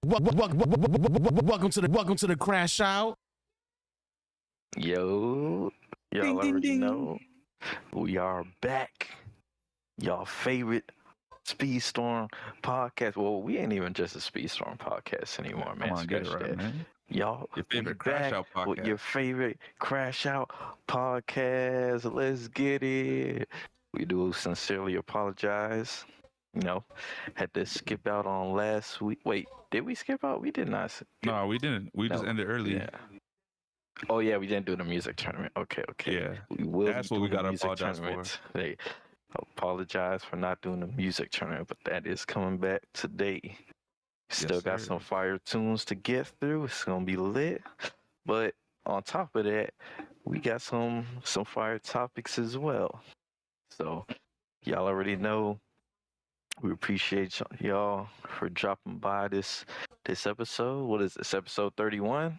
Welcome to the Crashout. Yo, y'all Ding, ding, already ding. know we are back. Y'all favorite Speedstorm podcast. Well, we ain't even just a Speedstorm podcast anymore, man. Come on, get it Scratch right, that. man. Y'all, Your favorite we back Crashout podcast. with your favorite Crashout podcast. Let's get it. We do sincerely apologize. You know, had to skip out on last week. Wait, did we skip out? We did not. No, we didn't. We just No, ended early. Yeah. Oh yeah, we didn't do the music tournament. Okay. Yeah. We will. That's be what we doing the gotta music apologize tournament. They apologize for not doing the music tournament, but that is coming back today. Still got sir. some fire tunes to get through. It's gonna be lit. But on top of that, we got some fire topics as well. So y'all already know. We appreciate y'all for dropping by this episode. What is this, episode 31?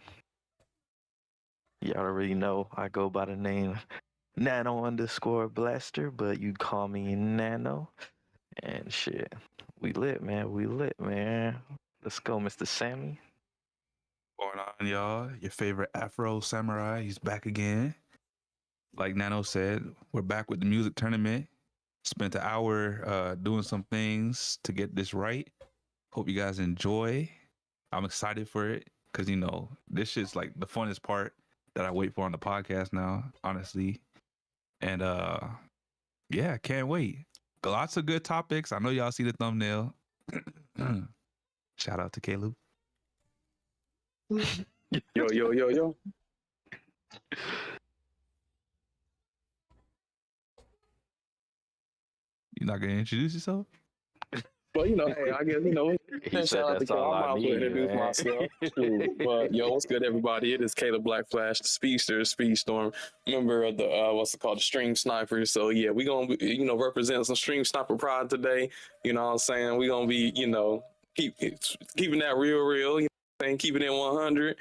Y'all already know I go by the name Nano_Blaster, but you call me Nano. And shit, we lit, man. Let's go, Mr. Sammy. Going on, y'all. Your favorite Afro Samurai. He's back again. Like Nano said, we're back with the music tournament. Spent an hour doing some things to get this right. Hope you guys enjoy. I'm excited for it because, you know, this shit's like the funnest part that I wait for on the podcast now, honestly. And yeah, can't wait. Lots of good topics. I know y'all see the thumbnail. Shout out to Caleb. Yo. You're not gonna introduce yourself? Well, you know, hey, I guess, you know, He said shout out to that's Caleb. all I I might as well need, introduce man. myself. Shoot. But yo, what's good, everybody? It is Caleb Blackflash, the Speedster, Speedstorm, member of the what's it called, the Stream Snipers. So yeah, we gonna be, you know, represent some Stream Sniper pride today. You know what I'm saying? We gonna be, you know, keeping that real, you know what I'm saying? Keeping it 100.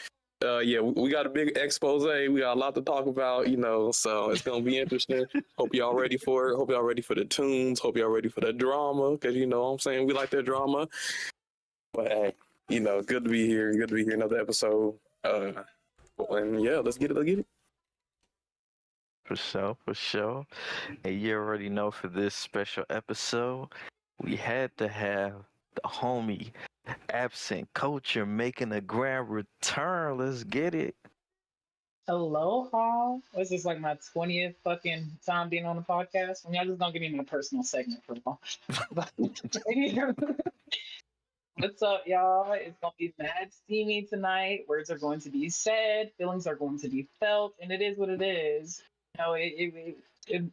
Yeah, we got a big expose. We got a lot to talk about, you know, so it's gonna be interesting. Hope y'all ready for it. Hope y'all ready for the tunes. Hope y'all ready for the drama, because you know what I'm saying, we like that drama. But hey, you know, good to be here. Good to be here. Another episode. And yeah, let's get it. For sure. And you already know, for this special episode, we had to have the homie Absent Culture making a grand return. Let's get it. Aloha. This is like my 20th fucking time being on the podcast. I mean, y'all just gonna give me my personal segment for now. What's up, y'all? It's gonna be mad steamy tonight. Words are going to be said, feelings are going to be felt, and it is what it is. You know, it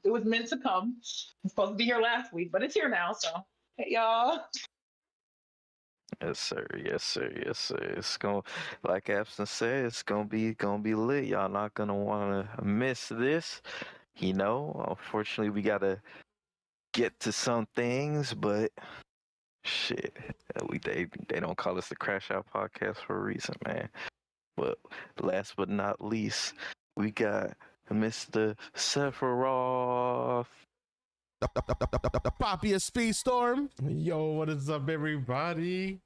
was meant to come. It's supposed to be here last week, but it's here now. So, hey, y'all. Yes, sir. It's gonna, like Absent said, it's gonna be lit. Y'all not gonna wanna miss this. You know, unfortunately, we gotta get to some things, but shit, they don't call us the Crash Out podcast for a reason, man. But last but not least, we got Mr. Sephiroth. The Poppy of Speedstorm. Yo, what is up, everybody?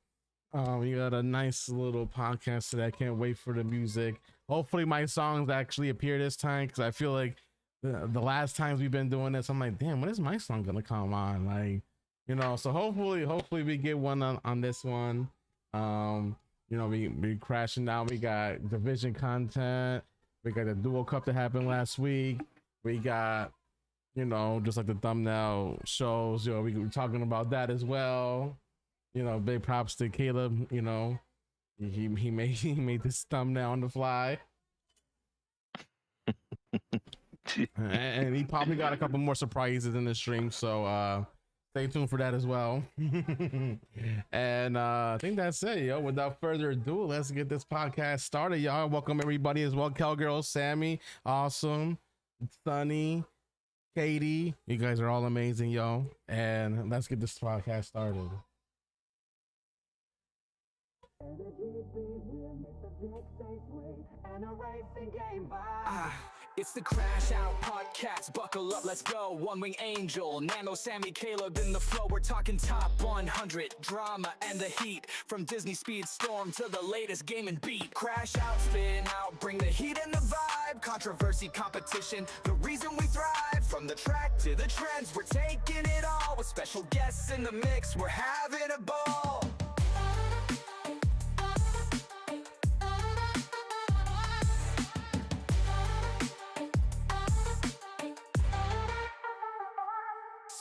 We got a nice little podcast today. I can't wait for the music. Hopefully my songs actually appear this time, because I feel like the last times we've been doing this, I'm like, damn, when is my song gonna come on? Like, you know, so hopefully we get one on this one. You know, we crashing out. We got division content. We got the dual cup that happened last week. We got, you know, just like the thumbnail shows, you know, we were talking about that as well. You know, big props to Caleb. You know, he made this thumbnail on the fly. And he probably got a couple more surprises in the stream, so stay tuned for that as well. And I think that's it, yo. Without further ado, let's get this podcast started, y'all. Welcome everybody as well. Cowgirl, Sammy, Awesome, Sunny, Katie, you guys are all amazing, yo. And let's get this podcast started. It's the Crashout podcast, buckle up, let's go. One Wing Angel, Nano, Sammy, Caleb in the flow. We're talking top 100, drama and the heat. From Disney Speedstorm to the latest game and beat. Crashout, spin out, bring the heat and the vibe. Controversy, competition, the reason we thrive. From the track to the trends, we're taking it all. With special guests in the mix, we're having a ball.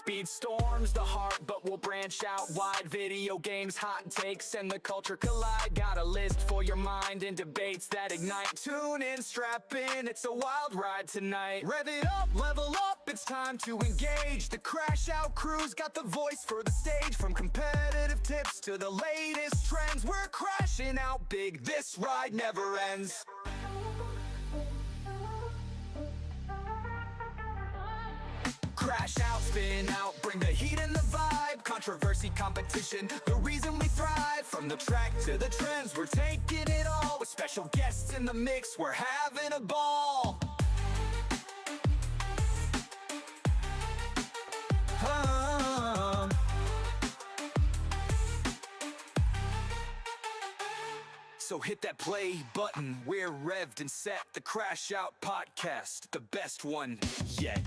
Speedstorm's the heart, but we'll branch out wide. Video games, hot takes, and the culture collide. Got a list for your mind and debates that ignite. Tune in, strap in, it's a wild ride tonight. Rev it up, level up, it's time to engage. The Crashout crew's got the voice for the stage. From competitive tips to the latest trends, we're crashing out big, this ride never ends. Crash out, spin out, bring the heat and the vibe. Controversy, competition, the reason we thrive. From the track to the trends, we're taking it all. With special guests in the mix, we're having a ball. So hit that play button, we're revved and set. The Crashout podcast, the best one yet.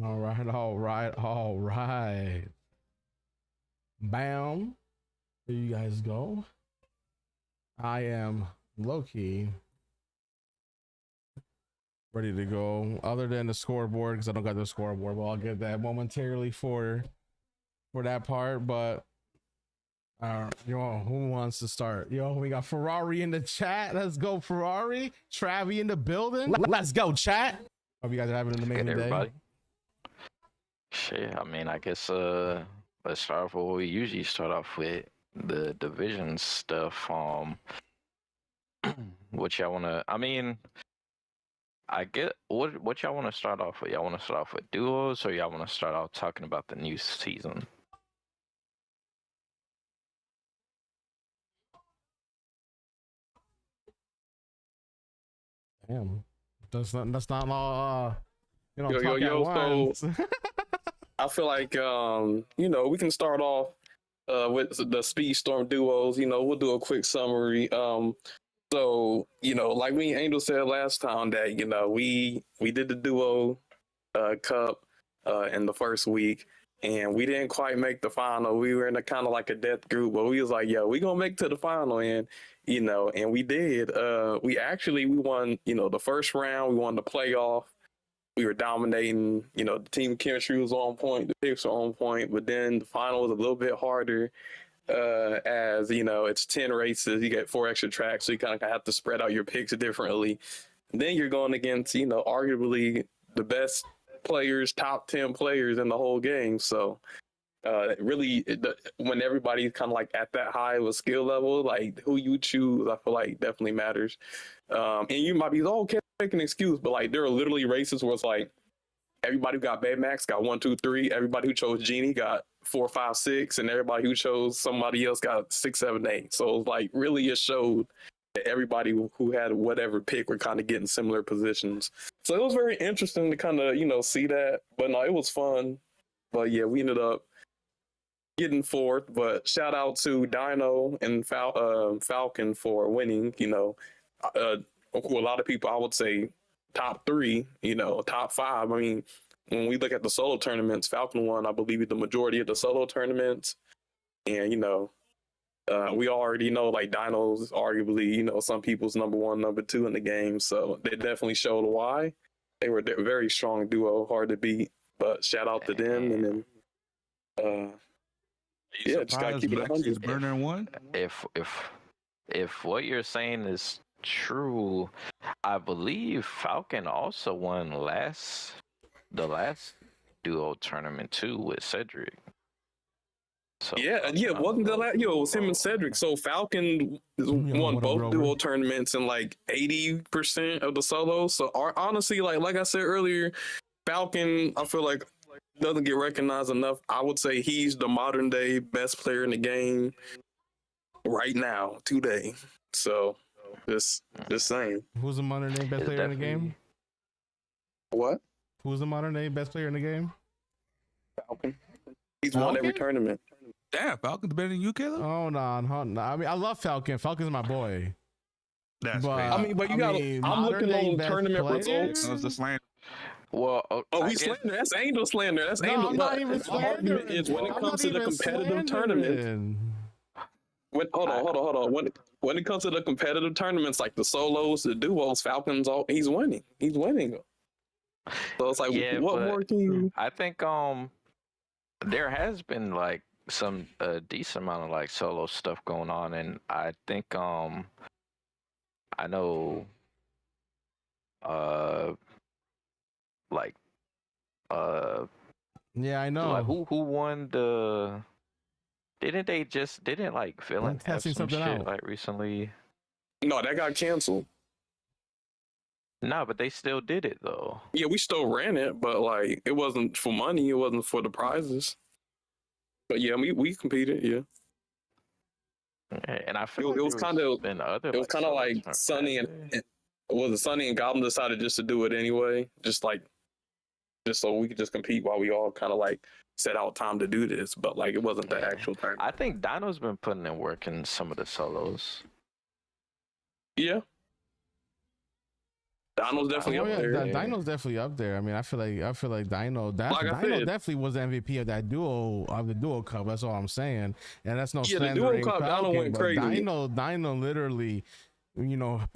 All right. Bam. There you guys go. I am low-key ready to go, other than the scoreboard, because I don't got the scoreboard, but I'll get that momentarily for that part. But who wants to start? We got Ferrari in the chat. Let's go, Ferrari. Travi in the building. Let's go, chat. Hope you guys are having an amazing day. Everybody. Shit, I mean, I guess let's start off with what we usually start off with, the division stuff. What y'all wanna? I mean, I get what y'all want to start off with. Y'all want to start off with duos, or y'all want to start off talking about the new season? Damn, that's not all. Talk at So once. I feel like we can start off with the Speedstorm duos. We'll do a quick summary. So like me and Angel said last time that we did the duo cup in the first week, and we didn't quite make the final. We were in a kind of like a death group, but we was like, we gonna make it to the final, and and we did. We won. The first round, we won the playoff. We were dominating, the team chemistry was on point, the picks were on point, but then the final was a little bit harder as, it's 10 races, you get 4 extra tracks, so you kind of have to spread out your picks differently. And then you're going against, arguably the best players, top 10 players in the whole game. So when everybody's kind of like at that high of a skill level, like who you choose, I feel like definitely matters. And you might be, okay, make an excuse, but like there are literally races where it's like everybody who got Baymax got 1, 2, 3. Everybody who chose Genie got 4, 5, 6, and everybody who chose somebody else got 6, 7, 8. So it's like really it showed that everybody who had whatever pick were kind of getting similar positions. So it was very interesting to kind of see that. But no, it was fun. But yeah, we ended up getting fourth. But shout out to Dino and Falcon for winning. A lot of people, I would say top 3, top 5. I mean, when we look at the solo tournaments, Falcon won, I believe, the majority of the solo tournaments. And, we already know, like, Dino's arguably, some people's number 1, number 2 in the game. So they definitely showed why. They were a very strong duo, hard to beat. But shout out to them. And then, just gotta keep it 100. Burner one. If what you're saying is true, I believe Falcon also won the last duo tournament too with Cedric. So wasn't the last? It was him and Cedric. So Falcon won both duo tournaments and like 80% of the solos. So honestly, like I said earlier, Falcon, I feel like doesn't get recognized enough. I would say he's the modern day best player in the game right now, today. So just saying. Who's the modern day best player in the game? What? Who's the modern day best player in the game? Falcon. He's won every tournament. Damn, Falcon's better than you, Caleb? Hold on. I mean, I love Falcon. Falcon's my boy. That's But, crazy. I mean, but you got. I'm looking on tournament results. That was the slander. Well, we slander. That's Angel slander. That's No, Angel. I'm not even My argument is when it comes to the competitive tournament. Hold on. When it comes to the competitive tournaments, like the solos, the duos, Falcons, he's winning. He's winning. So it's like, what more can you? I think there has been like some decent amount of like solo stuff going on, and I think I know yeah, I know. Like who won the? Didn't like Villain have testing some something shit out. like recently? No, that got canceled. No, but they still did it though. Yeah, we still ran it, but like it wasn't for money. It wasn't for the prizes. But yeah, we competed. Yeah. And I feel it was kind of like Sunny and Sunny and Goblin decided just to do it anyway, just so we could just compete while we all kind of like set out time to do this, but like it wasn't the actual time. I think Dino's been putting in work in some of the solos. Yeah. Dino's definitely up there. Dino's definitely up there. I mean, I feel like Dino definitely was the MVP of that the duo cup. That's all I'm saying. And that's no slandering. The duo cup, Dino went crazy. Dino literally,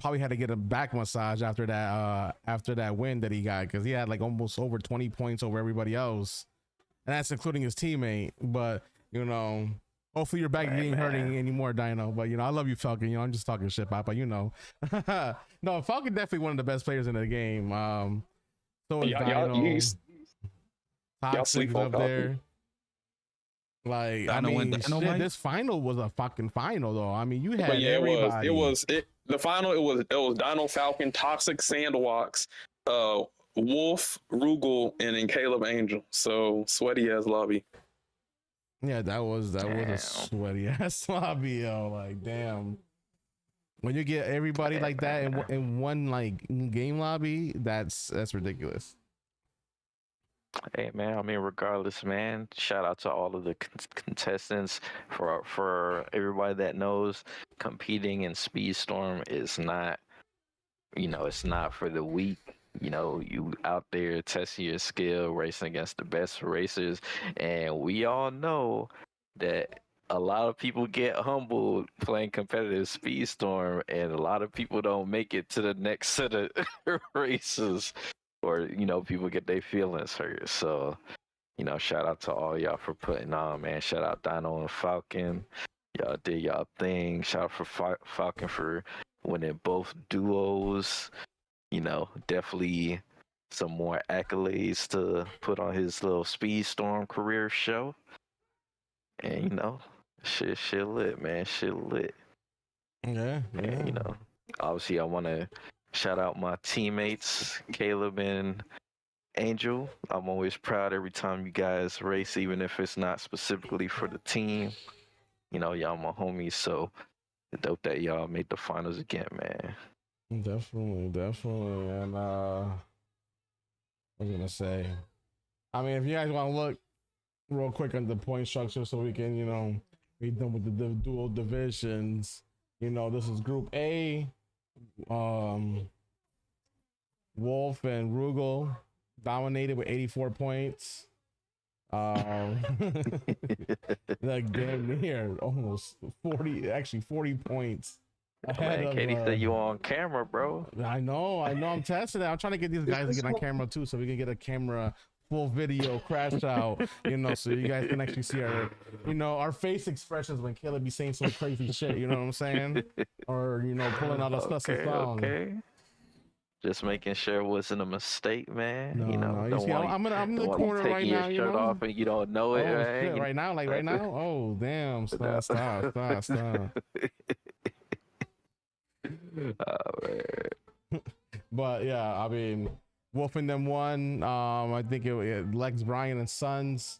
probably had to get a back massage after that win that he got, because he had like almost over 20 points over everybody else, and that's including his teammate. But hopefully your back ain't hurting anymore, Dino. But I love you, Falcon. I'm just talking shit, Papa. No, Falcon definitely one of the best players in the game. So is Dino. Toxic up there. Like, this final was a fucking final, though. I mean, you had everybody. It was the final. It was Dino, Falcon, Toxic, Sandwalks, Wolf, Rugal, and then Caleb Angel. So sweaty ass lobby. Yeah, that was a sweaty ass lobby, yo. Like, damn. When you get everybody like that in one like game lobby, that's ridiculous. Hey man, I mean, regardless, man. Shout out to all of the contestants. For everybody that knows, competing in Speedstorm is not, it's not for the weak. You out there testing your skill, racing against the best racers, and we all know that a lot of people get humbled playing competitive Speedstorm, and a lot of people don't make it to the next set of races, or people get their feelings hurt. So, shout out to all y'all for putting on, man. Shout out Dino and Falcon. Y'all did y'all thing. Shout out for Falcon for winning both duos. Definitely some more accolades to put on his little Speedstorm career show. And shit lit, man. Shit lit. Yeah. And obviously I want to shout out my teammates, Caleb and Angel. I'm always proud every time you guys race, even if it's not specifically for the team. Y'all my homies, so dope that y'all made the finals again, man. Definitely. And what was I gonna say? I mean, if you guys want to look real quick on the point structure, so we can, be done with the dual divisions. This is Group A. Wolf and Rugal dominated with 84 points. Like damn near almost 40 points. Man, Katie said you on camera, bro. I know. I'm testing it. I'm trying to get these guys to get on camera too, so we can get a camera full video crash out, so you guys can actually see our face expressions when Caleb be saying some crazy shit, you know what I'm saying? Or pulling out a stussy song. Okay. Just making sure it wasn't a mistake, man. No, You know, no. You don't see, want I'm in don't the want you corner taking right your now. You shirt know. off and you don't know it, Oh right? shit! Right now, like right now. Oh damn! Stop! Stop! Stop! Stop! Oh, man. But yeah, I mean, Wolf and them won. I think it Lex Bryan and Sons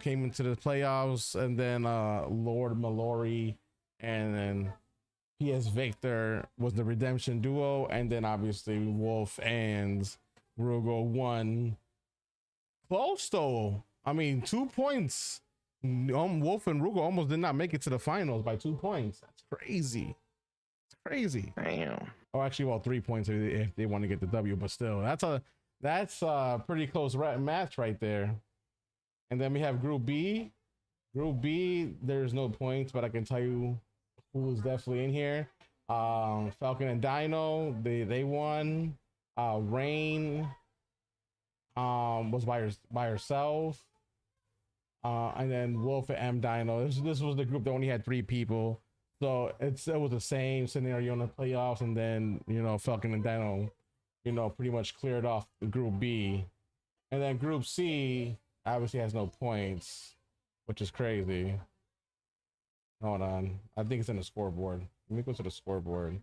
came into the playoffs, and then Lord Mallory and then PS Victor was the redemption duo, and then obviously Wolf and Rugo won. Close though. I mean, 2 points. Wolf and Rugo almost did not make it to the finals by 2 points. That's crazy. It's crazy. Damn. Oh, actually, well, 3 points if they want to get the W, but still, that's a pretty close match right there. And then we have Group B. Group B, there's no points, but I can tell you who is definitely in here. Falcon and Dino, they won. Rain was by herself. And then Wolf and M Dino. This was the group that only had 3 people. So it was the same scenario in the playoffs, and then Falcon and Dino, pretty much cleared off the Group B, and then Group C obviously has no points, which is crazy. Hold on, I think it's in the scoreboard. Let me go to the scoreboard.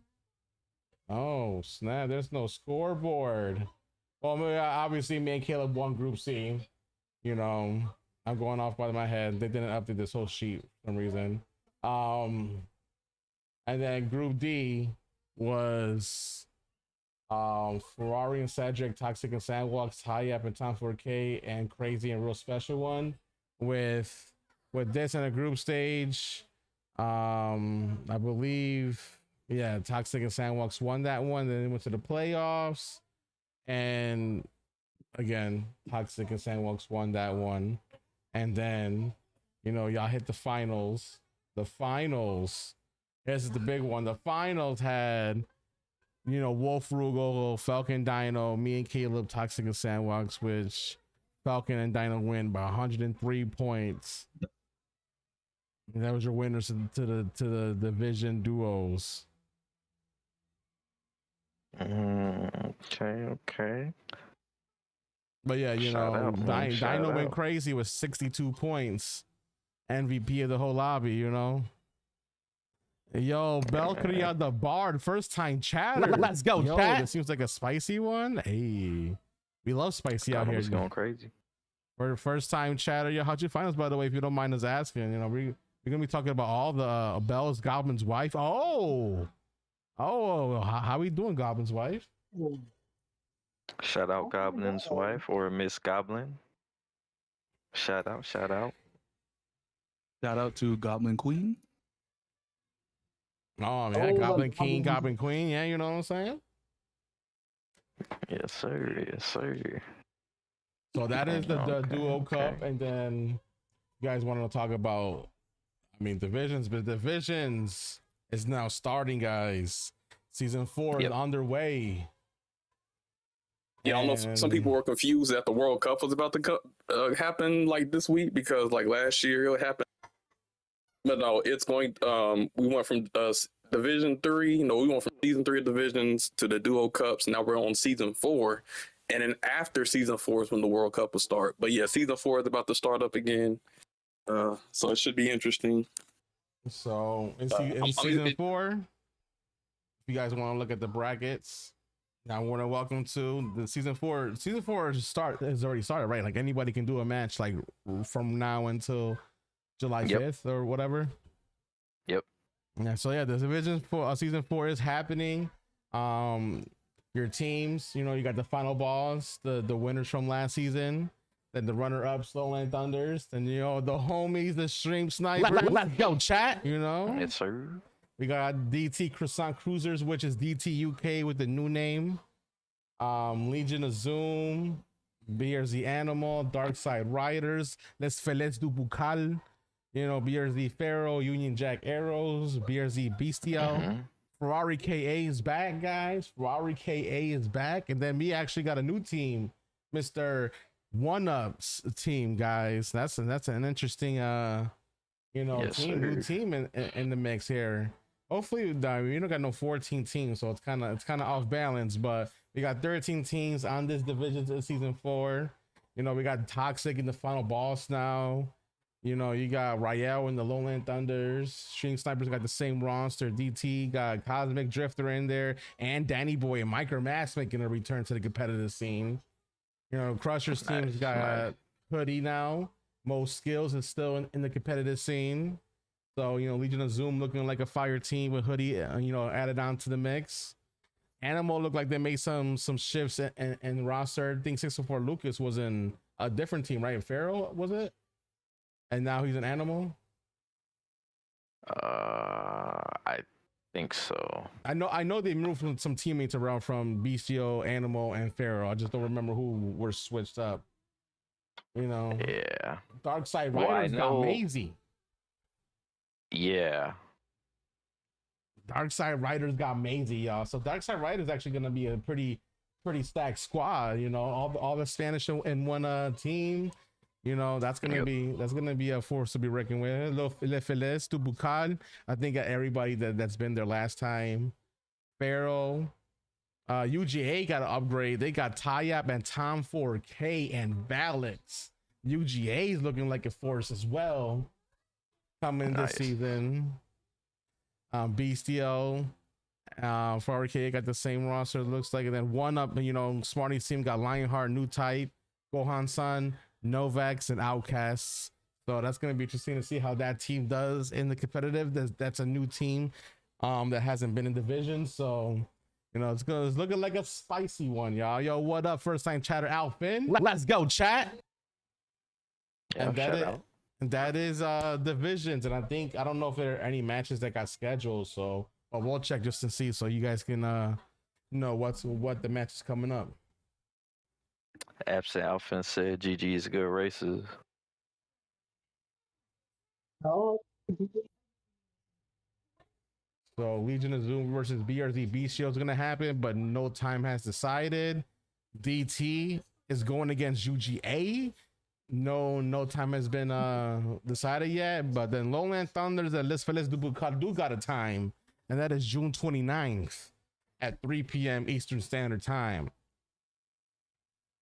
Oh snap! There's no scoreboard. Well, obviously me and Caleb won Group C. I'm going off by my head. They didn't update this whole sheet for some reason. And then Group D was Ferrari and Cedric, Toxic and Sandwalks, High Up and Tom 4K, and Crazy and Real Special One. With this in a group stage, I believe, yeah, Toxic and Sandwalks won that one. Then they went to the playoffs, and again, Toxic and Sandwalks won that one. And then, y'all hit the finals. The finals. This is the big one. The finals had, Wolf Rugal, Falcon Dino, me and Caleb, Toxic and Sandwalks, which Falcon and Dino win by 103 points. And that was your winners to the division duos. Okay. But yeah, Shout Dino went out. crazy with 62 points. MVP of the whole lobby, Yo, Valkyrie on the bar, first time chatter. Let's go, Yo, chat. this seems like a spicy one. Hey, we love spicy out God, here. it's going crazy. For first time chatter, yo, how'd you find us, by the way? If you don't mind us asking, we're gonna be talking about all the Bell's Goblin's wife. Oh, how we doing, Goblin's wife? Shout out Goblin's wife or Miss Goblin. Shout out. Shout out to Goblin Queen. Oh man, Goblin King, Goblin Queen. Yeah, you know what I'm saying. Yes, sir. Yes, sir. So that is the Okay, Duo Cup, okay. and then you guys want to talk about, divisions, but divisions is now starting, guys. Season 4 is underway. Yeah, I don't know if some people were confused that the World Cup was about to happen like this week, because like last year it happened. But no, it's going. We went from Division 3. We went from Season 3 of Divisions to the Duo Cups. Now we're on Season 4, and then after Season 4 is when the World Cup will start. But yeah, Season 4 is about to start up again, so it should be interesting. So in Season 4, if you guys want to look at the brackets, I want to welcome to the Season 4. Season 4 has already started, right? Like anybody can do a match, like from now until July 5th or whatever. Yep. Yeah. So yeah, the division for Season 4 is happening. Your teams, you got the final balls, the winners from last season, then the runner-ups, Lowland Thunders, then the homies, the Stream Snipers. Let's go, chat. Yes, sir. We got DT Croissant Cruisers, which is DT UK with the new name. Legion of Zoom, BRZ Animal, Dark Side Riders, Les Feliz du Bucal, BRZ Pharaoh, Union Jack Arrows, BRZ Bestial. Ferrari KA is back, guys. Ferrari KA is back. And then we actually got a new team, Mr. One Up's team, guys. That's an interesting Yes, team, sir. new team in the mix here. Hopefully, we don't got no 14 teams, so it's kind of off balance. But we got 13 teams on this division to season 4. You know, we got Toxic in the final boss now. You know, you got Rael in the Lowland Thunders. Stream Snipers got the same roster. DT got Cosmic Drifter in there, and Danny Boy and Micro Mask making a return to the competitive scene. You know, Crusher's team's got Hoodie now. Most Skills is still in the competitive scene. So, you know, Legion of Zoom looking like a fire team with Hoodie, you know, added on to the mix. Animal looked like they made some shifts in roster. I think 604 Lucas was in a different team, right? Pharaoh, was it? And now he's an Animal? I think so. I know they moved some teammates around from Bestial, Animal, and Pharaoh. I just don't remember who were switched up. You know? Yeah. Darkside Riders got Maisie. Yeah. Darkside Riders got Maisie, y'all. So Darkside Riders actually gonna be a pretty stacked squad. You know, all the Spanish in one team. You know, that's gonna be a force to be reckoned with. Le Feliz to Bucal. I think everybody that's been there last time. Pharaoh. UGA got an upgrade. They got Tyap and Tom 4K and Valix. UGA is looking like a force as well coming this season. Bestial, 4K got the same roster, looks like. And then one up, you know, Smarty's team got Lionheart, New Type, Gohan Sun, Novax, and Outcasts. So that's going to be interesting to see how that team does in the competitive. That's a new team that hasn't been in division. So, you know, it's looking like a spicy one, y'all. Yo, what up? First time chatter, Alfin. Let's go, chat. Yeah, and that is divisions. And I don't know if there are any matches that got scheduled. So we'll check just to see, so you guys can know what the match is coming up. Absent Alpha said GG's good races. Oh. So Legion of Zoom versus BRZ show is gonna happen, but no time has decided. DT is going against UGA. No time has been decided yet. But then Lowland Thunders and Les Feliz do got a time, and that is June 29th at 3 p.m. Eastern Standard Time.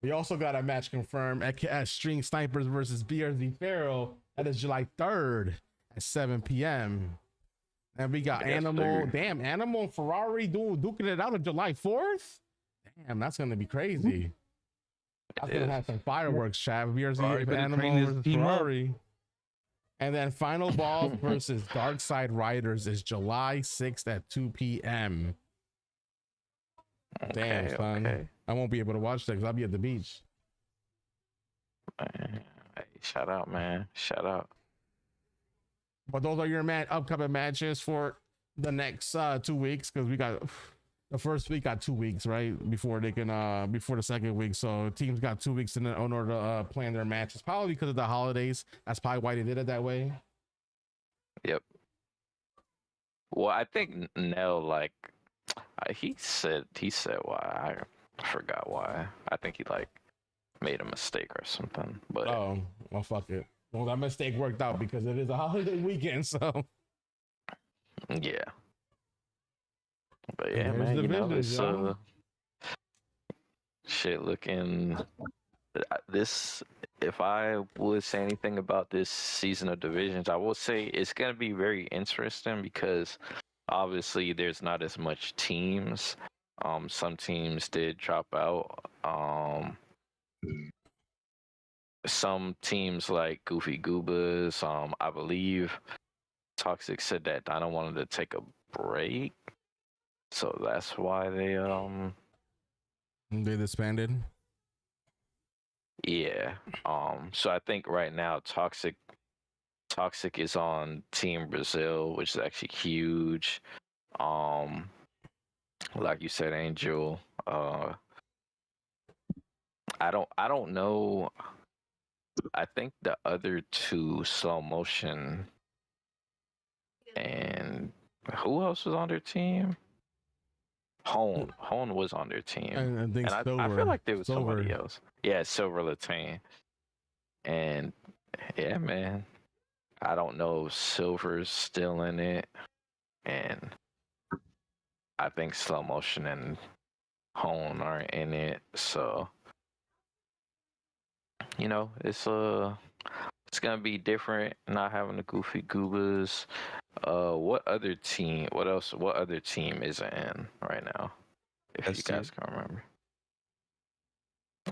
We also got a match confirmed at String Snipers versus BRZ Pharaoh. That is July 3rd at 7 p.m. And we got Animal and Ferrari duking it out on July 4th. Damn, that's gonna be crazy. That's gonna have some fireworks, chat. BRZ Animal versus Ferrari. And then Final Ball versus Darkside Riders is July 6th at 2 p.m. Damn, son. Okay. I won't be able to watch that because I'll be at the beach. Hey, shout out, man. Shout out. But those are your upcoming matches for the next 2 weeks, because we got the first week got 2 weeks, right? Before they can before the second week. So teams got 2 weeks in order to plan their matches. Probably because of the holidays. That's probably why they did it that way. Yep. Well, I think Nell, like, he said why. I forgot why. I think he like made a mistake or something. But oh, well, fuck it. Well, that mistake worked out because it is a holiday weekend. So yeah. But yeah, man, you know, it's shit looking. This, if I would say anything about this season of Divisions, I will say it's gonna be very interesting because obviously there's not as much teams. Some teams did drop out. Some teams like Goofy Goobas, I believe Toxic said that Dino wanted to take a break. So that's why they disbanded. Yeah. So I think right now Toxic is on Team Brazil, which is actually huge. Like you said, Angel. I don't know. I think the other two, Slow Motion and who else was on their team? Hone was on their team. And I feel like there was somebody else. Yeah, Silver Latine. And yeah, man. I don't know if Silver's still in it. and I think Slow Motion and Hone aren't in it. So, you know, it's gonna be different not having the Goofy Goobas. What other team? What else? What other team isn't in right now? If you guys can remember.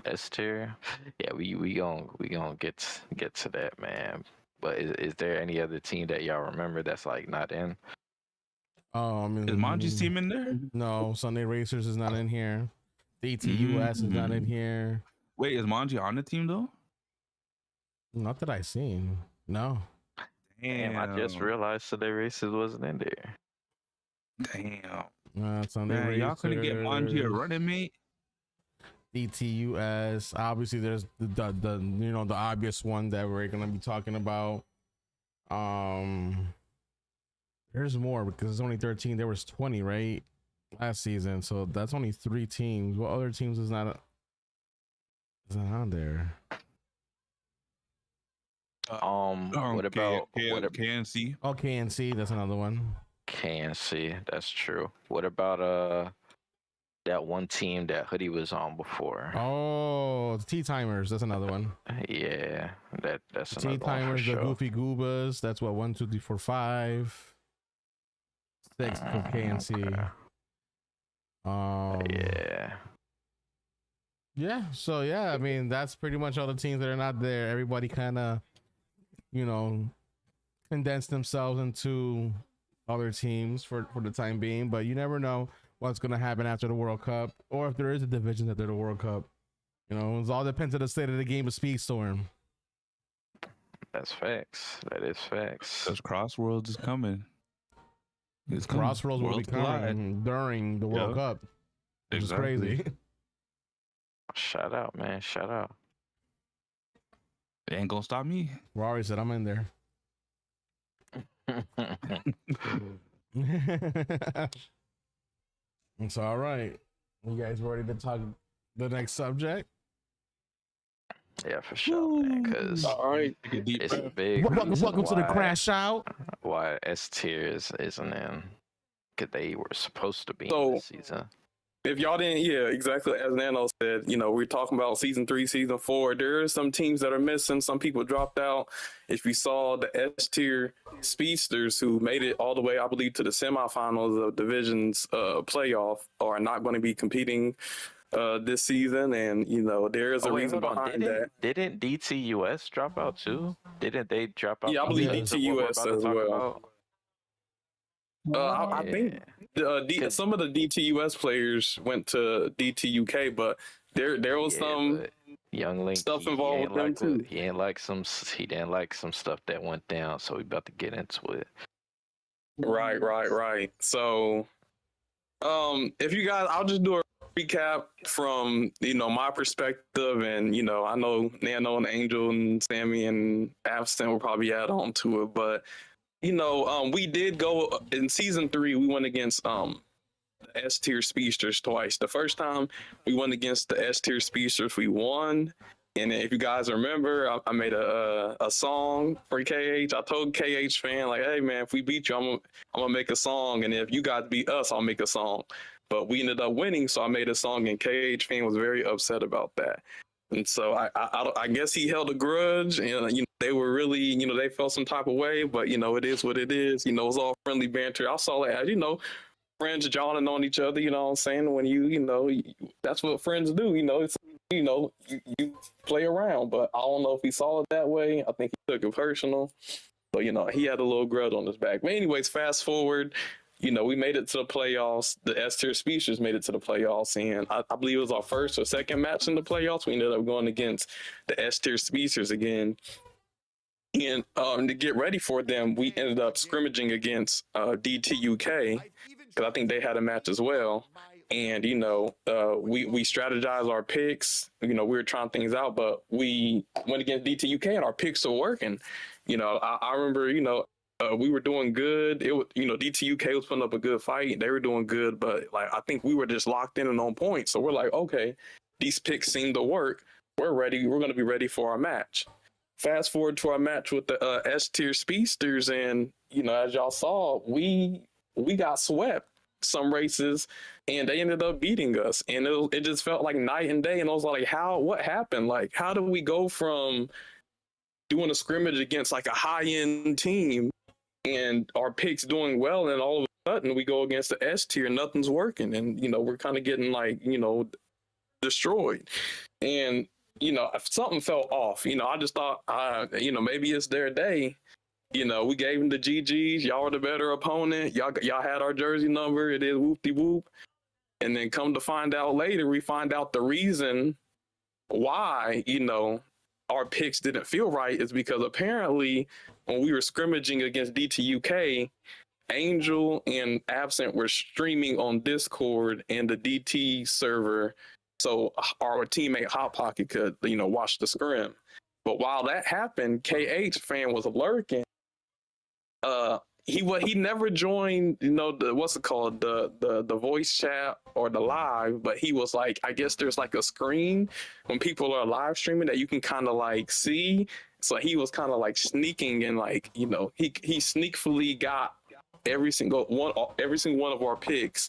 S tier. Yeah, we gonna get to that, man. But is there any other team that y'all remember that's like not in? I mean, Is Manji's team in there? No, Sunday Racers is not in here. DTUS is not in here. Wait, is Manji on the team though? Not that I seen. No. Damn, I just realized Sunday Racers wasn't in there. Damn. Sunday Man, Racers. y'all couldn't get Manji a running mate. DTUS. Obviously, there's the the obvious one that we're gonna be talking about. There's more because it's only 13. There was 20 right last season, so that's only 3 teams. What other teams is not on there? What about KNC? Oh, KNC, that's another one. KNC, that's true. What about that one team that Hoodie was on before? Oh, the T-Timers, that's another one. Yeah, that's another T-Timers, one for sure. the Goofy Goobas, that's what 1, 2, 3, 4, 5. 6 for KNC. Okay. Yeah, so yeah, I mean that's pretty much all the teams that are not there. Everybody kind of, condensed themselves into other teams for the time being, but you never know what's going to happen after the World Cup, or if there is a division after the World Cup. It all depends on the state of the game of Speedstorm. That's facts. That is facts. Because Crossworlds is coming. Crossworlds will be coming during the World Cup, which is crazy. Shout out, man. Shout out. It ain't gonna stop me. Rory said, I'm in there. It's all right. You guys ready to talk the next subject? Yeah, for sure, man. Because it's big. Welcome to the Crashout. Why S tier isn't in? Because they were supposed to be So, in this season. If y'all didn't, yeah, exactly as Nano said, we're talking about season 3, season 4. There are some teams that are missing. Some people dropped out. If you saw the S tier speedsters who made it all the way, I believe, to the semifinals of Divisions playoff, are not going to be competing this season, and there is a reason behind that. Didn't DTUS drop out too? Didn't they drop out? Yeah, I believe DTUS as well. I think some of the DTUS players went to DTUK, but there was some Young Link stuff involved with them too. He didn't like some stuff that went down, so we about to get into it. Right. So, if you guys, I'll just do a recap from my perspective, and I know Nano and Angel and Sammy and Absent will probably add on to it, but we did go in season 3. We went against the S tier speedsters twice. The first time we went against the S tier speedsters, we won. And if you guys remember, I made a song for KH. I told Khfan like, hey man, if we beat you, I'm gonna make a song, and if you guys beat us, I'll make a song. But we ended up winning, so I made a song, and Khfan was very upset about that. And so I guess he held a grudge, and they were really, they felt some type of way, but it is what it is. It was all friendly banter. I saw it as friends jawing on each other. You know what I'm saying? When you that's what friends do. It's you play around, but I don't know if he saw it that way. I think he took it personal. So he had a little grudge on his back. But anyways, fast forward. We made it to the playoffs. The S tier speedsters made it to the playoffs, and I believe it was our first or second match in the playoffs. We ended up going against the S tier speedsters again, and to get ready for them, we ended up scrimmaging against DTUK because I think they had a match as well. And we strategized our picks. We were trying things out, but we went against DTUK, and our picks are working. I remember we were doing good. It was, DTUK was putting up a good fight. They were doing good, but I think we were just locked in and on point. So we're like, okay, these picks seem to work. We're ready. We're going to be ready for our match. Fast forward to our match with the S tier speedsters, and as y'all saw, we we got swept some races, and they ended up beating us, and it just felt like night and day. And I was like, what happened? Like, how do we go from doing a scrimmage against like a high-end team and our picks doing well, and all of a sudden we go against the S tier, nothing's working, and we're kind of getting like destroyed. And something felt off. I just thought maybe it's their day. We gave them the GGs. Y'all were the better opponent. Y'all had our jersey number. It is whoop-de-whoop. And then come to find out later, we find out the reason why our picks didn't feel right is because apparently when we were scrimmaging against DTUK, Angel and Absent were streaming on Discord and the DT server, so our teammate Hot Pocket could watch the scrim. But while that happened, Khfan was lurking. He never joined the voice chat or the live, but he was like, I guess there's like a screen when people are live streaming that you can kind of like see. So he was kind of like sneaking, and like he sneakily got every single one of our picks,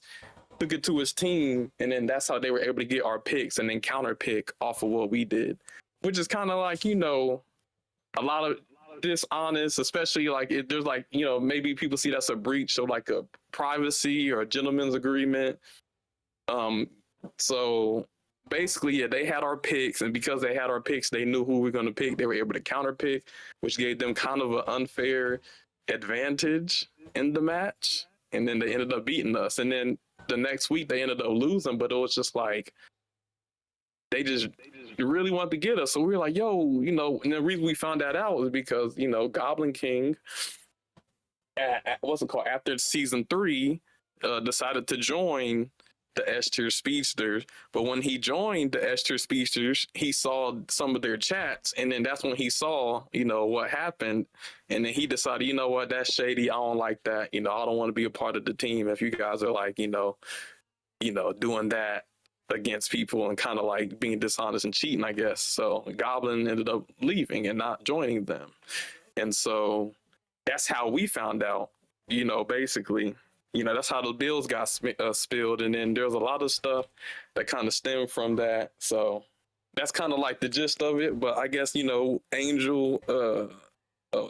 took it to his team, and then that's how they were able to get our picks and then counter pick off of what we did, which is kind of like a lot of dishonest, especially like there's like maybe people see that's a breach of like a privacy or a gentleman's agreement. So basically, yeah, they had our picks, and because they had our picks, they knew who we were going to pick. They were able to counter pick, which gave them kind of an unfair advantage in the match, and then they ended up beating us. And then the next week they ended up losing, but it was just like they just really wanted to get us. So we were like, yo, and the reason we found that out was because, Goblin King, after season 3, decided to join the S tier speedsters. But when he joined the S tier speedsters, he saw some of their chats, and then that's when he saw, what happened. And then he decided, what, that's shady. I don't like that. I don't want to be a part of the team if you guys are like, doing that against people and kind of like being dishonest and cheating, I guess. So Goblin ended up leaving and not joining them. And so that's how we found out, basically, that's how the bills got spilled. And then there's a lot of stuff that kind of stemmed from that. So that's kind of like the gist of it. But I guess, Angel,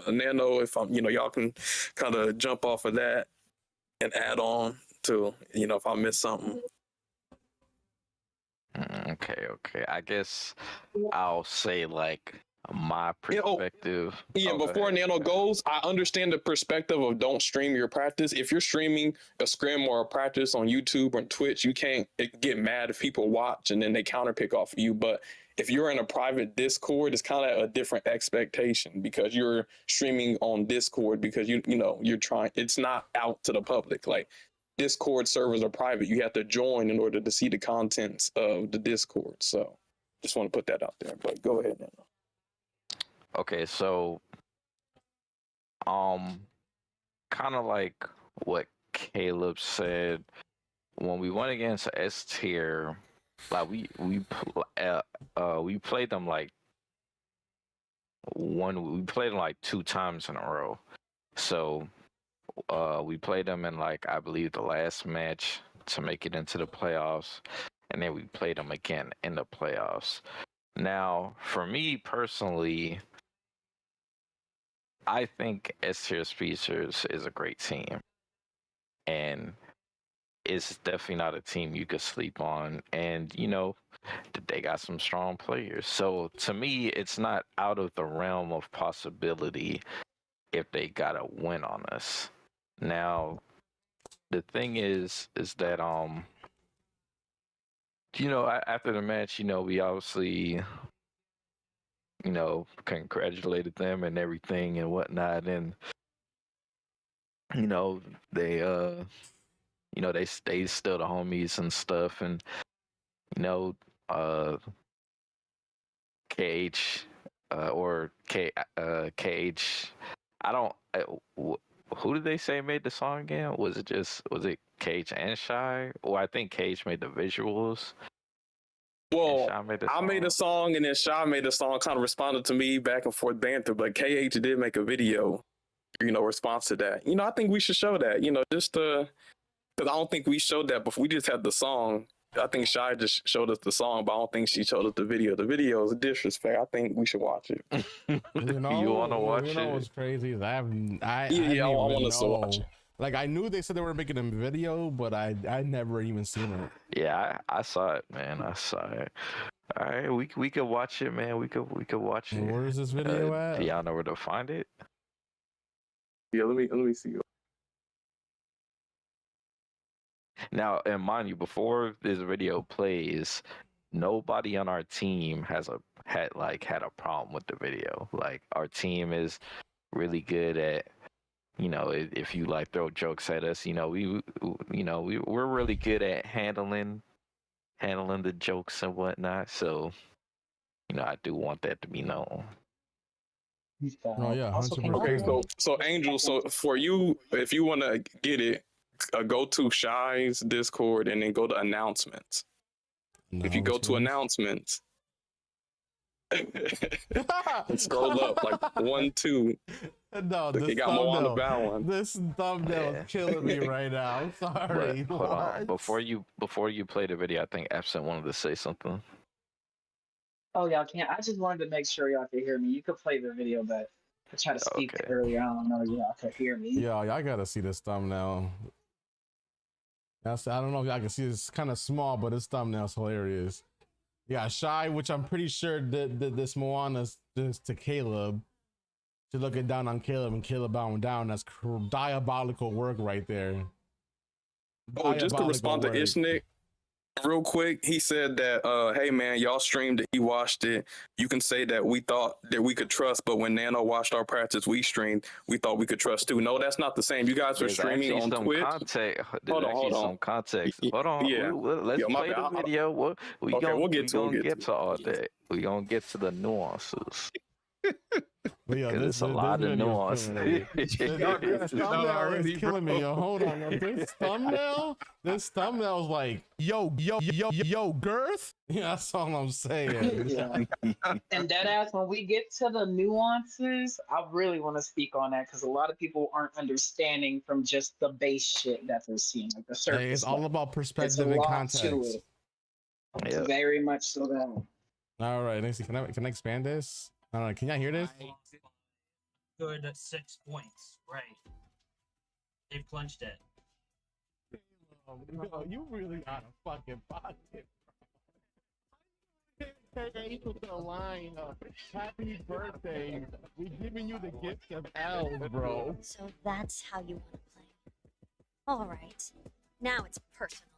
Nano, if I'm, y'all can kind of jump off of that and add on to, if I miss something. Okay. I guess I'll say like my perspective. Before Nano goes, I understand the perspective of don't stream your practice. If you're streaming a scrim or a practice on YouTube or Twitch, you can't get mad if people watch and then they counter pick off you. But if you're in a private Discord, it's kind of a different expectation because you're streaming on Discord because you're trying. It's not out to the public. Like, Discord servers are private. You have to join in order to see the contents of the Discord. So just want to put that out there, but go ahead now. Okay, so kind of like what Caleb said, when we went against S tier, like we played them like we played them like 2 times in a row. So we played them in like, I believe, the last match to make it into the playoffs, and then we played them again in the playoffs. Now, for me personally, I think S tier Speedsters is a great team, and it's definitely not a team you could sleep on. And they got some strong players. So to me, it's not out of the realm of possibility if they got a win on us. Now, the thing is that after the match, we obviously congratulated them and everything and whatnot, and they they stayed still the homies and stuff, and KH or KH, who did they say made the song again? Was it KH and Shy? Well, I think KH made the visuals. Well, I made a song, and then Shy made a song, kind of responded to me back and forth banter, but KH did make a video response to that. I think we should show that. Just because I don't think we showed that before. We just had the song. I think Shy just showed us the song, but I don't think she showed us the video. The video is a disrespect. I think we should watch it. You want to watch it? What's crazy is I I want us to watch it. Like, I knew they said they were making a video, but I never even seen it. Yeah, I saw it, man. I saw it. All right, we could watch it, man. We could watch it. Where is this video at? Do y'all know where to find it? Yeah, let me see. Now, and mind you, before this video plays, nobody on our team had a problem with the video. Like, our team is really good at, if you like throw jokes at us, we're really good at handling the jokes and whatnot. So, I do want that to be known. Oh yeah, 100%. Okay, so Angel, so for you, if you want to get it, go to Shy's Discord and then go to announcements. If you go to announcements and scroll up like 1, 2. No, it got Moana Bound. This thumbnail is killing me right now. I'm sorry. But, hold on. Before you play the video, I think Absent wanted to say something. Oh, y'all can't. I just wanted to make sure y'all could hear me. You could play the video, but I tried to speak earlier. I don't know if y'all could hear me. Yeah, y'all gotta see this thumbnail. I don't know if y'all can see. It's kind of small, but this thumbnail's hilarious. Yeah, Shy, which I'm pretty sure did this Moana's to Caleb. She's looking down on Caleb and Caleb bowing down. That's diabolical work right there. Oh, just to respond to Ishnik real quick, he said that, hey man, y'all streamed it, he watched it. You can say that we thought that we could trust, but when Nano watched our practice, we streamed, we thought we could trust too. No, that's not the same. You guys were streaming on Twitch. Hold on. Some context. Hold on. Yeah. Let's play the video. We'll get to all that. We're going to get to the nuances. Because it's a lot of nuance. This thumbnail is killing me. Yo, hold on. Yo. This thumbnail is like, yo, girth. Yeah, that's all I'm saying. Yeah. And deadass, when we get to the nuances, I really want to speak on that because a lot of people aren't understanding from just the base shit that they're seeing, like the surface. Hey, it's all about perspective and context. Yeah. Very much so that. All right, Nancy, can I expand this? Can y'all hear this? Good 6 points, right? They've clinched it. Yo, you really out of fucking pocket, bro. With the line of happy birthday, we're giving you the gift of L's, bro. So that's how you want to play. All right, now it's personal.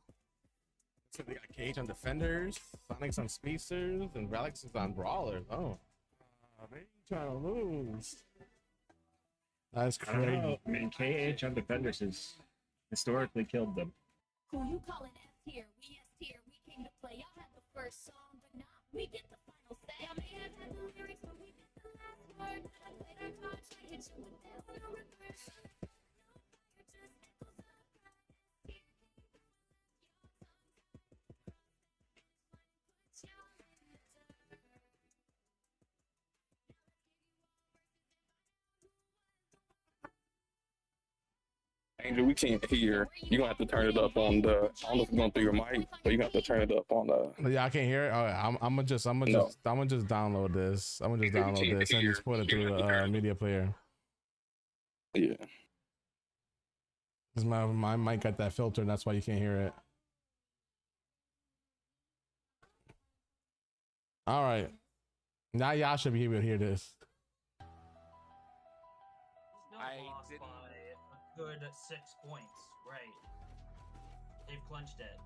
So they got Cage on Defenders, Sonic's on Spacers, and Relics is on Brawlers. Oh. They trying to lose. That's crazy. I mean, KH on Defenders has historically killed them. Who you calling F tier? We S tier. We came to play. Y'all had the first song, but now we get the final say. I may have had the lyrics, but we get the last word. I played our cards, I hit you with that no regrets. Angel, we can't hear. You're gonna have to turn it up on the. I don't know if it's going through your mic, but you have to turn it up on the. Yeah, I can't hear it. All right, I'm gonna just download this. I'm gonna just download this and just put it through the media player. Yeah. Cause my mic got that filter, and that's why you can't hear it. All right, now y'all should be able to hear this. Good 6 points, right? They've clinched it.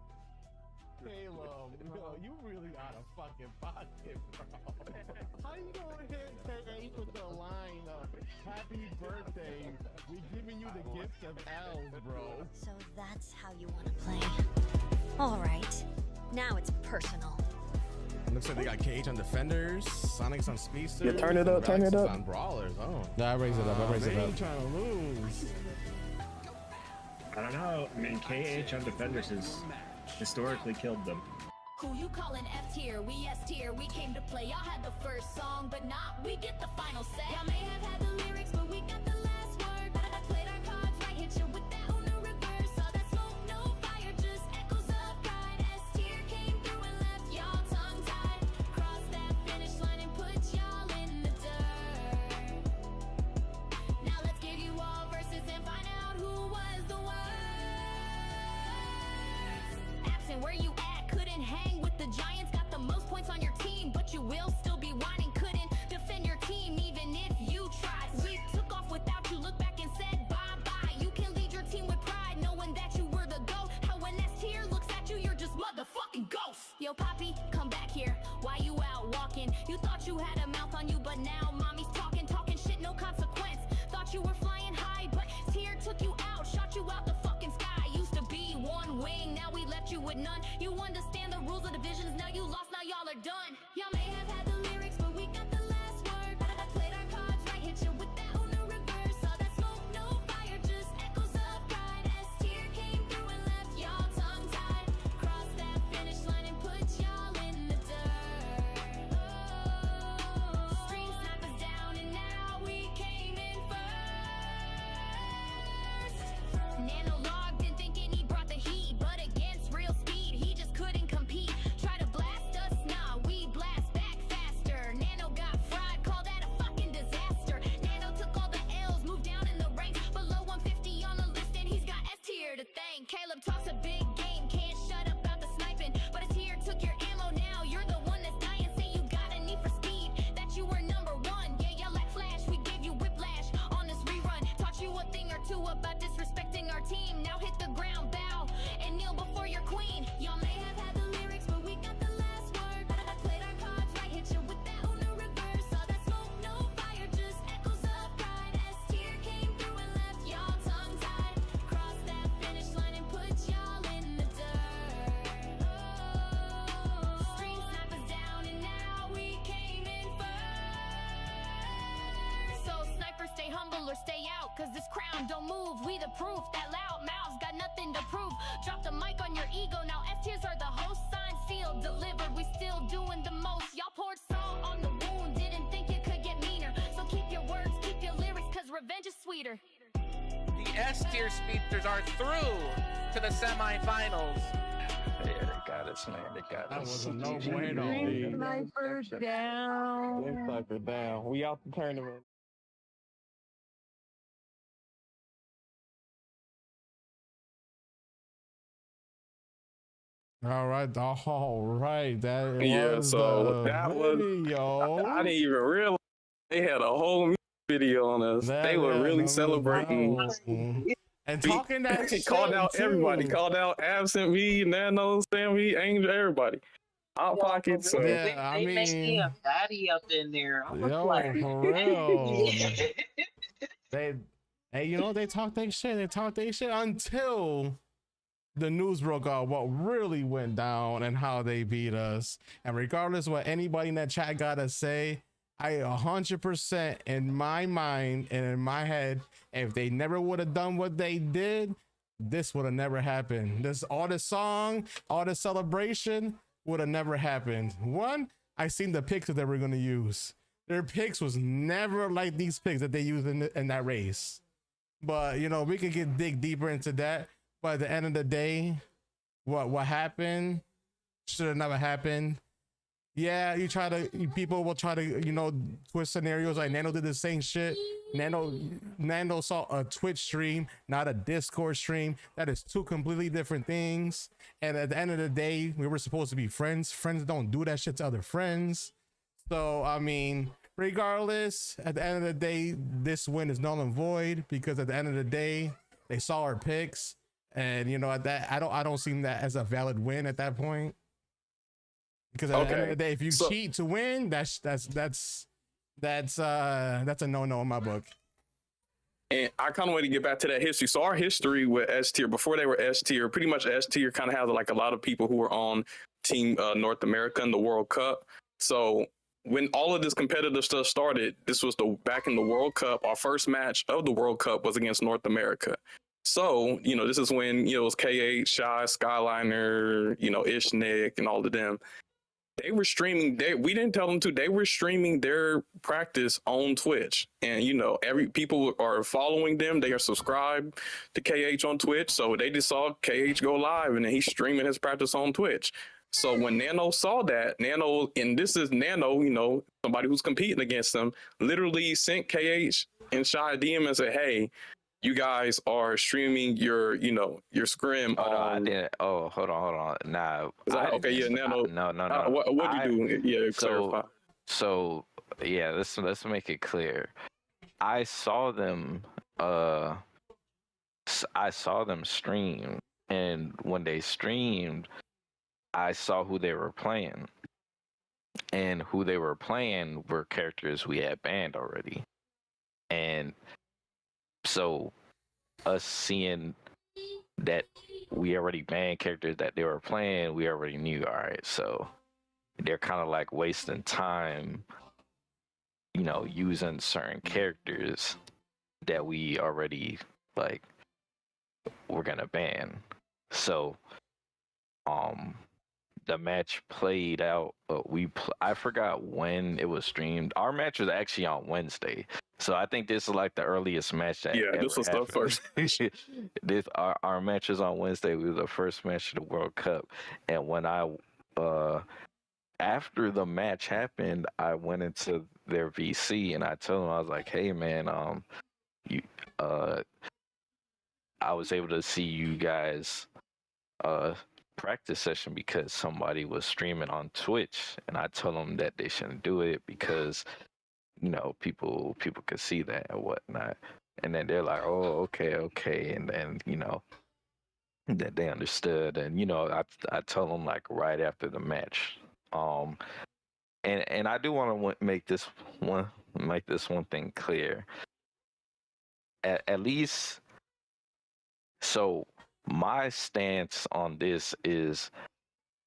Caleb, yo, you really out of fucking pocket, bro. How you gonna hit KH with the line of happy birthday? We're giving you the gift of L's, bro. So that's how you want to play. All right, now it's personal. Looks like they got Cage on Defenders, Sonic's on Speedsters. Yeah, turn it up, turn it up. On Brawlers. Oh, yeah, I raised it up. They ain't trying to lose. I don't know. I mean, KH on Defenders has historically killed them. Who you calling F tier? We S tier. We came to play. Y'all had the first song, but now we get the final say. Y'all may have had the lyrics, but we got the last word. Jackson, where you at? Couldn't hang with the Giants, got the most points on your team, but you will still be whining. Couldn't defend your team even if you tried. We took off without you, look back and said bye-bye. You can lead your team with pride, knowing that you were the GOAT. How when S tier looks at you, you're just motherfucking ghost. Yo, Poppy, come back here. Why you out walking? You thought you had a mouth on you, but now mommy's talking shit, no consequence. Thought you were flying high, but tier took you out, shot you out the fucking sky. Used to be one wing, now we left you with none. You understand the rules of divisions, now you lost, now y'all are done. Y'all may have had the lyrics, but we got the last word. I played our cards right, hit you with that on the reverse. All that smoke, no fire, just echoes of pride. S tier came through and left y'all tongue-tied. Crossed that finish line and put y'all in the dirt. Oh, stream snipers down and now we came in first. Nano logged in thinking he brought the heat, but against real speed, he just couldn't compete. Try to blast us, nah, we blast back faster. Nano got fried, call that a fucking disaster. Nano took all the L's, moved down in the ranks, below 150 on the list, and he's got S tier to thank. Caleb talks a big game, can't shut up about the sniping, but S tier took your ammo now. You're the one that's dying, say you got a need for speed, that you were number one. Yeah, y'all like Flash, we gave you whiplash on this rerun. Taught you a thing or two about disrespecting our team. Now hit the ground, bow, and kneel before your queen. Y'all may have had the lyrics, but we got the last word. I played our cards right, hit you with that on the reverse. All that smoke, no fire, just echoes of pride. S tier came through and left y'all tongue-tied. Crossed that finish line and put y'all in the dirt. Oh, stream snipers down and now we came in first. So snipers, stay humble or stay out, cause this crown don't move. We the proof that loud mouths got nothing to prove. Drop the mic on your ego, now S tiers are the host. Signed, sealed, delivered, we still doing the most. Y'all poured salt on the wound, didn't think it could get meaner. So keep your words, keep your lyrics, cause revenge is sweeter. The S tier speedsters are through to the semifinals. Yeah, they got us, man. They got That us. was a no bueno. Snipers down. Sniper down. We out the tournament. All right. That Yeah, was so the that was. video. I didn't even realize they had a whole music video on us. They were really celebrating. And talking that He shit called out too. everybody. Called out Absent Me, Nano, Sammy, Angel, everybody. Out pocket. So Yeah, I They made me mean, a baddie up in there. I was yo, like, for real. Hey, you know, they talk their shit. They talk their shit until the news broke out what really went down and how they beat us. And regardless of what anybody in that chat gotta say, I 100% in my mind and in my head, if they never would have done what they did, this would have never happened. All the song, all the celebration would have never happened. One, I seen the picks that they were gonna use. Their picks was never like these picks that they used in that race. But you know, we could dig deeper into that. But at the end of the day, what happened should have never happened. Yeah, people will try to, you know, twist scenarios. Like Nano did the same shit. Nano saw a Twitch stream, not a Discord stream. That is two completely different things. And at the end of the day, we were supposed to be friends. Friends don't do that shit to other friends. So, I mean, regardless, at the end of the day, this win is null and void because at the end of the day, they saw our picks. And you know, at that, I don't see that as a valid win at that point. Because at the end of the day, if you cheat to win, that's a no-no in my book. And I kind of want to get back to that history. So our history with S tier, before they were S tier, pretty much S tier kind of has like a lot of people who were on Team North America in the World Cup. So when all of this competitive stuff started, this was back in the World Cup. Our first match of the World Cup was against North America. So, you know, this is when, you know, it was KH, Shy, Skyliner, you know, Ishnik and all of them. They were streaming. We didn't tell them to. They were streaming their practice on Twitch, and you know, people are following them. They are subscribed to KH on Twitch, so they just saw KH go live, and then he's streaming his practice on Twitch. So when Nano saw that, and this is Nano, you know, somebody who's competing against them, literally sent KH and Shy a DM and said, "Hey, you guys are streaming your, you know, your scrim Oh, no, I on. didn't. Oh, hold on. Nah, Okay, yeah, Nano. no. What you do? Yeah, clarify. So yeah, let's make it clear. I saw them. I saw them stream, and when they streamed, I saw who they were playing, and who they were playing were characters we had banned already, and so us seeing that we already banned characters that they were playing, we already knew, all right, so they're kind of like wasting time, you know, using certain characters that we already like we're gonna ban. So the match played out, but I forgot when it was streamed. Our match was actually on Wednesday, so I think this is like the earliest match that this was happened. the first. Our match was on Wednesday. We were the first match of the World Cup, and when I after the match happened, I went into their VC and I told them, I was like, "Hey man, you I was able to see you guys practice session because somebody was streaming on Twitch, and I told them that they shouldn't do it because, you know, people could see that and whatnot." And then they're like, "Oh, okay," and then, you know, that they understood, and, you know, I told them like right after the match. And I do want to make this one thing clear. At least, so my stance on this is,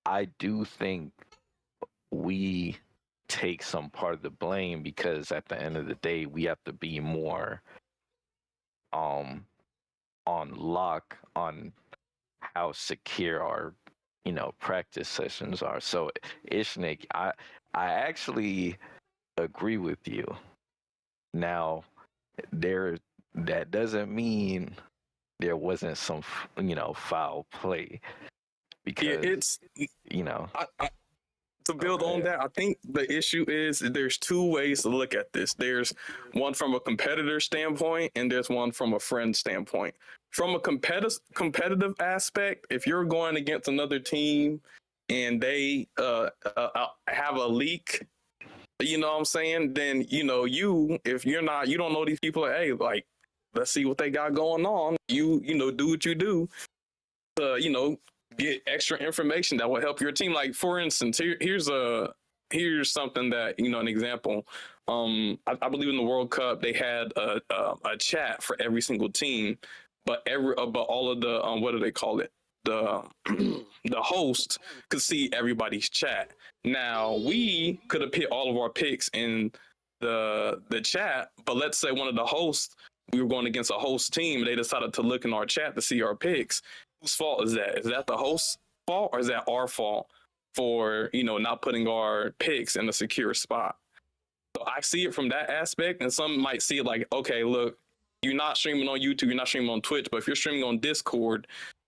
I do think we take some part of the blame, because at the end of the day, we have to be more on lock on how secure our, you know, practice sessions are. So Ishnik, I actually agree with you. Now, that doesn't mean there wasn't some, you know, foul play, because it's, you know, to build on that, I think the issue is there's two ways to look at this. There's one from a competitor standpoint, and there's one from a friend standpoint. From a competitive aspect, if you're going against another team and they have a leak, you know what I'm saying? Then, you know, if you don't know these people, hey, like, let's see what they got going on. You know, do what you do to, you know, get extra information that will help your team. Like, for instance, here's something that, you know, an example. I believe in the World Cup they had a chat for every single team, but all of the what do they call it? The the host could see everybody's chat. Now, we could have put all of our picks in the chat, but let's say one of the hosts, we were going against a host team, and they decided to look in our chat to see our picks. Whose fault is that? Is that the host's fault, or is that our fault for, you know, not putting our picks in a secure spot? So I see it from that aspect, and some might see it like, okay, look, you're not streaming on YouTube, you're not streaming on Twitch, but if you're streaming on Discord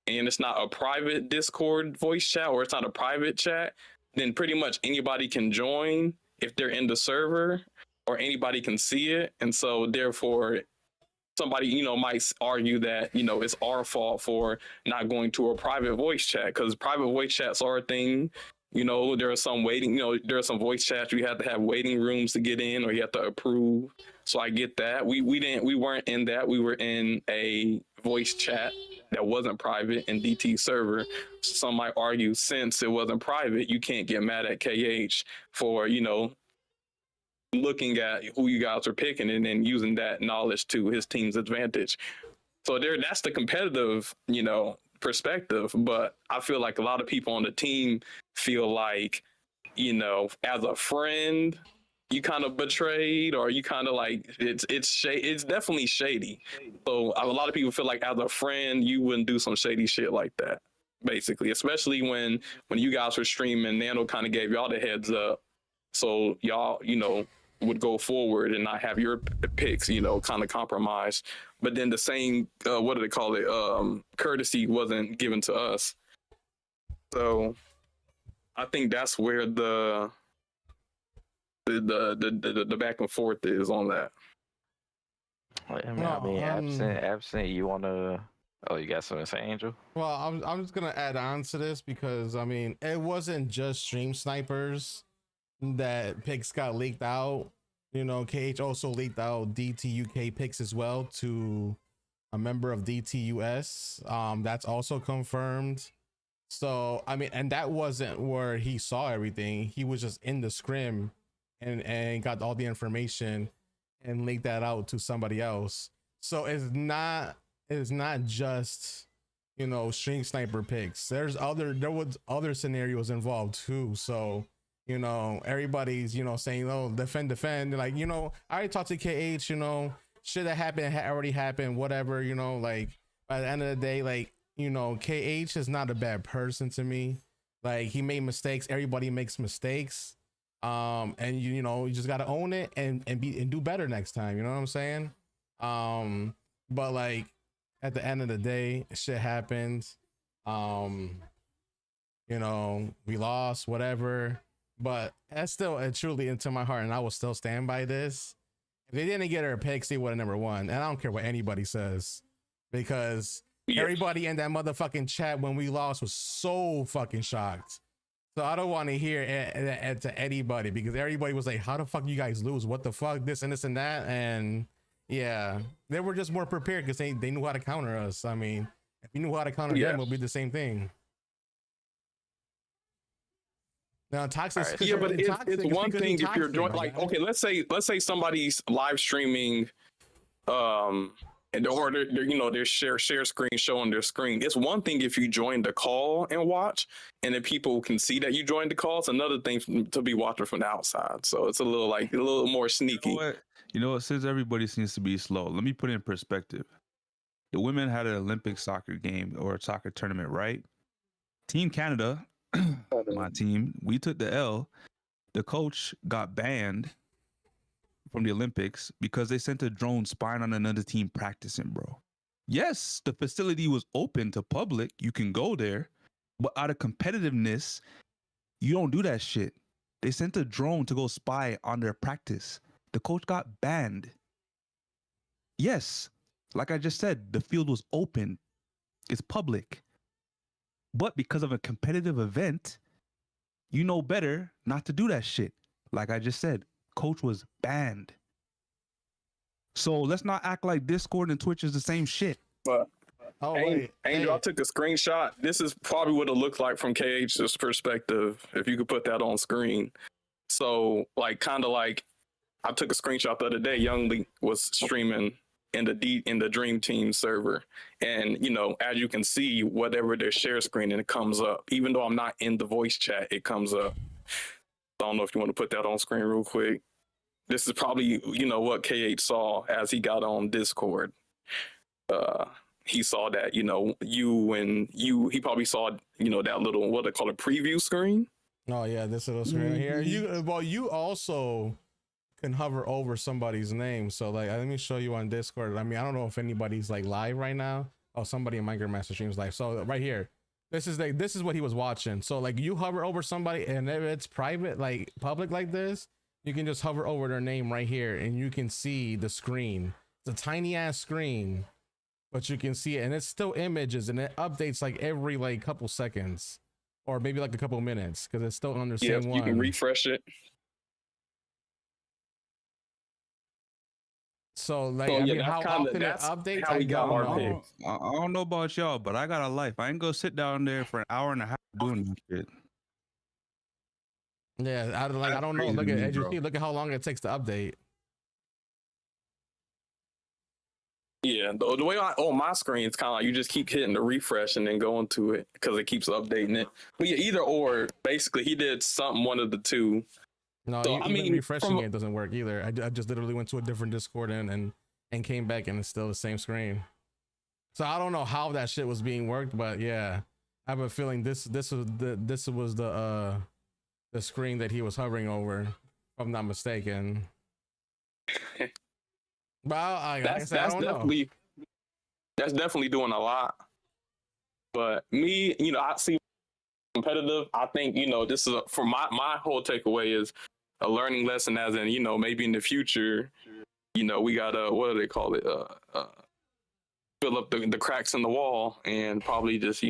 and it's not a private Discord voice chat, or it's not a private chat, then pretty much anybody can join if they're in the server, or anybody can see it. And so therefore, somebody, you know, might argue that, you know, it's our fault for not going to a private voice chat, because private voice chats are a thing. You know, there are some voice chats you have to have waiting rooms to get in, or you have to approve. So I get that. We weren't in that. We were in a voice chat that wasn't private in DT server. Some might argue, since it wasn't private, you can't get mad at KH for, you know, looking at who you guys are picking and then using that knowledge to his team's advantage. So that's the competitive, you know, perspective. But I feel like a lot of people on the team feel like, you know, as a friend, you kind of betrayed, or you kind of like, it's definitely shady. So a lot of people feel like as a friend, you wouldn't do some shady shit like that, basically, especially when you guys were streaming. Nano kind of gave y'all the heads up, so y'all, you know, would go forward and not have your picks, you know, kind of compromised. But then the same, what do they call it? Courtesy wasn't given to us. So I think that's where the back and forth is on that. I mean, absent. You wanna? Oh, you got something to say, Angel? Well, I'm just gonna add on to this because I mean, it wasn't just stream snipers that picks got leaked out. You know, KH also leaked out DTUK picks as well to a member of DTUS. That's also confirmed. So I mean, and that wasn't where he saw everything. He was just in the scrim and got all the information and leaked that out to somebody else. So it's not just, you know, stream sniper picks. There was other scenarios involved too. So, you know, everybody's, you know, saying, oh, defend. Like, you know, I already talked to KH, you know, shit that happened already happened, whatever, you know, like by the end of the day, like, you know, KH is not a bad person to me. Like, he made mistakes. Everybody makes mistakes. And you know, you just gotta own it and do better next time. You know what I'm saying? But like at the end of the day, shit happens. You know, we lost, whatever. But that's still truly into my heart, and I will still stand by this. If they didn't get her picks, they would have never won. And I don't care what anybody says, because everybody in that motherfucking chat when we lost was so fucking shocked. So I don't want to hear it to anybody, because everybody was like, how the fuck you guys lose? What the fuck? This and this and that. And yeah, they were just more prepared because they knew how to counter us. I mean, if you knew how to counter them, it would be the same thing. Now, toxic. Right. Yeah, but it's one thing if you're doing, like, okay, let's say somebody's live streaming, and or they're you know, their share screen showing their screen. It's one thing if you join the call and watch, and then people can see that you joined the call. It's another thing to be watching from the outside. So it's a little more sneaky. You know what? Since everybody seems to be slow, let me put it in perspective. The women had an Olympic soccer game or a soccer tournament, right? Team Canada, my team, we took the L. The coach got banned from the Olympics because they sent a drone spying on another team practicing, bro. Yes, the facility was open to public. You can go there, but out of competitiveness, you don't do that shit. They sent a drone to go spy on their practice. The coach got banned. Yes, like I just said, the field was open. It's public. But because of a competitive event, you know better not to do that shit. Like I just said, coach was banned. So let's not act like Discord and Twitch is the same shit. But Angel, I took a screenshot. This is probably what it looked like from KH's perspective, if you could put that on screen. So like, kind of like, I took a screenshot the other day. Youngly was streaming in the Dream Team server, and you know, as you can see, whatever their share screen, and it comes up. Even though I'm not in the voice chat, it comes up. I don't know if you want to put that on screen real quick. This is probably, you know, what KH saw as he got on Discord. He saw that, you know, he probably saw, you know, that little, what they call a preview screen. Oh yeah, this little screen right here. You also can hover over somebody's name. So like, let me show you on Discord. I mean, I don't know if anybody's like live right now. Oh, somebody in Minecraft Master streams live. So right here, this is what he was watching. So like, you hover over somebody, and if it's private, like public like this, you can just hover over their name right here, and you can see the screen. It's a tiny ass screen, but you can see it, and it's still images, and it updates like every like couple seconds, or maybe like a couple minutes, because it's still on the same one. You can refresh it. So like, I mean, how often it updates? I don't know about y'all, but I got a life. I ain't gonna sit down there for an hour and a half doing this shit. Yeah, I don't know. Look at how long it takes to update. Yeah, the way on my screen, it's kind of like you just keep hitting the refresh and then going to it because it keeps updating it. But yeah, either or, basically, he did one of the two. No, so, I mean, refreshing it doesn't work either. I just literally went to a different Discord and came back, and it's still the same screen. So I don't know how that shit was being worked, but yeah, I have a feeling this was the screen that he was hovering over, if I'm not mistaken. But that's definitely doing a lot. But me, you know, I see competitive. I think, you know, this is for my whole takeaway is a learning lesson, as in, you know, maybe in the future, we gotta, what do they call it? Fill up the cracks in the wall and probably just,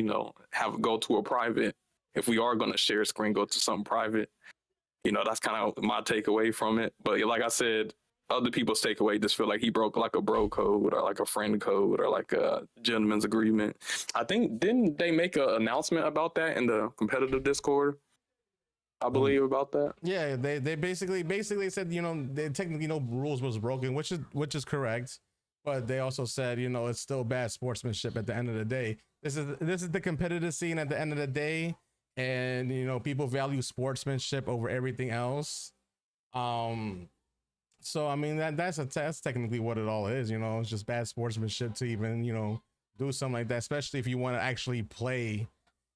have go to a private. If we are going to share screen, go to something private. That's kind of my takeaway from it. But like I said, other people's takeaway just feel like he broke like a bro code or like a friend code or like a gentleman's agreement. I think, didn't they make an announcement about that in the competitive Discord? I believe about that. Yeah, they basically said, they technically no rules was broken, which is correct. But they also said, it's still bad sportsmanship at the end of the day. This is the competitive scene at the end of the day. And, people value sportsmanship over everything else. So, I mean, that's technically what it all is, it's just bad sportsmanship to even, do something like that, especially if you want to actually play,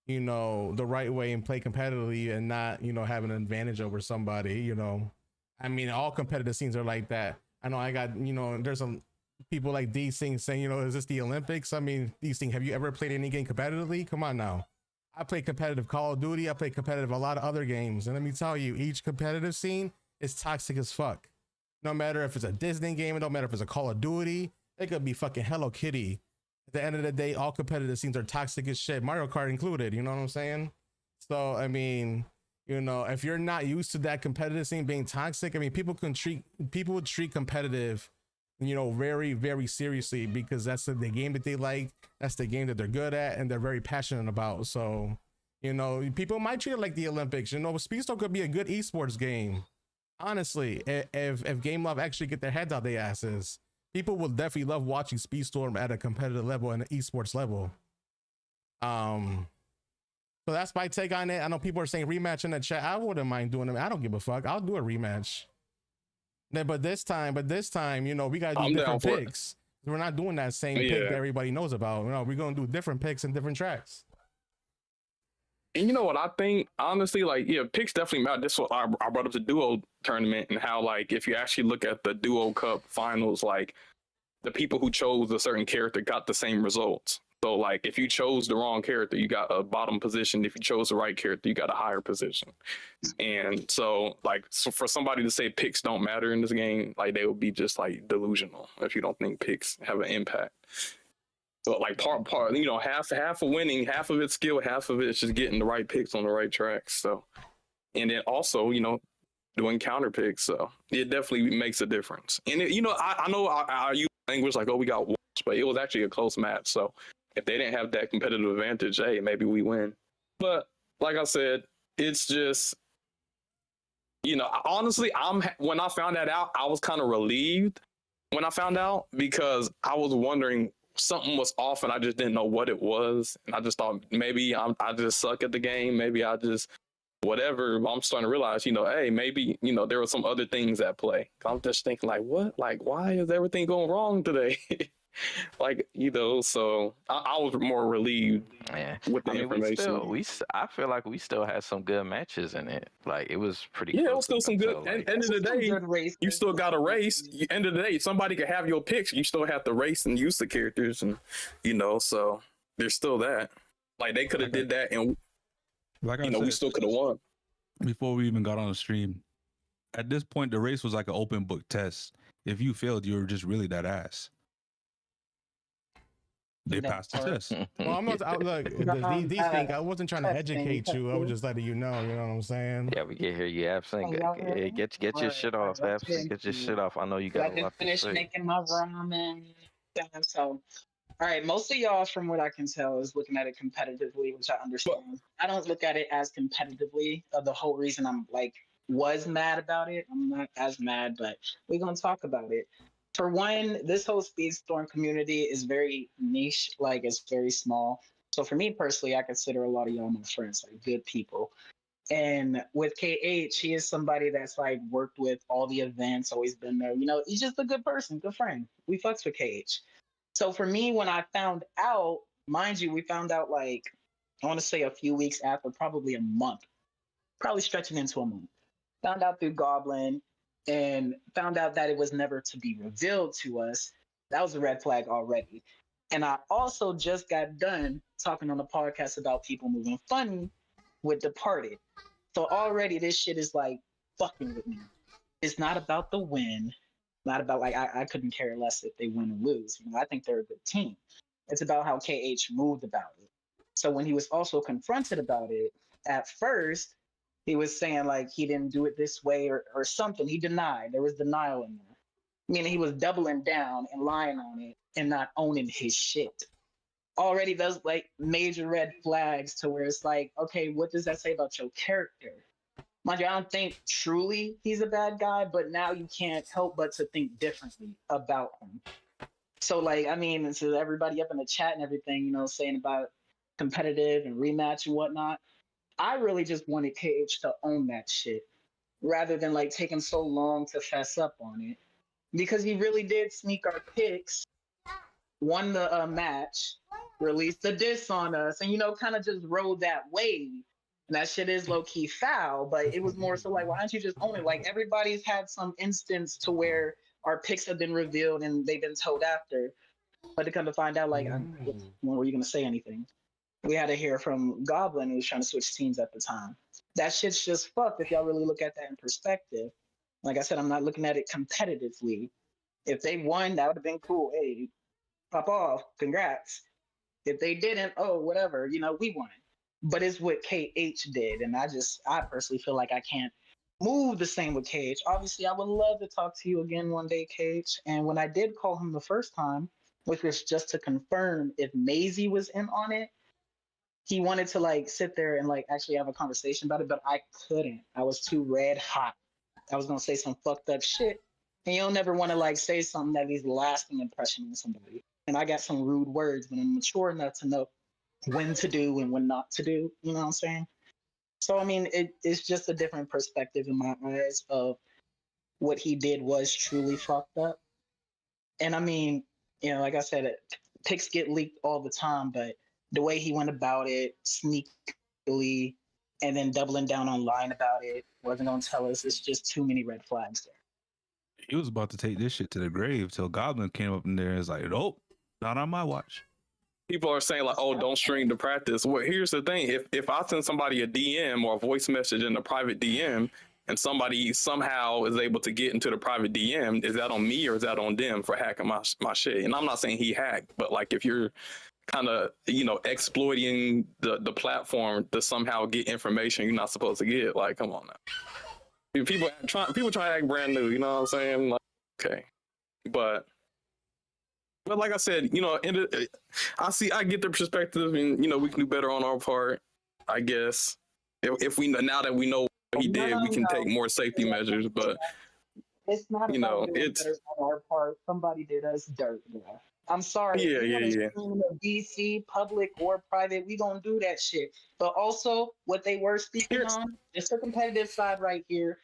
the right way and play competitively and not, have an advantage over somebody, I mean, all competitive scenes are like that. I know I got, there's some people like these things saying, is this the Olympics? I mean, these things, have you ever played any game competitively? Come on now. I play competitive Call of Duty. I play competitive a lot of other games. And let me tell you, each competitive scene is toxic as fuck. No matter if it's a Disney game, it don't matter if it's a Call of Duty, it could be fucking Hello Kitty. At the end of the day, all competitive scenes are toxic as shit, Mario Kart included, you know what I'm saying? So, I mean, if you're not used to that competitive scene being toxic, I mean, people would treat competitive, very, very seriously because that's the game that they like. That's the game that they're good at and they're very passionate about. So, people might treat it like the Olympics. Speedstorm could be a good esports game. Honestly, if Game Love actually get their heads out their asses, people will definitely love watching Speedstorm at a competitive level and an esports level. So that's my take on it. I know people are saying rematch in the chat. I wouldn't mind doing it. I don't give a fuck. I'll do a rematch. But this time, we gotta do different picks. We're not doing that same pick that everybody knows about. We're gonna do different picks and different tracks. And you know what I think? Honestly, picks definitely matter. This is what I brought up the duo tournament and how, if you actually look at the duo cup finals, the people who chose a certain character got the same results. So, if you chose the wrong character, you got a bottom position. If you chose the right character, you got a higher position. And so, so for somebody to say picks don't matter in this game, they would be just, delusional if you don't think picks have an impact. So, part, half of winning, half of it's skill, half of it's just getting the right picks on the right tracks. So, and then also, doing counter picks. So, it definitely makes a difference. And, I know I use language like, oh, we got washed, but it was actually a close match. So, if they didn't have that competitive advantage, hey, maybe we win. But like I said, it's just, honestly, when I found that out, I was kind of relieved when I found out because I was wondering something was off and I just didn't know what it was. And I just thought maybe I just suck at the game. Maybe I just whatever. I'm starting to realize, hey, maybe, there were some other things at play. I'm just thinking what? Why is everything going wrong today? So I was more relieved with the information. I feel like we still had some good matches in it. It was pretty. Yeah, it was still some good. End of the day, you still got a race. End of the day, somebody could have your picks. You still have to race and use the characters, and so there's still that. They could have did that, and we still could have won. Before we even got on the stream, at this point, the race was like an open book test. If you failed, you were just really that ass. They passed the test. Well, I'm not. Look, these things. I wasn't trying to educate you. I was just letting you know. You know what I'm saying? Yeah, we can hear you. Absolutely. Get your shit off. Absolutely. Get your shit off. I know you got a lot to finish say. making my ramen. So, all right. Most of y'all, from what I can tell, is looking at it competitively, which I understand. I don't look at it as competitively. The whole reason I'm was mad about it. I'm not as mad, but we're gonna talk about it. For one, this whole Speedstorm community is very niche, it's very small. So for me personally, I consider a lot of y'all my friends, good people. And with KH, he is somebody that's worked with all the events, always been there. He's just a good person, good friend. We fucks with KH. So for me, when I found out, mind you, we found out I want to say a few weeks after, probably a month, probably stretching into a month. Found out through Goblin. And found out that it was never to be revealed to us. That was a red flag already. And I also just got done talking on the podcast about people moving funny with Departed. So already this shit is fucking with me. It's not about the win. Not about like I couldn't care less if they win or lose. You know, I think they're a good team. It's about how KH moved about it. So when he was also confronted about it, at first he was saying like he didn't do it this way or something. He denied. There was denial in there. Meaning he was doubling down and lying on it and not owning his shit. Already those like major red flags to where it's like, okay, what does that say about your character? Mind you, I don't think truly he's a bad guy, but now you can't help but to think differently about him. So like, I mean, so everybody up in the chat and everything, you know, saying about competitive and rematch and whatnot. I really just wanted KH to own that shit rather than like taking so long to fess up on it. Because he really did sneak our picks, won the match, released the diss on us, and, you know, kind of just rode that wave. And that shit is low-key foul, but it was more so like, why don't you just own it? Like, everybody's had some instance to where our picks have been revealed and they've been told after. But to come to find out, like, when were you going to say anything? We had to hear from Goblin, who was trying to switch teams at the time. That shit's just fucked if y'all really look at that in perspective. Like I said, I'm not looking at it competitively. If they won, that would have been cool. Hey, pop off, congrats. If they didn't, oh, whatever, you know, we won. But it's what KH did, and I personally feel like I can't move the same with KH. Obviously, I would love to talk to you again one day, KH. And when I did call him the first time, which was just to confirm if Maisie was in on it, he wanted to like sit there and like actually have a conversation about it, but I couldn't. I was too red hot. I was gonna say some fucked up shit, and you don't never want to like say something that leaves a lasting impression on somebody. And I got some rude words, but I'm mature enough to know when to do and when not to do. You know what I'm saying? So I mean, it's just a different perspective in my eyes of what he did was truly fucked up. And I mean, you know, like I said, picks get leaked all the time, but the way he went about it, sneakily, and then doubling down on lying about it, wasn't going to tell us. It's just too many red flags there. He was about to take this shit to the grave till Goblin came up in there and was like, nope, not on my watch. People are saying like, oh, don't stream to practice. Well, here's the thing. If I send somebody a DM or a voice message in a private DM and somebody somehow is able to get into the private DM, is that on me or is that on them for hacking my shit? And I'm not saying he hacked, but like if you're kind of, you know, exploiting the platform to somehow get information you're not supposed to get, like, come on now. People try to act brand new, you know what I'm saying? Like, okay. But like I said, you know, I get the perspective, and you know, we can do better on our part, I guess. If we now that we know what he did, we can take more safety measures. But it's not, you know, it's on our part. Somebody did us dirt, bro. I'm sorry. Yeah. DC, public or private, we gonna do that shit. But also, what they were speaking on, just the competitive side right here,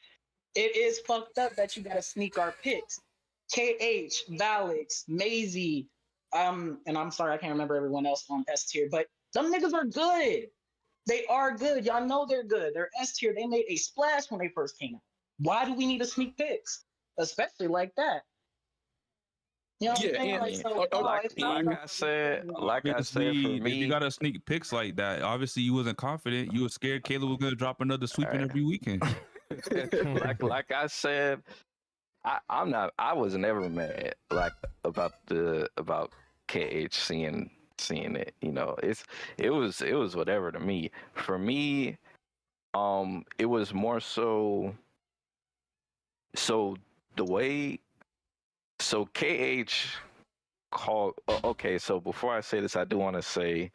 it is fucked up that you gotta sneak our picks. KH, Valix, Maisie, and I'm sorry, I can't remember everyone else on S tier, but them niggas are good. They are good. Y'all know they're good. They're S tier. They made a splash when they first came out. Why do we need to sneak picks? Especially like that. You know what I'm saying? Like I said, for me, if you got to sneak picks like that, obviously you wasn't confident. You were scared Caleb was gonna drop another sweeping every weekend. like I said, I was never mad like about KH seeing it. You know, it was whatever to me. For me, it was more so the way. So KH called. Okay, so before I say this, I do want to say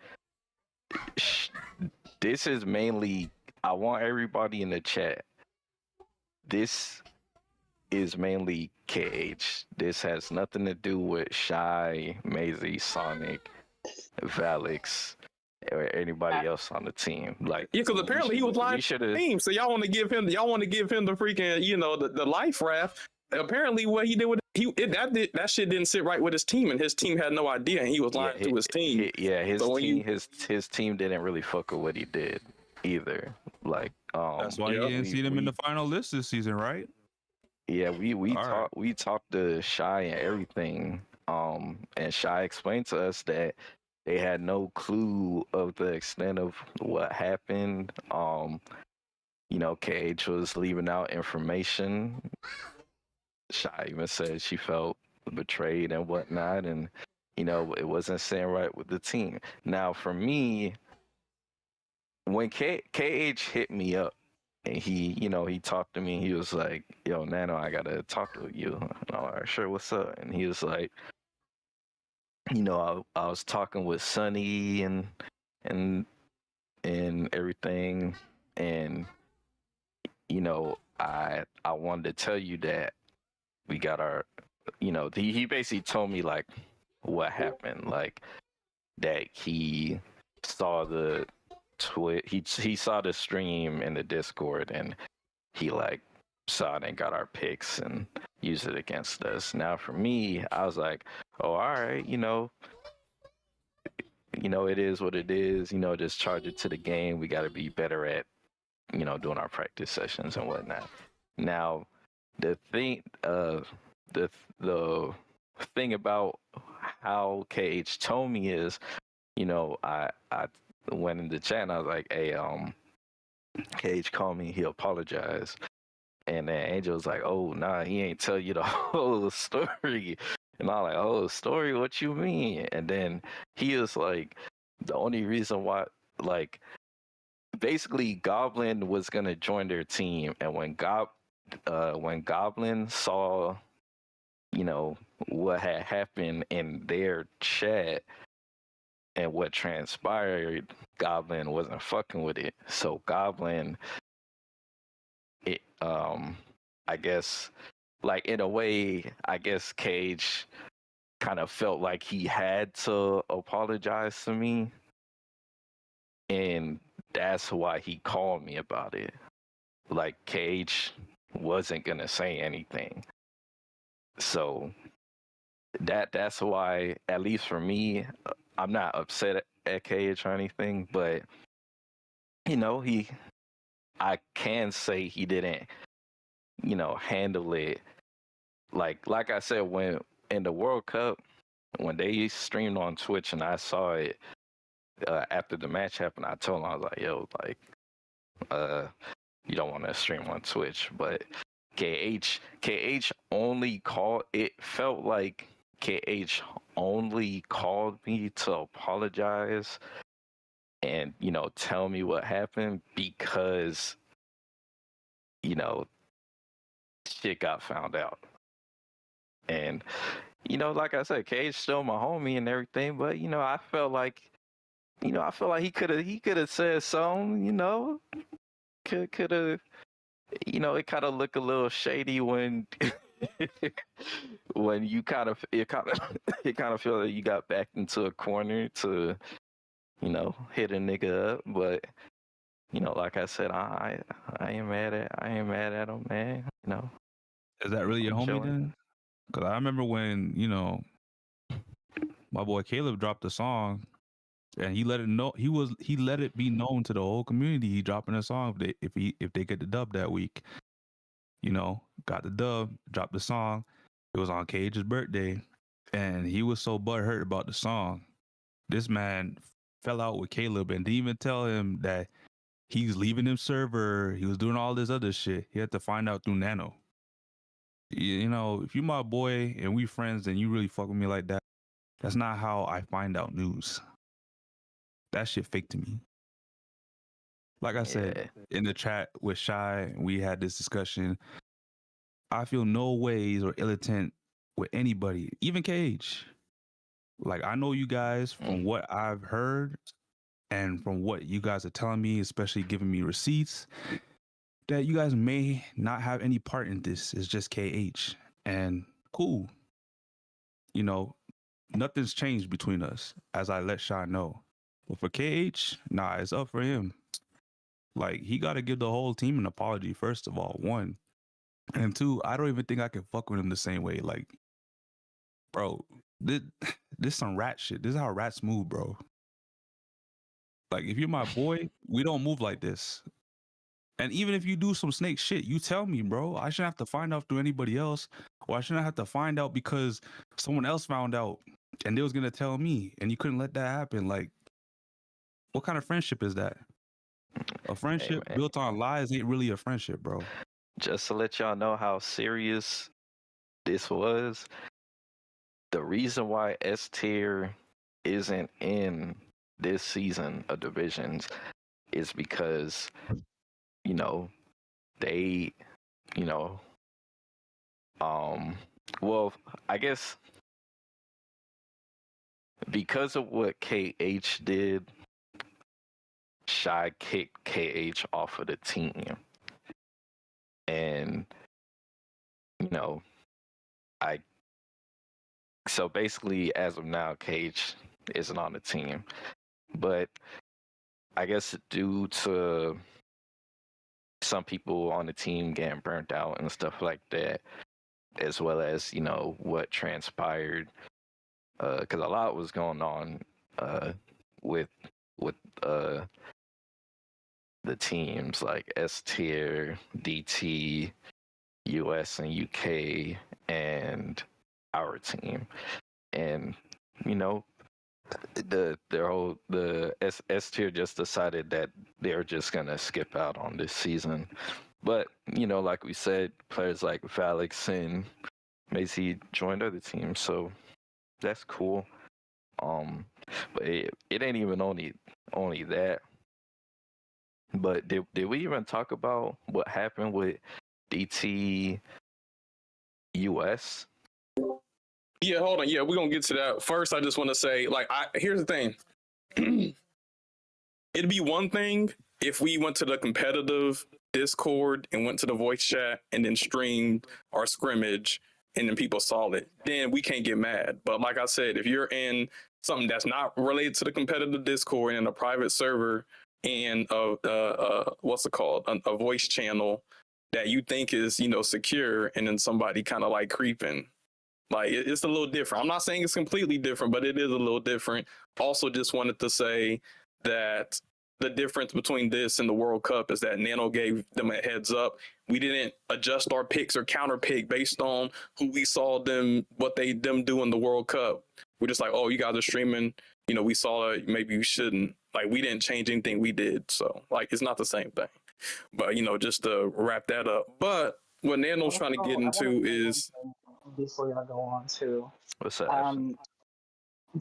this is mainly. I want everybody in the chat. This is mainly KH. This has nothing to do with Shy, Maisie, Sonic, Valix, or anybody else on the team. Like, yeah, because apparently he was lying to the team. So y'all want to give him the freaking, you know, the life raft. Apparently, what he did with that shit didn't sit right with his team, and his team had no idea, and he was lying to his team. His team didn't really fuck with what he did either. Like, that's why you didn't see them in the final list this season, right? Yeah, we talked to Shy and everything. And Shy explained to us that they had no clue of the extent of what happened. You know, KH was leaving out information. Shy even said she felt betrayed and whatnot, and it wasn't sitting right with the team. Now, for me, when KH hit me up and he talked to me, he was like, "Yo, Nano, I gotta talk to you." And I'm like, "Sure, what's up?" And he was like, I was talking with Sonny and everything, and I wanted to tell you that we got our, he basically told me like what happened, like that he saw the he saw the stream in the Discord, and he like saw it and got our picks and used it against us. Now for me, I was like, oh, all right, it is what it is. Just charge it to the game. We got to be better at, doing our practice sessions and whatnot. Now, the thing about how KH told me is, I went in the chat and I was like, hey, KH called me, he apologized. And then Angel was like, oh, nah, he ain't tell you the whole story. And I'm like, oh, story, what you mean? And then he was like, the only reason why, like, basically Goblin was gonna join their team, and when Goblin saw, what had happened in their chat and what transpired, Goblin wasn't fucking with it. So Goblin, I guess, like in a way, I guess Cage kind of felt like he had to apologize to me, and that's why he called me about it. Like Cage wasn't gonna say anything, so that's why, at least for me, I'm not upset at Cage or anything, but I can say he didn't handle it like I said, when in the World Cup, when they streamed on Twitch and I saw it after the match happened, I told him, I was like, yo, like, you don't want to stream on Twitch. But KH only called, it felt like KH only called me to apologize and, tell me what happened because, shit got found out. And, like I said, Cage still my homie and everything, but, I felt like, he could have said something, could have, it kind of looked a little shady when, when it kind of feel like you got backed into a corner to, hit a nigga up. But, like I said, I ain't mad at him, man. Is that really your homie then? Because I remember when, my boy Caleb dropped a song and he let it be known to the whole community he dropping a song if they get the dub that week. Got the dub, dropped the song. It was on Cage's birthday, and he was so butthurt about the song. This man fell out with Caleb and didn't even tell him that he's leaving him server. He was doing all this other shit. He had to find out through Nano. If you my boy and we friends and you really fuck with me like that, that's not how I find out news. That shit fake to me. Like I said, in the chat with Shy, we had this discussion. I feel no ways or ill intent with anybody, even KH. Like, I know you guys from what I've heard and from what you guys are telling me, especially giving me receipts, that you guys may not have any part in this. It's just KH. And cool. Nothing's changed between us, as I let Shy know. But for KH, nah, it's up for him. Like, he got to give the whole team an apology, first of all, one. And two, I don't even think I can fuck with him the same way. Like, bro, this some rat shit. This is how rats move, bro. Like, if you're my boy, we don't move like this. And even if you do some snake shit, you tell me, bro. I shouldn't have to find out through anybody else. Or I shouldn't have to find out because someone else found out and they was going to tell me. And you couldn't let that happen. Like, what kind of friendship is that? A friendship built on lies ain't really a friendship, bro. Just to let y'all know how serious this was, the reason why S tier isn't in this season of Divisions is because, you know, they, you know, well, I guess because of what KH did, Shy kicked KH off of the team. And, you know, so basically, as of now, KH isn't on the team. But I guess due to some people on the team getting burnt out and stuff like that, as well as, you know, what transpired, because a lot was going on with the teams like S tier, DT, US and UK, and our team. And, you know, the S tier just decided that they're just gonna skip out on this season. But, you know, like we said, players like Valix and Macy joined other teams, so that's cool. But it ain't even only that. But did we even talk about what happened with DT US? Yeah, hold on. Yeah, we're gonna get to that. First, I just want to say, like, here's the thing. It'd be one thing if we went to the competitive Discord and went to the voice chat and then streamed our scrimmage and then people saw it. Then we can't get mad. But like I said, if you're in something that's not related to the competitive Discord and a private server and what's it called, a voice channel that you think is, you know, secure, and then somebody kind of like creeping. Like, it's a little different. I'm not saying it's completely different, but it is a little different. Also, just wanted to say that the difference between this and the World Cup is that Nano gave them a heads up. We didn't adjust our picks or counter pick based on who we saw them do in the World Cup. We're just like, oh, you guys are streaming. You know, we saw it. Maybe you shouldn't. Like, we didn't change anything we did. So, like, it's not the same thing. But, you know, just to wrap that up. But what Nano's trying to get into is... Before y'all go on to what's that?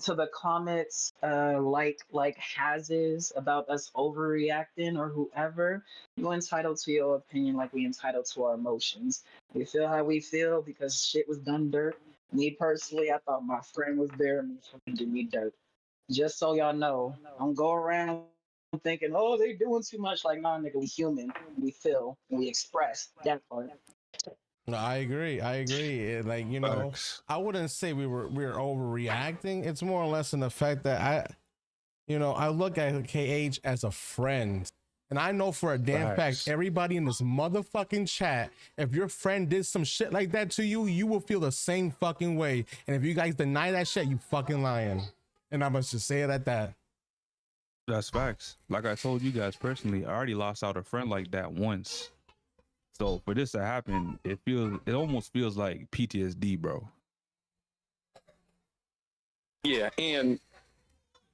To the comments, like Hazes about us overreacting or whoever, you're entitled to your opinion like we entitled to our emotions. We feel how we feel because shit was done dirt. Me personally, I thought my friend was there and my friend did me dirt. Just so y'all know, don't go around thinking, oh, they doing too much. Like, nah, nigga, we human. We feel and we express that part. No, I agree. Like, you know, I wouldn't say we're overreacting. It's more or less in the fact that I look at KH as a friend. And I know for a damn fact, everybody in this motherfucking chat, if your friend did some shit like that to you, you will feel the same fucking way. And if you guys deny that shit, you fucking lying. And I must just say it at that. That's facts. Like I told you guys personally, I already lost out a friend like that once. So for this to happen, it almost feels like PTSD, bro. Yeah, and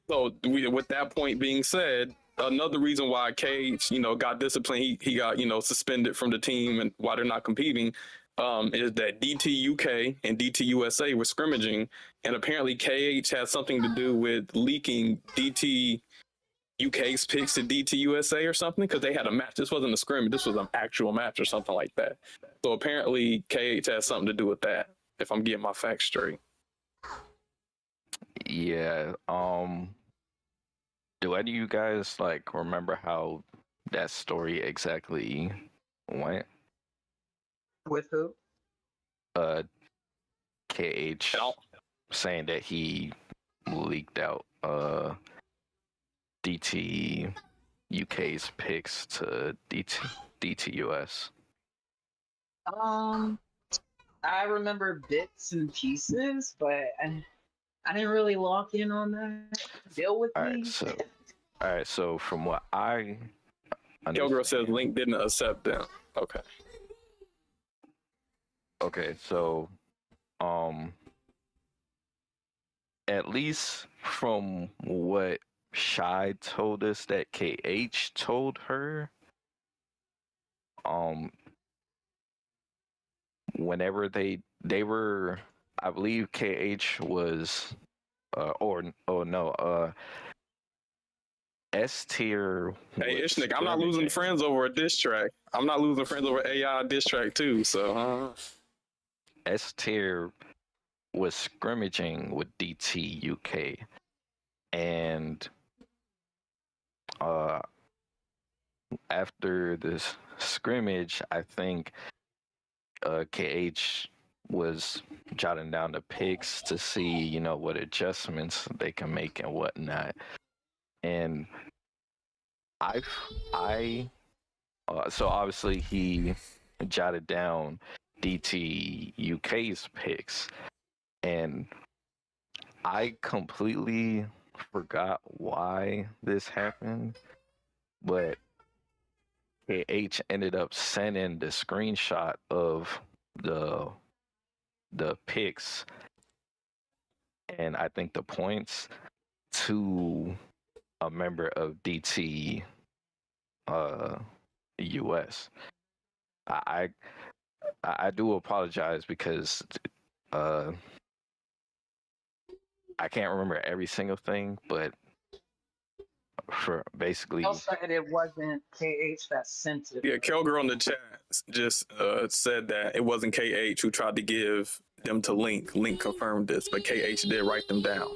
so with that point being said, another reason why KH, you know, got disciplined, he got, you know, suspended from the team and why they're not competing, is that DT UK and DT USA were scrimmaging, and apparently KH had something to do with leaking DT UK's picks to DT USA or something, because they had a match. This wasn't a scrimmage, this was an actual match or something like that. So apparently KH has something to do with that, if I'm getting my facts straight. Yeah. Do any of you guys like remember how that story exactly went? With who? KH saying that he leaked out DT UK's picks to DT US. I remember bits and pieces, but I didn't really lock in on that. Deal with me. All right, so from what I Girl says Link didn't accept them. Okay, so at least from what Shy told us that KH told her, whenever they they were, I believe KH was, S tier. Hey, Ishnik, I'm not losing friends over a diss track. I'm not losing friends over AI diss track too. So S tier was scrimmaging with DT UK, and after this scrimmage, I think KH was jotting down the picks to see, what adjustments they can make and whatnot. And so obviously he jotted down DT UK's picks, and I completely forgot why this happened, but KH ended up sending the screenshot of the picks and I think the points to a member of DT US. I do apologize because I can't remember every single thing, but for basically I'll say it wasn't KH that sent it. yeah, Kelger on the chat just said that it wasn't KH who tried to give them to Link. Link confirmed this, but KH did write them down.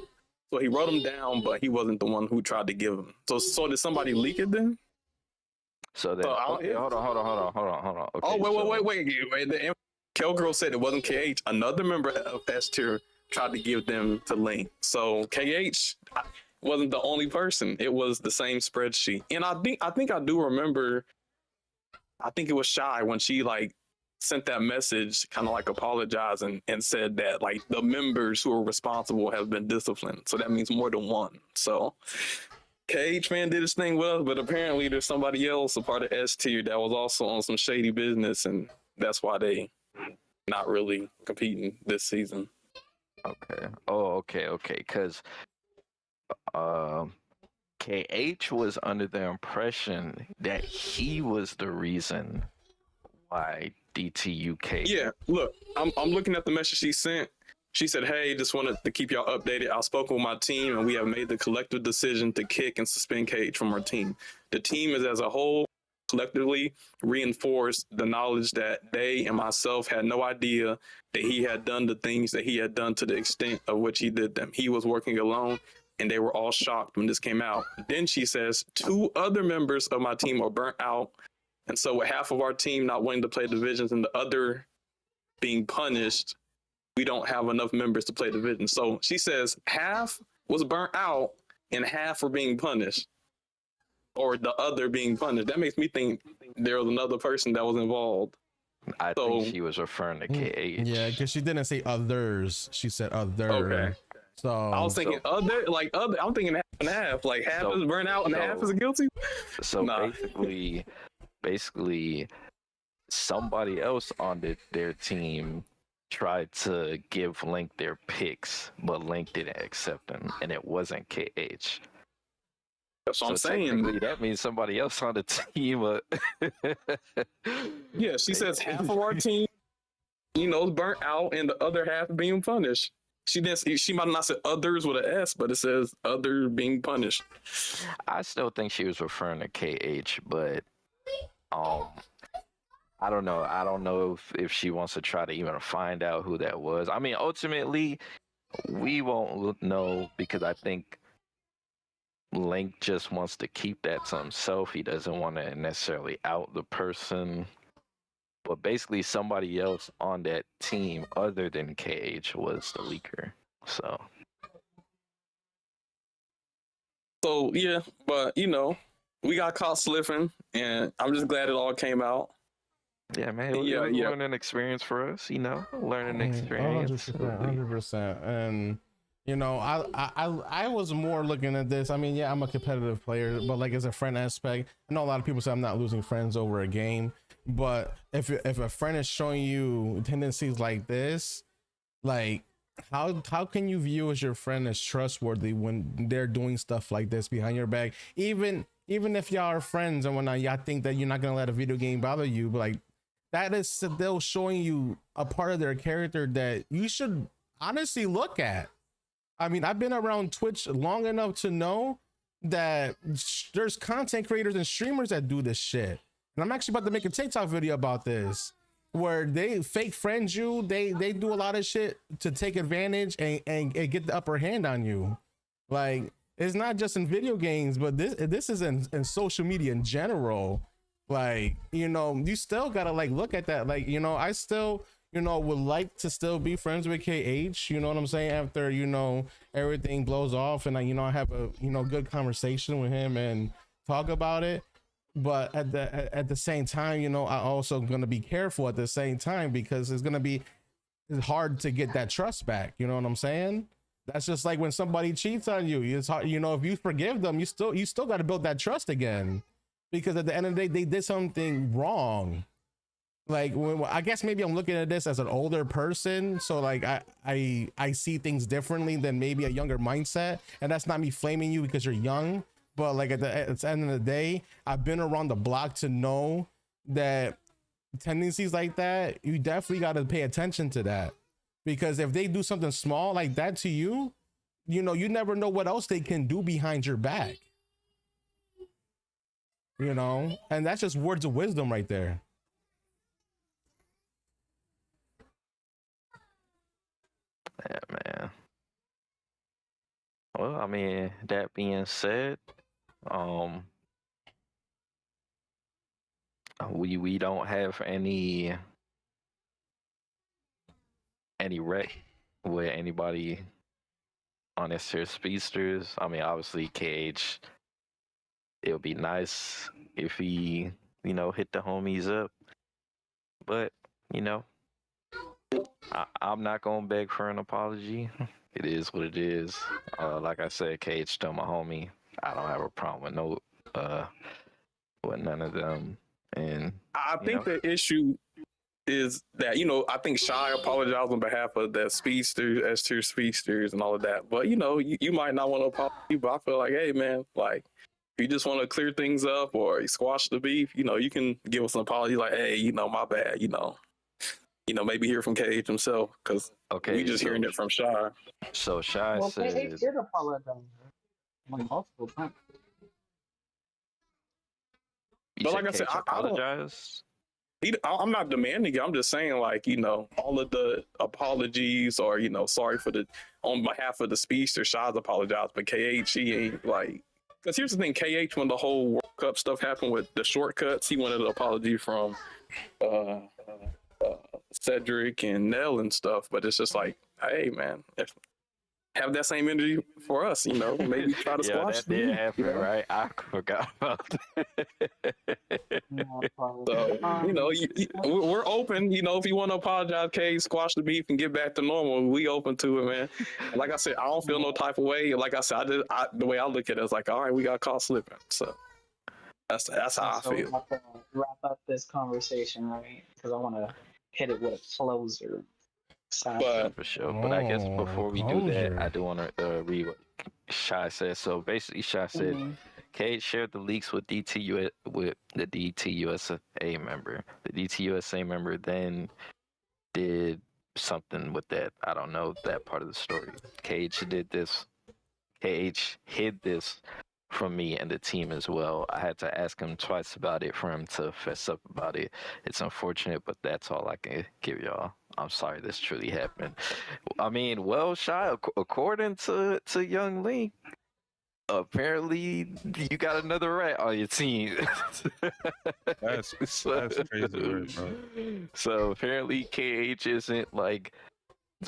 So he wrote them down, but he wasn't the one who tried to give them. So did somebody leak it then? So then, okay, hold on. Okay, wait. Kelgirl said it wasn't KH. Another member of S tier tried to give them to Link. So KH wasn't the only person. It was the same spreadsheet. And I think I do remember, I think it was Shy when she like sent that message kind of like apologizing and said that like the members who are responsible have been disciplined. So that means more than one. So KH man did his thing with us, but apparently there's somebody else, a part of S tier, that was also on some shady business, and that's why they not really competing this season. Okay. Oh, okay. Because KH was under the impression that he was the reason why DT UK. Yeah, look, I'm looking at the message she sent. She said, hey, just wanted to keep y'all updated. I've spoken with my team and we have made the collective decision to kick and suspend KH from our team. The team is as a whole collectively reinforced the knowledge that they and myself had no idea that he had done the things that he had done to the extent of which he did them. He was working alone and they were all shocked when this came out. Then she says, 2 other members of my team are burnt out. And so with half of our team not wanting to play divisions and the other being punished, we don't have enough members to play divisions. So she says half was burnt out and half were being punished, or the other being punished. That makes me think there was another person that was involved. I think she was referring to KH. Yeah, because she didn't say others. She said other. Okay. So I was thinking other. I'm thinking half and half. Like half is burnt out and half is guilty. So basically, somebody else on their team tried to give Link their picks, but Link didn't accept them, and it wasn't KH. That's what I'm saying. That means somebody else on the team. Yeah, she says half of our team, is burnt out, and the other half being punished. She might not say others with an S, but it says other being punished. I still think she was referring to KH, but I don't know. I don't know if she wants to try to even find out who that was. I mean, ultimately, we won't know because I think Link just wants to keep that to himself. He doesn't want to necessarily out the person. But basically, somebody else on that team other than KH was the leaker. So yeah, but we got caught slipping, and I'm just glad it all came out. Yeah, man. Learning experience for us, learning experience. 100%. And I was more looking at this. I mean, yeah, I'm a competitive player, but like as a friend aspect, I know a lot of people say I'm not losing friends over a game. But if a friend is showing you tendencies like this, like how can you view as your friend as trustworthy when they're doing stuff like this behind your back? Even if y'all are friends and whatnot, y'all think that you're not gonna let a video game bother you, but like that is still showing you a part of their character that you should honestly look at. I mean, I've been around Twitch long enough to know that there's content creators and streamers that do this shit. And I'm actually about to make a TikTok video about this, where they fake friend you. They do a lot of shit to take advantage and get the upper hand on you. Like, it's not just in video games, but this is in social media in general. Like, you know, you still gotta like look at that. Like, you know, I still, you know, would like to still be friends with KH, you know what I'm saying, after, you know, everything blows off and I, you know, I have a, you know, good conversation with him and talk about it. But at the same time, you know, I also gonna be careful at the same time, because it's gonna be hard to get that trust back, you know what I'm saying? That's just like when somebody cheats on you. It's hard, you know, if you forgive them, you still got to build that trust again, because at the end of the day, they did something wrong. Like, I guess maybe I'm looking at this as an older person, so like I see things differently than maybe a younger mindset, and that's not me flaming you because you're young, but like at the end of the day, I've been around the block to know that tendencies like that, you definitely got to pay attention to that, because if they do something small like that to you, you know, you never know what else they can do behind your back, you know, and that's just words of wisdom right there. Yeah, man. Well, I mean, that being said, we don't have any wreck with anybody on this here Speedsters. I mean, obviously KH, it would be nice if he, you know, hit the homies up, but you know, I'm not gonna beg for an apology. It is what it is. Like I said, KH still my homie. I don't have a problem with none of them. And I think the issue is that, you know, I think Shy apologized on behalf of the Speedsters, S-tier Speedsters and all of that. But, you know, you might not want to apologize, but I feel like, hey, man, like, if you just want to clear things up or squash the beef, you know, you can give us an apology like, hey, you know, my bad, you know, maybe hear from KH himself, because we just hearing it from Shy. So Shy said... KH did apologize like multiple times. But like I said, I'm not demanding it. I'm just saying, like, you know, all of the apologies or, you know, sorry for on behalf of the Speedster, Shy's apologize, but KH, he ain't like, because here's the thing, KH, when the whole World Cup stuff happened with the shortcuts, he wanted an apology from Cedric and Nell and stuff, but it's just like, hey, man, have that same energy for us, you know, maybe try to squash that did happen, right? I forgot about that. So, you know, we're open, you know, if you want to apologize, Kay, squash the beef and get back to normal, we open to it, man. And like I said, I don't feel no type of way. Like I said, the way I look at it is like, all right, we got caught slipping. So that's how I feel. We'll wrap up this conversation, right? Because I want to hit it with a closer. But for sure. But I guess before we do that, I do want to read what Shy said. So basically, Shy said, Kate shared the leaks with with the DTUSA member. The DTUSA member then did something with that. I don't know that part of the story. KH did this. KH hid this from me and the team as well. I had to ask him twice about it for him to fess up about it. It's unfortunate, but that's all I can give y'all. I'm sorry this truly happened. I mean, well, Shy, according to Young Link, apparently you got another rat on your team. That's crazy, bro. So apparently KH isn't like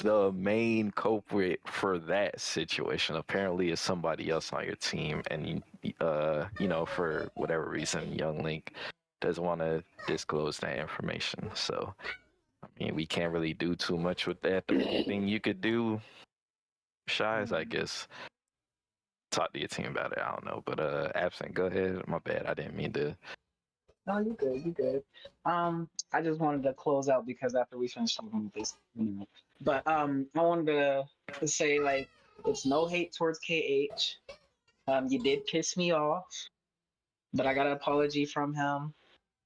the main culprit for that situation. Apparently it's somebody else on your team, and you know, for whatever reason, Young Link doesn't want to disclose that information. So I mean, we can't really do too much with that. The only thing you could do, Shy, is I guess talk to your team about it. I don't know, but Absent, go ahead. My bad, I didn't mean to. No, you good, you good. I just wanted to close out because after we finish talking about this, you know. But I wanted to say, like, it's no hate towards KH. You did piss me off, but I got an apology from him.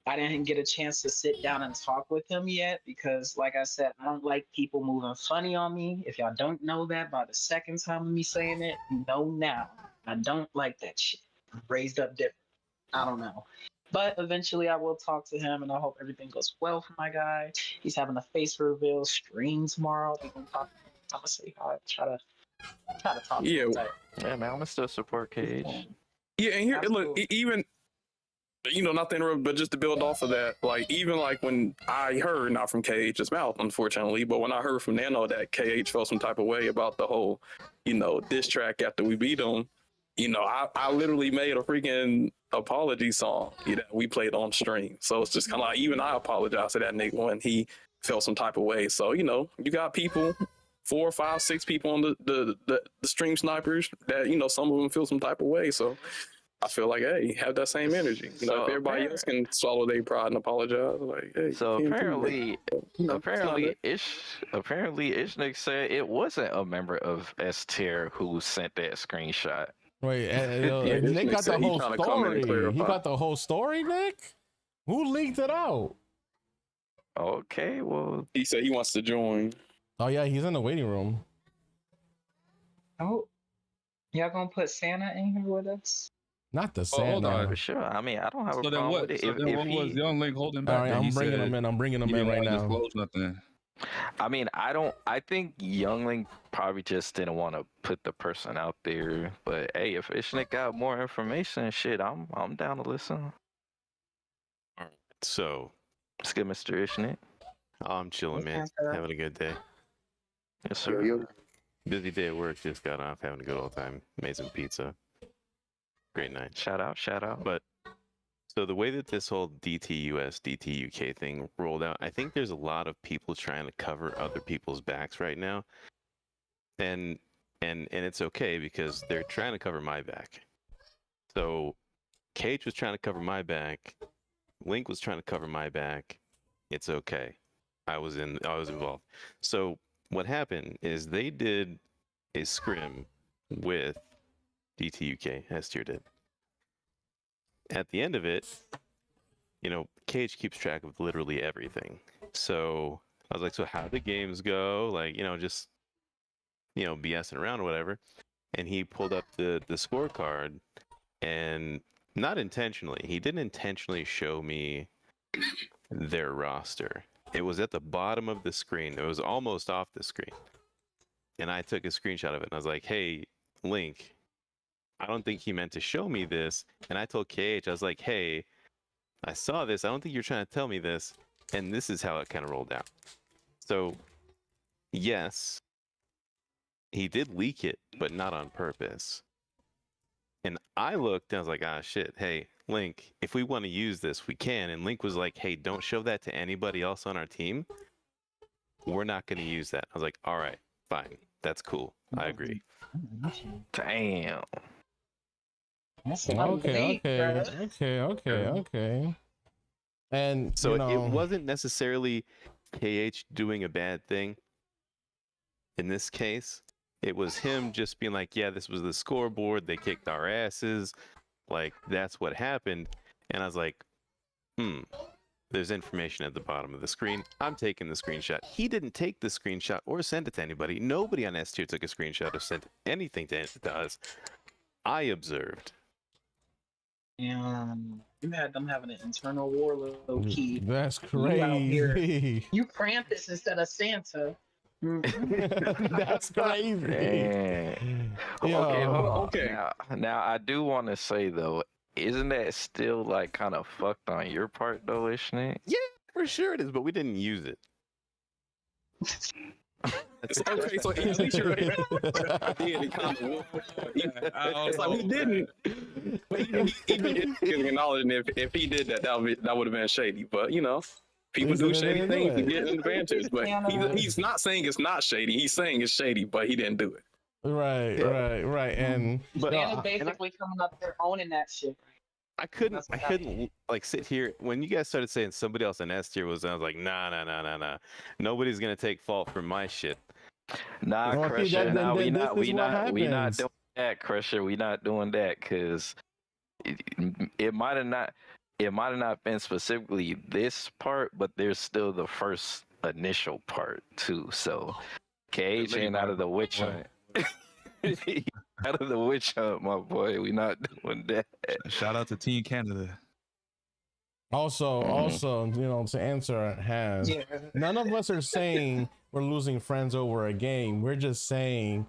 I didn't get a chance to sit down and talk with him yet because, like I said, I don't like people moving funny on me. If y'all don't know that by the second time of me saying it, you know now. I don't like that shit. I'm raised up different. I don't know. But eventually I will talk to him and I hope everything goes well for my guy. He's having a face reveal stream tomorrow. We can talk. I'm gonna say hi. Try to talk to him. Yeah, man, I'm gonna still support Cage. Yeah, and here, look, even, you know, not to interrupt, but just to build off of that, like, even like when I heard, not from KH's mouth, unfortunately, but when I heard from Nano that KH felt some type of way about the whole, you know, diss track after we beat him, you know, I literally made a freaking apology song that we played on stream. So it's just kind of like, even I apologize to that nigga when he felt some type of way. So, you know, you got people, 4, 5, 6 people on the stream snipers that, you know, some of them feel some type of way. So I feel like, hey, have that same energy. You know, if everybody else can swallow their pride and apologize, like, hey. So apparently Ishnik said it wasn't a member of S tier who sent that screenshot. Wait, Nick got the whole story. He got the whole story, Nick? Who leaked it out? Okay, well, he said he wants to join. Oh yeah, he's in the waiting room. Oh, y'all gonna put Santa in here with us? Not the Oh, hold Santa. on. For sure. I mean, I don't have a So then problem what? with it. So then what was Young Link holding back? All right, I'm bringing him in. I'm bringing him in right now. Disclose nothing. I mean, I think Youngling probably just didn't want to put the person out there. But hey, if Ishnik got more information, shit, I'm down to listen. All right. So, let's get Mr. Ishnik. I'm chilling, man. Having a good day. Yes, sir. Busy day at work. Just got off. Having a good old time. Made some pizza. Great night. Shout out. But so the way that this whole DTUS, DTUK thing rolled out, I think there's a lot of people trying to cover other people's backs right now. And it's okay because they're trying to cover my back. So Cage was trying to cover my back. Link was trying to cover my back. It's okay. I was involved. So what happened is they did a scrim with DTUK, as tier did. At the end of it, you know, Cage keeps track of literally everything. So I was like, so how the games go? Like, you know, just, you know, BSing around or whatever. And he pulled up the scorecard, and not intentionally, he didn't intentionally show me their roster. It was at the bottom of the screen. It was almost off the screen. And I took a screenshot of it and I was like, hey, Link, I don't think he meant to show me this. And I told KH, I was like, hey, I saw this. I don't think you're trying to tell me this. And this is how it kind of rolled out. So, yes, he did leak it, but not on purpose. And I looked and I was like, ah, shit. Hey, Link, if we want to use this, we can. And Link was like, hey, don't show that to anybody else on our team. We're not going to use that. I was like, all right, fine. That's cool. I agree. Damn. Okay. And so you know, it wasn't necessarily KH doing a bad thing. In this case, it was him just being like, yeah, this was the scoreboard. They kicked our asses. Like, that's what happened. And I was like, there's information at the bottom of the screen. I'm taking the screenshot. He didn't take the screenshot or send it to anybody. Nobody on S tier took a screenshot or sent anything to us. I observed. You had them having an internal war low key. That's You out here- crazy. You Krampus instead of Santa. That's crazy. Okay. Now I do want to say though, isn't that still like kind of fucked on your part though, Ishnik? Yeah, for sure it is, but we didn't use it. Okay, so at least you're right. He kind of it's like we didn't. But even acknowledging if he did that would have been shady. But you know, people do shady things to get an advantage. But he's not saying it's not shady. He's saying it's shady, but he didn't do it. Right. And but Santa's basically coming up there owning that shit. I couldn't like sit here when you guys started saying somebody else in S tier was. I was like, nah. Nobody's gonna take fault for my shit. Nah, Well, see, Crusher. that- Nah, then we this not is what doing happens. that, Crusher. We not doing that because it might have not. it might have not been specifically this part, but there's still the first initial part too. So KH ain't out of the witch hunt. Out of the witch hunt, my boy. We not doing that. Shout out to Team Canada. Also, you know, to answer has, none of us are saying we're losing friends over a game. We're just saying,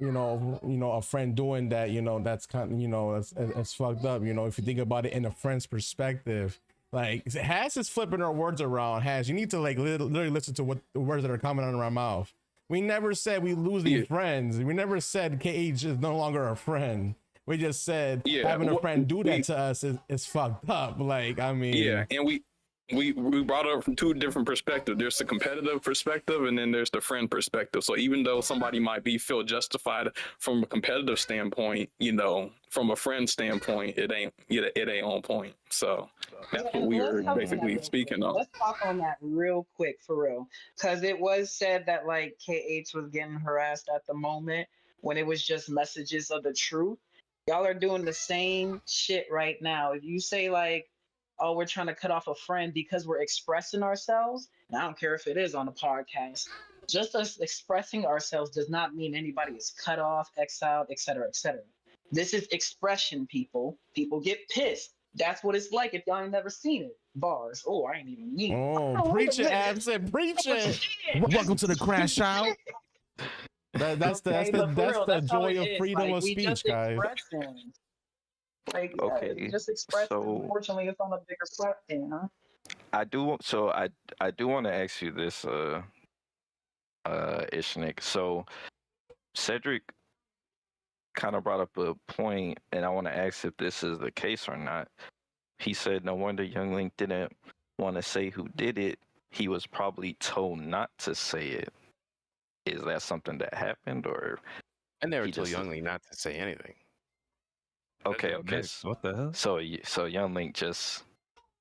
you know, a friend doing that, you know, that's kind of, you know, it's fucked up. You know, if you think about it in a friend's perspective, like Has is flipping our words around. Has, you need to like literally listen to what the words that are coming out of our mouth. We never said we losing friends. We never said KH is no longer a friend. We just said having a friend do that to us is fucked up. Like, I mean, and we brought it up from two different perspectives. There's the competitive perspective, and then there's the friend perspective. So even though somebody might feel justified from a competitive standpoint, you know, from a friend standpoint, it ain't on point. So that's what we were basically speaking on. Let's talk on that real quick, for real, because it was said that like KH was getting harassed at the moment when it was just messages of the truth. Y'all are doing the same shit right now. If you say like, oh, we're trying to cut off a friend because we're expressing ourselves, and I don't care if it is on a podcast, just us expressing ourselves does not mean anybody is cut off, exiled, etc., etc. This is expression, people. People get pissed. That's what it's like if y'all ain't never seen it. Bars. Oh, I ain't even mean. Oh, preach it, Absent, preach it. Welcome to the Crashout. That's the joy of freedom of speech, guys. Like, just express. Unfortunately, it's on a bigger platform. Huh? I do want to ask you this, Ishnik. So Cedric kind of brought up a point, and I want to ask if this is the case or not. He said, "No wonder Young Link didn't want to say who did it. He was probably told not to say it." Is that something that happened, or? I never told Young Link not to say anything. Okay. What the hell? So Young Link just,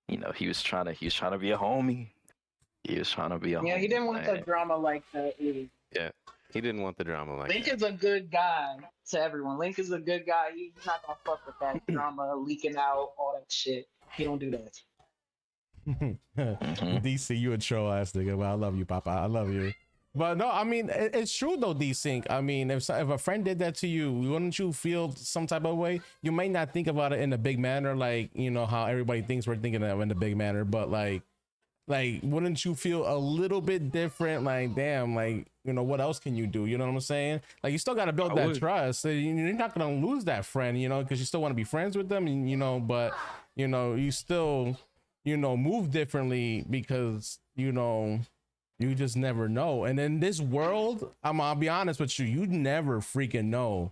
you know, he was trying to be a homie. He was trying to be a homie. Yeah, he didn't want the drama like that either. Yeah, he didn't want the drama like Link that. is a good guy to everyone. Link is a good guy. He's not gonna fuck with that drama, leaking out, all that shit. He don't do that. DC, you a troll ass nigga, but I love you, Papa. I love you. But no, I mean, it's true though, D-Sync. I mean, if a friend did that to you, wouldn't you feel some type of way? You might not think about it in a big manner, like, you know, how everybody thinks we're thinking of in a big manner, but like, wouldn't you feel a little bit different? Like, damn, like, you know, what else can you do? You know what I'm saying? Like, you still got to build that trust. You're not going to lose that friend, you know, because you still want to be friends with them, and, you know, but, you know, you still, you know, move differently because, you know, you just never know. And in this world, I'll be honest with you, you never freaking know.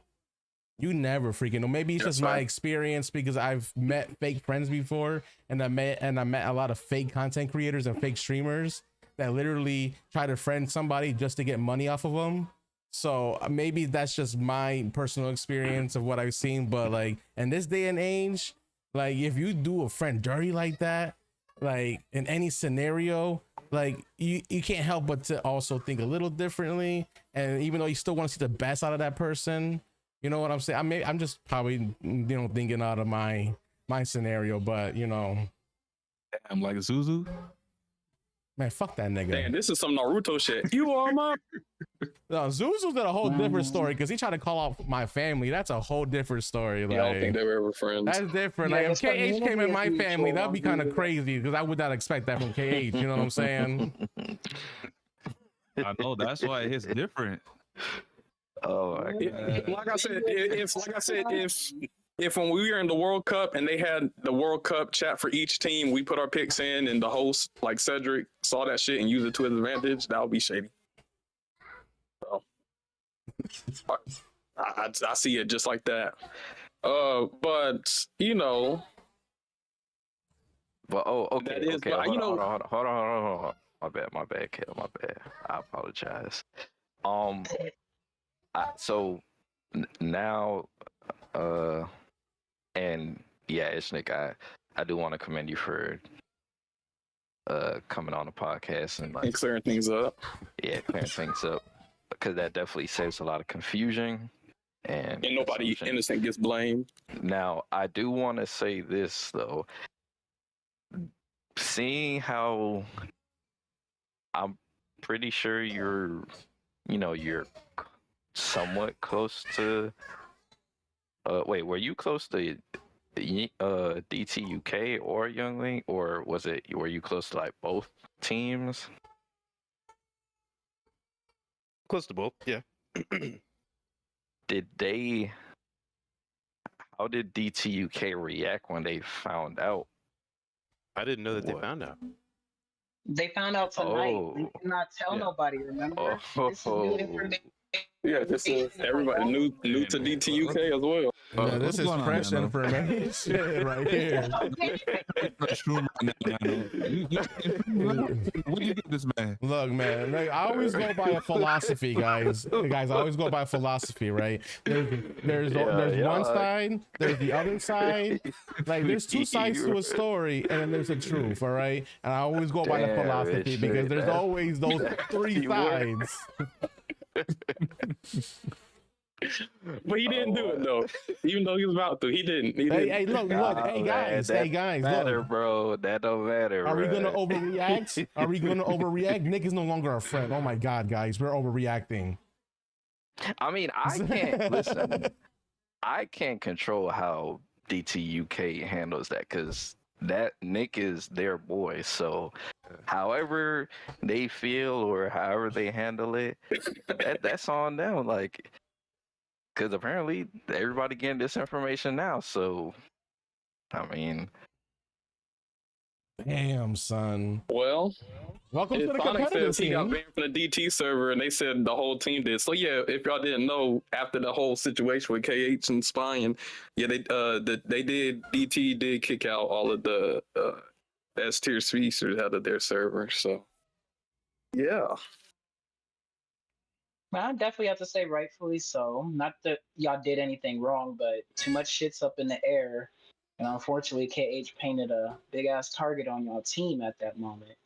You never freaking know. Maybe it's just my experience because I've met fake friends before, and I met a lot of fake content creators and fake streamers that literally try to friend somebody just to get money off of them. So maybe that's just my personal experience of what I've seen. But like in this day and age, like if you do a friend dirty like that, like in any scenario, like you can't help but to also think a little differently. And even though you still want to see the best out of that person, you know what I'm saying? I'm just probably, you know, thinking out of my scenario, but you know, I'm like Zuzu. Man, fuck that nigga. Damn, this is some Naruto shit. You are my. No, Zuzu's got a whole different story because he tried to call out my family. That's a whole different story. Like, I don't think they were ever friends. That's different. Like if KH came in my family, that'd be kind of crazy because I would not expect that from KH. You know what I'm saying? I know, that's why it hits different. Oh, like I said, if when we were in the World Cup and they had the World Cup chat for each team, we put our picks in, and the host, like Cedric, saw that shit and used it to his advantage, that would be shady. So, I see it just like that. But you know, but okay, that is, okay. but, Hold on. My bad, Kale. My bad. I apologize. So now, and yeah, Ishnik, I do want to commend you for coming on the podcast and like clearing things up. Yeah, clearing things up, because that definitely saves a lot of confusion and nobody innocent gets blamed. Now, I do want to say this though. seeing how I'm pretty sure you're somewhat close to. Wait, were you close to DTUK or Youngling, or were you close to like both teams? Close to both, yeah. How did DTUK react when they found out? I didn't know that they found out. They found out tonight. They did not tell nobody, remember? This is new information. Yeah, this is everybody new to DTUK as well. Yeah, this is fresh information right here. What do you get this man? Look, man, like, I always go by a philosophy, guys. Guys, I always go by a philosophy, right? There's one side, there's the other side. Like, there's two sides to a story, and then there's a truth, all right? And I always go by the philosophy because there's always those three sides. But he didn't do it though. Even though he was about to, he didn't. Hey, look, hey guys, look. Bro, that don't matter. Are we gonna overreact? Are we gonna overreact? Nick is no longer a friend. Oh my god, guys, we're overreacting. I mean, I can't listen. I can't control how DTUK handles that because that Nick is their boy. So, however they feel or however they handle it, that's on them. Like, because apparently everybody getting this information now. So, I mean, damn, son. Well, welcome to the Sonic competitive says he got team. banned from the DT server, and they said the whole team did. So yeah, if y'all didn't know, after the whole situation with KH and Spying, yeah, DT did kick out all of the S tier speakers out of their server. So yeah. I definitely have to say rightfully so. Not that y'all did anything wrong, but too much shit's up in the air. And unfortunately, KH painted a big ass target on y'all team at that moment.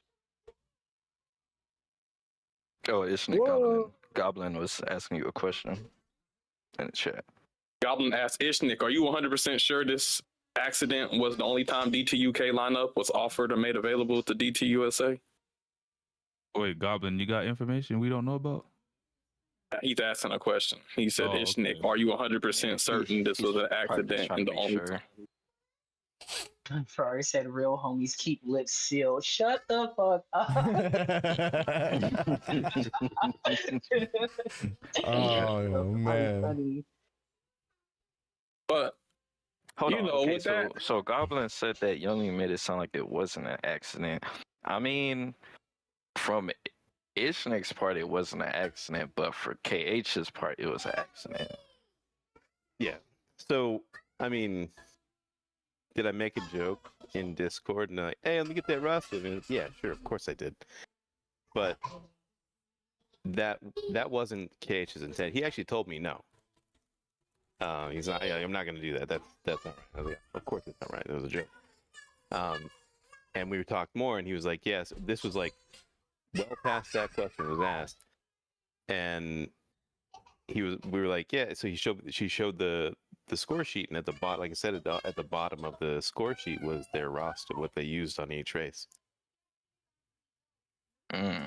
oh, it's Nick Goblin was asking you a question in the chat. Goblin asked Ishnik, are you 100% sure this accident was the only time DTUK lineup was offered or made available to DTUSA? Wait, Goblin, you got information we don't know about? He's asking a question. He said, Ishnik, are you 100% certain this was an accident and the only time? Ferrari said, real homies keep lips sealed. Shut the fuck up. Oh, man. But, Hold on. Okay, with that. So Goblin said that Youngling made it sound like it wasn't an accident. I mean, from Ishnik's part, it wasn't an accident, but for KH's part, it was an accident. Yeah. So, I mean, did I make a joke in Discord and like, hey, let me get that roster? And yeah, sure, of course I did. But that wasn't KH's intent. He actually told me no. He's not. I'm not going to do that. That's not right. I was like, of course it's not right. It was a joke. And we talked more, and he was like, yes, this was like well past that question was asked, and we were like, yeah. So she showed the score sheet, and at the bottom, like I said, at the bottom of the score sheet was their roster, what they used on each race.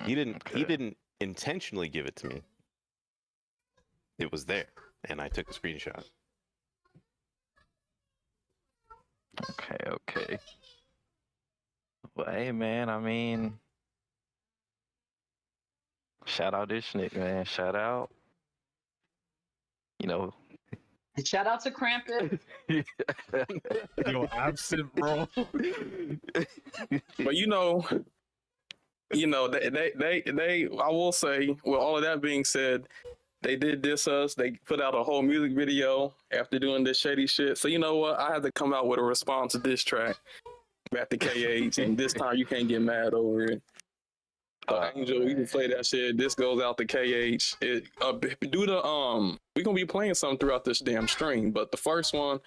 He didn't intentionally give it to me. It was there, and I took a screenshot. Okay. Well, hey, man, I mean, shout out Ishnik, man. Shout out. You know. Shout out to Krampus. Yo, absent, bro. But they I will say, with all of that being said, they did diss us. They put out a whole music video after doing this shady shit. So you know what? I had to come out with a response to this track back to KH, and this time you can't get mad over it. Angel, you can play that shit. This goes out to KH. We're gonna be playing something throughout this damn stream, but the first one,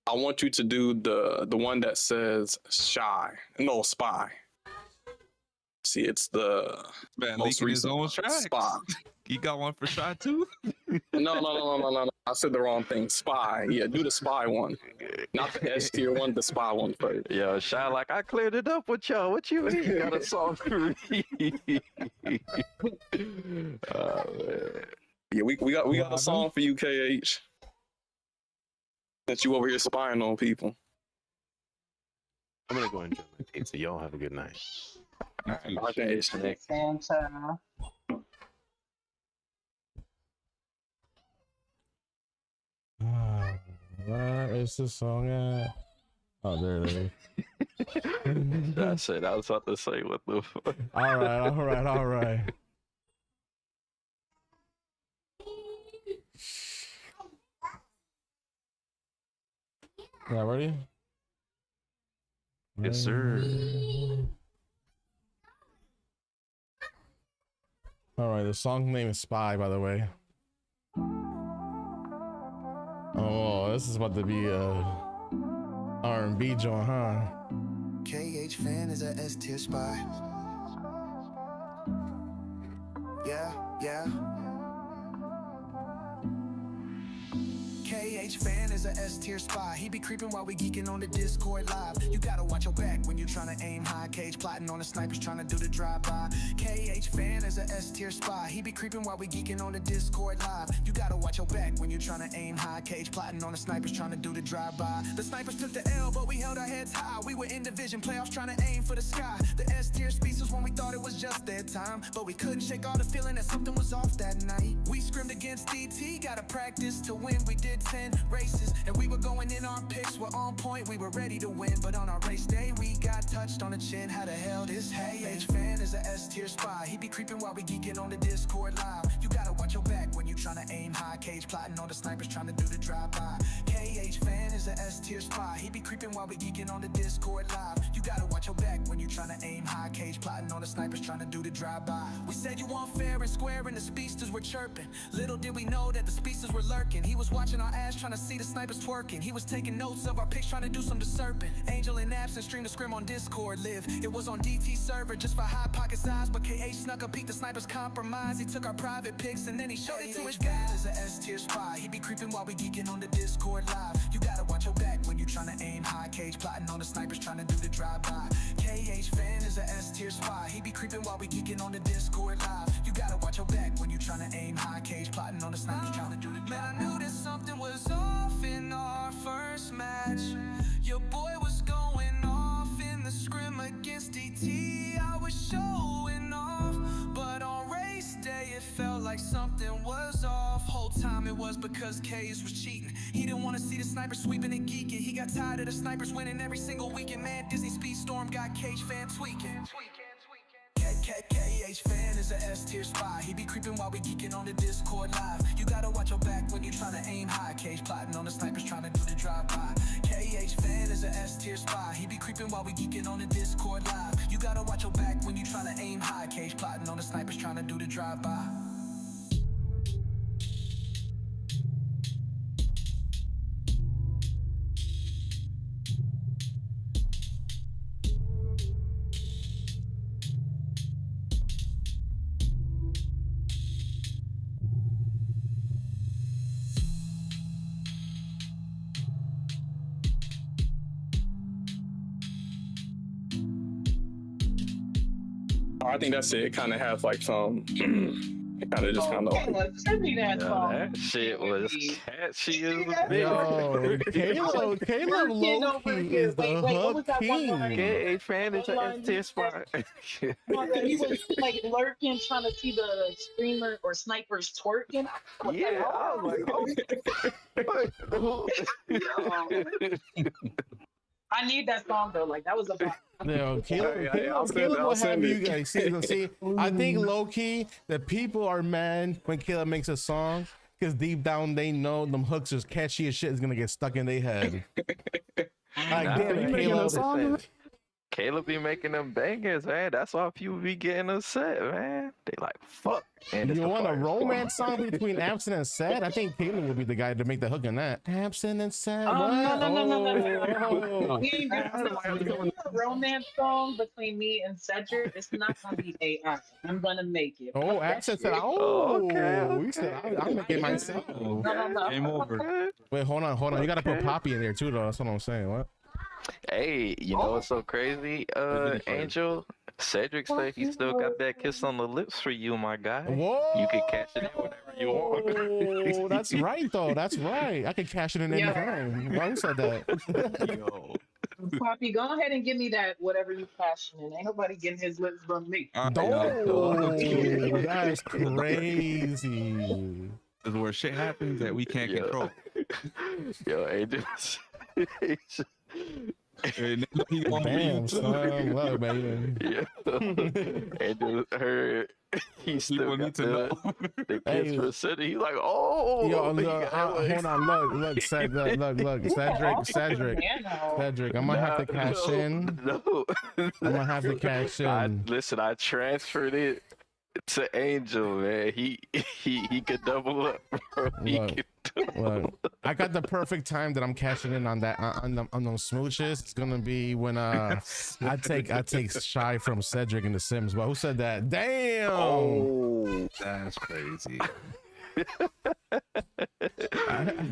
I want you to do the one that says spy. See, it's the man most recent his own track. Spy. You got one for Shy too? No. I said the wrong thing. Spy. Yeah, do the spy one. Not the S tier one, the spy one first. Yo, Shy, like, I cleared it up with y'all. What you mean? You got a song for me? Oh, man. Yeah, we got a song for you, KH. That you over here spying on people. I'm gonna go enjoy my pizza. Y'all have a good night. All right, Nick. Santa. Where is this song at? Oh, there it is. That's it. I was about to say, what the fuck? All right. Yeah, ready? Yes, sir. All right, the song name is Spy, by the way. Oh, this is about to be a R&B joint, huh? Khfan is a S tier spy. Yeah. Khfan is a S tier spy. He be creeping while we geeking on the Discord live. You gotta watch your back when you tryna aim high. Cage plotting on the snipers tryna do the drive-by. Khfan is a S tier spy. He be creeping while we geeking on the Discord live. You gotta watch your back when you tryna aim high. Cage plotting on the snipers tryna do the drive-by. The snipers took the L, but we held our heads high. We were in division playoffs tryna aim for the sky. The S tier species when we thought it was just their time, but we couldn't shake all the feeling that something was off that night. We scrimmed against DT, gotta practice to win. We did 10 races, and we were going in, our picks were on point, we were ready to win. But on our race day, we got touched on the chin. How the hell this Khfan is a S tier spy. He be creeping while we geeking on the Discord live. You gotta watch your back when you tryna aim high. Cage plotting on the snipers tryna do the drive-by. Khfan is a S tier spy. He be creeping while we geeking on the Discord live. You gotta watch your back when you tryna aim high. Cage plotting on the snipers tryna do the drive-by. We said you want fair and square, and the speedsters were chirping. Little did we know that the speedsters were lurking. He was watching our ass trying to see the snipers twerking. He was taking notes of our pics trying to do some deserping. Angel in absence stream the scrim on Discord live. It was on DT server just for high pocket size, but KH snuck up, peeked the snipers compromise. He took our private pics and then he showed it to his guys. Is a S tier spy. He be creeping while we geeking on the Discord live. You gotta watch your back when you tryna aim high. Cage plotting on the snipers trying to do the drive-by. Khfan is a S tier spy. He be creeping while we geeking on the Discord live. You gotta watch your back when you tryna aim high. Cage plotting on the snipers trying to do the drive-by. Man, I knew that something was off in our first match. Your boy was going off in the scrim against DT. I was showing off, but on race day it felt like something was off. Whole time it was because K's was cheating. He didn't want to see the snipers sweeping and geeking. He got tired of the snipers winning every single weekend. Man, Disney Speedstorm got Khfan tweaking. Khfan is a S tier spy. He be creeping while we geeking on the Discord live. You gotta watch your back when you tryna aim high. Cage plotting on the snipers tryna do the drive-by. Khfan is a S tier spy. He be creeping while we geeking on the Discord live. You gotta watch your back when you tryna aim high. Cage plotting on the snipers tryna do the drive-by. I think that's it. It kind of has like some. It kind of just kind of. That shit was catchy as a bitch. Yo, Caleb low-key is the hook king. Khfan is a S tier spy. He was like lurking, trying to see the streamer or snipers twerking. Yeah, I was like, I need that song though. Like that was a. Yo, Caleb will have you guys see. I think low key that people are mad when Caleb makes a song because deep down they know them hooks is catchy as shit is gonna get stuck in their head. Like damn, Caleb. Caleb be making them bangers, man. That's why people be getting upset, man. They like, fuck. And You want a romance song between Absent and Sad? I think Caleb would be the guy to make the hook in that. Absent and Sad. Oh, What? no. We ain't doing a romance song between me and Cedric. It's not gonna be AI. I'm gonna make it. Oh, Absent said, he said, I'll make it myself. Game over. Wait, hold on. You gotta put Poppy in there too, though. That's what I'm saying. What? Hey, you know what's so crazy, Angel? Cedric said he still got that kiss on the lips for you, my guy. Whoa! You can cash it in whenever you want. Oh, that's right, though. That's right. I can cash it in any time. Why who said that? Yo. Poppy, go ahead and give me that whatever you passion in. Ain't nobody getting his lips from me. Oh, that's crazy. This is where shit happens that we can't control. Yo, Angel. Damn, son. Look, baby. Yeah. Angel heard he still got the kiss for City. He's like, oh. Yo, look, hold on. Look, Cedric. I might have to cash in. No. I might have to cash in. Listen, I transferred it to Angel, man. He could double up, bro. Look, I got the perfect time that I'm cashing in on that on those smooches. It's gonna be when I take Shy from Cedric in The Sims. But who said that? Damn! Oh, that's crazy.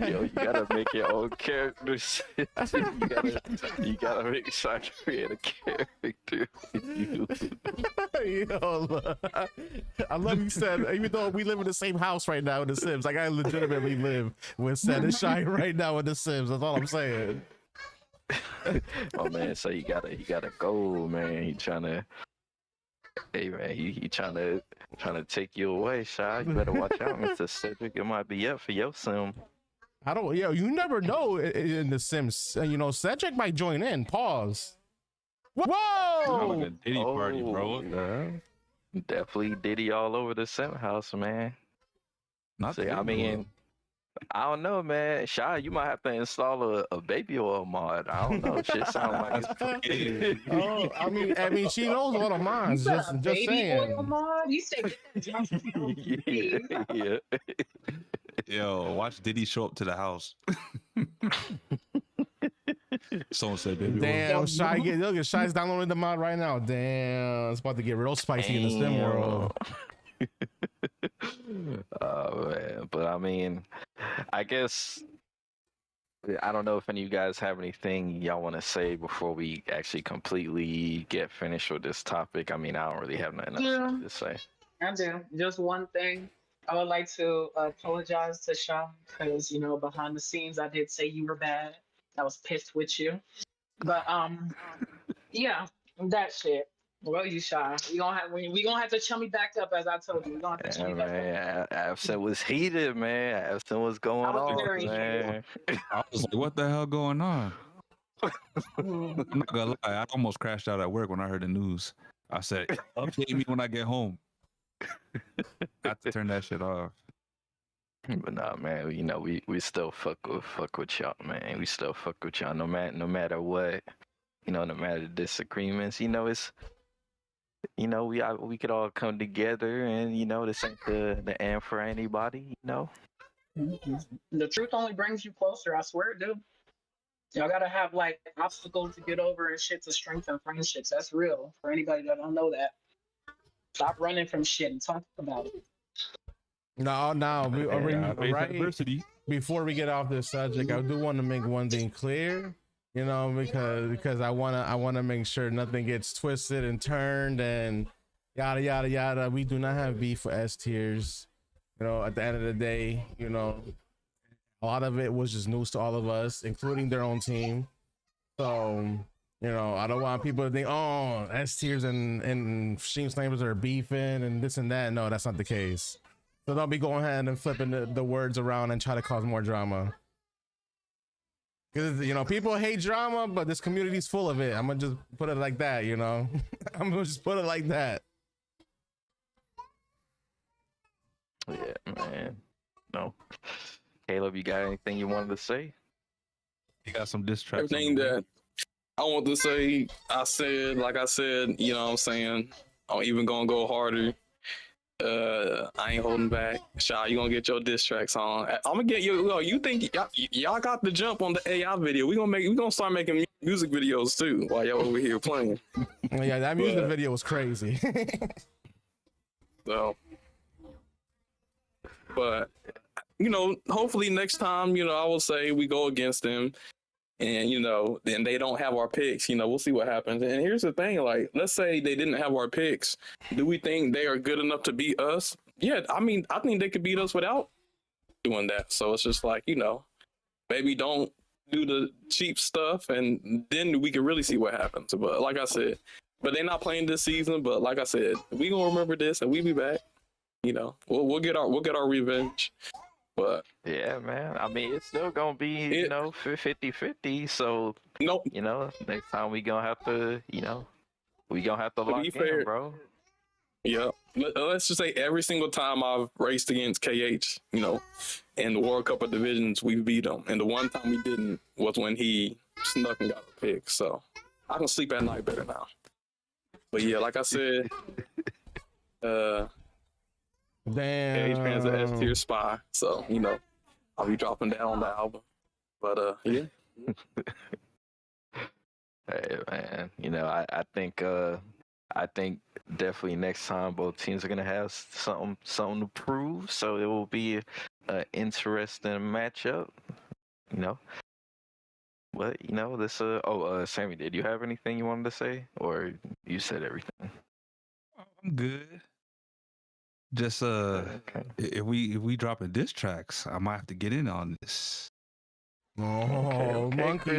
Yo, you gotta make your own characters. you gotta make sure to create a character. Yo, I love you, said. Even though we live in the same house right now in The Sims, like I legitimately live with Sed and Shy right now in The Sims. That's all I'm saying. Oh man, so you gotta go, man. He trying to. Hey man, he trying to take you away, Shy. You better watch out, Mr. Cedric. It might be up for your sim. You never know in The Sims. You know, Cedric might join in. Pause. Whoa! Like a Diddy party, bro. Definitely Diddy all over the Sim house, man. I mean, I don't know, man. Shy, you might have to install a baby oil mod. I don't know. Shit sounds like it's oh, I mean, she knows all the mods. Just saying. Oil mod? You say yeah. Yo, watch Diddy show up to the house. Someone said, "Baby, damn, Shy, look at Shy's downloading the mod right now. Damn, it's about to get real spicy in the Sim world." Oh man, but I mean, I guess I don't know if any of you guys have anything y'all want to say before we actually completely get finished with this topic. I mean, I don't really have nothing else to say. I do. Just one thing. I would like to apologize to Sean because, you know, behind the scenes, I did say you were bad. I was pissed with you. But, yeah, that shit. Well, you shy. We gonna have to chum me back up, as I told you. We gonna have to chum me back up. Absent was heated, man. Absent was going on, man. I was like, what the hell going on? I'm not gonna lie, I almost crashed out at work when I heard the news. I said, update me when I get home. I have to turn that shit off. But nah, man, you know, we still fuck with y'all, man. We still fuck with y'all no matter what. You know, no matter the disagreements, you know, it's, you know, we could all come together, and you know, this ain't the end for anybody, you know. The truth only brings you closer, I swear it do. Y'all gotta have like obstacles to get over and shit to strengthen friendships. That's real. For anybody that don't know that, stop running from shit and talk about it. No, right. Before we get off this subject, I do want to make one thing clear. You know, because I wanna make sure nothing gets twisted and turned and yada yada yada. We do not have beef for S tiers. You know, at the end of the day, you know, a lot of it was just news to all of us, including their own team. So, you know, I don't want people to think, oh, S tiers and Stream Snipers are beefing and this and that. No, that's not the case. So don't be going ahead and flipping the words around and try to cause more drama. Because, you know, people hate drama, but this community's full of it. I'm gonna just put it like that, you know. I'm gonna just put it like that. Yeah, man. No. Caleb, you got anything you wanted to say? You got some diss tracks. I want to say, I said, you know what I'm saying? I'm even gonna go harder. I ain't holding back. Shy, you gonna get your diss tracks on. I'm gonna get you. You think y'all got the jump on the AI video? We gonna start making music videos too while y'all over here playing. Yeah, that music video was crazy. So, but you know, hopefully next time, you know, I will say we go against them, and you know, then they don't have our picks. You know, we'll see what happens. And here's the thing: like, let's say they didn't have our picks. Do we think they are good enough to beat us? Yeah, I mean, I think they could beat us without doing that. So it's just like, you know, maybe don't do the cheap stuff, and then we can really see what happens. But like I said, but they're not playing this season. But like I said, we gonna remember this, and we be back. You know, we'll get our revenge. But yeah, man. I mean, it's still gonna be, you know, 50-50. So nope. You know, next time we gonna have to, you know, we gonna have to lock in, bro. Yeah. Let's just say every single time I've raced against KH, you know, in the World Cup of Divisions, we beat him. And the one time we didn't was when he snuck and got a pick. So I can sleep at night better now. But yeah, like I said, Damn. KH fans are S tier spy. So, you know, I'll be dropping down on the album. But yeah. Hey man, you know, I think definitely next time both teams are gonna have something to prove. So it will be an interesting matchup, you know. But you know, this Sammy, did you have anything you wanted to say, or you said everything? I'm good. Just okay. if we dropping diss tracks, I might have to get in on this. Oh, monkey.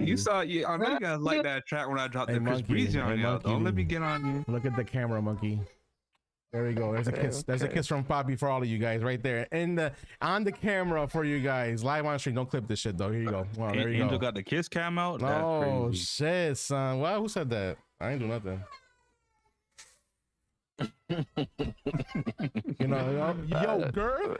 You saw, yeah, I know you guys like that track when I dropped the Chris Breezy on y'all. Don't let me get on you. Look at the camera, monkey. There we go. There's a kiss. There's a kiss from Poppy for all of you guys right there. On the camera for you guys. Live on stream. Don't clip this shit though. Here you go. Wow, there you Angel go. got the kiss cam out. That's Oh crazy. shit, son. Well, who said that? I ain't do nothing. You know, yo, girl.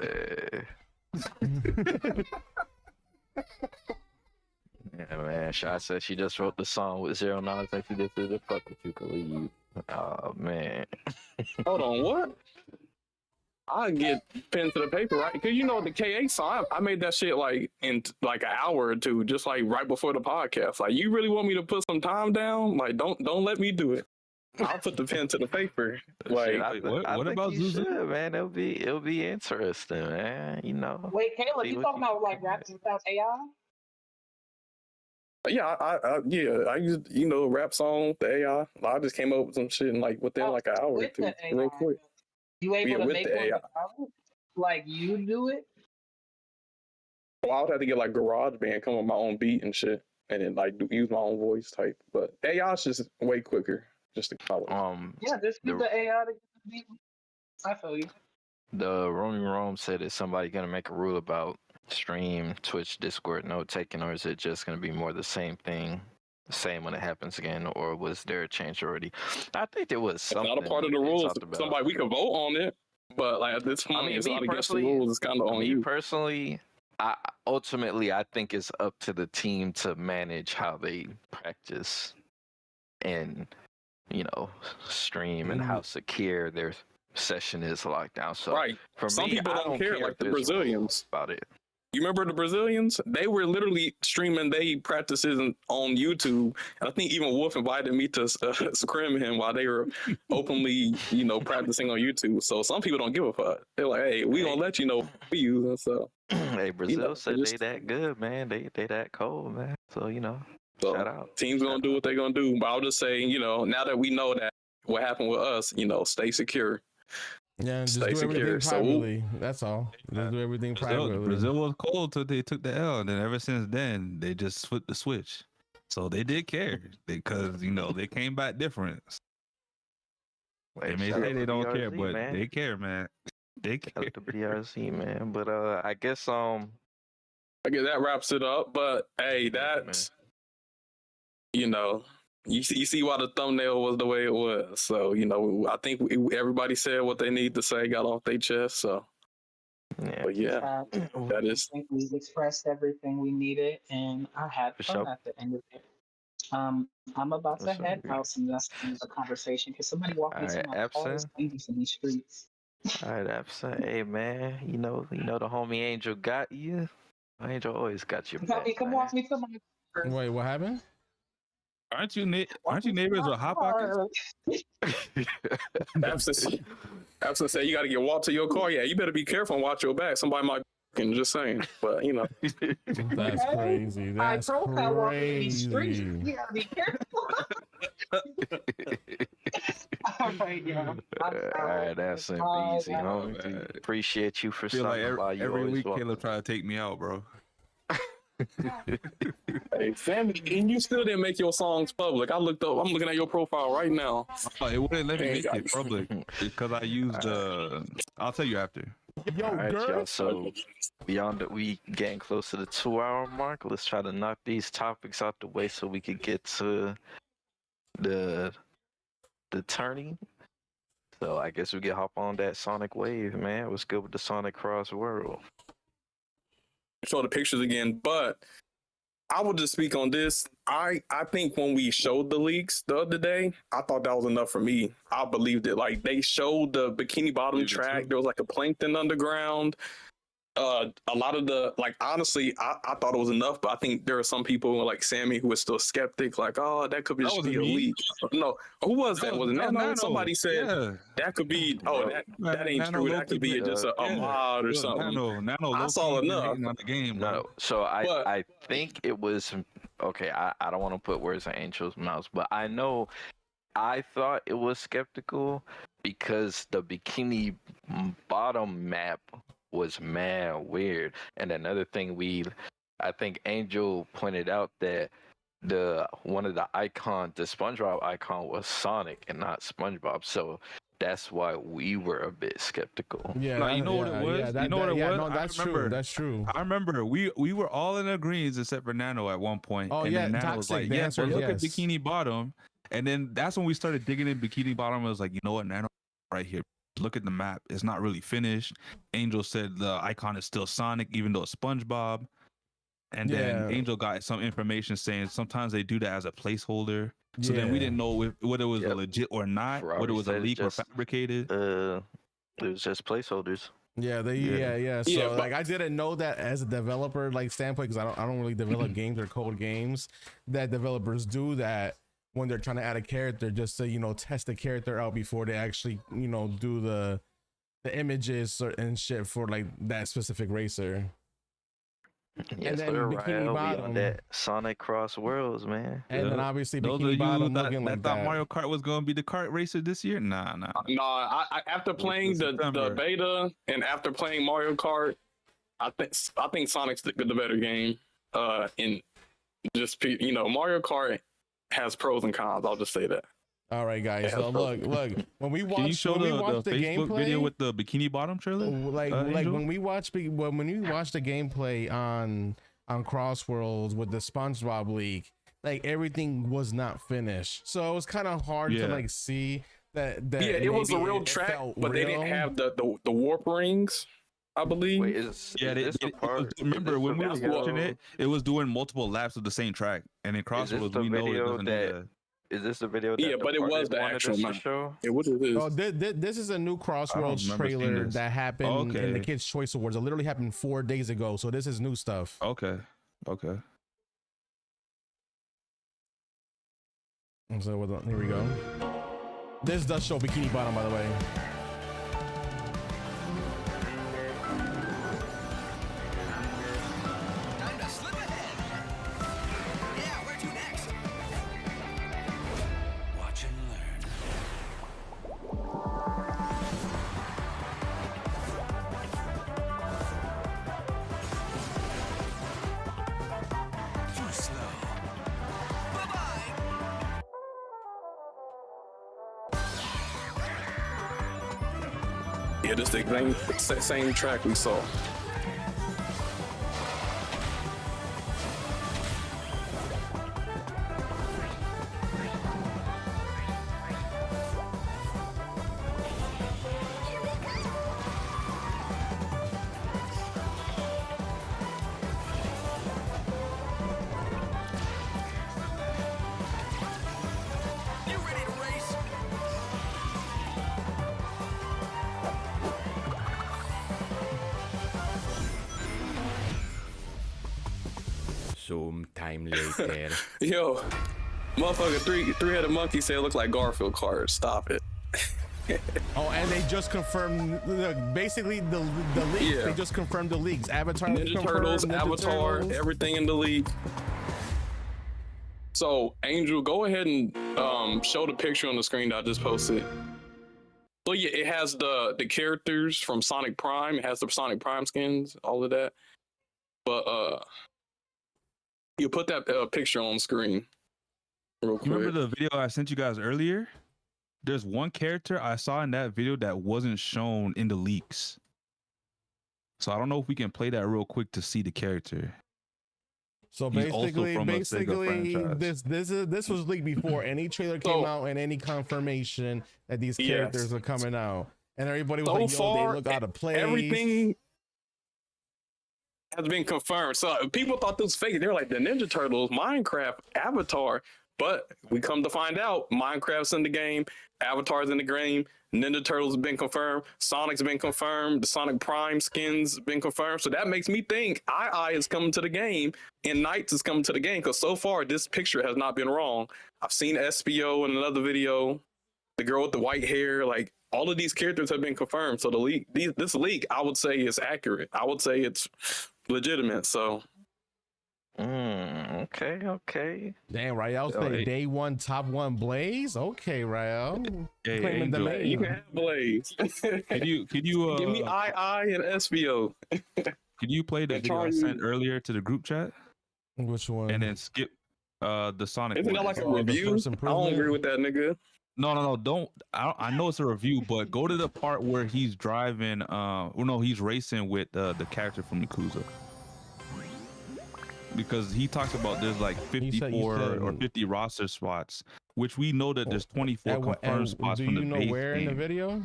Yeah, man. Shy said she just wrote the song with 0 knowledge like she just did the fuck if you could leave. Oh man. Hold on, what? I get pen to the paper, right? Because you know the KA song, I made that shit like in like an hour or two, just like right before the podcast. Like, you really want me to put some time down? Like, don't let me do it. I'll put the pen to the paper. Like, what about Zuzu? Man, it'll be interesting, man. You know. Wait, Caleb, you talking about like rapping without AI? yeah, I used, you know, rap song, the AI. I just came up with some shit in like within like an hour or two, real quick. You able to with make the one AI. without? Like you do it? Well, I would have to get like GarageBand, come with my own beat and shit, and then like use my own voice type. But AI's just way quicker, just to call it. Yeah, just use the AI to get the beat. I feel you. The Roaming Rome said, is somebody gonna make a rule about stream, Twitch, Discord, note taking, or is it just gonna be more the same thing, the same when it happens again, or was there a change already? I think there was something. It's not a part of the rules. Somebody, we can vote on it, but like at this point, it's not against the rules. It's kind of on you. Personally, I think it's up to the team to manage how they practice and, you know, stream and how secure their session is locked down. So right. For some me, people I don't care, like the Brazilians about it. You remember the Brazilians? They were literally streaming they practices on YouTube. And I think even Wolf invited me to scrim him while they were openly, you know, practicing on YouTube. So some people don't give a fuck. They're like, hey, we gonna let you know what we using. So hey, Brazil, you know, said they that good, man. They that cold, man. So, you know, so shout out. Teams gonna do what they gonna do. But I'll just say, you know, now that we know that what happened with us, you know, stay secure. Yeah, just stay do everything secure. privately. That's all. Just do everything privately. Brazil was cold till they took the L, and then ever since then they just flipped the switch. So they did care because you know they came back different. They may say they don't care, but they care, man. They care. Shout out to BRZ, man. But I guess that wraps it up. But hey, that's you know. You see why the thumbnail was the way it was. So, you know, I think everybody said what they need to say, got off their chest. So But yeah, that is. I think we've expressed everything we needed, and I had fun at the end of it. I'm about to head out and that's the end of the conversation. Can somebody walk me to my car? It's dangerous in these streets. All right, Absent. Hey man, you know the homie Angel got you. Angel always got your back. Come walk me to my car. Wait, what happened? Aren't you neighbors with hot pockets? Absent said you got to get walked to your car. Yeah, you better be careful and watch your back. Somebody might just saying, but you know. That's crazy. That's crazy. You gotta be careful. All right, y'all. All right, that's easy, homie. Appreciate you for feel like stopping by. every week Caleb try to take me out, bro. Hey, family, and you still didn't make your songs public. I'm looking at your profile right now. Oh, it wouldn't let me make it public because I used I'll tell you after. Yo, all right, girl. y'all, so beyond that, we getting close to the 2-hour mark. Let's try to knock these topics out the way so we could get to the tourney. So I guess we can hop on that Sonic wave, man. What's good with the Sonic Crossworld? Show the pictures again, but I will just speak on this. I think when we showed the leaks the other day, I thought that was enough for me. I believed it. Like they showed the Bikini Bottom track. There was like a plankton underground. A lot of the, like, honestly, I thought it was enough, but I think there are some people like Sammy who are still skeptic, like, oh, that could just be a leak. No, who was that? Was it Nano? Somebody said that could be, that ain't true. That could be just a mod or something. Nano, I saw enough. On the game, no, so I think it was, okay, I don't want to put words in Angel's mouth, but I know I thought it was skeptical because the Bikini Bottom map was mad weird. And another thing I think Angel pointed out that one of the SpongeBob icon was Sonic and not SpongeBob. So that's why we were a bit skeptical. Yeah, no, you know what it was? You know what it was? No, that's true. That's true. I remember we were all in agreement except for Nano at one point. Oh, and yeah, then Nano Toxic, was like, the yeah, answer, look at yes. Bikini Bottom. And then that's when we started digging in Bikini Bottom. I was like, you know what, Nano, right here. Look at the map. It's not really finished. Angel said the icon is still Sonic, even though it's SpongeBob. And then Angel got some information saying sometimes they do that as a placeholder. So then we didn't know whether it was legit or not, whether it was a leak or fabricated. It was just placeholders. Yeah, So like I didn't know that as a developer like standpoint, because I don't really develop games or code games, that developers do that when they're trying to add a character, just to test the character out before they actually do the images and shit for like that specific racer. Yes, and then sir, Bikini Bottom, that Sonic Crossworlds, man. And then obviously Those Bikini Bottom that, looking like thought that. Mario Kart was going to be the kart racer this year. Nah. No, I after playing the beta and after playing Mario Kart, I think Sonic's the better game. And just Mario Kart has pros and cons. I'll just say that. All right, guys. So look. When we watch, Can you show the Facebook gameplay video with the Bikini Bottom trailer? Like when we watch the gameplay on Crossworlds with the SpongeBob leak, like everything was not finished, so it was kind of hard to like see that. Yeah, it was a real track, but they didn't have the warp rings, I believe. Wait, remember when we was watching it, it was doing multiple laps of the same track, and in Crossworlds we know it doesn't. Is this the video? Yeah, but it was the actual show. It was. Oh, this is a new Crossworlds trailer that happened in the Kids' Choice Awards. It literally happened 4 days ago, so this is new stuff. Okay. So here we go. This does show Bikini Bottom, by the way. Yeah, this the same track we saw. Sometime later. Yo, motherfucker, three-headed monkey said it looked like Garfield cards. Stop it. Oh, and they just confirmed basically the leaks. Yeah. They just confirmed the leaks. Avatar, Ninja Turtles, Avatar, everything in the league. So, Angel, go ahead and show the picture on the screen that I just posted. So yeah, it has the characters from Sonic Prime. It has the Sonic Prime skins, all of that. But you put that picture on screen real quick. You remember the video I sent you guys earlier? There's one character I saw in that video that wasn't shown in the leaks. So I don't know if we can play that real quick to see the character. So He's also basically, from a Sega franchise. this was leaked before any trailer came out and any confirmation that these characters are coming out. And everybody was like, yo, they look out of place. Everything has been confirmed. So people thought this was fake. They were like, the Ninja Turtles, Minecraft, Avatar. But we come to find out, Minecraft's in the game, Avatar's in the game, Ninja Turtles have been confirmed, Sonic's been confirmed, the Sonic Prime skins been confirmed. So that makes me think II is coming to the game and Knights is coming to the game, because so far this picture has not been wrong. I've seen SBO in another video, the girl with the white hair, like all of these characters have been confirmed. So the leak, this leak, I would say is accurate. I would say it's legitimate. So. Okay. Damn, Rael said day one, top one Blaze. Okay, Rael. Hey, You can have Blaze. Can you Give me II and SVO. Can you play the video I sent earlier to the group chat? Which one? And then skip the Sonic. Isn't that like a review? I don't agree with that, nigga. No, don't. I know it's a review, but go to the part where he's driving. He's racing with the character from Yakuza. Because he talks about there's like 54 or 50 roster spots, which we know that there's 24 confirmed spots from the base. Do you know where in the video?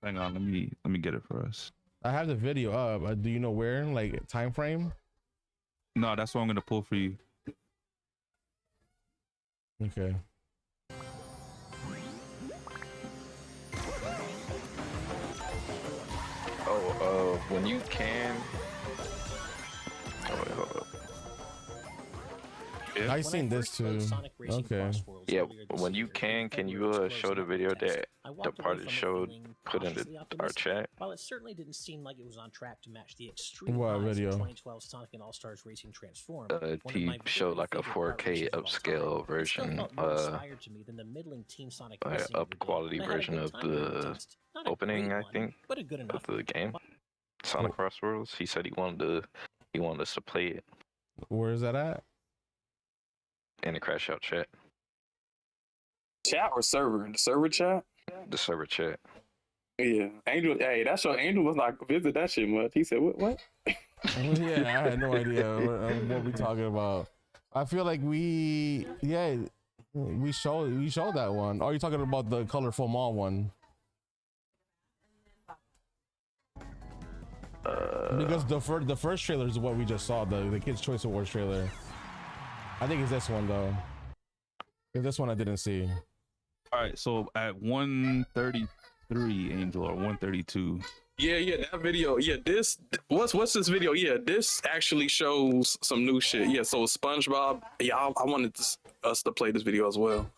Hang on, let me get it for us. I have the video up. Do you know where, like time frame? No, that's what I'm gonna pull for you. Okay. When you can. Oh, wait, hold up. Yeah. I've seen this too. Okay. Yeah, when you can you show the video that the part that showed put in our chat? While it certainly didn't seem like it was on track to match the extreme video? 2012 Sonic and All-Stars Racing Transform. He showed like a 4K upscale version, up quality version of the opening, I think, of the game. Sonic Crossworlds. He said he wanted us to play it. Where is that at? In the Crashout chat. Chat or server? The server chat? The server chat. Yeah. Angel, hey, that's your Angel was not visit that shit much. He said, what? Yeah, I had no idea what we talking about. I feel like we showed that one. Are you talking about the colorful mall one? Because the first trailer is what we just saw, the Kids Choice Awards trailer. I think it's this one though. This one I didn't see. All right, so at 133, Angel, or 132. Yeah, that video. Yeah, what's this video? Yeah, this actually shows some new shit. Yeah, so SpongeBob. Yeah, I wanted us to play this video as well.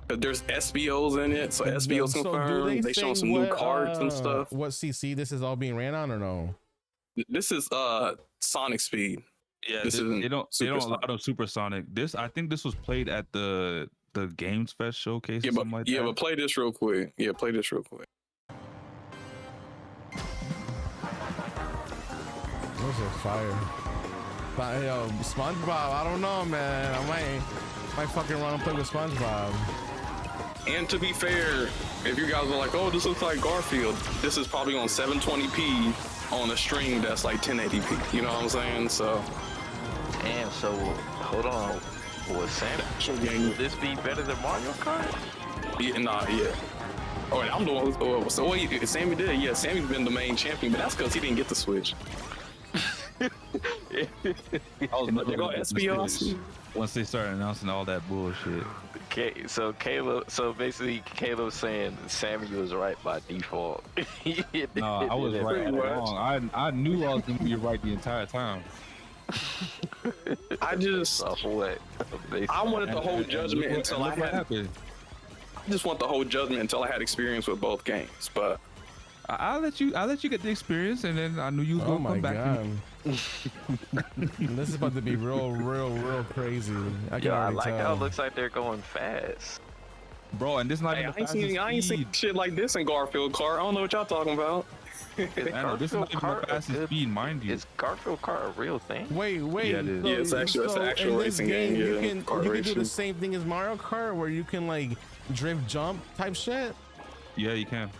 But there's SBOs in it, so SBOs confirmed. They showing some new cards and stuff. What CC this is all being ran on or no? This is Sonic Speed. Yeah, they don't allow them Supersonic. I think this was played at the Games Fest showcase. Yeah, or something like that. But play this real quick. Yeah, play this real quick. This is fire. But, yo, SpongeBob, I don't know, man. I might fucking run and play with SpongeBob. And to be fair, if you guys are like, oh, this looks like Garfield, this is probably on 720p on a stream that's like 1080p. You know what I'm saying? So. And so, hold on. Was would this be better than Mario Kart? Yeah. Oh, wait, I'm the one who's. So wait, Sammy did. Yeah, Sammy's been the main champion, but that's because he didn't get the Switch. Once they start announcing all that bullshit. Okay, so basically Caleb's saying Sammy was right by default. No, I was right all along. I knew I was gonna be right the entire time. I just off what? I wanted the whole judgment until I had. happened. I just want the whole judgment until I had experience with both games. But I'll let you get the experience, and then I knew you was Oh gonna my come back. god. This is about to be real crazy. I can Yeah, I already like tell. how it looks like they're going fast. Bro, and this not hey, even I ain't seen shit like this in Garfield Kart. I don't know what y'all talking about. I know, this is not even the fastest speed, mind you. Is Garfield Kart a real thing? Wait. Yeah, it is. So, Yeah, it's actually- it's an so actual in this racing game, You yeah, can kart do racing. the same thing as Mario Kart, where you can like drift, jump type shit. Yeah, you can.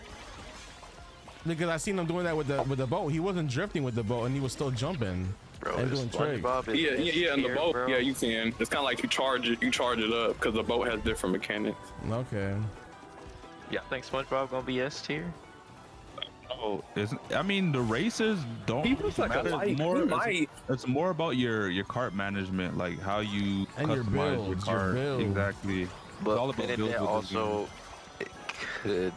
Because I seen him doing that with the boat. He wasn't drifting with the boat, and he was still jumping and doing tricks. Yeah, and the here, boat. bro. Yeah, you can. It's kind of like you charge it up because the boat has different mechanics. Okay. Yeah, I think SpongeBob gonna be S tier. Oh, I mean, the races don't He looks like a matter. light. More, He might. it's more about your kart management, like how you And your customize builds, your your cart. build. Exactly. It's But all about then builds it with this game. also it could.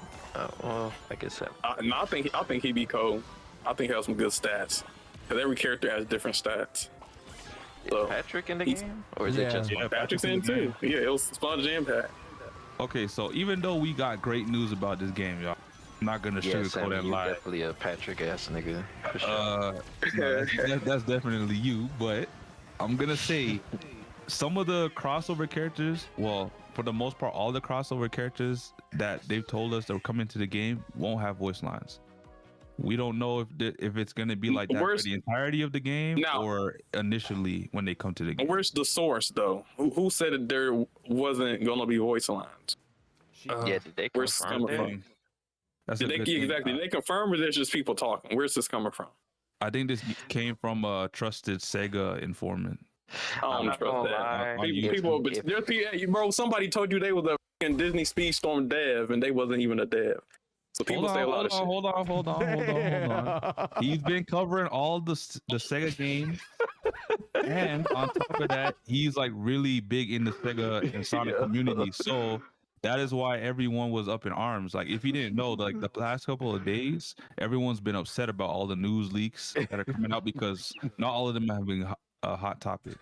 Well, I guess that. No, I think he'd be cool. I think he has some good stats. Because every character has different stats. So, Is Patrick in the game, or is it just? Yeah, Patrick's in too. Yeah, it was Sponge and Pat. Okay, so even though we got great news about this game, y'all, I'm not gonna Yeah, sugarcoat Sammy, and you lie. definitely a Patrick ass nigga. For sure. No, that's definitely you, but I'm gonna say some of the crossover characters, well, for the most part, all the crossover characters that they've told us that are coming to the game won't have voice lines. We don't know if it's gonna be like that for the entirety of the game or initially when they come to the game. Where's the source though? Who said that there wasn't gonna be voice lines? Yeah, did they Where's this confirm coming that? from? That's Did a they, good thing. exactly. Did they confirm or there's just people talking? Where's this coming from? I think this came from a trusted Sega informant. I don't trust that. People, but there's people, bro. Somebody told you they was a fucking Disney Speedstorm dev, and they wasn't even a dev. So people say a lot of shit. Hold on. He's been covering all the Sega games, and on top of that, he's like really big in the Sega and Sonic community. So that is why everyone was up in arms. Like, if you didn't know, like the last couple of days, everyone's been upset about all the news leaks that are coming out because not all of them have been a hot topic.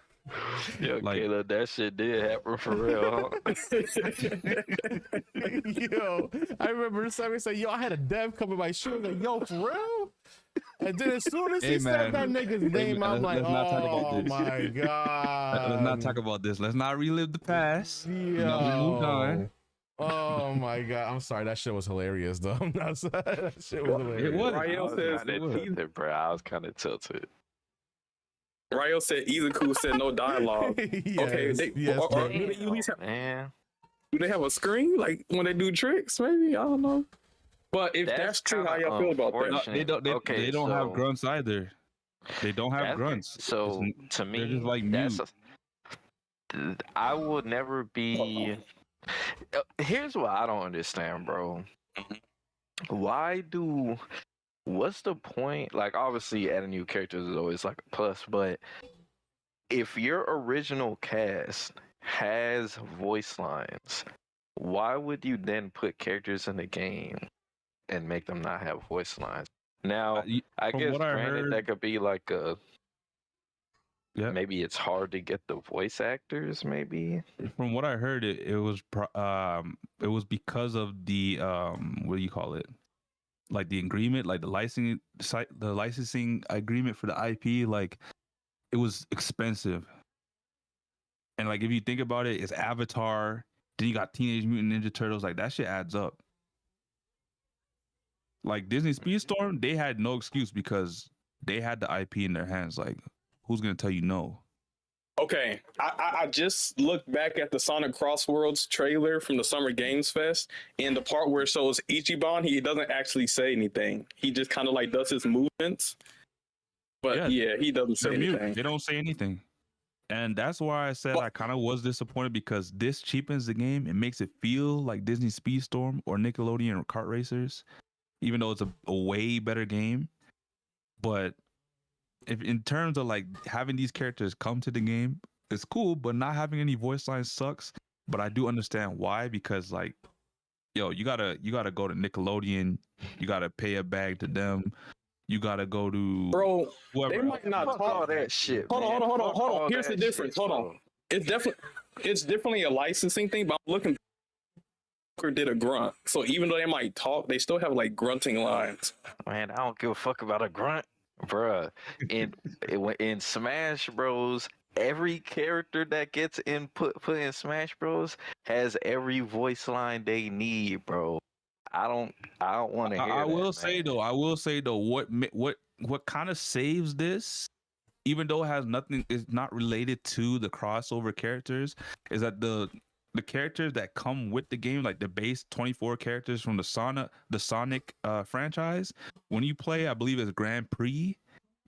Yo, Like- Caleb, that shit did happen for real. Yo, I remember somebody said, "Yo, I had a dev come in my shoe." Like, yo, for real? And then as soon as he Hey, said that man. nigga's name, I'm like, let's not talk "Oh about this. my god!" Let's not talk about this. Let's not relive the past. Yo. You know, we moved on. Oh my god! I'm sorry. That shit was hilarious, though. I'm not sorry. That shit was hilarious. It was. Rayo says, Bro, I was kind of tilted. Rayo said Izuku said no dialogue. Okay, Yes, they, yes, or bro. do they at least have, Man, do they have a screen like when they do tricks? Maybe I don't know. But if that's true, how y'all feel about that? unfortunate. They don't have so- grunts either. They don't have That's- grunts. So to they're me, just like that's mute. I would never be. Here's what I don't understand, bro. What's the point? Like, obviously, adding new characters is always like a plus, but if your original cast has voice lines, why would you then put characters in the game and make them not have voice lines? Now, I from guess what I granted heard- that could be like a. Yeah. Maybe it's hard to get the voice actors. Maybe. From what I heard, it was because of the what do you call it? Like the agreement, like the licensing agreement for the IP. Like, it was expensive. And like, if you think about it, it's Avatar. Then you got Teenage Mutant Ninja Turtles. Like, that shit adds up. Like, Disney Speedstorm, they had no excuse because they had the IP in their hands. Like, who's gonna tell you no? Okay, I just looked back at the Sonic Crossworlds trailer from the Summer Games Fest, and the part where it shows Ichiban, he doesn't actually say anything. He just kind of like does his movements. But yeah, he doesn't say They're mute. anything. They don't say anything. And that's why I said I kind of was disappointed because this cheapens the game. It makes it feel like Disney Speedstorm or Nickelodeon or Kart Racers, even though it's a way better game. But if in terms of like having these characters come to the game, it's cool, but not having any voice lines sucks. But I do understand why, because like, yo, you gotta go to Nickelodeon, you gotta pay a bag to them. You gotta go to Bro, whoever they might not Fuck talk all that shit. Hold man. on. Fuck all Here's the that difference. shit, Hold bro. on. It's definitely a licensing thing, but I'm looking. Joker did a grunt, so even though they might talk, they still have like grunting lines. Man, I don't give a fuck about a grunt, bruh. In Smash Bros, every character that gets put in Smash Bros has every voice line they need, bro. I don't want to hear I that, will man. say though, what kind of saves this, even though it has nothing, is not related to the crossover characters, is that the characters that come with the game, like the base 24 characters from the Sonic franchise, when you play, I believe it's Grand Prix,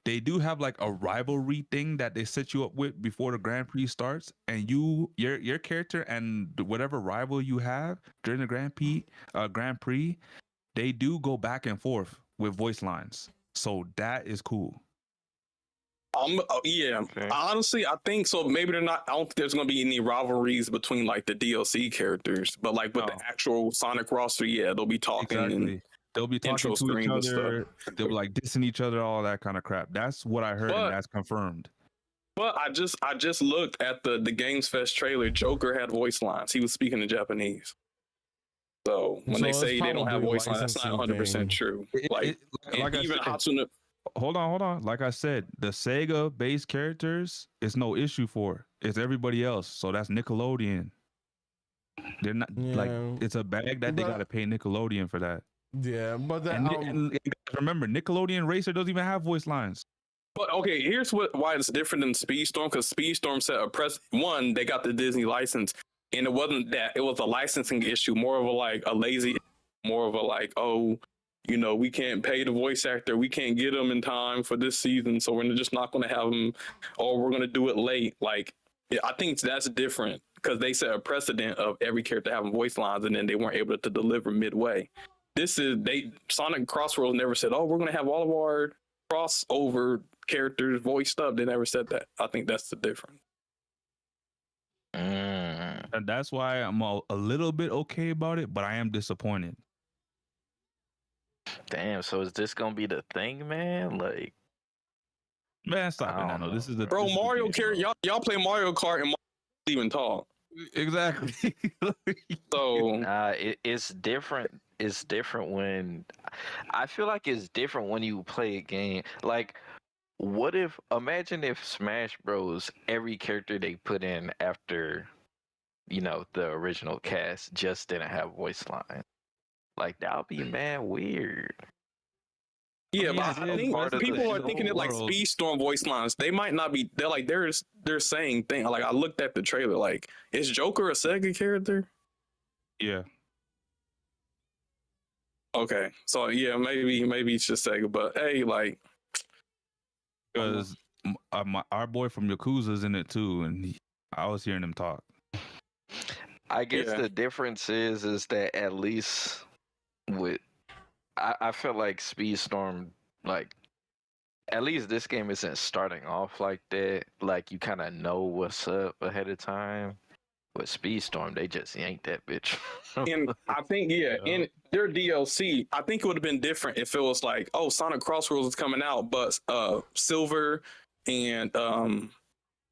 they do have like a rivalry thing that they set you up with before the Grand Prix starts, and your character and whatever rival you have during the Grand Prix, they do go back and forth with voice lines. So that is cool. Yeah. Honestly, I think so. Maybe they're not. I don't think there's going to be any rivalries between like the DLC characters, but like with the actual Sonic roster, yeah, they'll be talking. Exactly. And they'll be talking intro to each screens and stuff. other. They'll be like dissing each other, all that kind of crap. That's what I heard, and that's confirmed. But I just looked at the Games Fest trailer. Joker had voice lines. He was speaking in Japanese. So when they say they don't have voice lines, that's not 100% true. Like I even said, Hatsune. Hold on. Like I said, the Sega based characters, it's no issue for. It's everybody else. So that's Nickelodeon. They're not like, it's a bag that they got to pay Nickelodeon for that. Yeah, but that, and remember, Nickelodeon Racer doesn't even have voice lines. But okay, here's why it's different than Speedstorm, because Speedstorm set a one, they got the Disney license, and it wasn't that, it was a licensing issue, more of a lazy, more of a like, oh, you know, we can't pay the voice actor, we can't get him in time for this season, so we're just not going to have him, or we're going to do it late. Like, I think that's different, because they set a precedent of every character having voice lines, and then they weren't able to deliver midway. Sonic Crossworlds never said, oh, we're going to have all of our crossover characters voiced up. They never said that. I think that's the difference. And that's why I'm a little bit okay about it, but I am disappointed. Damn, so is this gonna be the thing, man? Like, man, stop it, Nano. This is the bro. Mario Kart, y'all play Mario Kart and Mario even talk. Exactly. So it's different. It's different when I feel like it's different when you play a game. Like, what if, imagine if Smash Bros, every character they put in after, you know, the original cast just didn't have voice lines. Like, that would be man weird. Yeah, but I think people are thinking it like Speedstorm voice lines. They might not be. They're saying things. Like, I looked at the trailer. Like, is Joker a Sega character? Yeah. Okay, so yeah, maybe it's just Sega. But hey, like, because our boy from Yakuza's in it too, and I was hearing him talk. I guess the difference is that at least with I feel like Speedstorm, like, at least this game isn't starting off like that. Like, you kind of know what's up ahead of time. With Speedstorm, they just yanked that bitch. And I think, in their DLC, I think it would have been different if it was like, oh, Sonic Crossworlds is coming out, but Silver and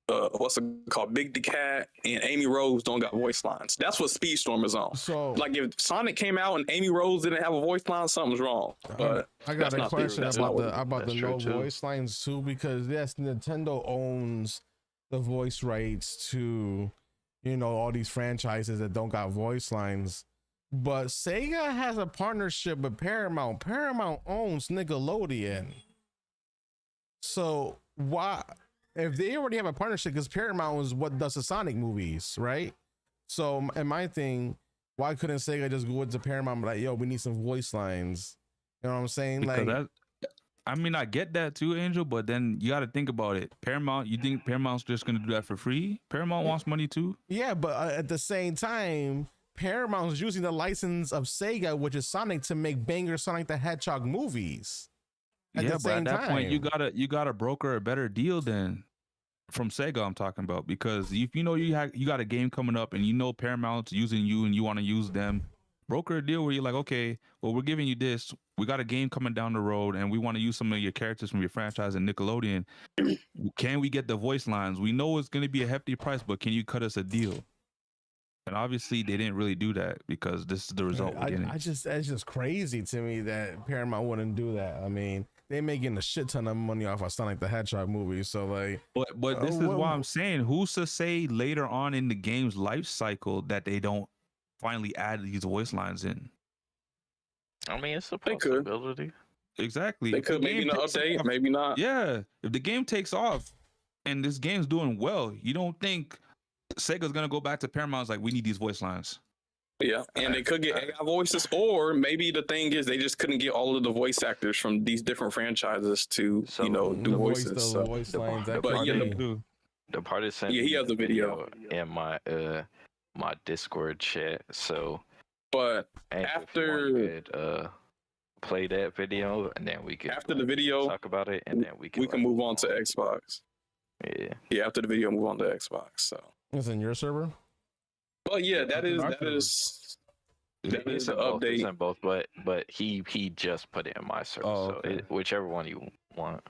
what's it called, Big the Cat and Amy Rose don't got voice lines. That's what Speedstorm is on. So, like, if Sonic came out and Amy Rose didn't have a voice line, something's wrong. But I got a question about the no too. voice lines too, because yes, Nintendo owns the voice rights to, you know, all these franchises that don't got voice lines, but Sega has a partnership with Paramount. Paramount owns Nickelodeon. So why, if they already have a partnership, because Paramount is what does the Sonic movies, right? So in my thing, why couldn't Sega just go into Paramount and be like, yo, we need some voice lines? You know what I'm saying? Because like, I mean, I get that too, Angel, but then you got to think about it. Paramount, you think Paramount's just going to do that for free? Paramount wants money too. Yeah, but at the same time, Paramount's using the license of Sega, which is Sonic, to make banger Sonic the Hedgehog movies. But at that point, you gotta broker a better deal than from Sega. I'm talking about, because if you know you got a game coming up and you know Paramount's using you and you want to use them broker a deal where you're like, okay, well, we're giving you this. We got a game coming down the road, and we want to use some of your characters from your franchise and Nickelodeon. Can we get the voice lines? We know it's going to be a hefty price, but can you cut us a deal? And obviously, they didn't really do that because this is the result we're getting. It's just crazy to me that Paramount wouldn't do that. I mean, they're making a shit ton of money off of Sonic the Hedgehog movie, so like. But this is why I'm saying, who's to say later on in the game's life cycle that they don't finally add these voice lines in? I mean, it's a possibility. Exactly. They could, maybe not update, maybe not. Yeah, if the game takes off and this game's doing well, you don't think Sega's gonna go back to Paramount's like, we need these voice lines? Yeah, and they could get AI voices, or maybe the thing is they just couldn't get all of the voice actors from these different franchises to do voices. The partisan. Yeah, he has a video in my my Discord chat. So, but after play that video, and then we can after the video talk about it, and then we can move on to Xbox. Yeah. After the video, move on to Xbox. So it's in your server. Well, yeah, that is the update. It's in both, but he just put it in my server, so whichever one you want.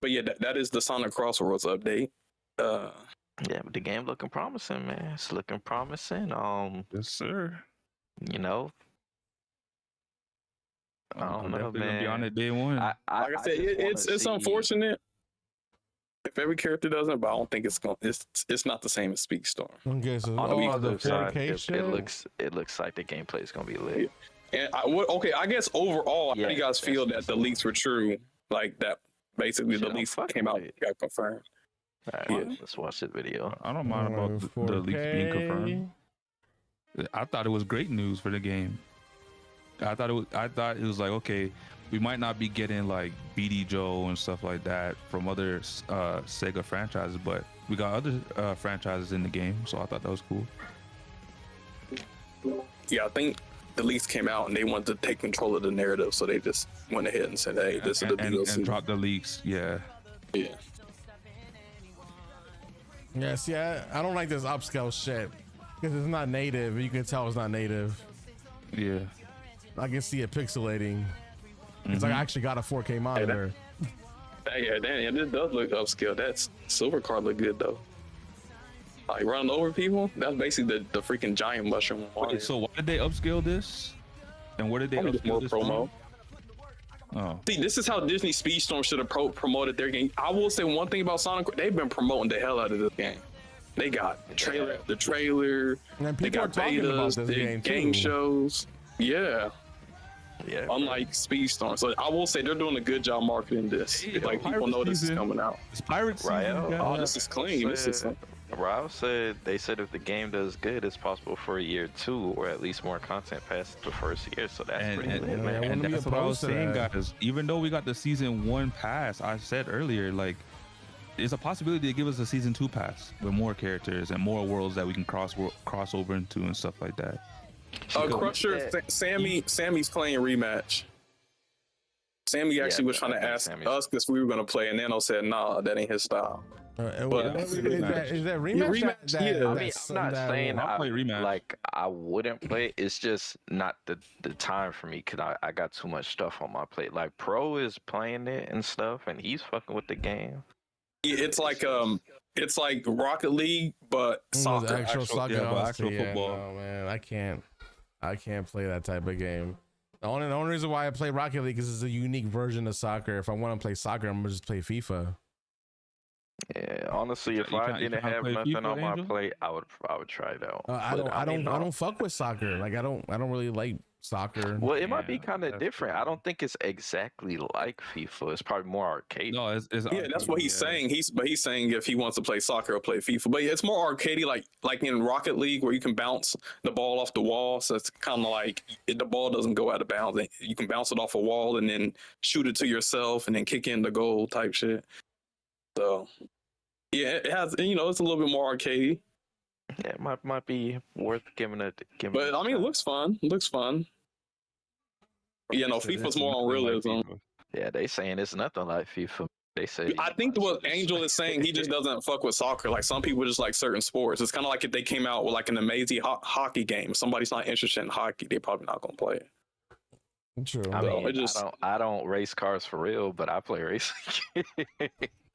But yeah, that is the Sonic Crossworlds update. Yeah, but the game looking promising, man. It's looking promising. Yes, sir. You know, I don't know, man. Gonna be on it day one. Like I said, it's unfortunate if every character doesn't, but I don't think it's not the same as Speedstorm. Okay, so on the the 4K shit? It looks like the gameplay is gonna be lit. And I guess overall, how do you guys feel that the leaks were true? Like that, basically the leaks came out, got confirmed. All right, let's watch the video. I don't mind about the leaks being confirmed. I thought it was great news for the game. I thought it was like, okay, we might not be getting like BD Joe and stuff like that from other Sega franchises, but we got other franchises in the game, so I thought that was cool. Yeah, I think the leaks came out and they wanted to take control of the narrative, so they just went ahead and said, "Hey, this is the DLC." And dropped the leaks. Yeah. Yeah, see, I don't like this upscale shit because it's not native. You can tell it's not native. Yeah. I can see it pixelating. It's like I actually got a 4K monitor. This does look upscale. That silver card look good though. Like running over people. That's basically the freaking giant mushroom. Wait, so why did they upscale this? And where did they upscale more this promo? Oh. See, this is how Disney Speedstorm should have promoted their game. I will say one thing about Sonic: they've been promoting the hell out of this game. They got the trailer. And they got betas, game shows. Yeah. Unlike Speedstorm, so I will say they're doing a good job marketing this. Like people know this is coming out. It's pirate season. Oh, this is clean. Rao said they said if the game does good, it's possible for a year 2 or at least more content past the first year. So that's pretty lit, man. And that's what I was saying, guys. Even though we got the season 1 pass, I said earlier, like, there's a possibility to give us a season 2 pass with more characters and more worlds that we can cross over into and stuff like that. Crusher, Sammy's playing rematch. Sammy actually was trying to ask us because we were going to play, and Nano said, "Nah, that ain't his style." But is that rematch? Yeah. I mean, I'm not saying I wouldn't play it. It's just not the time for me because I got too much stuff on my plate. Like Pro is playing it and stuff, and he's fucking with the game. It's like Rocket League, but soccer. Actual soccer, actual football. No, man, I can't play that type of game. The only reason why I play Rocket League is it's a unique version of soccer. If I want to play soccer, I'm gonna just play FIFA. Yeah, honestly, if I didn't have nothing on my plate, I would try it out. I don't fuck with soccer. Like I don't really like soccer. Well, it might be kind of different. I don't think it's exactly like FIFA. It's probably more arcade. No, it's that's what he's saying. He's saying if he wants to play soccer or play FIFA, but it's more arcadey, like in Rocket League where you can bounce the ball off the wall. So it's kind of like the ball doesn't go out of bounds. You can bounce it off a wall and then shoot it to yourself and then kick in the goal type shit. So yeah, it has, it's a little bit more arcadey. Yeah, it might be worth giving it. But I mean, it looks fun. Yeah, no, FIFA's more on realism. Yeah, they saying it's nothing like FIFA. They say I think what Angel is saying, he just doesn't fuck with soccer. Like some people just like certain sports. It's kind of like if they came out with like an amazing hockey game. If somebody's not interested in hockey, they're probably not gonna play it. True. I So mean, it just I don't race cars for real, but I play racing.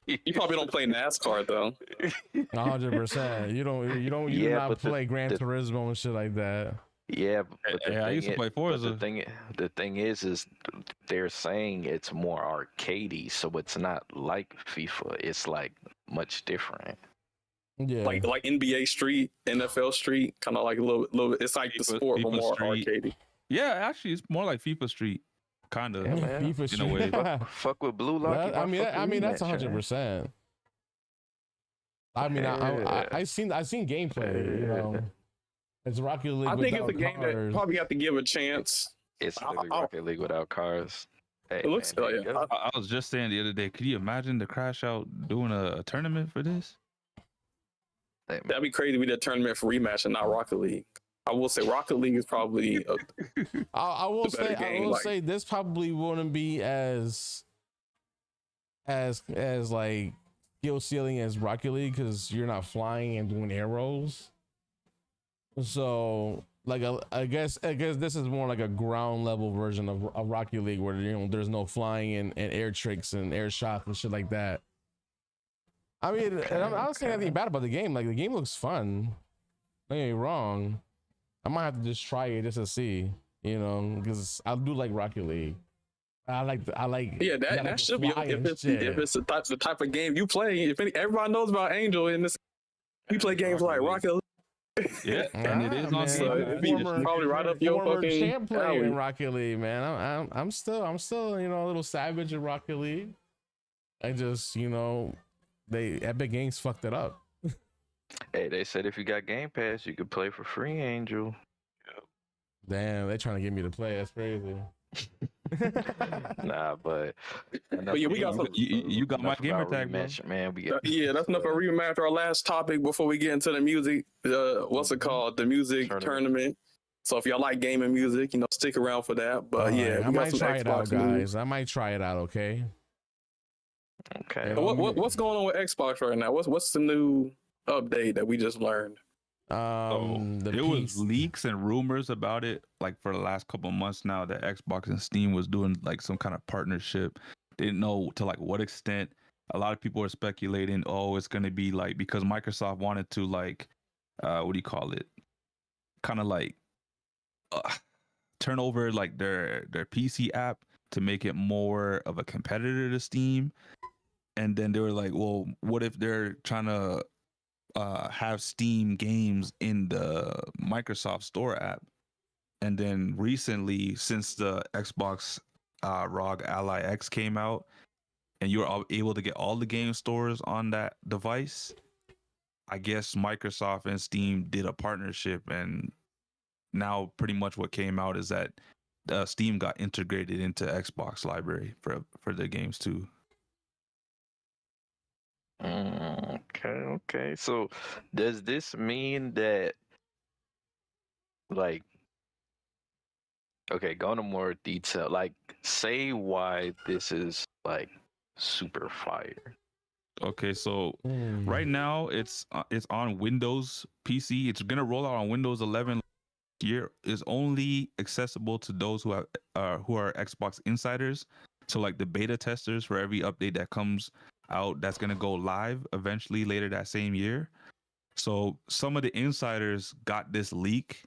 you probably don't play NASCAR though. 100%. You do Yeah, not but play Gran Turismo and shit like that. Yeah, but the Yeah, I thing used to is- play but Forza. the thing is they're saying it's more arcadey, so it's not like FIFA. It's like much different. Yeah. Like NBA Street, NFL Street, kind of like a little. It's like the sport, but FIFA more Street. arcadey. Yeah, actually, it's more like FIFA Street, kind of. Yeah, man. FIFA in a way. Street. Fuck with Blue Lock. I mean that's 100%. I mean, I seen gameplay. You know, it's Rocket League. I think it's without a game that cars. probably have to give a chance. It's literally Rocket League without cars. Hey, It looks man, there you like go. I was just saying the other day, could you imagine the Crashout doing a tournament for this? That'd be crazy. We did a tournament for rematch and not Rocket League. I will say Rocket League is probably. I will the better say I game, will like- say this probably wouldn't be as like skill ceiling as Rocket League because you're not flying and doing arrows. So like I guess this is more like a ground level version of Rocket League where there's no flying and air tricks and air shots and shit like that. I mean, and I'm not saying anything bad about the game. Like the game looks fun. Don't get me wrong. I might have to just try it just to see, because I do like Rocket League. I like. Yeah, that should be if it's the type of game you play. If everybody knows about Angel in this, we play games like Rocket League. Yeah, and it is on So it'd be probably right up your former fucking champ player alley. in Rocket League, man. I'm still a little savage in Rocket League. I just Epic Games fucked it up. Hey, they said if you got Game Pass, you could play for free, Angel. Damn, they trying to get me to play. That's crazy. Nah, but yeah, we got some. You got my gamer tag, bro. rematch, man. We got Yeah, that's enough of a rematch. Our last topic before we get into the music. What's it called? The music tournament. So if y'all like gaming music, stick around for that. But yeah, I we got might some try it out, Xbox news. guys. I might try it out. Okay. Okay. What's going on with Xbox right now? What's the new update that we just learned? There was leaks and rumors about it like for the last couple of months now that Xbox and Steam was doing like some kind of partnership. They didn't know to like what extent. A lot of people are speculating, it's going to be like because Microsoft wanted to like what do you call it? Kind of like turn over like their PC app to make it more of a competitor to Steam. And then they were like, well, what if they're trying to have Steam games in the Microsoft Store app? And then recently, since the Xbox ROG Ally X came out, and you were able to get all the game stores on that device, I guess Microsoft and Steam did a partnership, and now pretty much what came out is that Steam got integrated into Xbox library for the games too. Okay. So does this mean that like go into more detail, like say why this is like super fire? Okay, so right now it's on Windows PC. It's gonna roll out on Windows 11 year. Is only accessible to those who are Xbox insiders. So like the beta testers for every update that comes out, that's gonna go live eventually later that same year. So some of the insiders got this leak,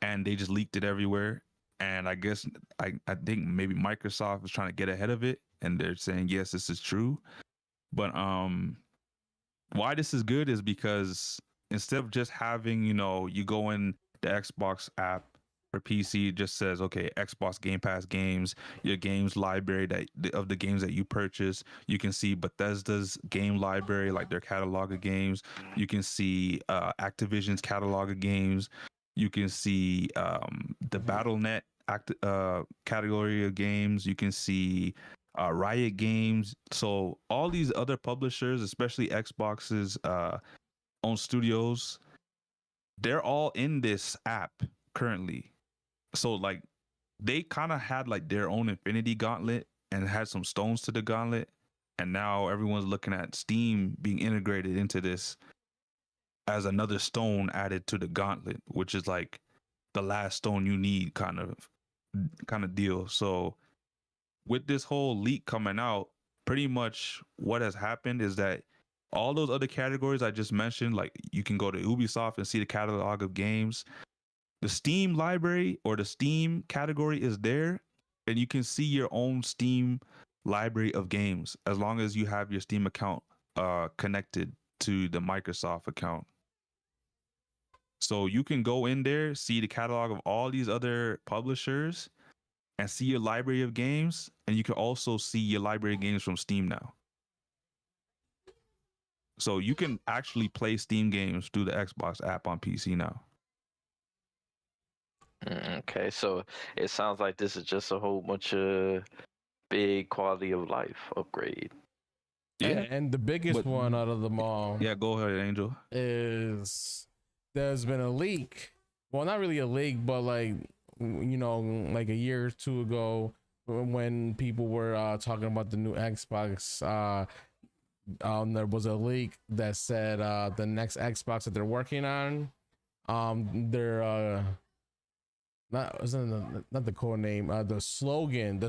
and they just leaked it everywhere. And I guess I think maybe Microsoft is trying to get ahead of it, and they're saying yes, this is true. But why this is good is because instead of just having, you go in the Xbox app for PC, it just says, okay, Xbox Game Pass games, your games library of the games that you purchase. You can see Bethesda's game library, like their catalog of games. You can see Activision's catalog of games. You can see the Battle.net category of games. You can see Riot Games. So all these other publishers, especially Xbox's own studios, they're all in this app currently. So like they kind of had like their own Infinity Gauntlet and had some stones to the gauntlet. And now everyone's looking at Steam being integrated into this as another stone added to the gauntlet, which is like the last stone you need kind of deal. So with this whole leak coming out, pretty much what has happened is that all those other categories I just mentioned, like you can go to Ubisoft and see the catalog of games. The Steam library or the Steam category is there, and you can see your own Steam library of games as long as you have your Steam account connected to the Microsoft account. So you can go in there, see the catalog of all these other publishers, and see your library of games, and you can also see your library of games from Steam now. So you can actually play Steam games through the Xbox app on PC now. Okay, so it sounds like this is just a whole bunch of big quality of life upgrade. Yeah, and the biggest one out of them all. Yeah, go ahead, Angel. Is there's been a leak. Well, not really a leak, but like, you know, like a year or two ago, when people were talking about the new Xbox, there was a leak that said the next Xbox that they're working on, they're not the code name, the slogan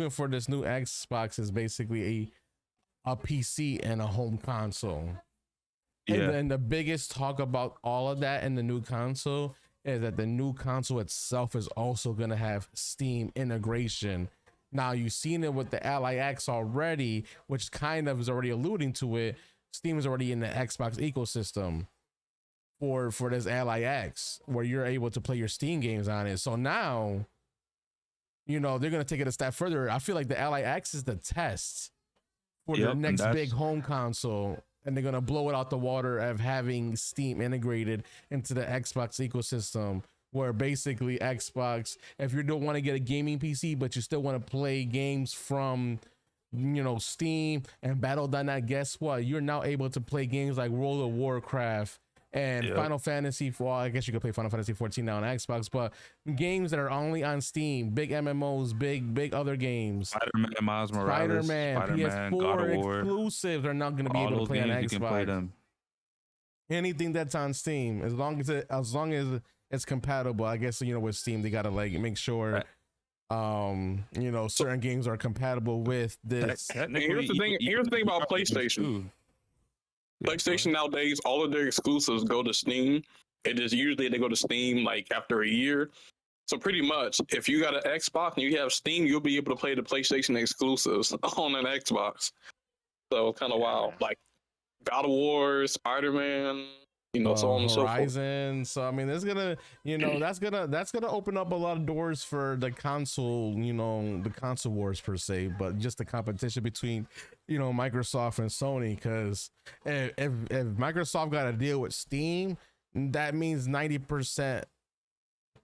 for this new Xbox is basically a PC and a home console. Yeah. And the biggest talk about all of that in the new console is that the new console itself is also going to have Steam integration. Now, you've seen it with the Ally X already, which kind of is already alluding to it. Steam is already in the Xbox ecosystem for this Ally X, where you're able to play your Steam games on it. So now, you know, they're going to take it a step further. I feel like the Ally X is the test for the next big home console, and they're going to blow it out the water of having Steam integrated into the Xbox ecosystem, where basically Xbox, if you don't want to get a gaming PC, but you still want to play games from, you know, Steam and Battle.net, guess what? You're now able to play games like World of Warcraft and Final Fantasy. Well, I guess you could play Final Fantasy 14 now on Xbox, but games that are only on Steam, big MMOs, big other games. Spider-Man, Miles Morales, Spider-Man, PS4 God of War, exclusives are not going to be able to play on Xbox. You can play them. Anything that's on Steam, as long as it's compatible, I guess, you know, with Steam, they gotta like make sure, you know, certain games are compatible with this. Here's the thing about PlayStation. PlayStation nowadays, all of their exclusives go to Steam. It is usually they go to Steam like after a year. So pretty much, if you got an Xbox and you have Steam, you'll be able to play the PlayStation exclusives on an Xbox. So kind of wild, like God of War, Spider-Man, you know, so on and so forth. Horizon. So I mean, there's gonna, you know, that's gonna open up a lot of doors for the console, you know, the console wars per se, but just the competition between, you know, Microsoft and Sony. Because if Microsoft got to deal with Steam, that means 90%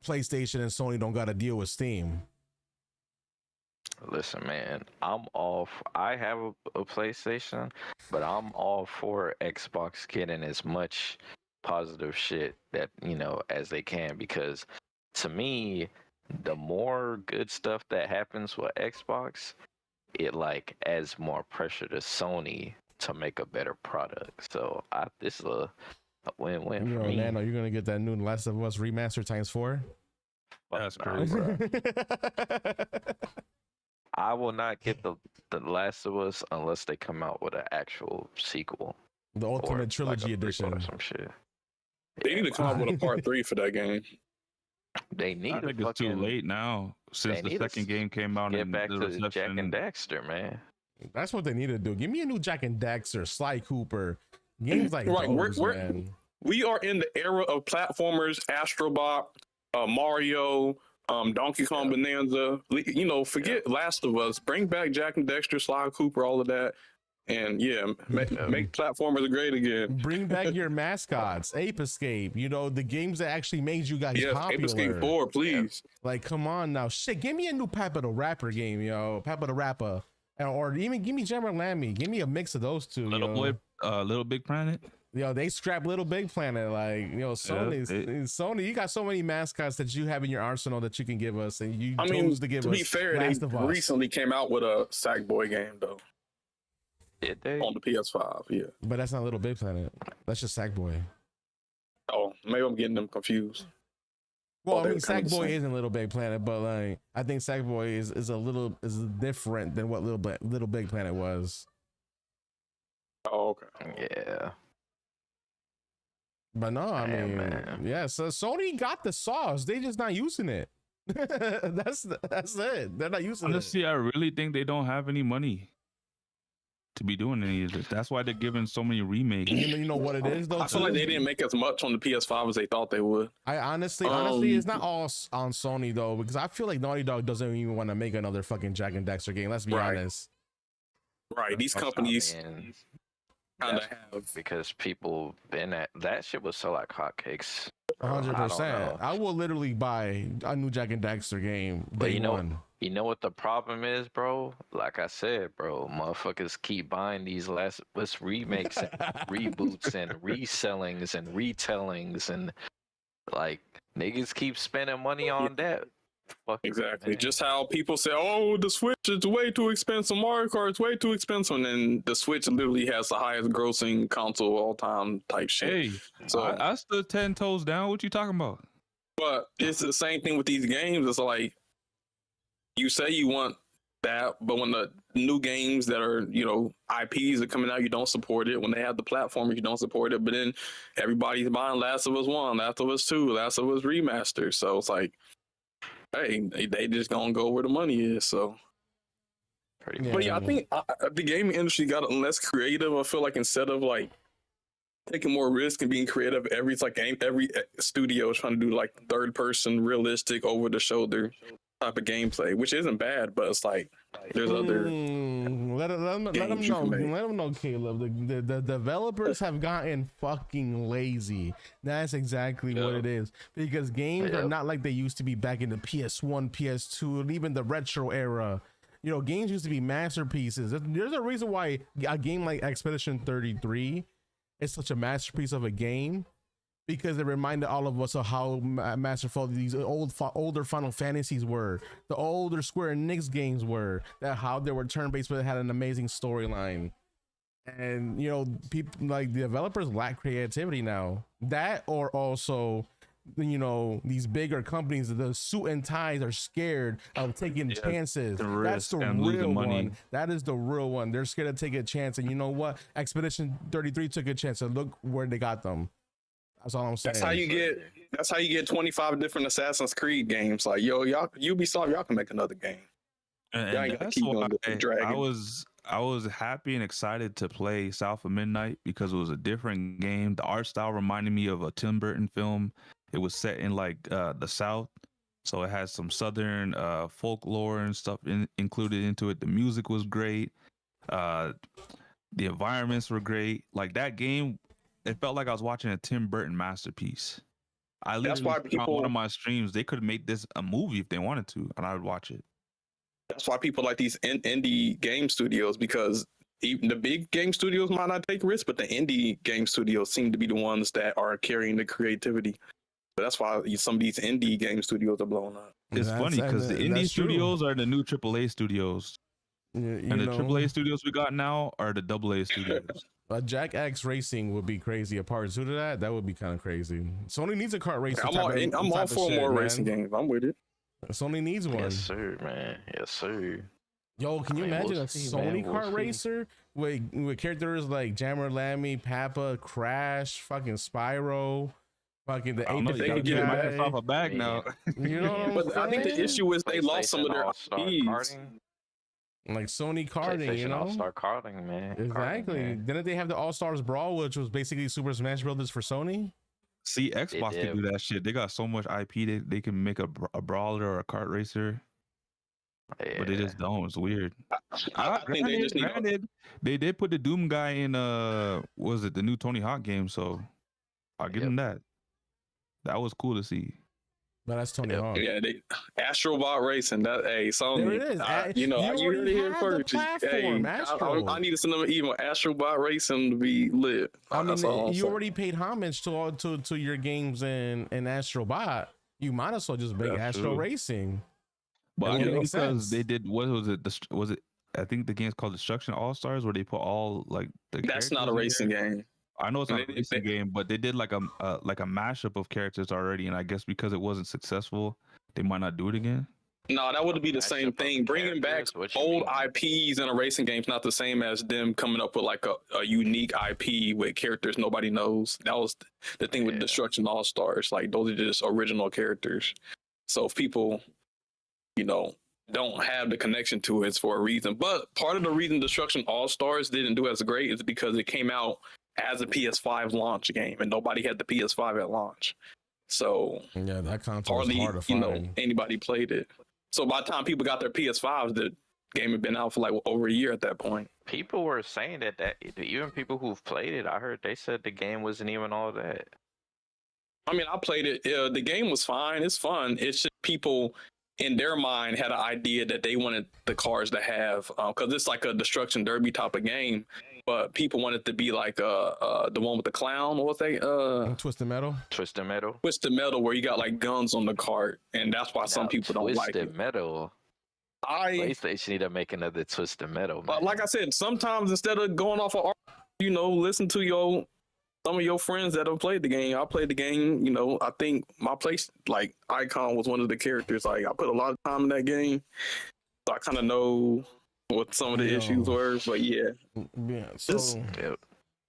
PlayStation and Sony don't got to deal with Steam. Listen, man, I have a PlayStation, but I'm all for Xbox getting as much positive shit that, you know, as they can, because to me, the more good stuff that happens with Xbox, it like adds more pressure to Sony to make a better product. So this is a win-win for me. Nano, you're gonna get that new Last of Us remaster ×4. That's crazy. I will not get the Last of Us unless they come out with an actual sequel. The Ultimate Trilogy like Edition. or some shit. They need to come out with a part 3 for that game. They need I think it's too late now, since the second game came out. Get back to Jack and Daxter, man. That's what they need to do. Give me a new Jack and Daxter, Sly Cooper, games like right. those, man. We are in the era of platformers, Astrobot, Mario, Donkey Kong Bonanza. You know, forget Last of Us. Bring back Jack and Daxter, Sly Cooper, all of that. And make platformers great again. Bring back your mascots, Ape Escape. You know, the games that actually made you guys popular. Ape Escape 4, please. Like, come on now, shit. Give me a new Papa the Rapper game, yo. Papa the Rapper, or even give me Jammer Lammy. Give me a mix of those two. Little Big Planet. Yo, they scrap Little Big Planet. Like, you know, Sony, you got so many mascots that you have in your arsenal that you can give us, and you chose to give us. To be fair, they recently came out with a Sackboy game though. Did they? On the PS5, yeah. But that's not Little Big Planet. That's just Sackboy. Oh, maybe I'm getting them confused. Well, I they're mean, kinda the Sackboy same. isn't Little Big Planet, but like I think Sackboy is a little is different than what Little Big Planet was. Oh, okay. Yeah. But no, I mean, man. yeah. So Sony got the sauce. They just not using it. that's it. They're not using Honestly, I really think they don't have any money to be doing any of this. That's why they're giving so many remakes. it. You know what it is though. I feel like they didn't make as much on the PS5 as they thought they would. I honestly, it's not all on Sony though, because I feel like Naughty Dog doesn't even want to make another fucking Jack and Daxter game. Let's be honest. Right, these companies kind of have, because people been at that shit was so like hotcakes. 100%. I will literally buy a new Jack and Daxter game But day you know, one. you know what the problem is, bro? Like I said, bro, motherfuckers keep buying these last remakes and reboots and resellings and retellings and like niggas keep spending money on that. exactly. Just how people say, "Oh, the Switch is way too expensive. Mario Kart's way too expensive," and then the Switch literally has the highest grossing console of all time type shit. Hey, so I stood 10 toes down. What you talking about? But it's the same thing with these games. It's like you say you want that, but when the new games that are, you know, IPs are coming out, you don't support it. When they have the platform, you don't support it. But then everybody's buying Last of Us 1, Last of Us 2, Last of Us Remastered. So it's like, hey, they just gonna go where the money is. So, but yeah, I think the gaming industry got less creative. I feel like instead of like taking more risk and being creative, every studio is trying to do like third person, realistic, over the shoulder type of gameplay, which isn't bad, but it's like there's other. Let them know, Caleb. The developers have gotten fucking lazy. That's exactly what it is. Because games are not like they used to be back in the PS1, PS2, and even the retro era. You know, games used to be masterpieces. There's a reason why a game like Expedition 33 is such a masterpiece of a game, because it reminded all of us of how masterful these older Final Fantasies were, the older Square Enix games were, that how they were turn-based but it had an amazing storyline. And you know, people like the developers lack creativity now. That, or also, you know, these bigger companies, the suit and ties, are scared of taking chances. That's the real one. That is the real one. They're scared to take a chance. And you know what? Expedition 33 took a chance, and look where they got them. That's all I'm saying. That's how you get 25 different Assassin's Creed games. Like, yo, y'all, Ubisoft, y'all can make another game. And that's why I was happy and excited to play South of Midnight, because it was a different game. The art style reminded me of a Tim Burton film. It was set in like the South, so it has some Southern folklore and stuff included into it. The music was great. The environments were great. Like that game, it felt like I was watching a Tim Burton masterpiece. That's why on one of my streams, they could have made this a movie if they wanted to, and I would watch it. That's why people like these indie game studios, because even the big game studios might not take risks, but the indie game studios seem to be the ones that are carrying the creativity. So that's why some of these indie game studios are blowing up. It's funny because the indie studios are the new AAA studios. And the AAA studios we got now are the AA studios. Jack X Racing would be crazy. A part 2 to that, that would be kind of crazy. Sony needs a kart racing. I'm all for more racing games. I'm with it. Sony needs one. Yes, sir, man. Yes, sir. Yo, can you imagine a Sony kart racer with characters like Jammer Lammy, Papa, Crash, fucking Spyro, fucking the 8 they could get it off a bag now. You know what But I think the issue is they lost some of their IPs. Like Sony karting, you know? All-Star karting, man. Exactly. Karting, man. Didn't they have the All-Stars Brawl, which was basically Super Smash Brothers for Sony? See, Xbox can do that shit. They got so much IP they can make a brawler or a kart racer. Yeah. But they just don't. It's weird. I think they just granted, they did put the Doom guy in the new Tony Hawk game, so I'll give them that. That was cool to see. But that's Tony Hawk. Yeah, Astrobot Racing. That Sony. There it is. You heard it here first. Platform, I need to send them an email. Astrobot Racing to be lit. I mean, you already paid homage to your games in Astrobot. You might as well just make Astro Racing. But because they did, what was it? Was it I think the game's called Destruction All Stars, where they put all like the. That's not a characters in racing there. game. I know it's not a They- racing game, but they did like a mashup of characters already, and I guess because it wasn't successful, they might not do it again. No, that would be the same thing. Bringing back old IPs in a racing game is not the same as them coming up with like a unique IP with characters nobody knows. That was the thing with Destruction All Stars. Like those are just original characters. So if people, you know, don't have the connection to it, it's for a reason. But part of the reason Destruction All Stars didn't do as great is because it came out as a PS5 launch game, and nobody had the PS5 at launch. So yeah, that console was hardly hard to find. anybody played it. So by the time people got their PS5s, the game had been out for like over a year at that point. People were saying that even people who've played it, I heard they said the game wasn't even all that. I mean, I played it. The game was fine. It's fun. It's just people in their mind had an idea that they wanted the cars to have, because it's like a destruction derby type of game. But people wanted to be like the one with the clown. What was they? Twisted Metal. Twisted Metal. Twisted Metal, where you got like guns on the cart, and that's why some people don't like it. Twisted Metal. PlayStation need to make another Twisted Metal. Man. But like I said, sometimes instead of going off of, listen to some of your friends that have played the game. I played the game. I think my place, like Icon, was one of the characters. Like I put a lot of time in that game, so I kind of know what some of the issues were. But yeah. So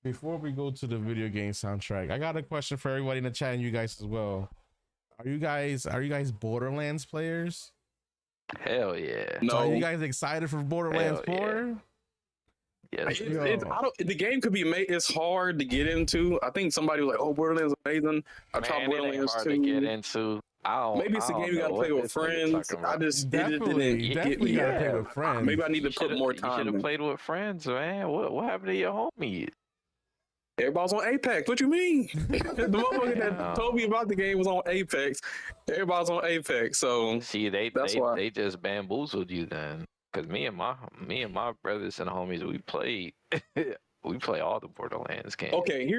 before we go to the video game soundtrack, I got a question for everybody in the chat and you guys as well. Are you guys Borderlands players? Hell yeah. No. So are you guys excited for Borderlands 4? Yes. The game could be made. It's hard to get into. I think somebody was like, "Oh, Borderlands is amazing." I tried Borderlands hard 2. to get into. Maybe it's a game you gotta play with friends. I just definitely gotta play with friends. Maybe I need to put more time. You should have played with friends, man. What happened to your homies? Everybody's on Apex. What you mean? The motherfucker that told me about the game was on Apex. Everybody's on Apex. So see, they just bamboozled you then. Cause me and my brothers and homies, we play all the Borderlands games. Okay,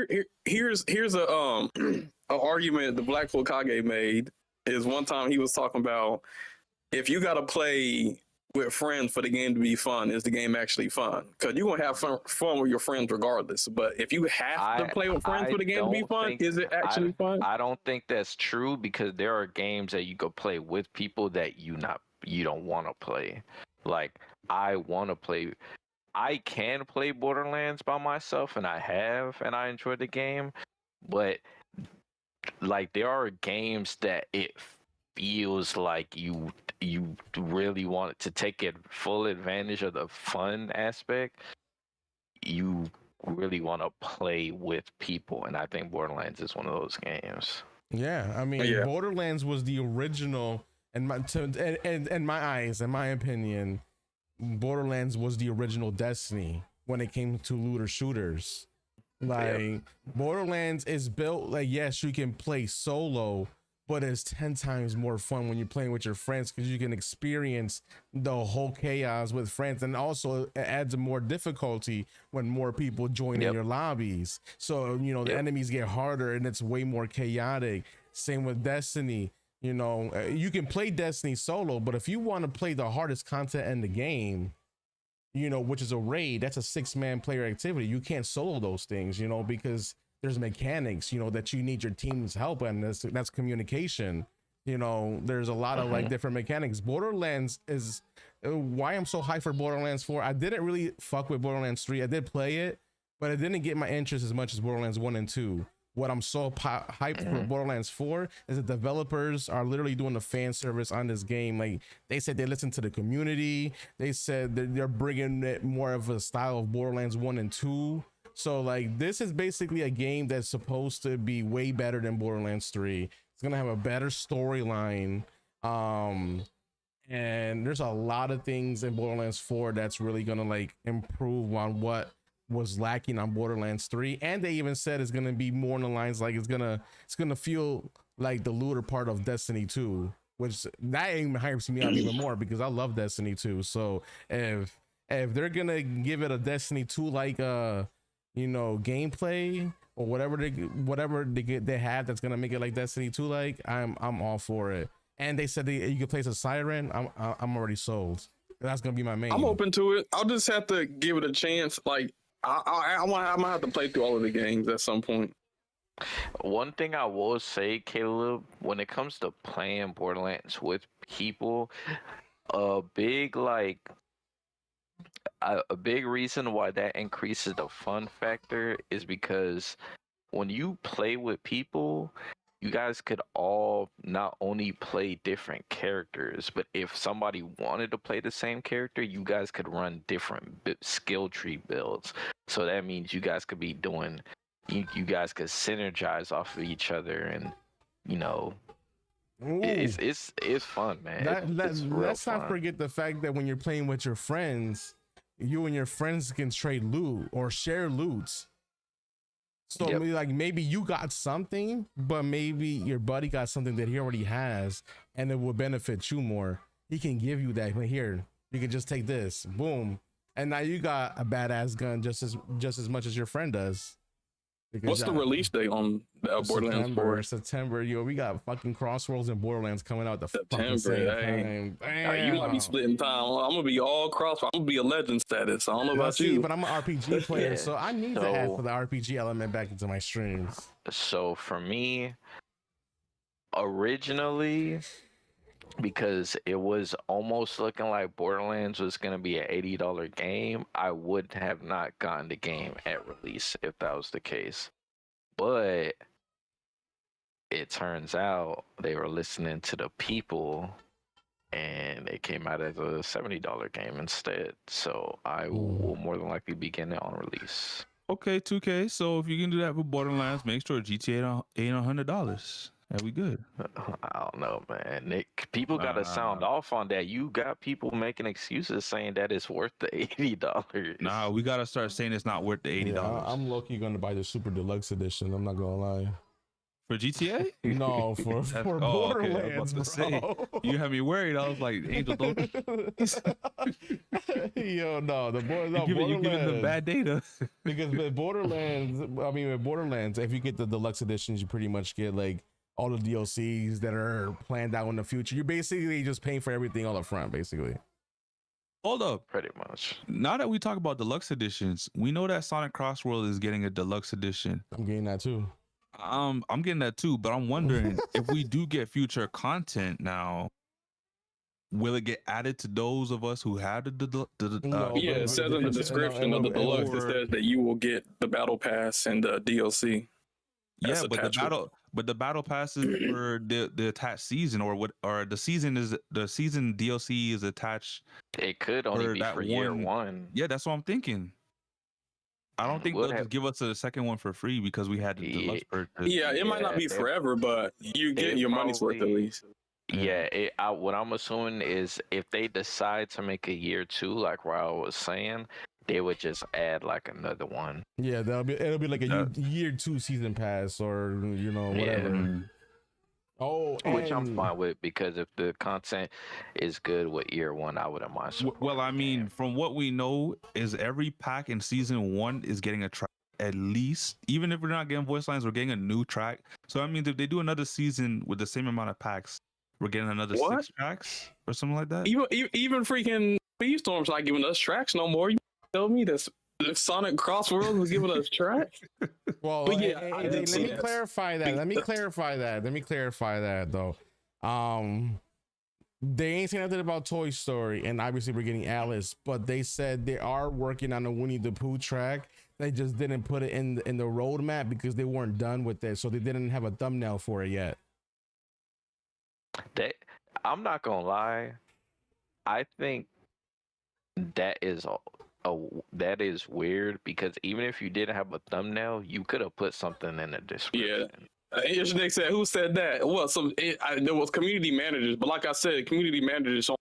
here's a an argument the Black Hokage made. Is one time he was talking about if you gotta play with friends for the game to be fun, is the game actually fun? Because you're gonna have fun with your friends regardless. But if you have to play with friends for the game to be fun, is it actually fun? I don't think that's true, because there are games that you could play with people that you don't want to play. Like I can play Borderlands by myself, and I have, and I enjoyed the game, but like there are games that it feels like you really want to take full advantage of the fun aspect. You really want to play with people, and I think Borderlands is one of those games. Yeah, I mean, Borderlands was the original, in my eyes, in my opinion, Borderlands was the original Destiny when it came to looter shooters. Like Borderlands is built like, yes, you can play solo, but it's 10 times more fun when you're playing with your friends, because you can experience the whole chaos with friends, and also it adds more difficulty when more people join in your lobbies. So the enemies get harder and it's way more chaotic. Same with Destiny. You can play Destiny solo, but if you want to play the hardest content in the game, which is a raid, that's a 6-man player activity. You can't solo those things, because there's mechanics, that you need your team's help, and that's communication. There's a lot of like different mechanics. Borderlands is why I'm so hyped for Borderlands 4. I didn't really fuck with Borderlands 3. I did play it, but it didn't get my interest as much as Borderlands 1 and 2. What I'm so hyped for Borderlands 4 is the developers are literally doing the fan service on this game. Like they said, they listened to the community. They said that they're bringing it more of a style of Borderlands 1 and 2. So like this is basically a game that's supposed to be way better than Borderlands 3. It's gonna have a better storyline. And there's a lot of things in Borderlands 4 that's really gonna like improve on what was lacking on Borderlands 3. And they even said it's gonna be more in the lines like it's gonna feel like the looter part of Destiny 2, which that even hypes me up even more, because I love Destiny 2. So if they're gonna give it a Destiny 2 like gameplay or whatever they have that's gonna make it like Destiny 2, like I'm all for it. And they said you could play as a siren. I'm already sold. That's gonna be my main. I'm open to it. I'll just have to give it a chance. Like I might have to play through all of the games at some point. One thing I will say, Caleb, when it comes to playing Borderlands with people, a big reason why that increases the fun factor is because when you play with people, you guys could all not only play different characters, but if somebody wanted to play the same character, you guys could run different skill tree builds. So that means you guys could be doing, you guys could synergize off of each other, and you know, it's fun, man. Let's not forget the fact that when you're playing with your friends, you and your friends can trade loot or share loots. So maybe you got something, but maybe your buddy got something that he already has, and it will benefit you more. He can give you that. Here, you can just take this, boom, and now you got a badass gun just as much as your friend does. What's the release date on Borderlands 4? September. Yo, we got fucking Crossworlds and Borderlands coming out the September. fucking same time. You might be splitting time. I'm gonna be all cross. I'm gonna be a legend status. I don't know about you, but I'm an RPG player, so I need to add for the RPG element back into my streams. So for me, originally, because it was almost looking like Borderlands was going to be an $80 game, I would have not gotten the game at release if that was the case. But it turns out they were listening to the people, and it came out as a $70 game instead. So I will more than likely be getting it on release. Okay, 2K. So if you can do that with Borderlands, make sure GTA ain't $100. Are we good? I don't know, man. People got to sound off on that. You got people making excuses saying that it's worth the $80. Nah, we got to start saying it's not worth the $80. Yeah, I'm low-key going to buy the Super Deluxe Edition. I'm not going to lie. For GTA? No, for Borderlands, okay. Say, you had me worried. I was like, Angel, don't. Yo, no, Borderlands. You're giving them bad data. Because with Borderlands, if you get the deluxe editions, you pretty much get like all the DLCs that are planned out in the future. You're basically just paying for everything all up front, basically. Hold up. Pretty much. Now that we talk about deluxe editions, we know that Sonic Crossworld is getting a deluxe edition. I'm getting that too. I'm getting that too, but I'm wondering if we do get future content now, will it get added to those of us who had it says in the description of the deluxe, it says that you will get the battle pass and the DLC. Yeah, but the battle pass is for the attached season, or the season DLC is attached. It could only be for year one. Yeah, that's what I'm thinking. I don't think they'll just give us a second one for free because we had the deluxe purchase. Yeah, it might not be forever, but you get your money's worth at least. Yeah, what I'm assuming is if they decide to make a year 2, like Raul was saying, they would just add like another one. Yeah, it'll be like a year 2 season pass, or whatever. Yeah. Oh, which I'm fine with, because if the content is good with year 1, I wouldn't mind. Well, I mean, from what we know, is every pack in season 1 is getting a track at least. Even if we're not getting voice lines, we're getting a new track. So I mean, if they do another season with the same amount of packs, we're getting another 6 tracks or something like that. Even freaking Speedstorm's not giving us tracks no more. You tell me this Sonic Crossworlds was giving us tracks. Well, but yeah, let me clarify that. Let me clarify that though. They ain't saying nothing about Toy Story, and obviously we're getting Alice, but they said they are working on a Winnie the Pooh track. They just didn't put it in the roadmap because they weren't done with it, so they didn't have a thumbnail for it yet. I'm not gonna lie, I think that is weird, because even if you didn't have a thumbnail, you could have put something in the description. Yeah. Nick said, who said that? Well, there was community managers, but like I said, community managers don't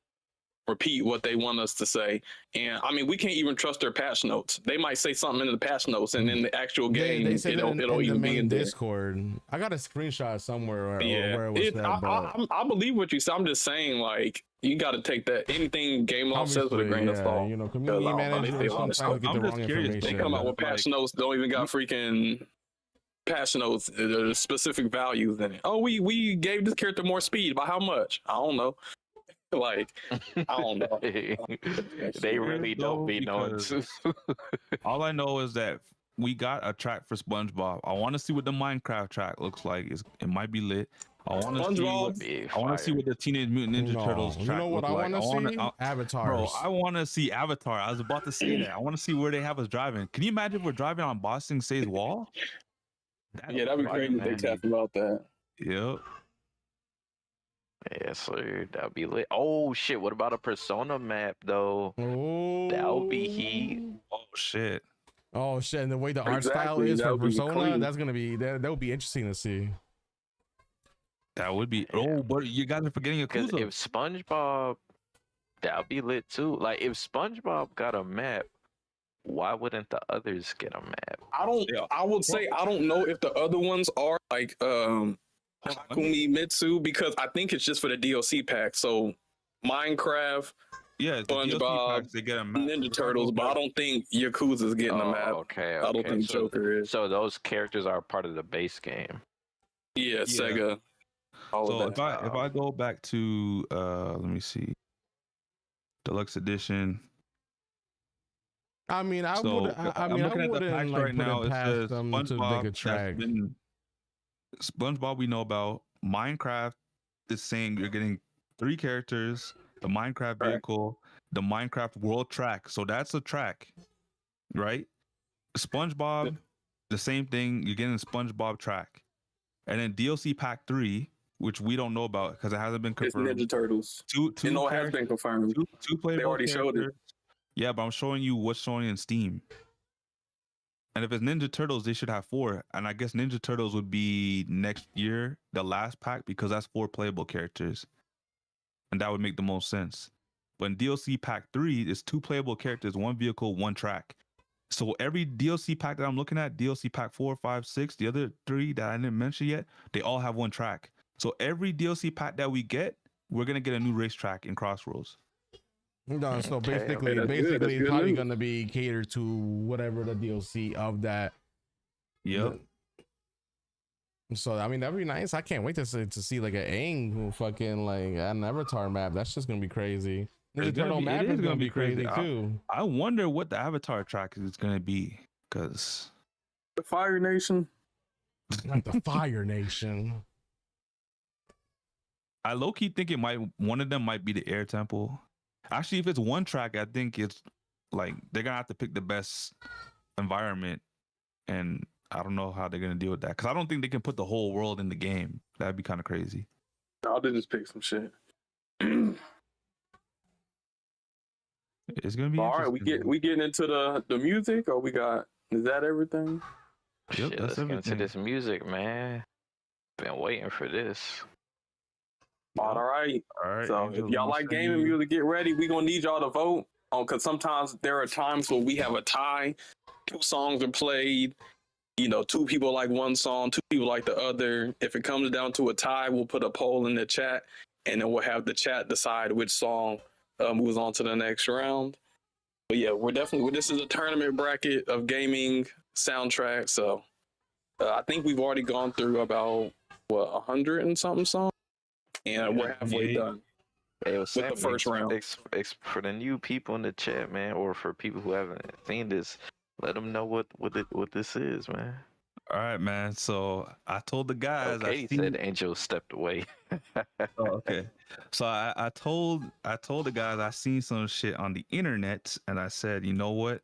repeat what they want us to say. And I mean, we can't even trust their patch notes. They might say something in the patch notes, and in the actual game, they say it'll even be in Discord. I got a screenshot somewhere where it was said, I believe what you said. I'm just saying, like, you got to take that anything game law says with a grain of salt. Community managers sometimes get the wrong information. They come out with patch notes, don't even got freaking patch notes, specific values in it. Oh, we gave this character more speed. By how much? I don't know. Like, I don't know. They really don't be knowing too. All I know is that we got a track for SpongeBob. I want to see what the Minecraft track looks like. It might be lit. I want to see what the Teenage Mutant Ninja Turtles track You know what look I like. want to see? Avatars. Bro, I want to see Avatar. I was about to say that. I want to see where they have us driving. Can you imagine if we're driving on Boston Say's Wall? Yeah, that'd be crazy if they tap about that. Yep. Yes, sir. That'd be lit. Oh shit! What about a Persona map though? That would be heat. Oh shit! Oh shit! And the way the art style is for Persona, that's gonna be that would be interesting to see. That would be. Oh, but you guys are forgetting Because Yakuza. if SpongeBob, that'd be lit too. Like if SpongeBob got a map, why wouldn't the others get a map? I would say I don't know if the other ones are like Hakumi Mitsu, because I think it's just for the DLC pack. So Minecraft, SpongeBob, they get a map. Ninja Turtles, but I don't think Yakuza's getting a map. Okay. I don't think Joker is. So those characters are part of the base game. Yeah, Sega. So if I go back to let me see, Deluxe Edition. I mean, I So, would. I mean, I'm I looking at the wouldn't packs like right put now. it It past says them to SpongeBob. make a track. SpongeBob we know about. Minecraft is saying you're getting 3 characters, the Minecraft vehicle, the Minecraft world track. So that's a track, right? SpongeBob, the same thing. You're getting a SpongeBob track, and then DLC Pack 3, which we don't know about because it hasn't been confirmed. It's Ninja Turtles. Two it has been confirmed. Two playable They already showed it. characters. Yeah, but I'm showing you what's showing in Steam. And if it's Ninja Turtles, they should have 4. And I guess Ninja Turtles would be next year, the last pack, because that's 4 playable characters. And that would make the most sense. But in DLC Pack 3, it's 2 playable characters, 1 vehicle, 1 track. So every DLC pack that I'm looking at, DLC Pack 4, 5, 6, the other 3 that I didn't mention yet, they all have 1 track. So every DLC pack that we get, we're going to get a new racetrack in Crossworlds. No, so basically, that's good. That's it's good probably news. gonna be catered to whatever the DLC of that. Yep. So I mean, that'd be nice. I can't wait to see like an Aang fucking like an Avatar map. That's just gonna be crazy. Ninja It's gonna Turtle be- map it is gonna be crazy I- too. I wonder what the Avatar track is going to be, because the Fire Nation. Not the Fire Nation. I low key think one of them might be the Air Temple. Actually, if it's 1 track, I think it's like they're gonna have to pick the best environment, and I don't know how they're gonna deal with that because I don't think they can put the whole world in the game. That'd be kind of crazy. No, they just pick some shit. It's gonna be all right. We getting into the music, or is that everything? Yep, Shit, let's get into this music, man. Been waiting for this. All right. So Angel, if y'all I'm like gonna gaming send you- music, get ready. We're gonna need y'all to vote. Because sometimes there are times where we have a tie. 2 songs are played. 2 people like one song, 2 people like the other. If it comes down to a tie, we'll put a poll in the chat, and then we'll have the chat decide which song moves on to the next round. But yeah, this is a tournament bracket of gaming soundtracks. So I think we've already gone through about 100 and something songs, and we're halfway done. Hey, With the first round. For the new people in the chat, man, or for people who haven't seen this, let them know what this is, man. All right, man. So I told the guys. Okay, he said Angel stepped away. Oh, okay. So I told the guys I seen some shit on the internet, and I said, you know what?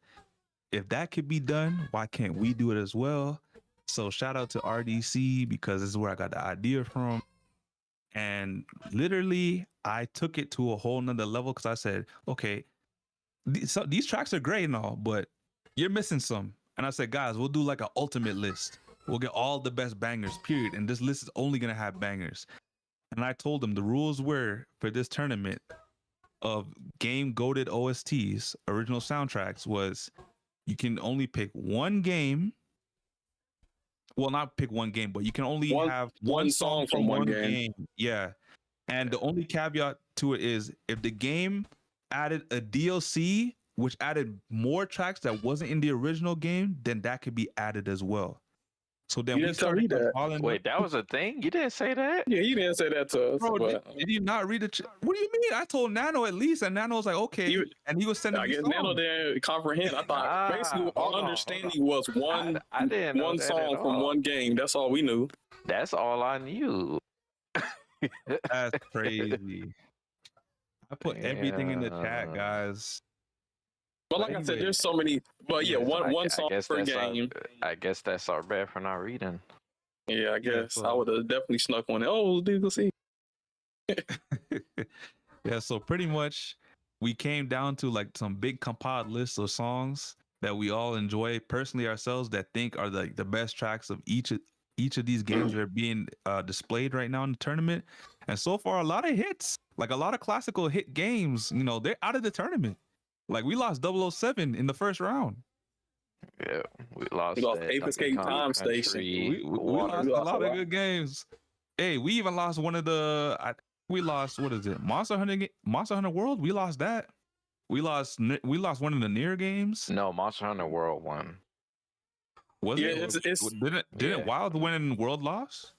If that could be done, why can't we do it as well? So shout out to RDC because this is where I got the idea from. And literally, I took it to a whole nother level because I said, okay, these tracks are great and all, but you're missing some. And I said, guys, we'll do like an ultimate list. We'll get all the best bangers, period. And this list is only going to have bangers. And I told them the rules were for this tournament of game goated OSTs, original soundtracks, was you can only pick 1 game. Well, not pick 1 game, but you can only have one song from one game. Yeah. And the only caveat to it is if the game added a DLC, which added more tracks that wasn't in the original game, then that could be added as well. So then You we didn't tell me started that. calling. Wait, that was a thing? You didn't say that? Yeah, you didn't say that to us. Bro, but did you not read the? What do you mean? I told Nano at least, and Nano was like, okay, and he was sending I me guess songs. Nano didn't comprehend. I thought basically our understanding was one I didn't know one that song at from all. one game. That's all we knew. That's all I knew. That's crazy. I put everything in the chat, guys. But like I said, there's so many. But yeah, one song per game. I guess that's our bad for not reading. Yeah, I guess I would have definitely snuck one. Oh, dude, go see. Yeah, so pretty much we came down to like some big compiled list of songs that we all enjoy personally ourselves that think are the best tracks of each of these games that are being displayed right now in the tournament. And so far, a lot of hits, like a lot of classical hit games, you know, they're out of the tournament. Like we lost 007 in the first round. Yeah, we lost Ape Escape Time Station. We lost a lot of good games. Hey, we even lost one of the. We lost, what is it? Monster Hunter World. We lost that. We lost one of the near games. No, Monster Hunter World won. Was it? Didn't Wild win and World lost?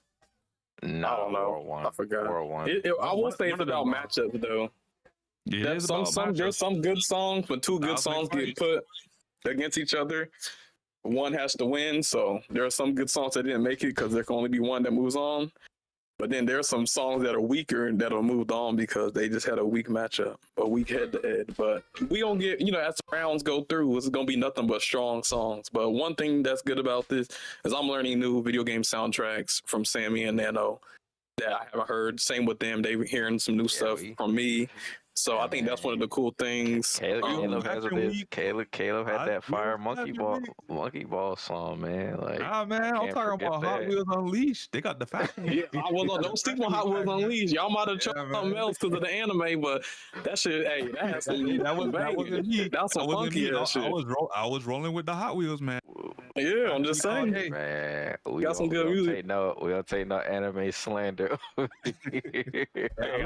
No, I don't know. World won. I forgot. World won. I will say it's about matchups though. Yeah, there's some good songs, but two good songs get put against each other. One has to win, so there are some good songs that didn't make it because there can only be one that moves on. But then there are some songs that are weaker and that'll moved on because they just had a weak matchup, a weak head-to-head. But we gonna get, as the rounds go through, it's gonna be nothing but strong songs. But one thing that's good about this is I'm learning new video game soundtracks from Sammy and Nano that I haven't heard. Same with them; they were hearing some new stuff from me. So I think that's one of the cool things. Caleb had that fire monkey ball song, man. Like, man, I'm talking about Hot Wheels Unleashed. They got the fashion. Yeah, don't sleep on Hot Wheels Unleashed. Y'all might have chose something else because of the anime, but that shit, hey, that has some. That wasn't me. That's some funky shit. I was rolling with the Hot Wheels, man. Yeah, I'm just saying. Man, we got some good music. We don't take no anime slander. I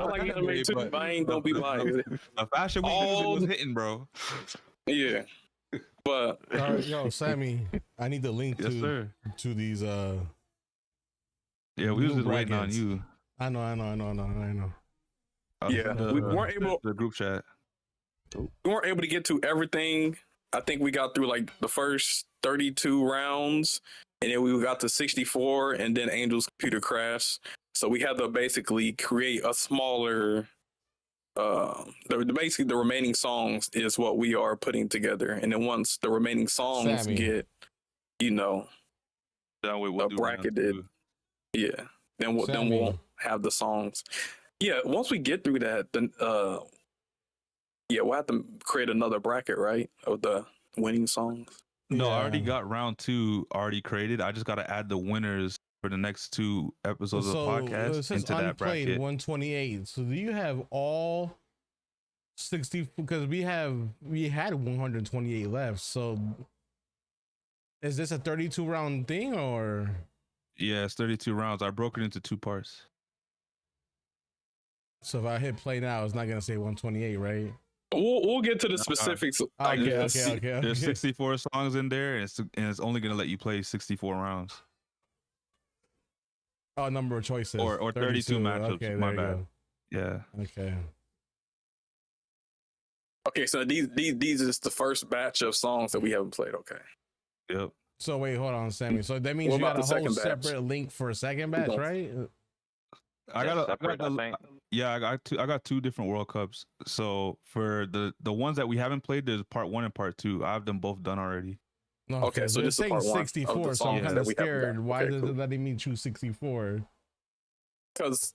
like anime too, but I ain't gonna be lying. The fashion week music was hitting, bro. Yeah, but yo, Sammy, I need the link to these. Yeah, we was just waiting on you. I know. Yeah, we weren't able. The group chat. We weren't able to get to everything. I think we got through like the first 32 rounds, and then we got to 64, and then Angel's computer crashed. So we had to basically create a smaller. Basically the remaining songs is what we are putting together, and then once the remaining songs get, bracketed, then we'll have the songs. Yeah, once we get through that, then we'll have to create another bracket, right, of the winning songs. No, I already got round 2 already created. I just got to add the winners for the next 2 episodes of the podcast into that bracket. 128. So do you have all 60? Because we had 128 left. So is this a 32 round thing or? Yeah, it's 32 rounds. I broke it into 2 parts. So if I hit play now, it's not gonna say 128, right? We'll get to the specifics. I guess. There's 64 songs in there, and it's only gonna let you play 64 rounds. Oh, number of choices. Or 32 matchups. Okay, my there you bad. go. Yeah. Okay. Okay, so these is the first batch of songs that we haven't played. Okay. Yep. So wait, hold on, Sammy. So that means you got a whole separate link for a second batch, right? I got 2 different World Cups. So for the ones that we haven't played, there's part 1 and part 2. I have them both done already. No, okay, so it's saying 64, so I'm kind of scared. Why is it letting me choose 64? Because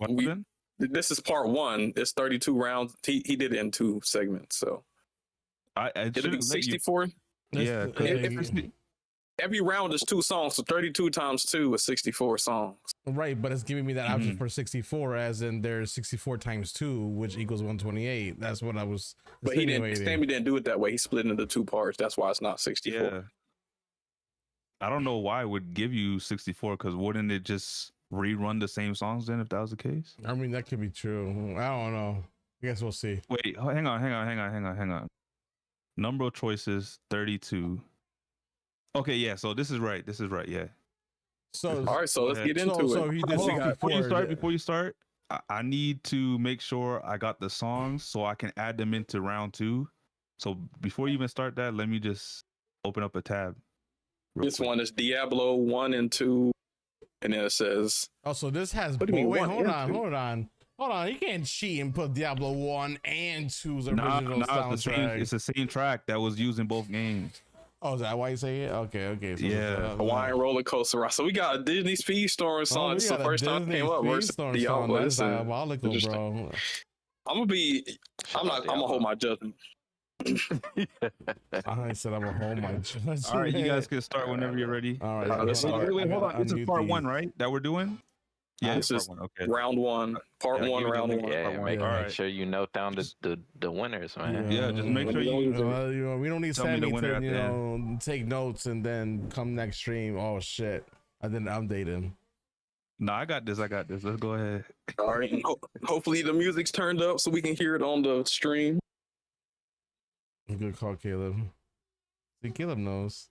this is part 1. It's 32 rounds. He did it in 2 segments, so it'll be 64. Yeah, every round is 2 songs, so 32 times 2 is 64 songs. Right, but it's giving me that option for 64, as in there's 64 times 2, which equals 128. That's what I was. But Sammy didn't do it that way. He split it into 2 parts. That's why it's not 64. Yeah. I don't know why it would give you 64, because wouldn't it just rerun the same songs then if that was the case? I mean, that could be true. I don't know. I guess we'll see. Wait, hang on. Number of choices, 32. Okay, yeah, so this is right, yeah. So all right, so let's get into so it. he did Hold on, before you 64. before you start, I need to make sure I got the songs so I can add them into round 2. So before you even start that, let me just open up a tab. This one is Diablo 1 and 2, and then it says. Oh, so this has. What do you mean, Wait, one hold and on. You can't cheat and put Diablo 1 and 2's original Nah, soundtrack. it's the same track that was used in both games. Oh, is that why you say it? Okay. So Yeah. Hawaiian Roller Coaster Ride. So we got a Disney Speedstorm song. This is the first time it came up versus Diablo. That's diabolical, bro. I'm gonna hold my judgment. I said I'm gonna hold my judgment. All right, you guys can start whenever you're ready. All right, let's start. Wait, hold on. This is part 1, right? That we're doing? Yeah, this is part 1. Okay. round 1, part 1, round 1. Yeah, part make one. sure you note down the winners, man. Yeah, just make sure you. We don't need tell me the Sammy winner to at the end. take notes and then come next stream. Oh shit, I didn't update him. No, I got this. Let's go ahead. All right. Hopefully the music's turned up so we can hear it on the stream. Good call, Caleb. See, Caleb knows.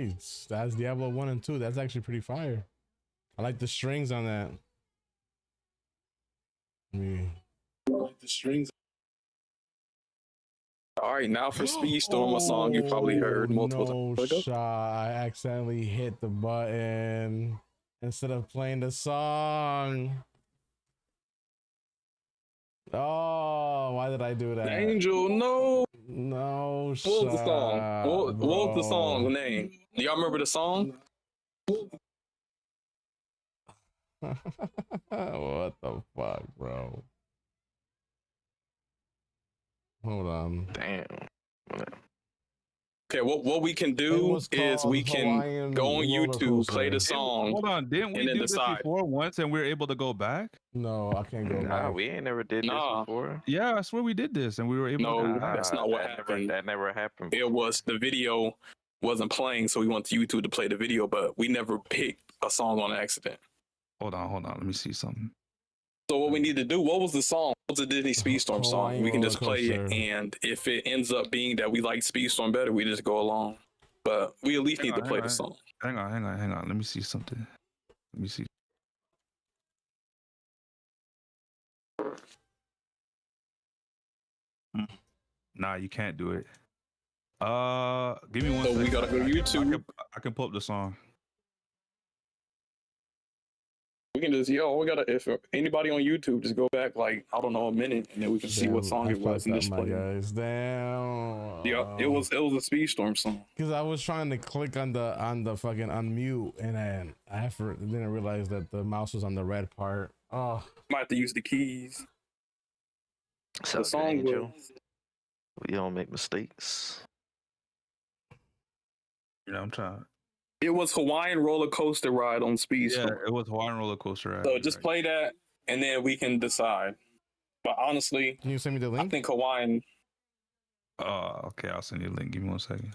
Nice. That's Diablo 1 and 2. That's actually pretty fire. I like the strings on that. I like the strings. All right, now for Speedstorm, a song you probably heard multiple times. No shot. I accidentally hit the button instead of playing the song. Oh, why did I do that? Angel, no. No shot. What was the song? What was the song's name? Do y'all remember the song? What the fuck, bro? Hold on. Damn. Okay, what we can do is we can go on YouTube, play the song. Hold on, didn't we do this decide. before once and we were able to go back? No, I can't go Nah, back. we ain't never did this before. Yeah, I swear we did this and we were able to No, go back. that's not what happened. That never happened. It was the video wasn't playing, so we went to YouTube to play the video, but we never picked a song on accident. Hold on. Let me see something. So what we need to do, what was the song? What was the Disney Speedstorm song? We can just play it, and if it ends up being that we like Speedstorm better, we just go along. But we at least need to play the song. Hang on. Let me see something. Let me see. Nah, you can't do it. Give me one second. We gotta go to YouTube. I can pull up the song. We can just, if anybody on YouTube, just go back like, I don't know, a minute, and then we can see what song it was and just play it. Guys, damn. Yeah, it was a Speedstorm song. Because I was trying to click on the fucking unmute, and then I didn't realize that the mouse was on the red part. Oh, Might have to use the keys. So The song Angel. was, We don't make mistakes. Yeah, I'm trying. it was Hawaiian Roller Coaster Ride on Speedstorm. Yeah, it was Hawaiian Roller Coaster Ride. So just play that, and then we can decide. But honestly, can you send me the link? I think Hawaiian. Okay, I'll send you a link. Give me 1 second.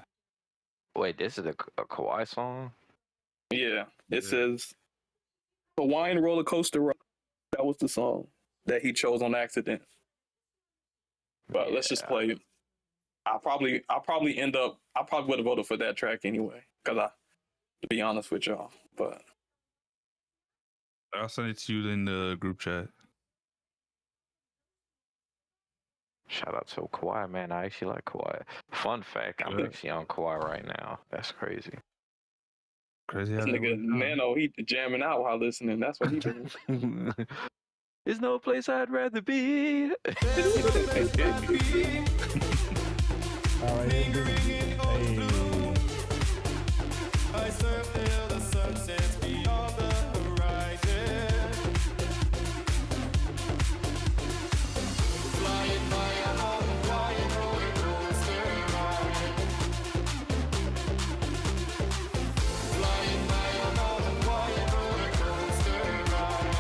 Wait, this is a Kawhi song? Yeah, it says Hawaiian Roller Coaster Ride. That was the song that he chose on accident. But let's just play it. I probably would have voted for that track anyway, to be honest with y'all. But I'll send it to you in the group chat. Shout out to Kawhi, man. I actually like Kawhi. Fun fact, I'm actually on Kawhi right now. That's crazy. Crazy how this nigga Nano, he jamming out while listening. That's what he doing. There's no place I'd rather be. All right, hey. I surf till the sun sets beyond the horizon. Flying by a Hawaiian roller coaster ride. Flying by a Hawaiian roller coaster ride.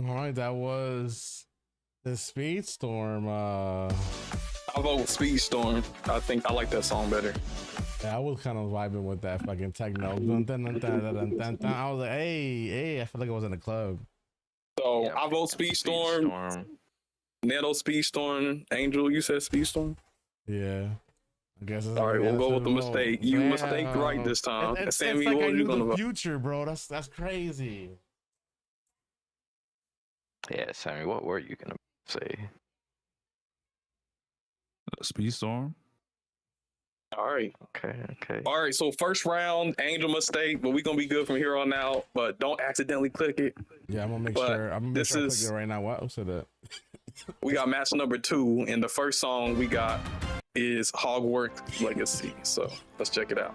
All right, that was the Speedstorm. I vote with Speedstorm. I think I like that song better. Yeah, I was kind of vibing with that fucking techno. Dun, dun, dun, dun, dun, dun, dun, dun. I was like, hey, I feel like I was in a club. So I vote Speedstorm. Neto Speedstorm. Angel, you said Speedstorm? Yeah. I guess it's all right, we'll go with the mistake. You mistake right this time. It's Sammy, like what I are you knew gonna the vote? future, bro. That's crazy. Yeah, Sammy, what were you gonna say? Speedstorm. All right. Okay. All right, so first round, Angel mistake, but we're gonna be good from here on out. But don't accidentally click it. Yeah, I'm gonna make But sure. I'm gonna make this sure I is- click it right now. What said that? We got match number 2, and the first song we got is Hogwarts Legacy. So let's check it out.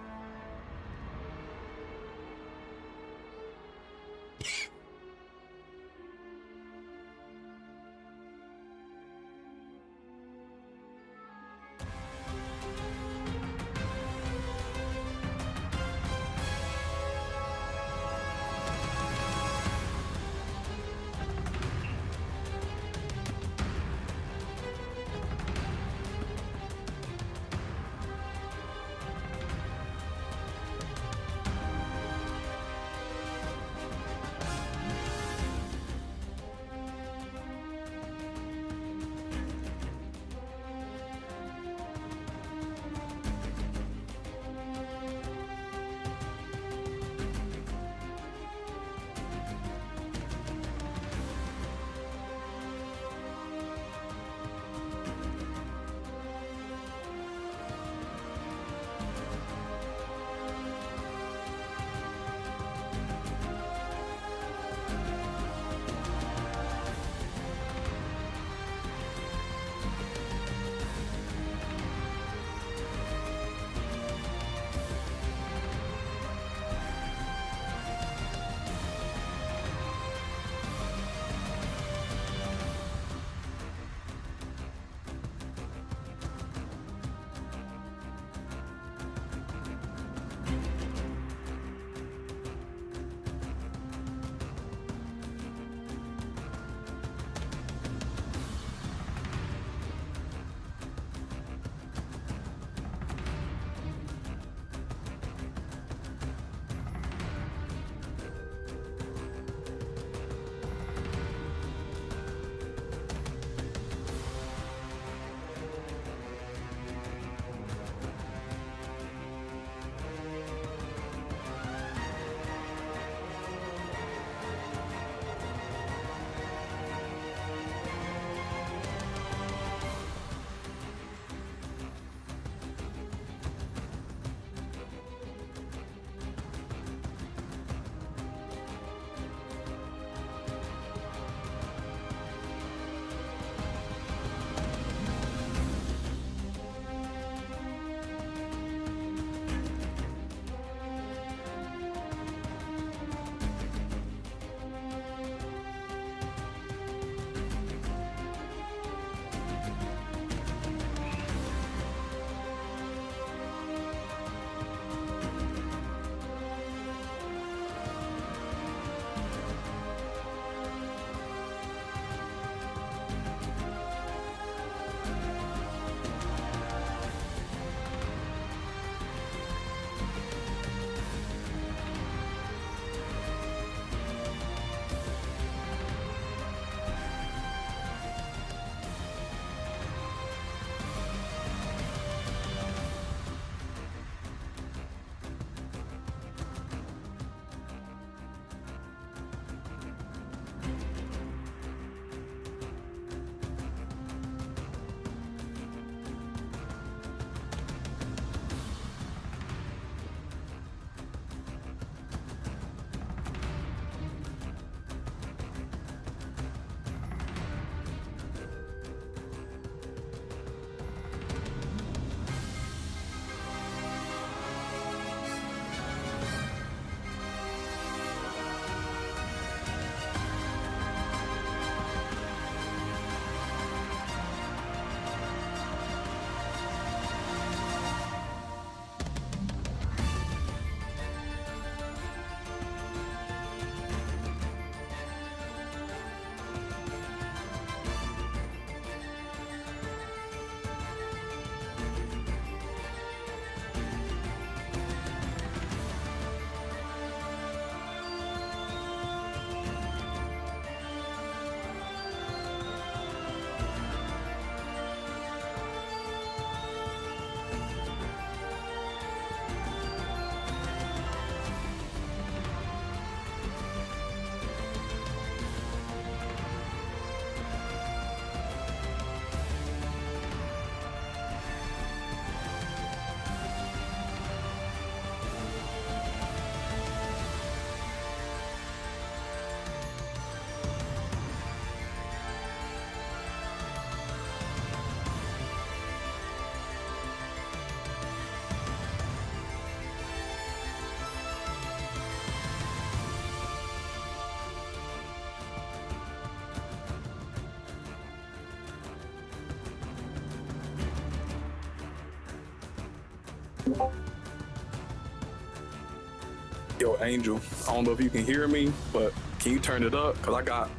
Yo, Angel, I don't know if you can hear me, but can you turn it up? Because I got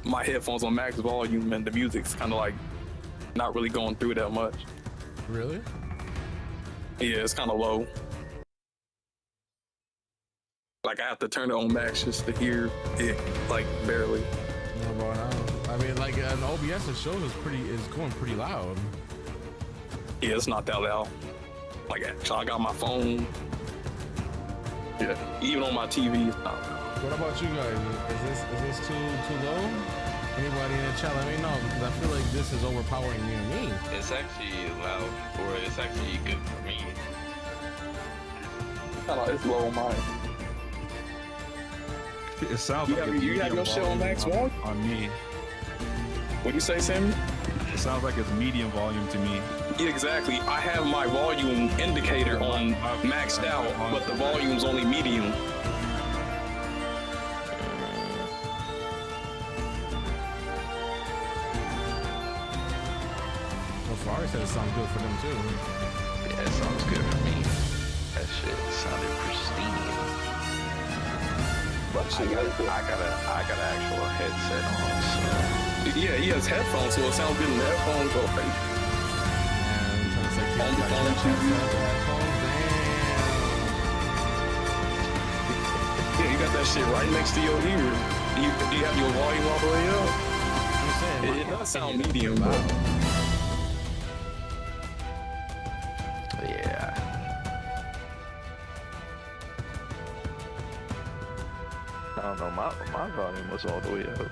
my headphones on max volume and the music's kind of like not really going through that much. Really? Yeah, it's kind of low. Like I have to turn it on max just to hear it, like barely. No, bro, no. I mean, like an OBS it shows is going pretty loud. Yeah, it's not that loud. Like actually, I got my phone. Yeah, even on my TV, it's not loud. What about you guys? Is this too low? Anybody in the chat, let me know because I feel like this is overpowering me. It's actually loud, or it's actually good for me. It's low on mine. It sounds You like have- it's you have medium your shit on volume max volume? on me. What'd you say, Sammy? It sounds like it's medium volume to me. Yeah, exactly. I have my volume indicator on maxed out, but the volume's only medium. So far, it said it sounds good for them too. Yeah, it sounds good for me. That shit sounded pristine. But I got an actual headset on, so. Yeah, he has headphones, so it sounds good in the headphones. Okay. On the phone, TV. Yeah, you got that shit right next to your ear. Do you have your volume all the way up? It does sound medium, bro. Yeah. I don't know, my volume was all the way up.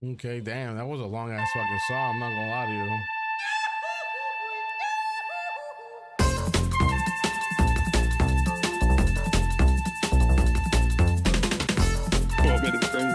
Okay, damn, that was a long ass fucking song. I'm not gonna lie to you. 12 minutes crazy.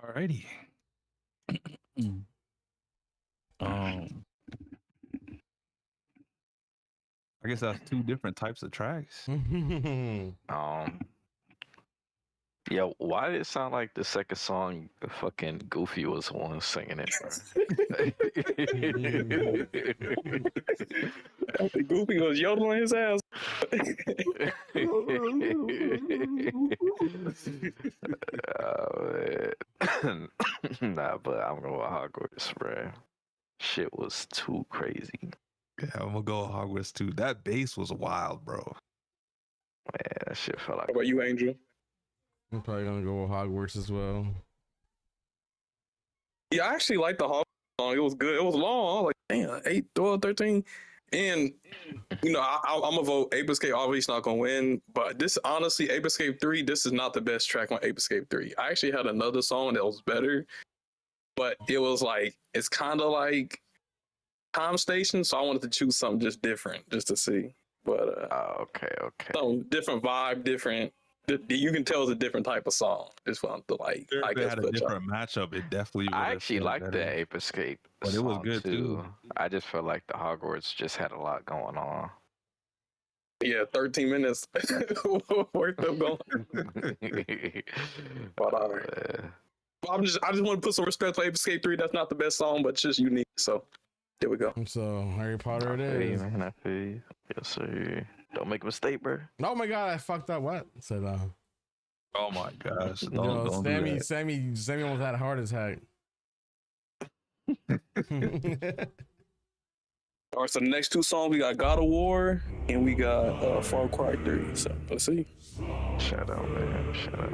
Alrighty. I guess that's two different types of tracks. Yeah, why did it sound like the second song fucking Goofy was the one singing it, bro? Goofy was yodeling his ass. Nah, but I'm going with Hogwarts, bro. Shit was too crazy. Yeah, I'm gonna go with Hogwarts too. That bass was wild, bro. Man, that shit felt like. How about you, Angel? I'm probably gonna go with Hogwarts as well. Yeah, I actually liked the Hogwarts song. It was good. It was long. I was like, damn, 8, 12, 13. And, you know, I'm going to vote Ape Escape. Obviously not going to win. But this, honestly, Ape Escape 3, this is not the best track on Ape Escape 3. I actually had another song that was better. But it was like, it's kind of like Time Station. So I wanted to choose something just different, just to see. But, okay. Some different vibe, different. You can tell it's a different type of song. Just want to like, If I it guess, had a different matchup, it definitely would. I actually liked the Ape Escape but it was song good too. I just felt like the Hogwarts just had a lot going on. Yeah, 13 minutes worth of going. But I just want to put some respect for Ape Escape 3. That's not the best song, but it's just unique. So there we go. So Harry Potter it I feel you, is. man. I feel you. Yes, sir. Don't make a mistake, bro. Oh my god, I fucked up. What? I said oh my gosh. Yo, Don't do that. Sammy almost had a heart attack. All right, so the next two songs, we got God of War and we got Far Cry 3. So let's see. Shout out, man. Shout out.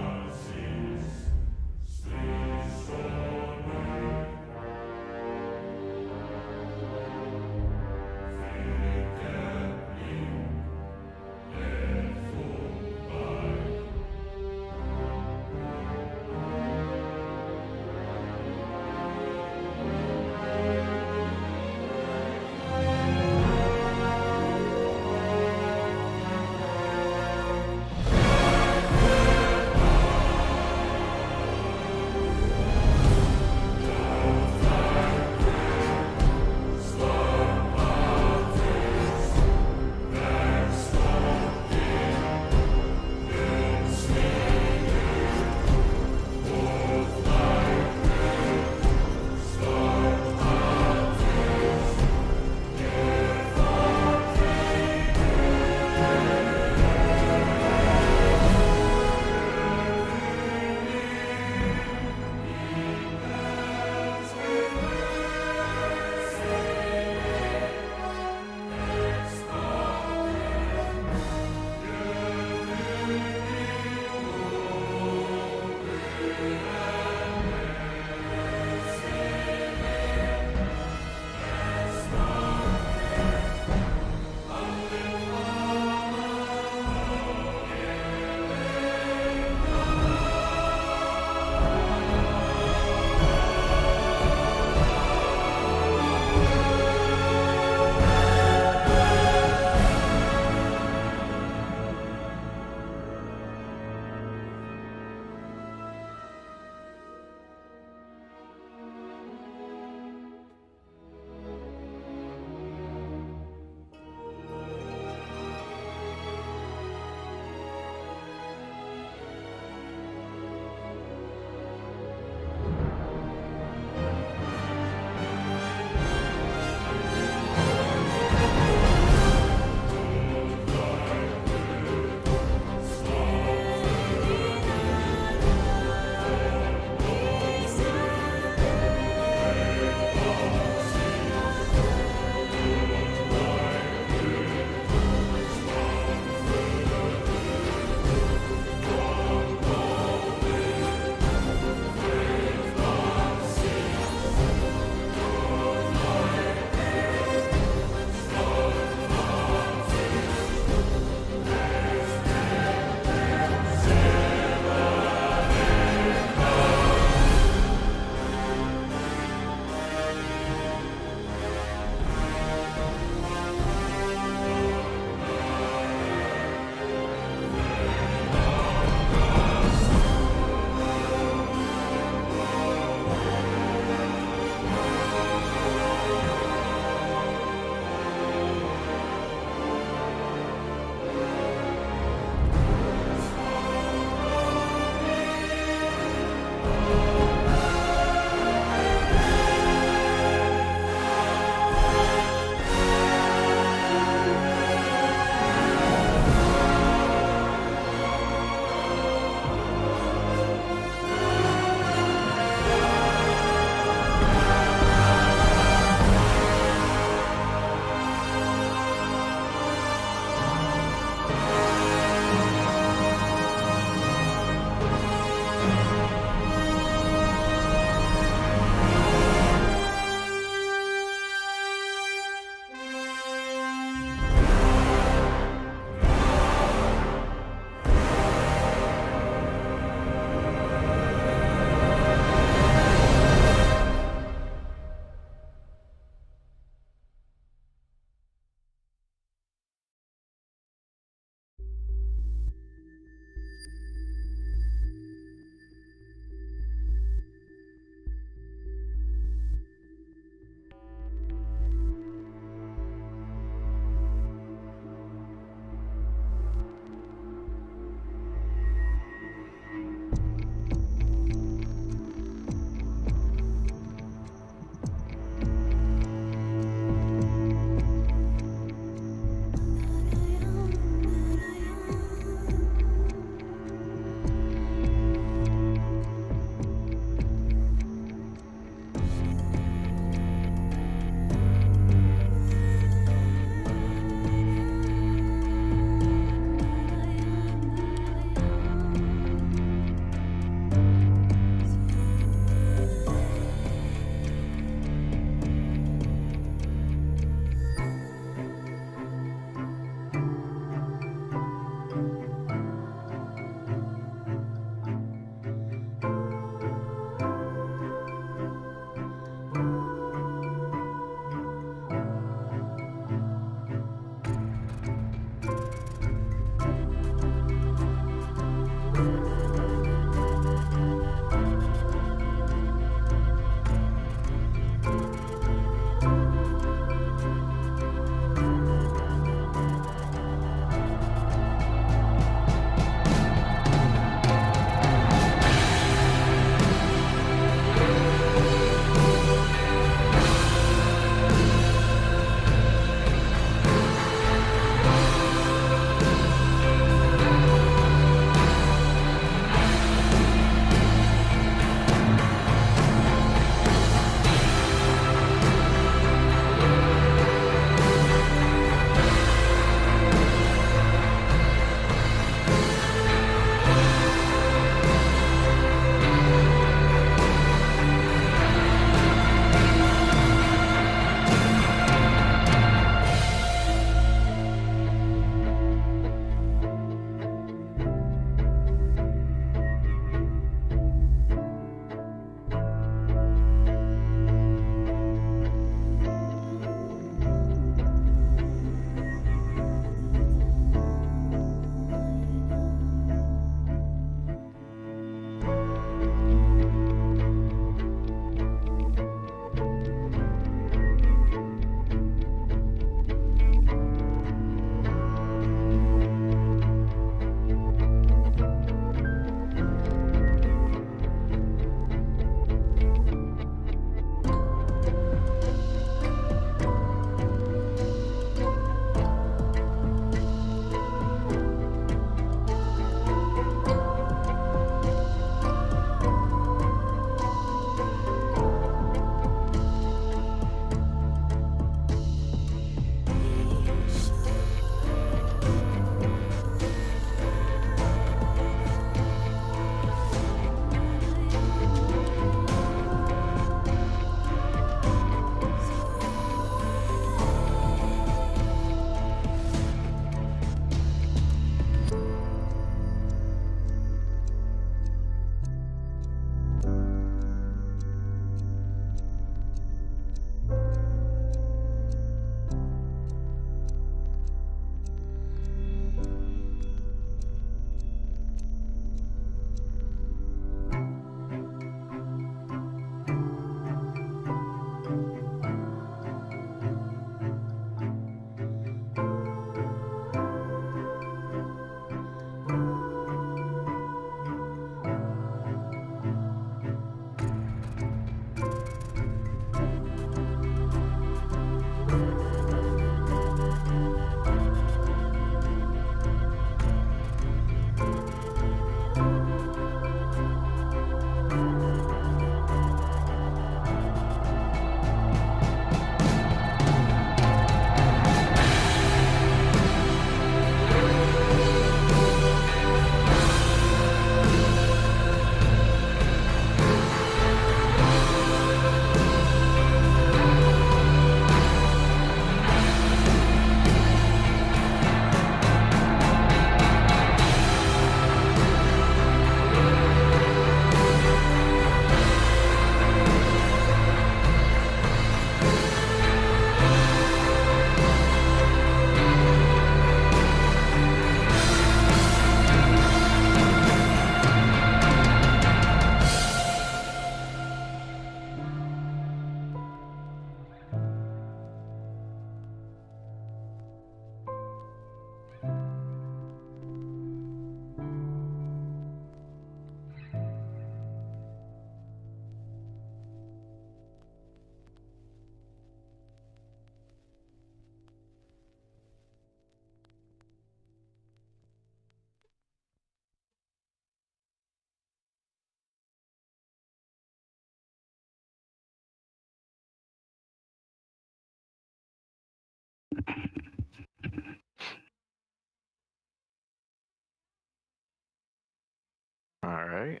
All right.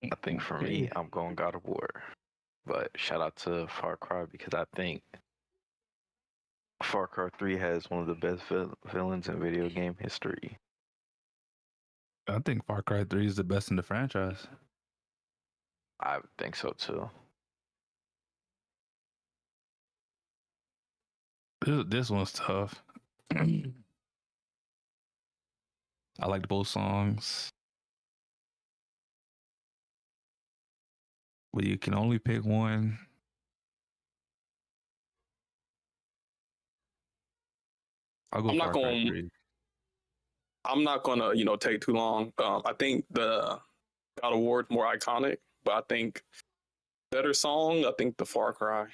I think for me, I'm going God of War. But shout out to Far Cry because I think Far Cry 3 has one of the best villains in video game history. I think Far Cry 3 is the best in the franchise. I think so too. This one's tough. I liked both songs. But you can only pick one. I'll go I'm Far not Cry going. 3. I'm not gonna, take too long. I think the God of War is more iconic, but I think better song. I think the Far Cry.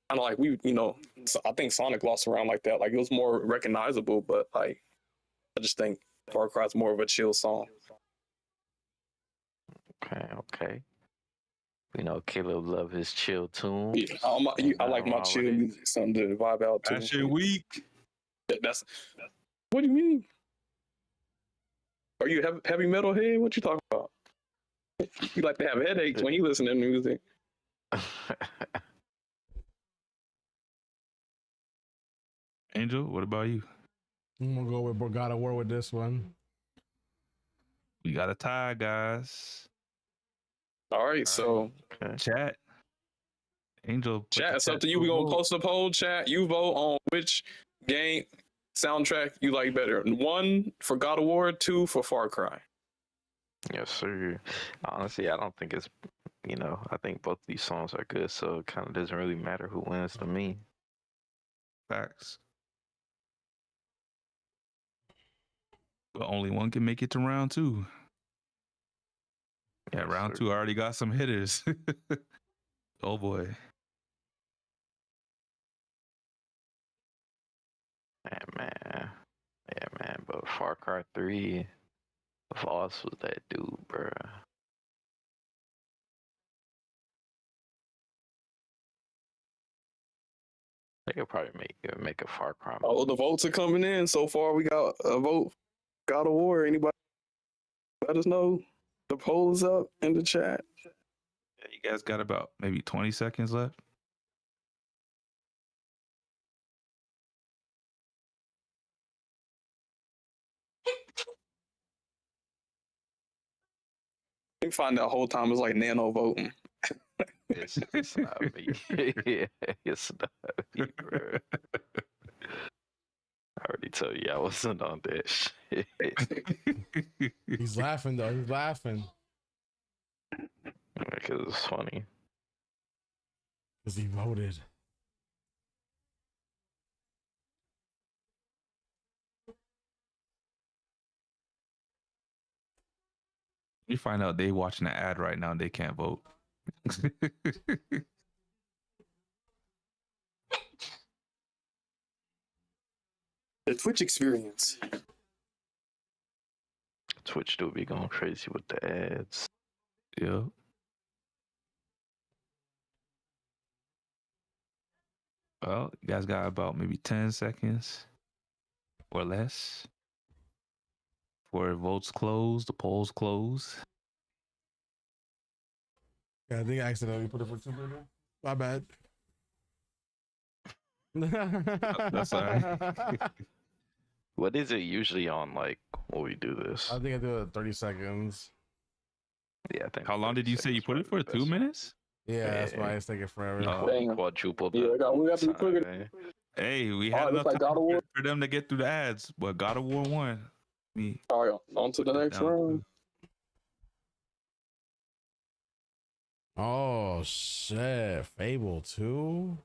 Kind of like I think Sonic lost around like that. Like it was more recognizable, but like I just think Far Cry is more of a chill song. Okay. You know, Caleb love his chill tunes. Yeah, I like my chill music, something to vibe out to. That shit weak. That's what do you mean? Are you a heavy metal head? What you talking about? You like to have headaches when you listen to music. Angel, what about you? I'm gonna go with God of War with this one. We got a tie, guys. All right, so chat. Angel, chat, it's up to you. We're gonna post a poll, chat. You vote on which game soundtrack you like better. 1 for God of War, 2 for Far Cry. Yes, sir. Honestly, I don't think it's, I think both these songs are good, so it kind of doesn't really matter who wins to me. Facts. But only one can make it to round 2. Yeah, round 2 already got some hitters. Oh boy. Yeah, man. But Far Cry 3, Voss was that dude, bruh. They could probably make a Far Cry. Oh, the votes are coming in. So far, we got a vote. God of War. Anybody? Let us know. The poll is up in the chat. Yeah, you guys got about maybe 20 seconds left. You find that whole time it's like nano voting. It's not me. Yeah, it's not me, bro. I already told you I wasn't on that shit. He's laughing though. He's laughing because it's funny. Because he voted. You find out they watching the ad right now and they can't vote. The Twitch experience. Twitch do be going crazy with the ads. Yeah. Well, you guys got about maybe 10 seconds or less before votes close, the polls close. Yeah, I think I accidentally put it for 2 minutes. My bad. That's all right. What is it usually on, like, when we do this? I think I do it 30 seconds. Yeah, I think. How long did you say you put it for? 2 minutes? Yeah, that's why it's taking forever. Quadruple. Yeah, we got to be quicker. Hey, we had enough time for them to get through the ads, but God of War won. All right, on to the next round. Oh shit, Fable 2.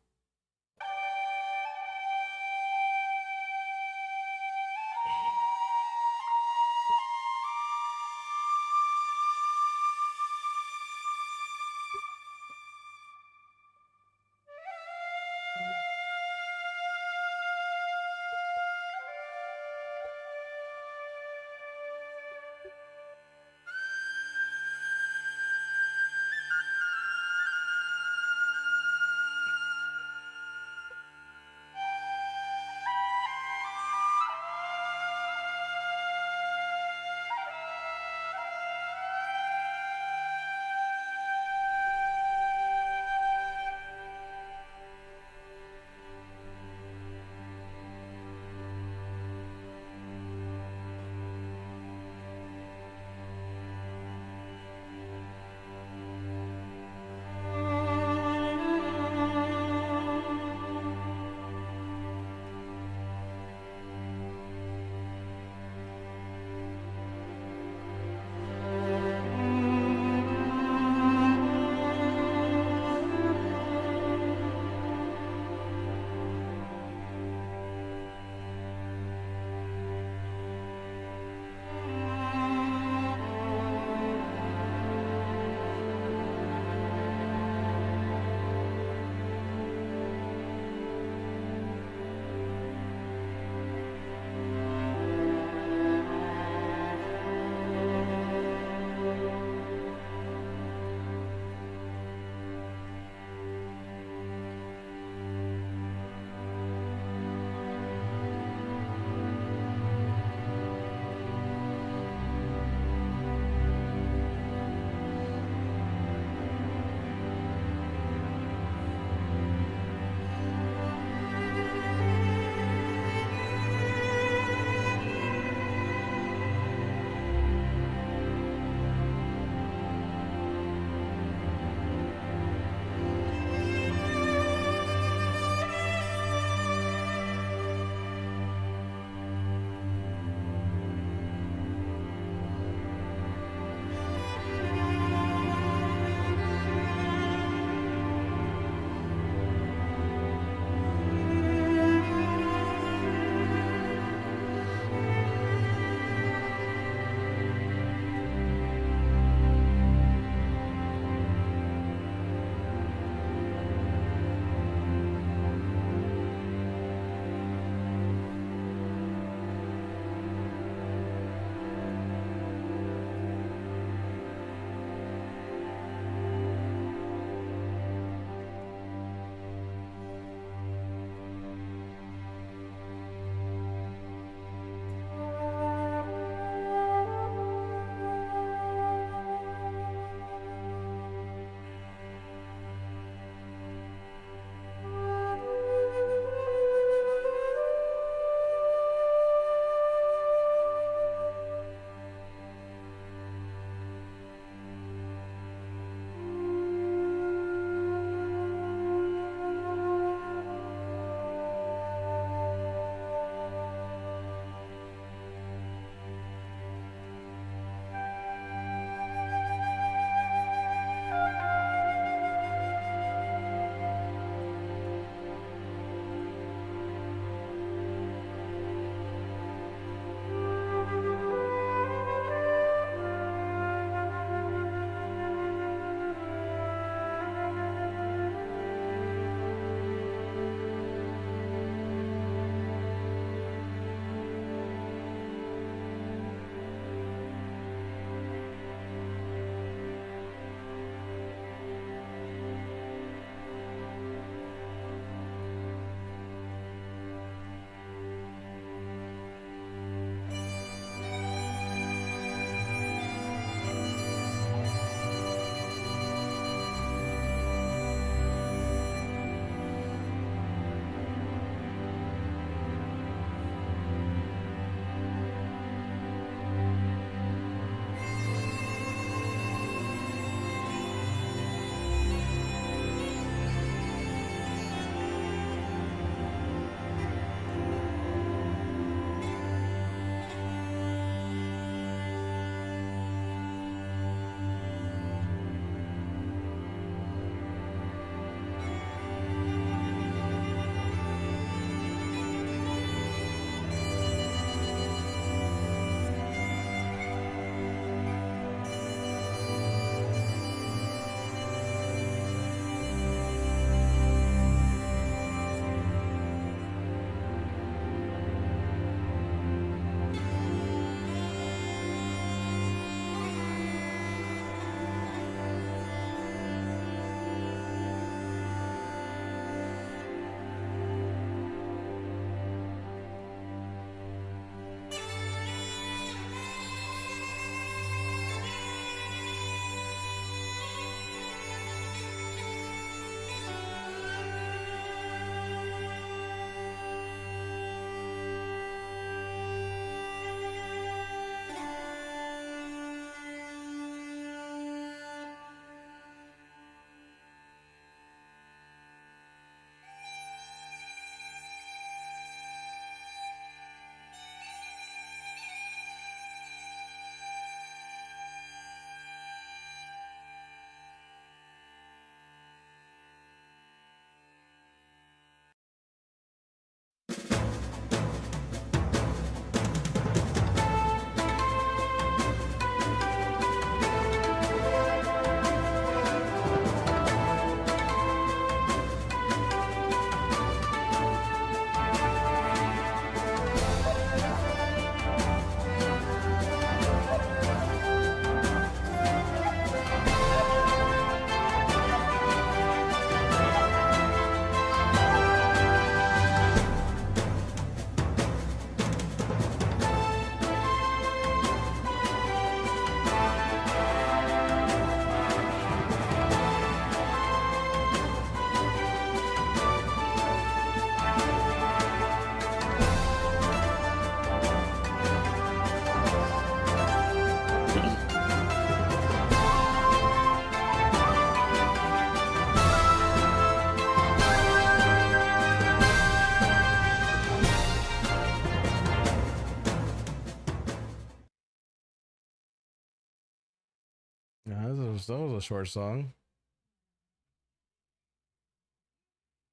That was a short song.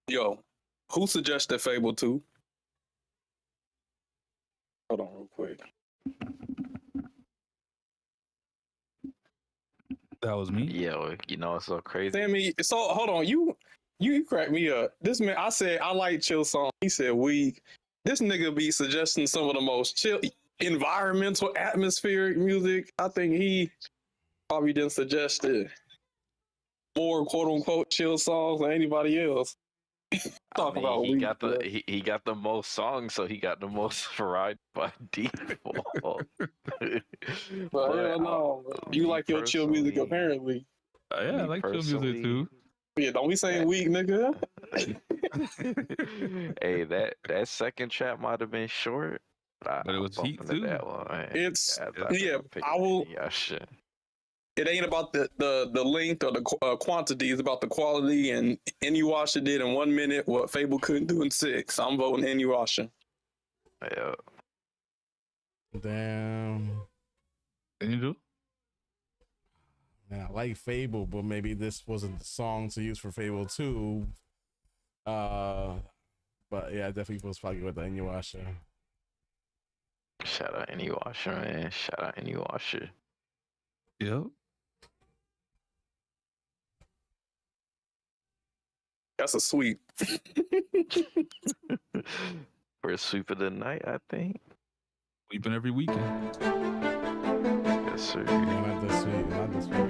Yo, who suggested Fable 2? Hold on real quick. That was me. Yo, you know it's so crazy. Sammy, so hold on, you cracked me up. This man, I said I like chill songs. He said weak. This nigga be suggesting some of the most chill, environmental, atmospheric music. I think he probably didn't suggest it. More quote unquote chill songs than anybody else. Talk about he weak, got bro. he got the most songs, so he got the most variety by default. But hell no, you like your chill music apparently. Yeah, I like chill music too. Yeah, don't be saying weak, nigga. Hey, that second chat might have been short, but it was heat too. That one, man. It's Yeah, I will. Yeah, shit. It ain't about the length or the quantity. It's about the quality. And Inuyasha did in 1 minute what Fable couldn't do in 6. I'm voting Inuyasha. Yeah. Damn. Angel? Man, I like Fable, but maybe this wasn't the song to use for Fable 2. But yeah, I definitely was probably with the Inuyasha. Shout out Inuyasha, man. Shout out Inuyasha. Yep. That's a sweep. First sweep of the night, I think. Sweeping every weekend. Yes, sir. Not this week. Not this week.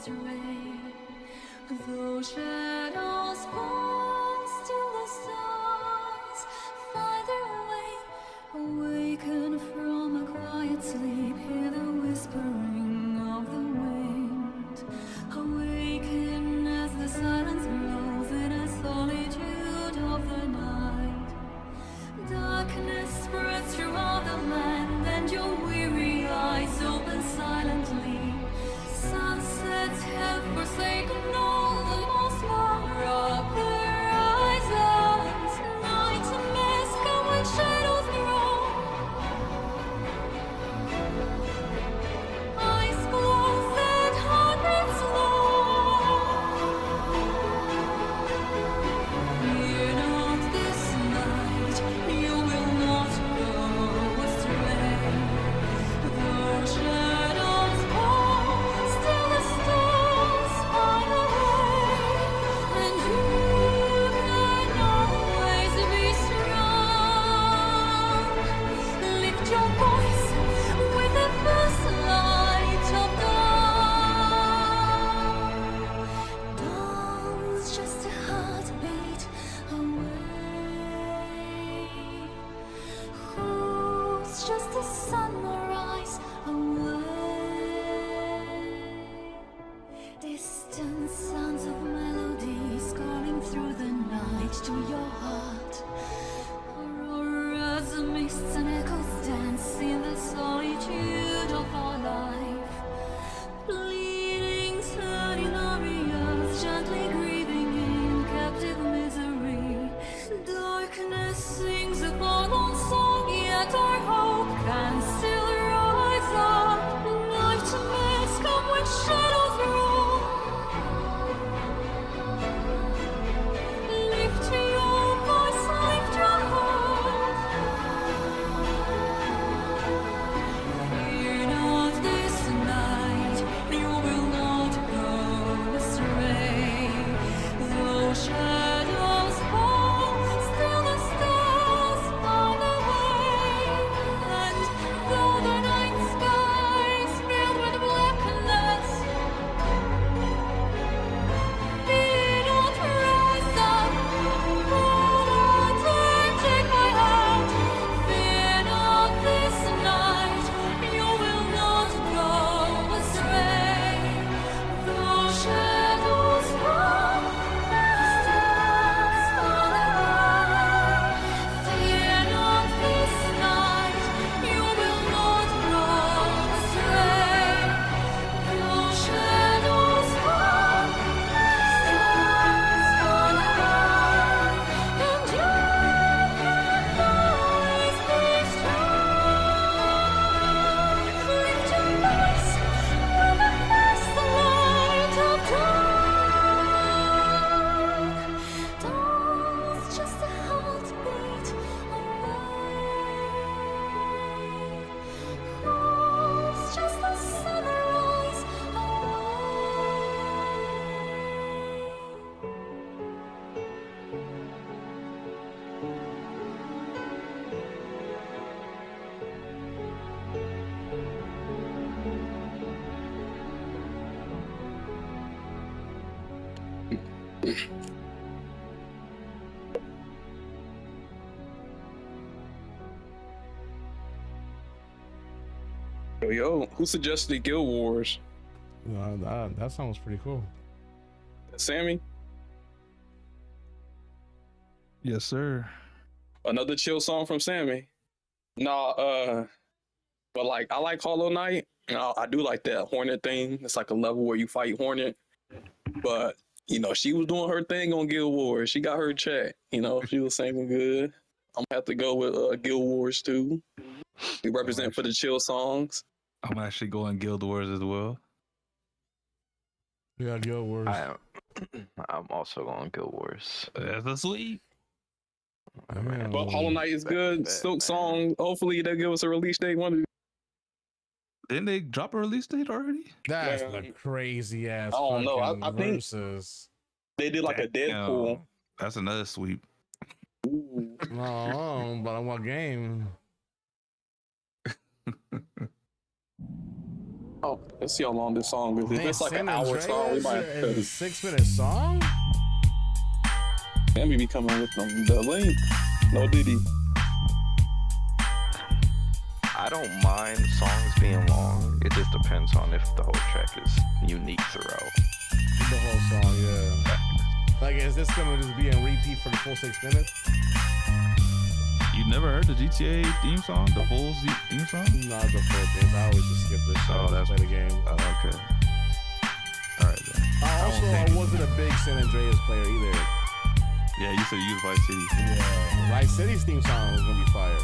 astray. Though shadows fall, still the stars find their way. Awaken from a quiet sleep, hear the whispering of the wind. Awaken as the silence grows in a solitude of the night. Darkness spreads throughout the land, and your weary eyes open silently. Sunsets have forsaken all the most far of the horizons. Nightmares come when shadows grow. Eyes closed and heartbeats slow. Fear not this night, you will not go astray. Though shadows fall, still the stars find a way. And you can always be strong. Lift your voice with the first light of dawn. Dawn's just a heartbeat away. Who's just a sunrise away. Distant sounds of melodies calling through the night to your heart. Auroras, mists and echoes dance in the solitude of our life. Bleeding serenarias, gently grieving in captive misery. Darkness sings a forlorn song, yet our hope can still rise up. Nightmares come when shadows roll. Lift your voice, lift your heart. Fear not this night, you will not go astray. Though shadows fall, still the stars find a way. And though the night sky is filled with blackness, fear not, rise up. Hold on tight, take my hand. Fear not this night, you will not go astray. Though shadows fall, stars find a way. Fear not this night, you will not go astray. Though shadows fall, stars find a way. And you can always be strong. Lift your voice with the first light of dawn. Dawn's just a heartbeat away. Who's just a sunrise Yo, who suggested Guild Wars? That sounds pretty cool. Sammy? Yes, sir. Another chill song from Sammy. Nah, but like I like Hollow Knight. And I do like that Hornet thing. It's like a level where you fight Hornet. But you know, she was doing her thing on Guild Wars. She got her check. You know, she was singing good. I'm gonna have to go with Guild Wars too. We represent for the chill songs. I'm actually going Guild Wars as well. Yeah, Guild Wars. I'm also going Guild Wars. That's a sweet. But Hollow Knight is good. Silk Song. Hopefully they'll give us a release date. Didn't they drop a release date already? That's the crazy ass. I don't know. I think versus. they did like a Deadpool. That's another sweep. No, but I want game. Oh, let's see how long this song is. If Man, it's like San an hour song, we Andreas might is a 6-minute song? Let me be coming with them. The link. No Diddy. I don't mind songs being long. It just depends on if the whole track is unique throughout. The whole song, yeah. Like, is this gonna just be in repeat for the full 6 minutes? You never heard the GTA theme song, the full theme song? Not the full thing. I always just skip this. Oh, that's play the game. Oh, okay. All right then. I wasn't a big San Andreas player either. Yeah, you said you used Vice City. Yeah, Vice City's theme song was gonna be fire.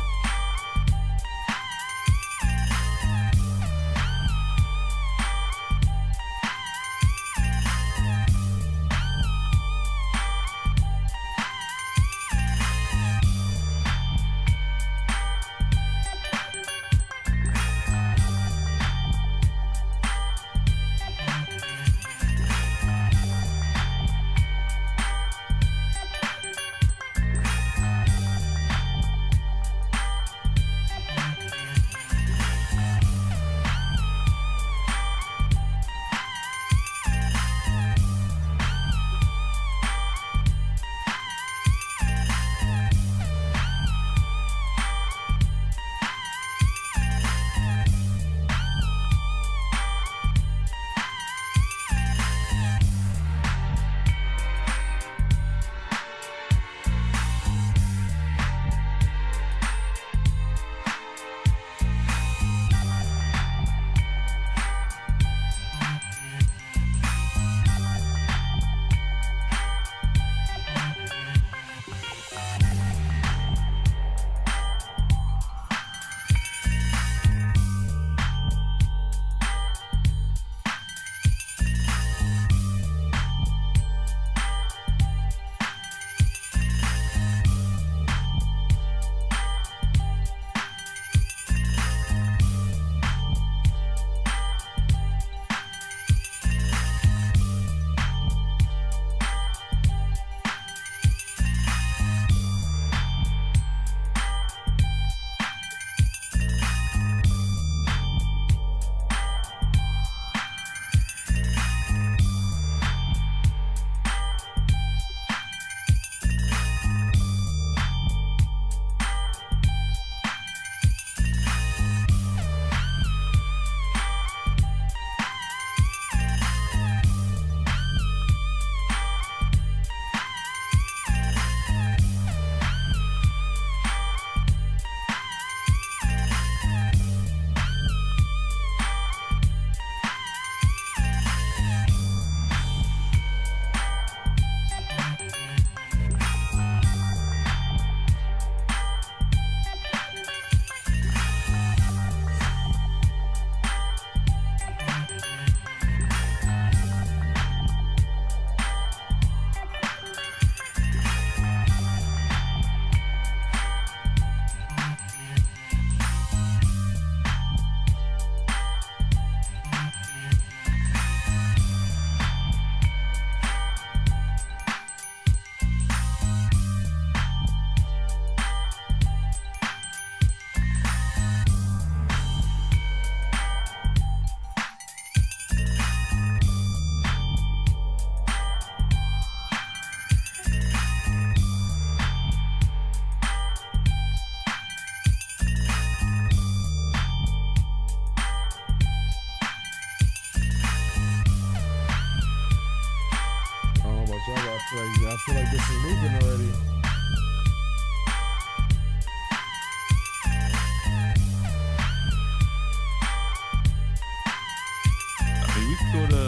I feel like this is moving already. I mean, we can go to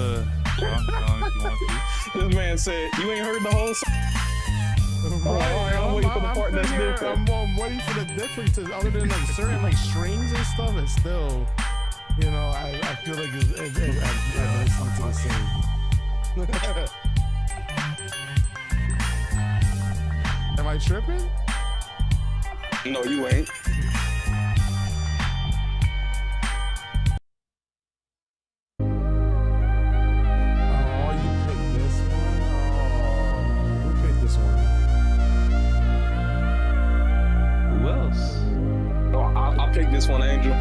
song if you want to. This man said, you ain't heard the whole song? Right, I'm waiting for the part that's different. I'm waiting for the differences. Other than like certain like strings and stuff, it's still, you know, I feel like I'm listening to the same. Am I tripping? No, you ain't. I'll pick this one, Angel.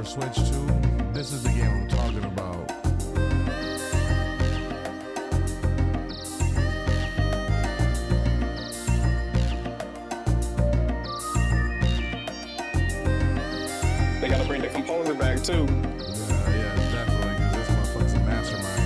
Switch too, this is the game I'm talking about. They gotta bring the composer back too. Yeah, definitely, because this motherfucker's a mastermind.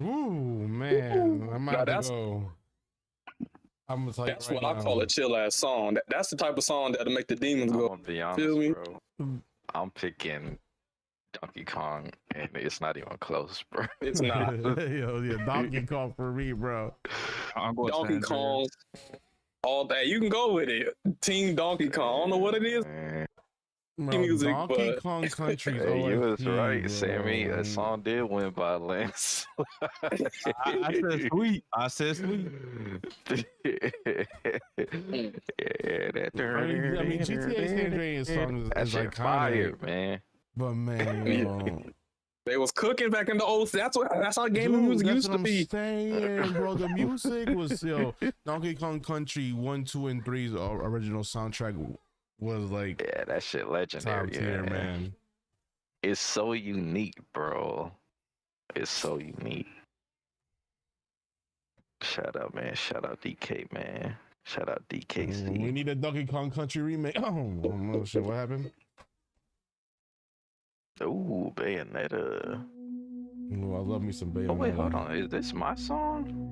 Ooh, man. I might have to go. I'm gonna tell you That's right what now. I call a chill ass song. That's the type of song that'll make the demons I'm go. gonna be honest, Feel me? bro. I'm picking Donkey Kong, and it's not even close, bro. It's not. Yeah, Donkey Kong for me, bro. I'm going Donkey Kong, all that. You can go with it. Team Donkey Kong. I don't know what it is. Bro, Music, Donkey but Kong Country's Hey, you was OST, right, bro. Sammy. That song did win by Lance. I said sweet. I said sweet. Yeah, that I mean, GTA San Andreas song that is shit iconic, fire, man. but man, yo, they was cooking back in the old. That's how game dude, music that's used what to I'm be. saying, bro. The music was Donkey Kong Country 1, 2, and 3's original soundtrack was like Yeah, that shit legendary, top tier, man. It's so unique, bro. It's so unique. Shout out, man. Shout out DK, man. Shout out DKC. We need a Donkey Kong Country remake. Oh shit, what happened? Ooh, Bayonetta. Ooh, I love me some Bayonetta. Oh wait, hold on. Is this my song?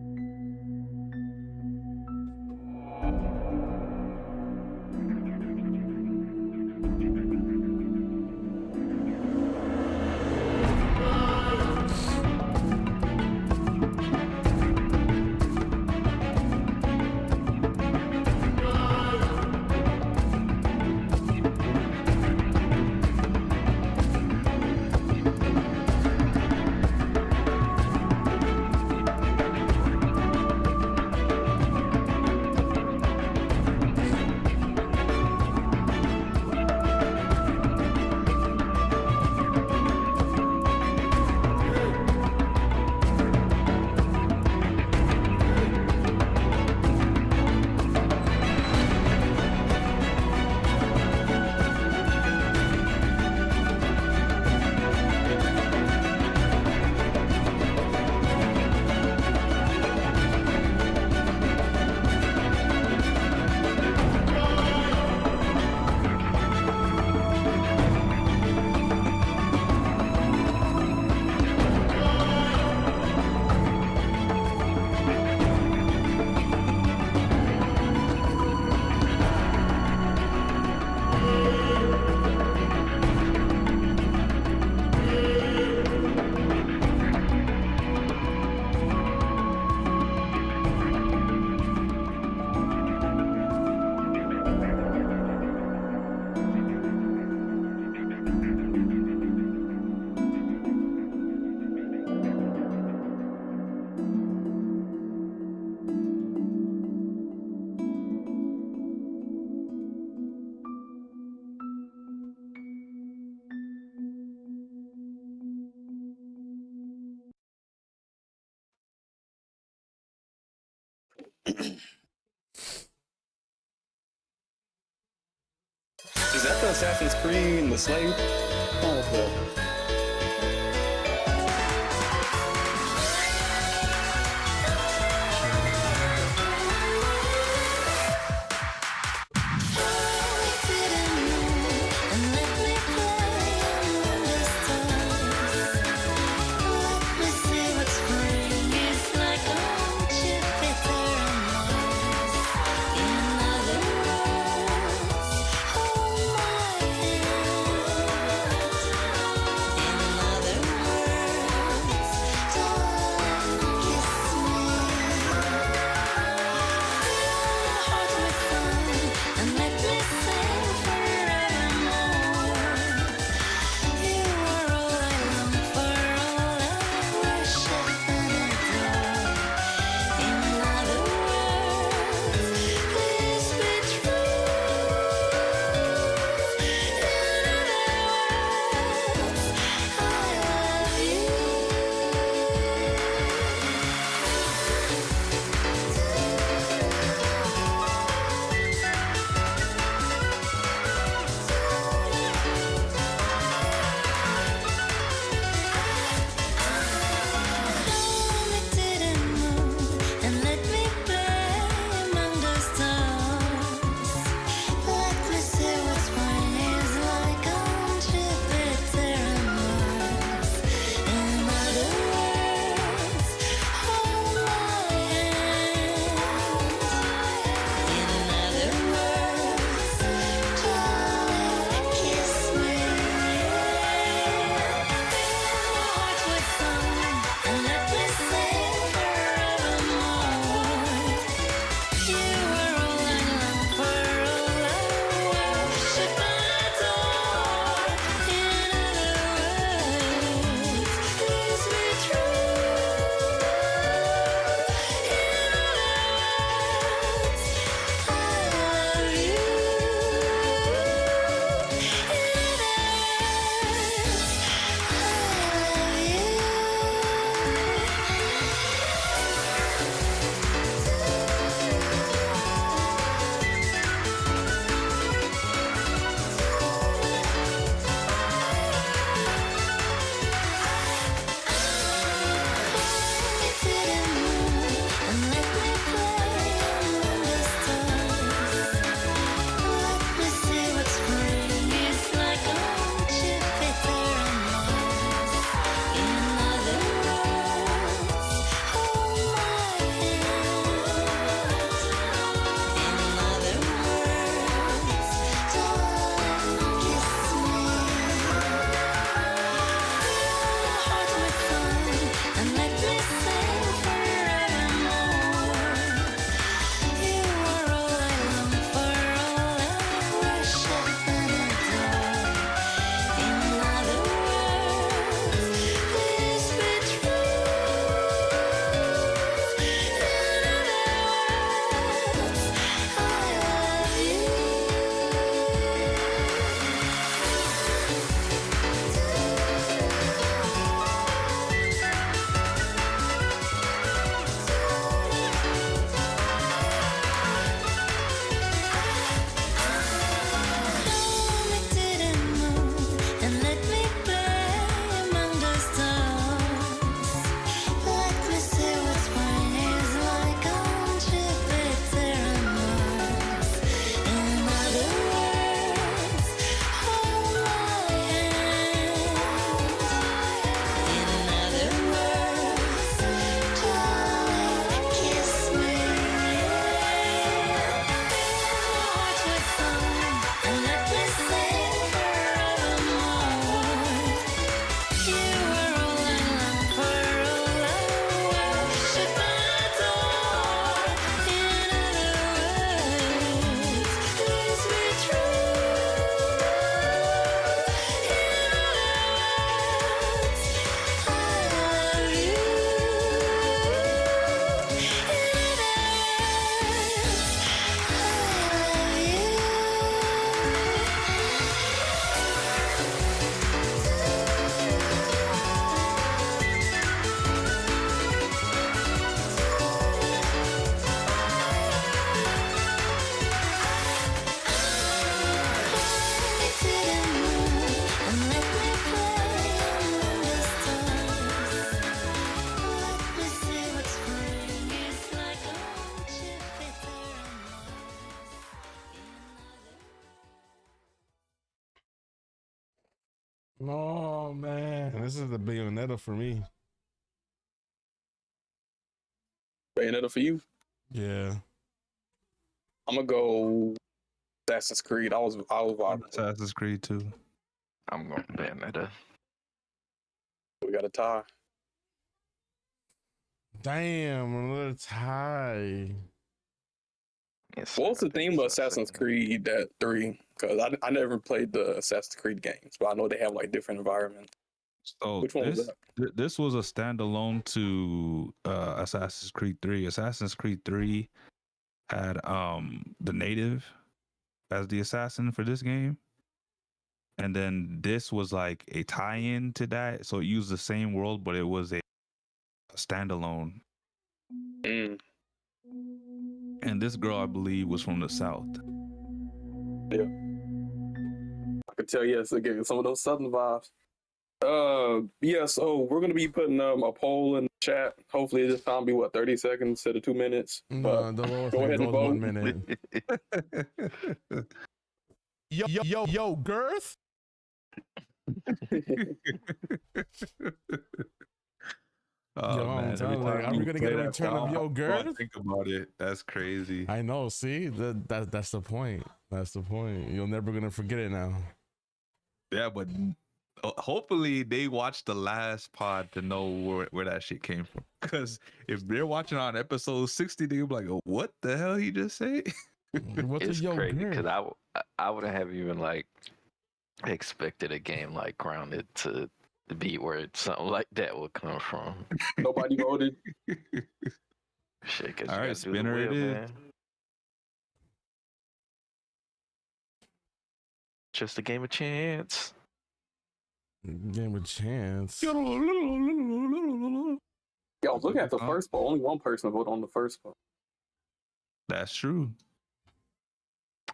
Is that the Assassin's Creed and the Slave? Oh, Oh man, this is the Bayonetta for me. Bayonetta for you? Yeah. I'm gonna go Assassin's Creed. I was vibing. Assassin's Creed too. I'm going Bayonetta. We got a tie. Damn, another tie. What's the theme of Assassin's Creed that 3? Because I never played the Assassin's Creed games, but I know they have like different environments. So Which one was this was a standalone to Assassin's Creed 3. Assassin's Creed 3 had the native as the assassin for this game. And then this was like a tie-in to that. So it used the same world, but it was a standalone. And this girl, I believe, was from the South. Yeah. I could tell, yes, again, some of those Southern vibes. Yeah, so we're going to be putting a poll in the chat. Hopefully this time be, 30 seconds instead of 2 minutes? No, the lowest go ahead and vote. 1 minute. Yo, girth. Oh man, are we gonna get a return of Yo Girth? Think about it. That's crazy. I know. See, that's the point. That's the point. You're never gonna forget it now. Yeah, but hopefully they watched the last pod to know where that shit came from. Because if they're watching on episode 60, they'll be like, oh, "What the hell he just say?" It's crazy because I wouldn't have even like expected a game like Grounded to be where something like that would come from. Nobody voted. Shit, all right, Spinner it is. Man. Just a game of chance. Game of chance. Yeah, I was looking at the first poll. Only one person voted on the first poll. That's true.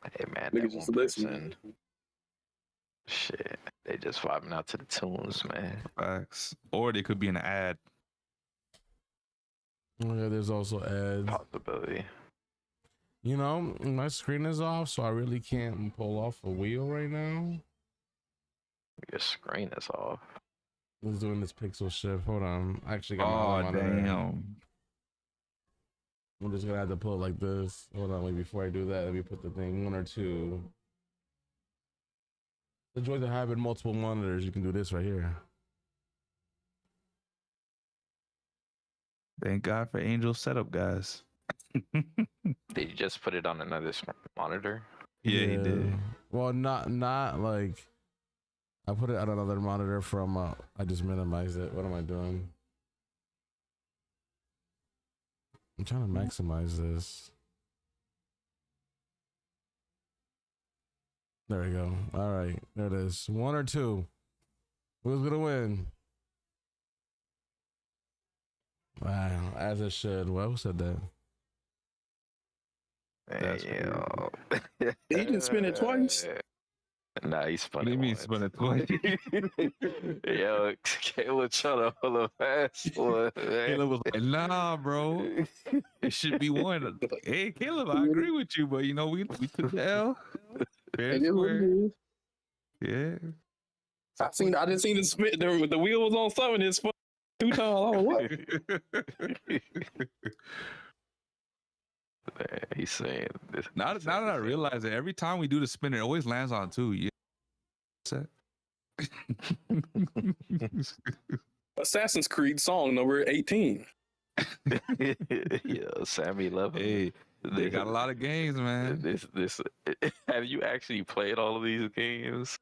Hey man, Nigga that just one listen. person. Shit, they just vibing out to the tunes, man. Facts. Or they could be an ad. Oh, yeah, there's also ads. Possibility. You know, my screen is off, so I really can't pull off a wheel right now. Your screen is off. I was doing this pixel shift. Hold on. I actually got my Oh, monitor. damn. I'm just gonna have to pull it like this. Hold on, wait, before I do that, let me put the thing 1 or 2. The joys of having multiple monitors, you can do this right here. Thank God for Angel setup, guys. Did you just put it on another monitor? Yeah, he did. Well, not like I put it on another monitor from I just minimized it. What am I doing? I'm trying to maximize this. There we go. All right, there it is. 1 or 2. Who's gonna win? Wow, as it should. Well, who said that? Hey, yo. He didn't spin it twice. Nah, he spun What do it you mean once. spin it twice? Yo, Caleb trying to hold a fast one. Caleb was like, nah, bro. It should be one. Hey, Caleb, I agree with you, but you know, we took the L. Fair and square. Yeah. I didn't see the spin. The wheel was on something. It's 2 times. Oh, what? He's saying this. Now that I realize that every time we do the spin, it always lands on 2. Yeah. Assassin's Creed song number 18. Yeah, Sammy Love. Hey, they got a lot of games, man. This. Have you actually played all of these games?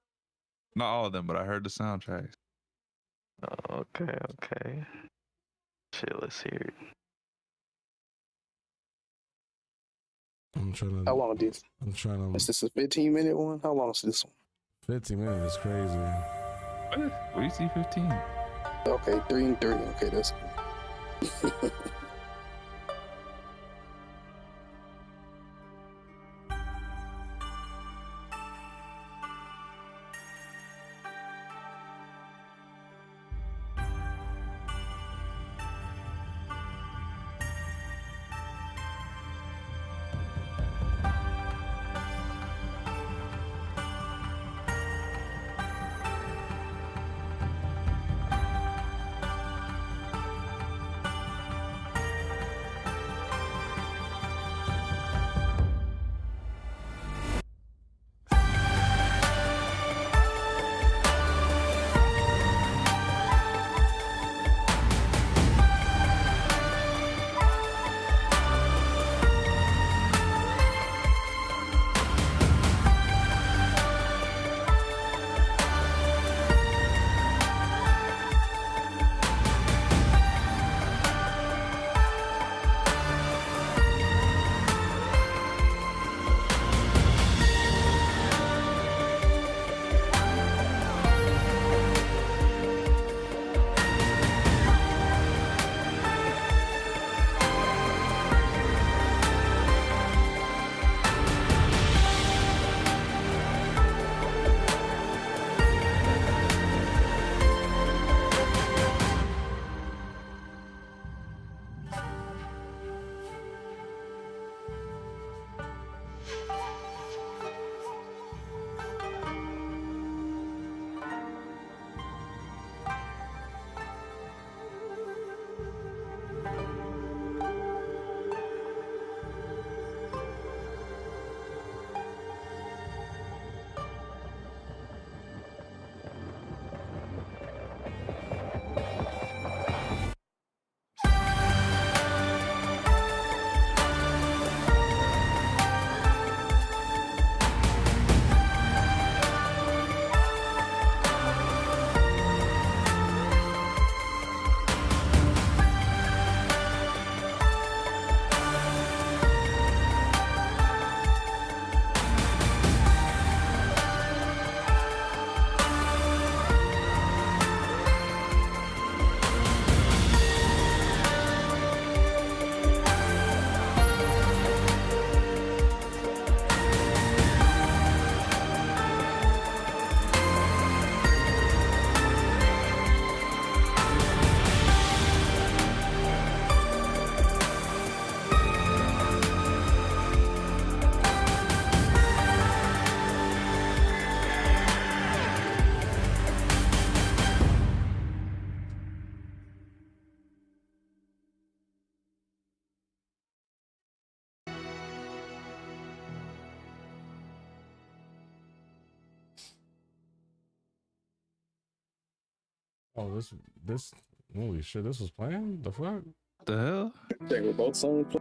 Not all of them, but I heard the soundtracks. Oh, okay. Shit, let's hear it. I'm trying to. How long is this? I'm trying to. Is this a 15-minute one? How long is this one? 15 minutes is crazy. What do you see 15? Okay, 3 and 3. Okay, that's cool. Oh, this. Holy shit! This was playing. The fuck? The hell? They were both songs.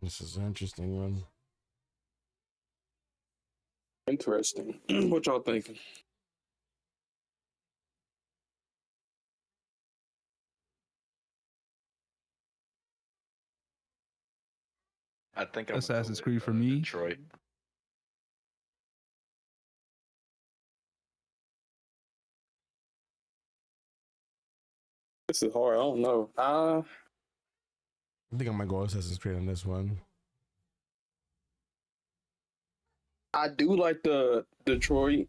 This is an interesting one. Interesting. What y'all thinking? I think I'm Assassin's Creed for me. Detroit. This is hard. I don't know. I think I might go Assassin's Creed on this one. I do like the Detroit.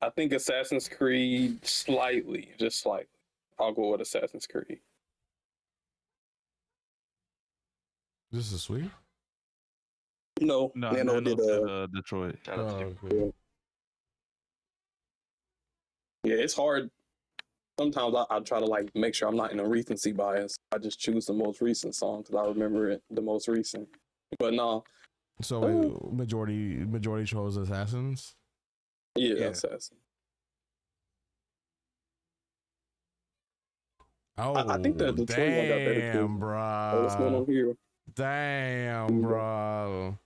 I think Assassin's Creed slightly, just slightly. I'll go with Assassin's Creed. This is sweet. No, Nano did Detroit. Okay. Yeah, it's hard. Sometimes I try to like make sure I'm not in a recency bias. I just choose the most recent song because I remember it the most recent. But no. So wait, majority chose Assassins. Yeah, Assassin. Oh, I think that Detroit one got better too. bro. What's going on here? Damn, bro.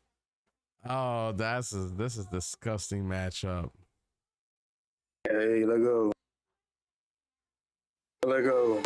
Oh, this is disgusting matchup. Hey, let go. Let go.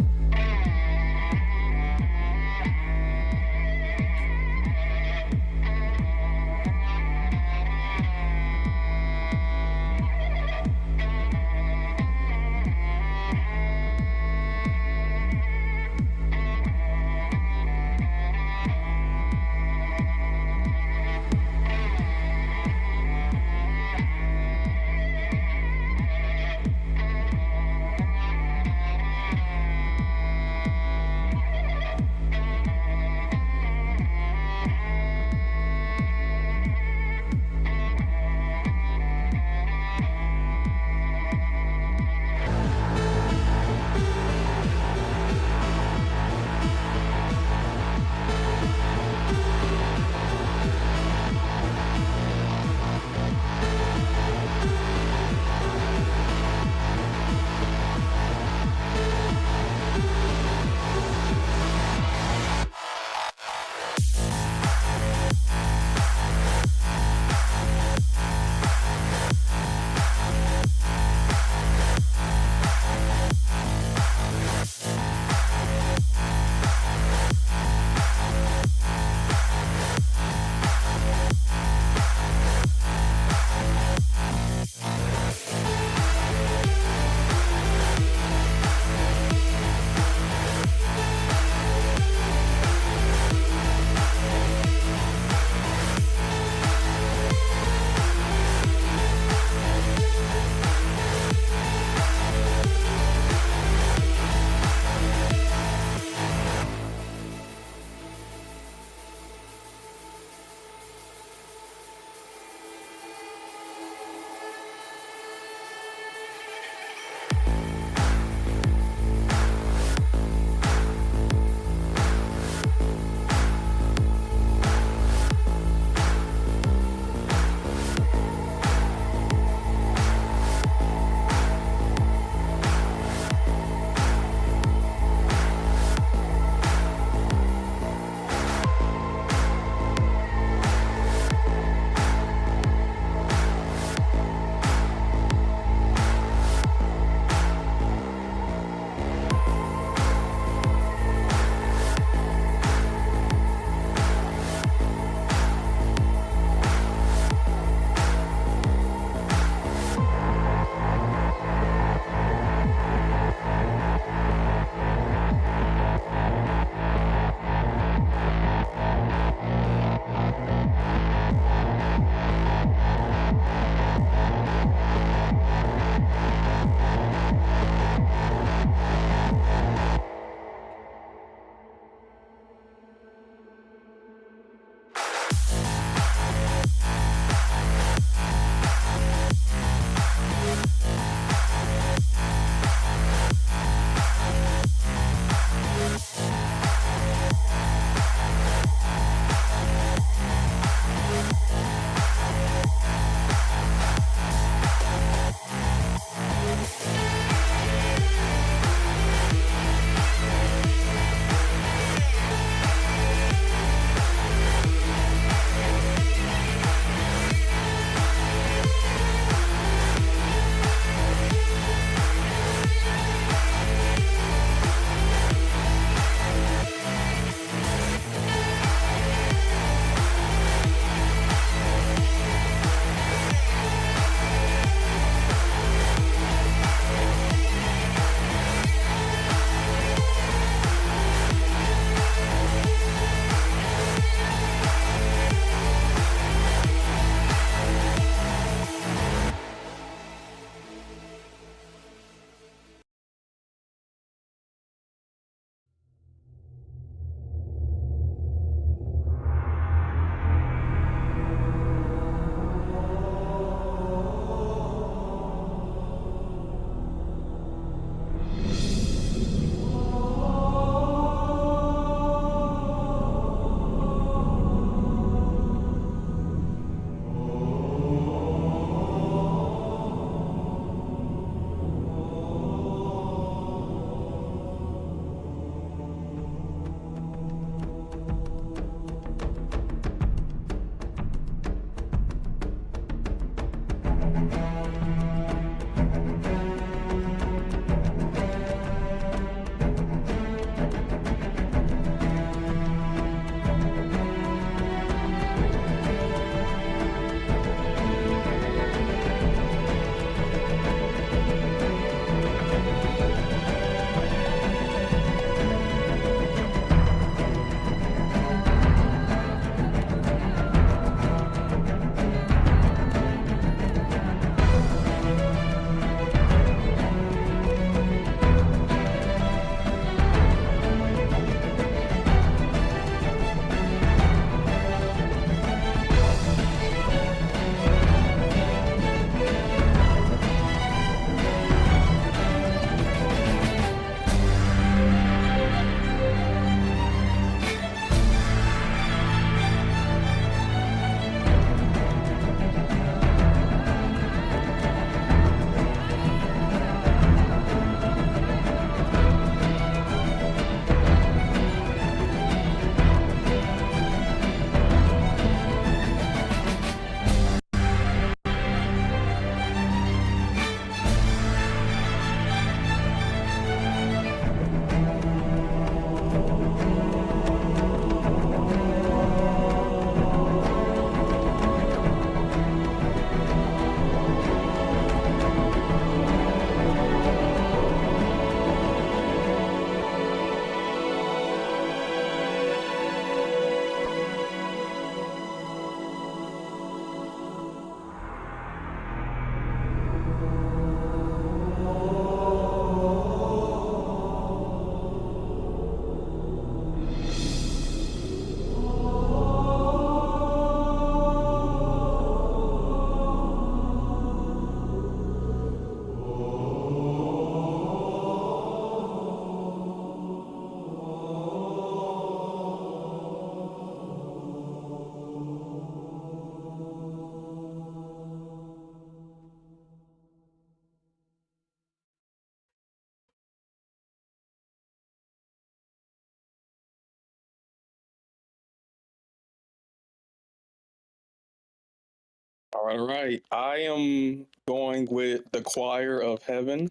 All right. I am going with The Choir of Heaven,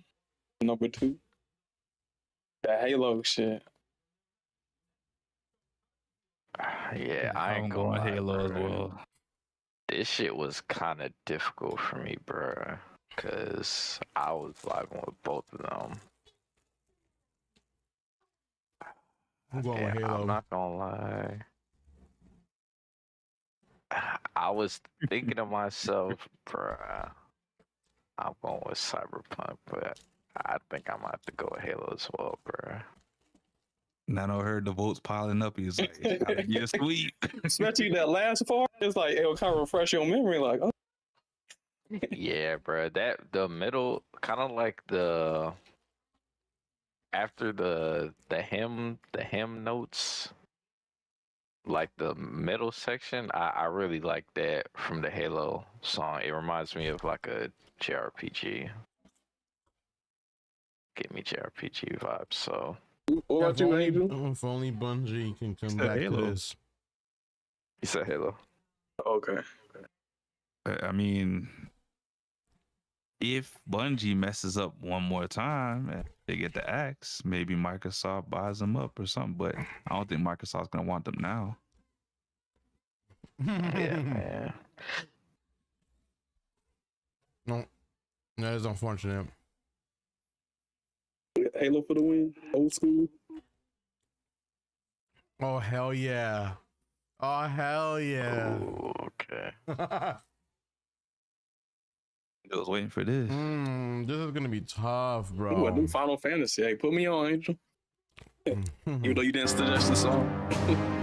number 2. That Halo shit. Yeah, I I'm ain't going gonna lie, Halo as bruh. well. This shit was kind of difficult for me, bruh. Cause I was vibing with both of them. I'm going with And Halo. I'm not gonna lie. I was thinking to myself, bruh, I'm going with Cyberpunk, but I think I might have to go with Halo as well, bruh. Nano heard the votes piling up. He's like, it's gotta be a sweep. Especially that last part, it's like it'll kind of refresh your memory. Like, oh, Yeah, bruh. The middle, kind of like the after the hymn notes, like the middle section. I really like that from the Halo song. It reminds me of like a JRPG. Give me JRPG vibes. So. what about you, Angel? If only Bungie can come said back Halo. to this. You said Halo. Okay. I mean, if Bungie messes up one more time and they get the axe, maybe Microsoft buys them up or something. But I don't think Microsoft's gonna want them now. Yeah, man. No, that is unfortunate. Halo for the win. Old school. Oh hell yeah! Oh hell yeah! Ooh, okay. I was waiting for this. This is gonna be tough, Ooh, I bro. do Final Fantasy. Hey, put me on, Angel. Even though you didn't suggest the song.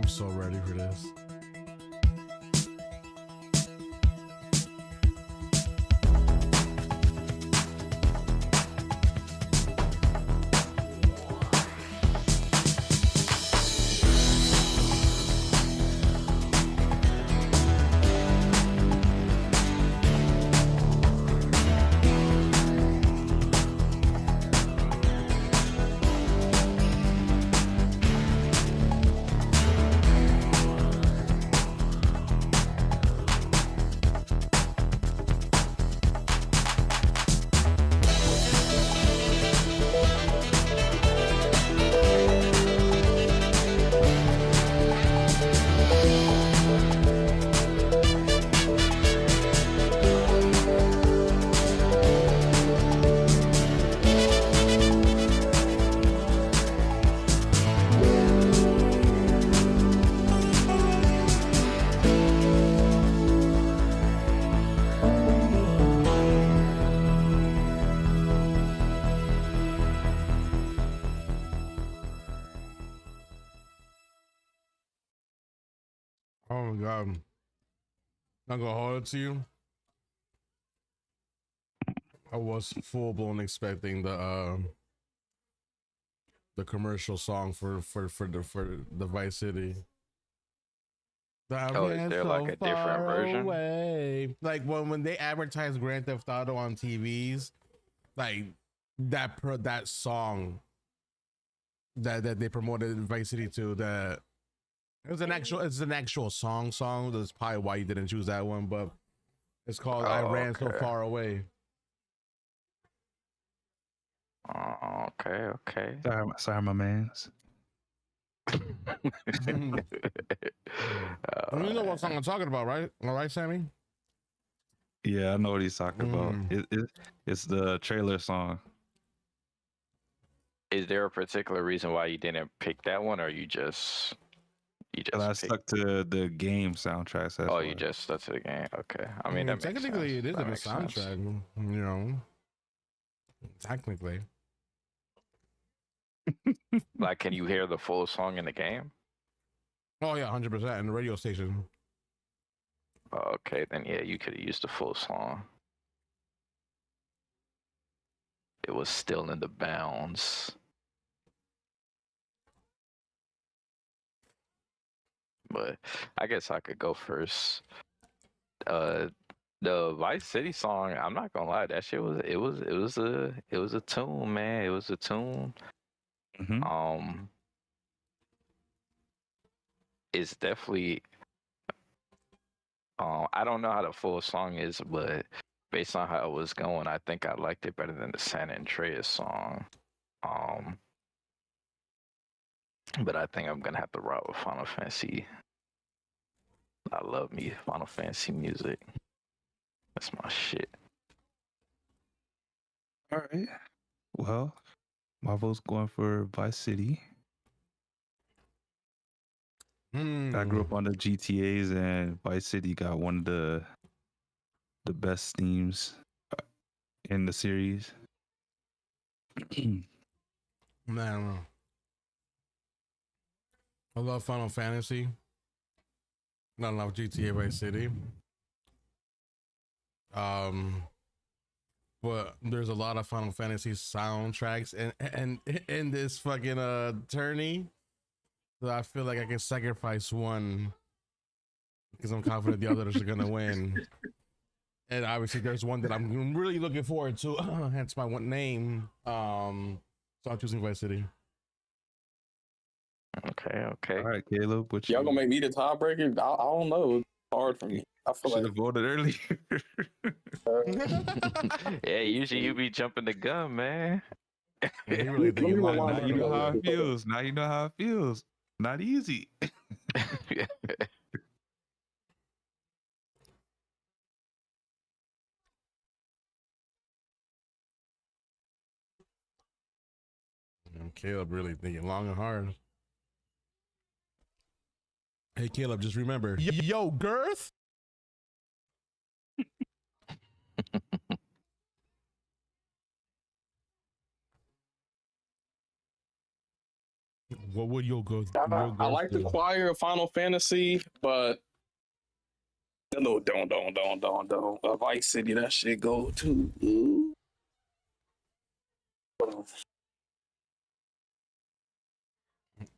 I'm so ready for this. Oh my god. Not gonna hold it to you. I was full blown expecting the commercial song for the Vice City. Oh, is there like a different version? Away. Like when they advertise Grand Theft Auto on TVs, like that song that they promoted Vice City to, that it's an actual song. That's probably why you didn't choose that one, but it's called I Ran So Far Away. Okay. Sorry, my mans. You know what song I'm talking about, right? All right, Sammy? Yeah, I know what he's talking about. It's the trailer song. Is there a particular reason why you didn't pick that one, or you just I stuck to the game soundtrack. So you just stuck to the game. Okay, I mean that makes technically sense. it is That in the makes sense. soundtrack, you know. Technically. Like, can you hear the full song in the game? Oh yeah, 100% in the radio station. Okay, then yeah, you could have used the full song. It was still in the bounds. But I guess I could go first. The Vice City song, I'm not gonna lie, that shit was a tune, man. It was a tune. It's definitely I don't know how the full song is, but based on how it was going, I think I liked it better than the San Andreas song. But I think I'm gonna have to rock with Final Fantasy. I love me Final Fantasy music. That's my shit. All right. Well, my vote's going for Vice City. I grew up on the GTAs, and Vice City got one of the best themes in the series. Man, I love Final Fantasy. Not enough GTA Vice City. But there's a lot of Final Fantasy soundtracks and in this fucking tourney. So I feel like I can sacrifice one because I'm confident the others are gonna win. And obviously there's one that I'm really looking forward to, hence my one name. So I'm choosing Vice City. Okay. All right, Caleb, what y'all gonna make me the tiebreaker? I don't know. It's hard for me. I feel should have voted earlier. Yeah, usually you be jumping the gun, man. Really now you know how it feels. Now you know how it feels. Not easy. Caleb really thinking long and hard. Hey, Caleb, just remember, yo, girth. What would your go? I like the choir of Final Fantasy, but that little don't. Vice City, that shit go too.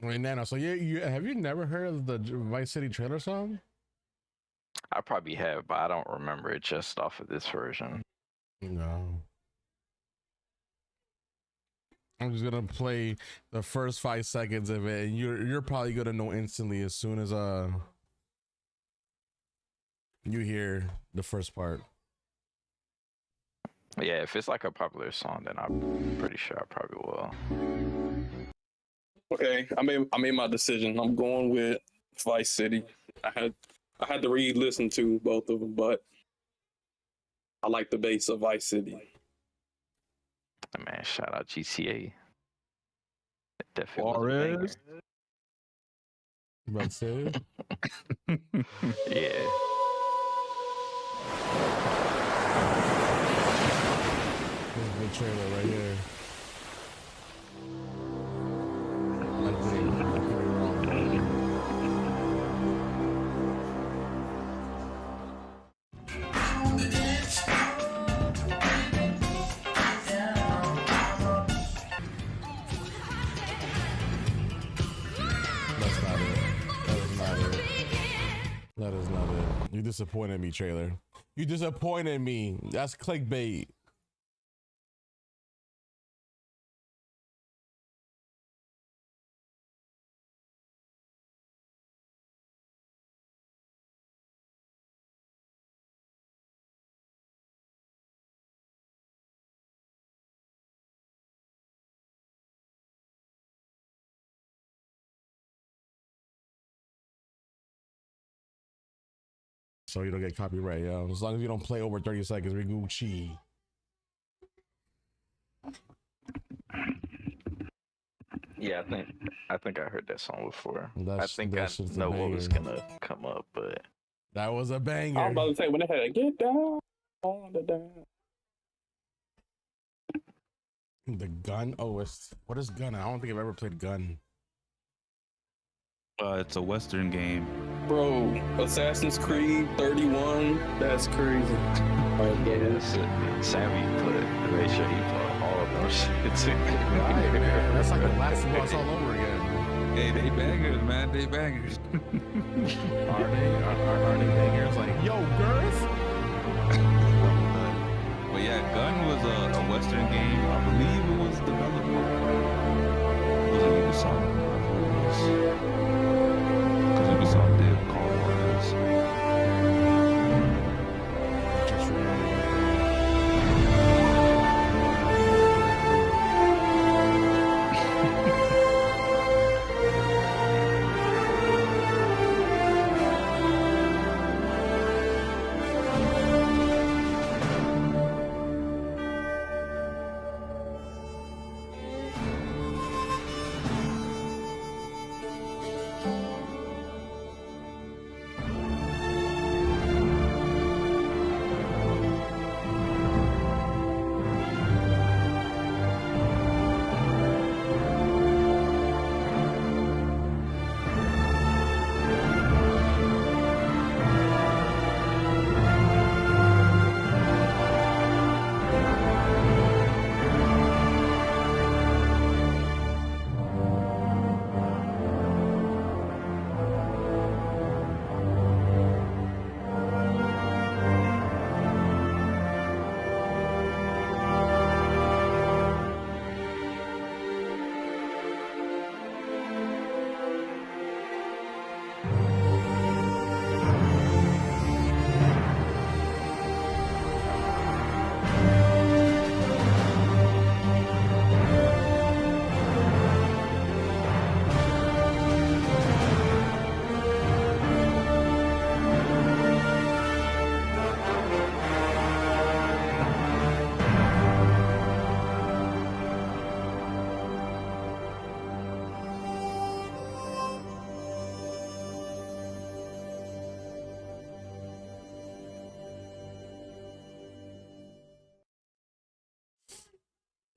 Wait, Nano. So you have you never heard of the Vice City trailer song? I probably have, but I don't remember it just off of this version. No. I'm just gonna play the first 5 seconds of it, and you're probably gonna know instantly as soon as you hear the first part. Yeah, if it's like a popular song, then I'm pretty sure I probably will. Okay, I made my decision. I'm going with Vice City. I had to re-listen to both of them, but I like the bass of Vice City. Man, shout out GTA. It definitely was a banger. About to say? Yeah. This is the trailer right here. I could be wrong. That's not it. That is not it. That is not it. You disappointed me, trailer. You disappointed me. That's clickbait. So you don't get copyright, yo. As long as you don't play over 30 seconds, we Gucci. Yeah, I think I heard that song before. I think I know what was gonna come up, but that was a banger. I was about to say when they had to get down on the down. The Gun? Oh, what is Gun? I don't think I've ever played Gun. It's a Western game. Bro, Assassin's Creed 31, that's crazy. Yeah, Sammy make sure he put all of those shits in. Right, man. That's like the last boss all over again. Hey, they bangers, man. They bangers. Are they bangers? Like, yo, girth? But yeah, Gun was a Western game. I believe it was developed. It wasn't Ubisoft. Because Ubisoft did Call of Juarez.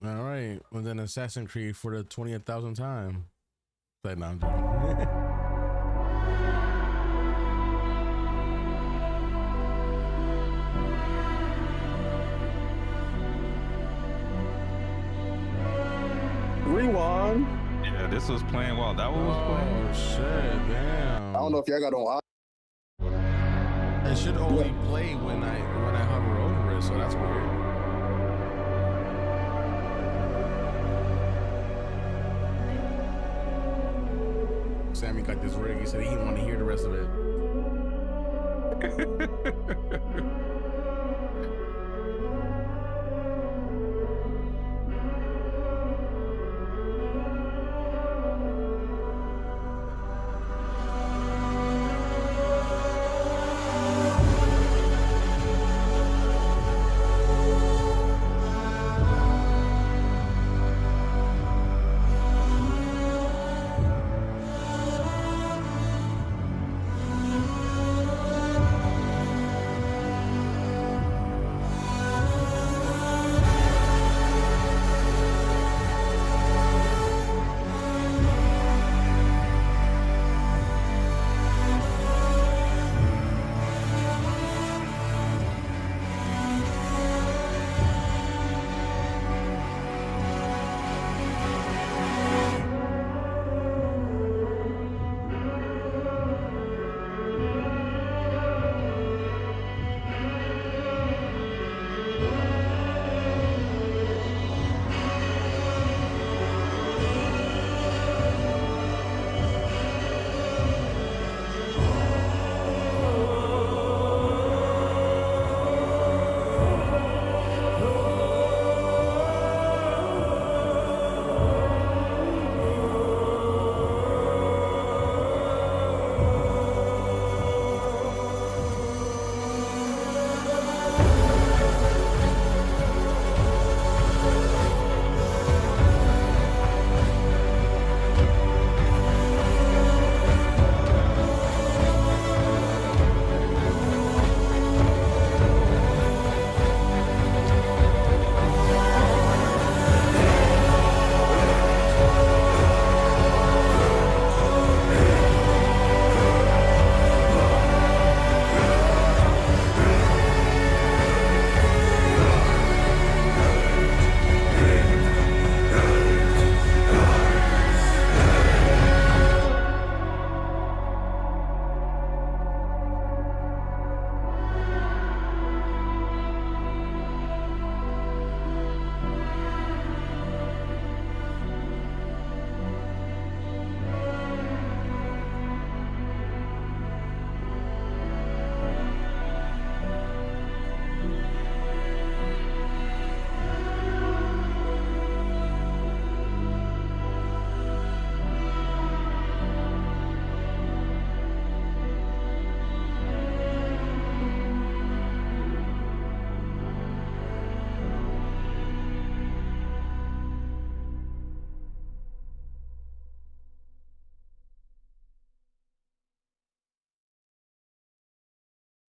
All right. Well, then Assassin's Creed for the 20,000th time. Like, no, I'm joking. Rewind. Yeah, this was playing while that one was playing. Oh shit! Damn. I don't know if y'all got on. It should only play when I hover over it, so that's weird. Sammy got this rig. He said he didn't want to hear the rest of it.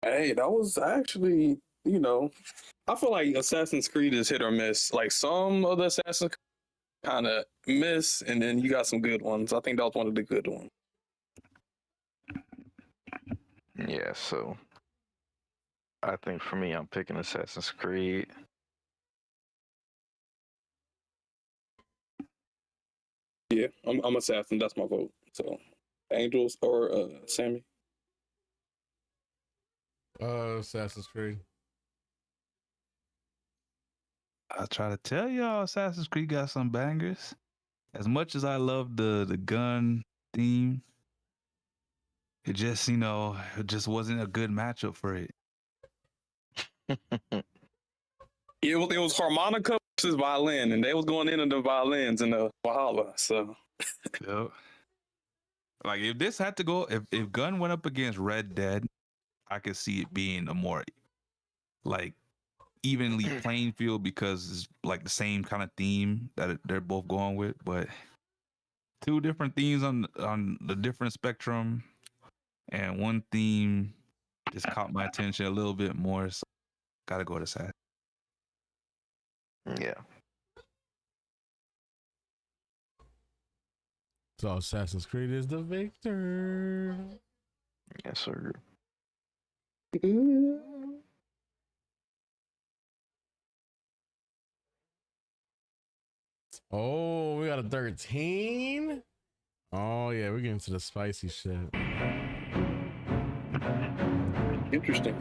Hey, that was actually, I feel like Assassin's Creed is hit or miss. Like some of the Assassin's Creed kind of miss, and then you got some good ones. I think that was one of the good ones. Yeah, so I think for me, I'm picking Assassin's Creed. Yeah, I'm Assassin. That's my vote. So, Angels or Sammy? Assassin's Creed. I try to tell y'all, Assassin's Creed got some bangers. As much as I love the gun theme, it just it just wasn't a good matchup for it. It was harmonica versus violin, and they was going into the violins in the Valhalla. So, Yep. Like if this had to go, if Gun went up against Red Dead, I could see it being a more like evenly playing field because it's like the same kind of theme that they're both going with, but two different themes on the different spectrum, and one theme just caught my attention a little bit more. So gotta go to Assassin. Yeah. So Assassin's Creed is the victor. Yes, sir. Oh, we got a 13. Oh yeah, we're getting to the spicy shit. Interesting.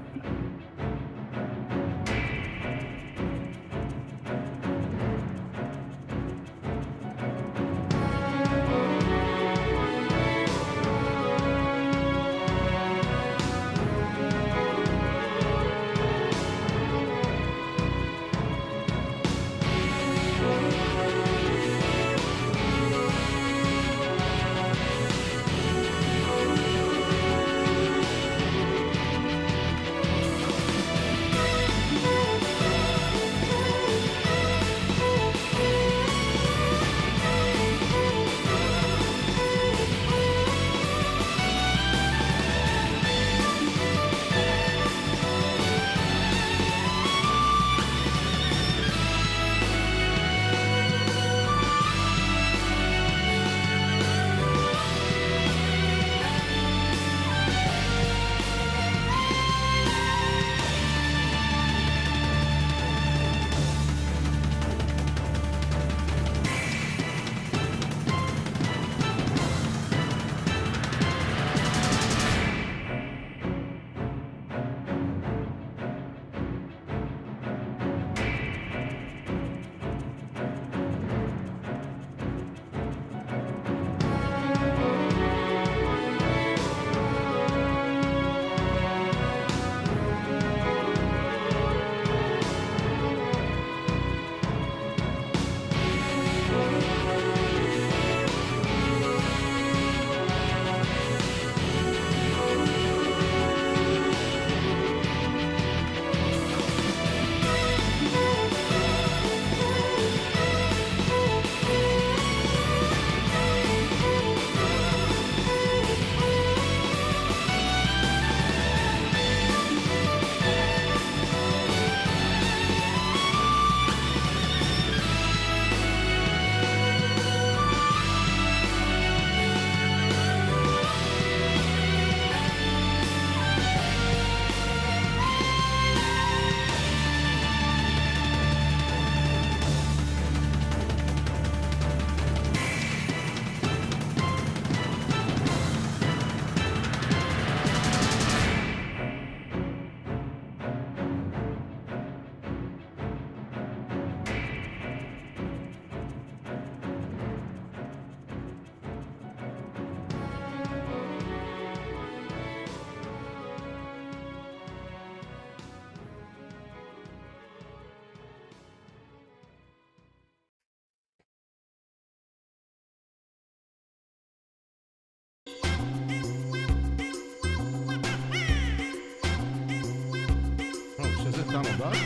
Donald Duck?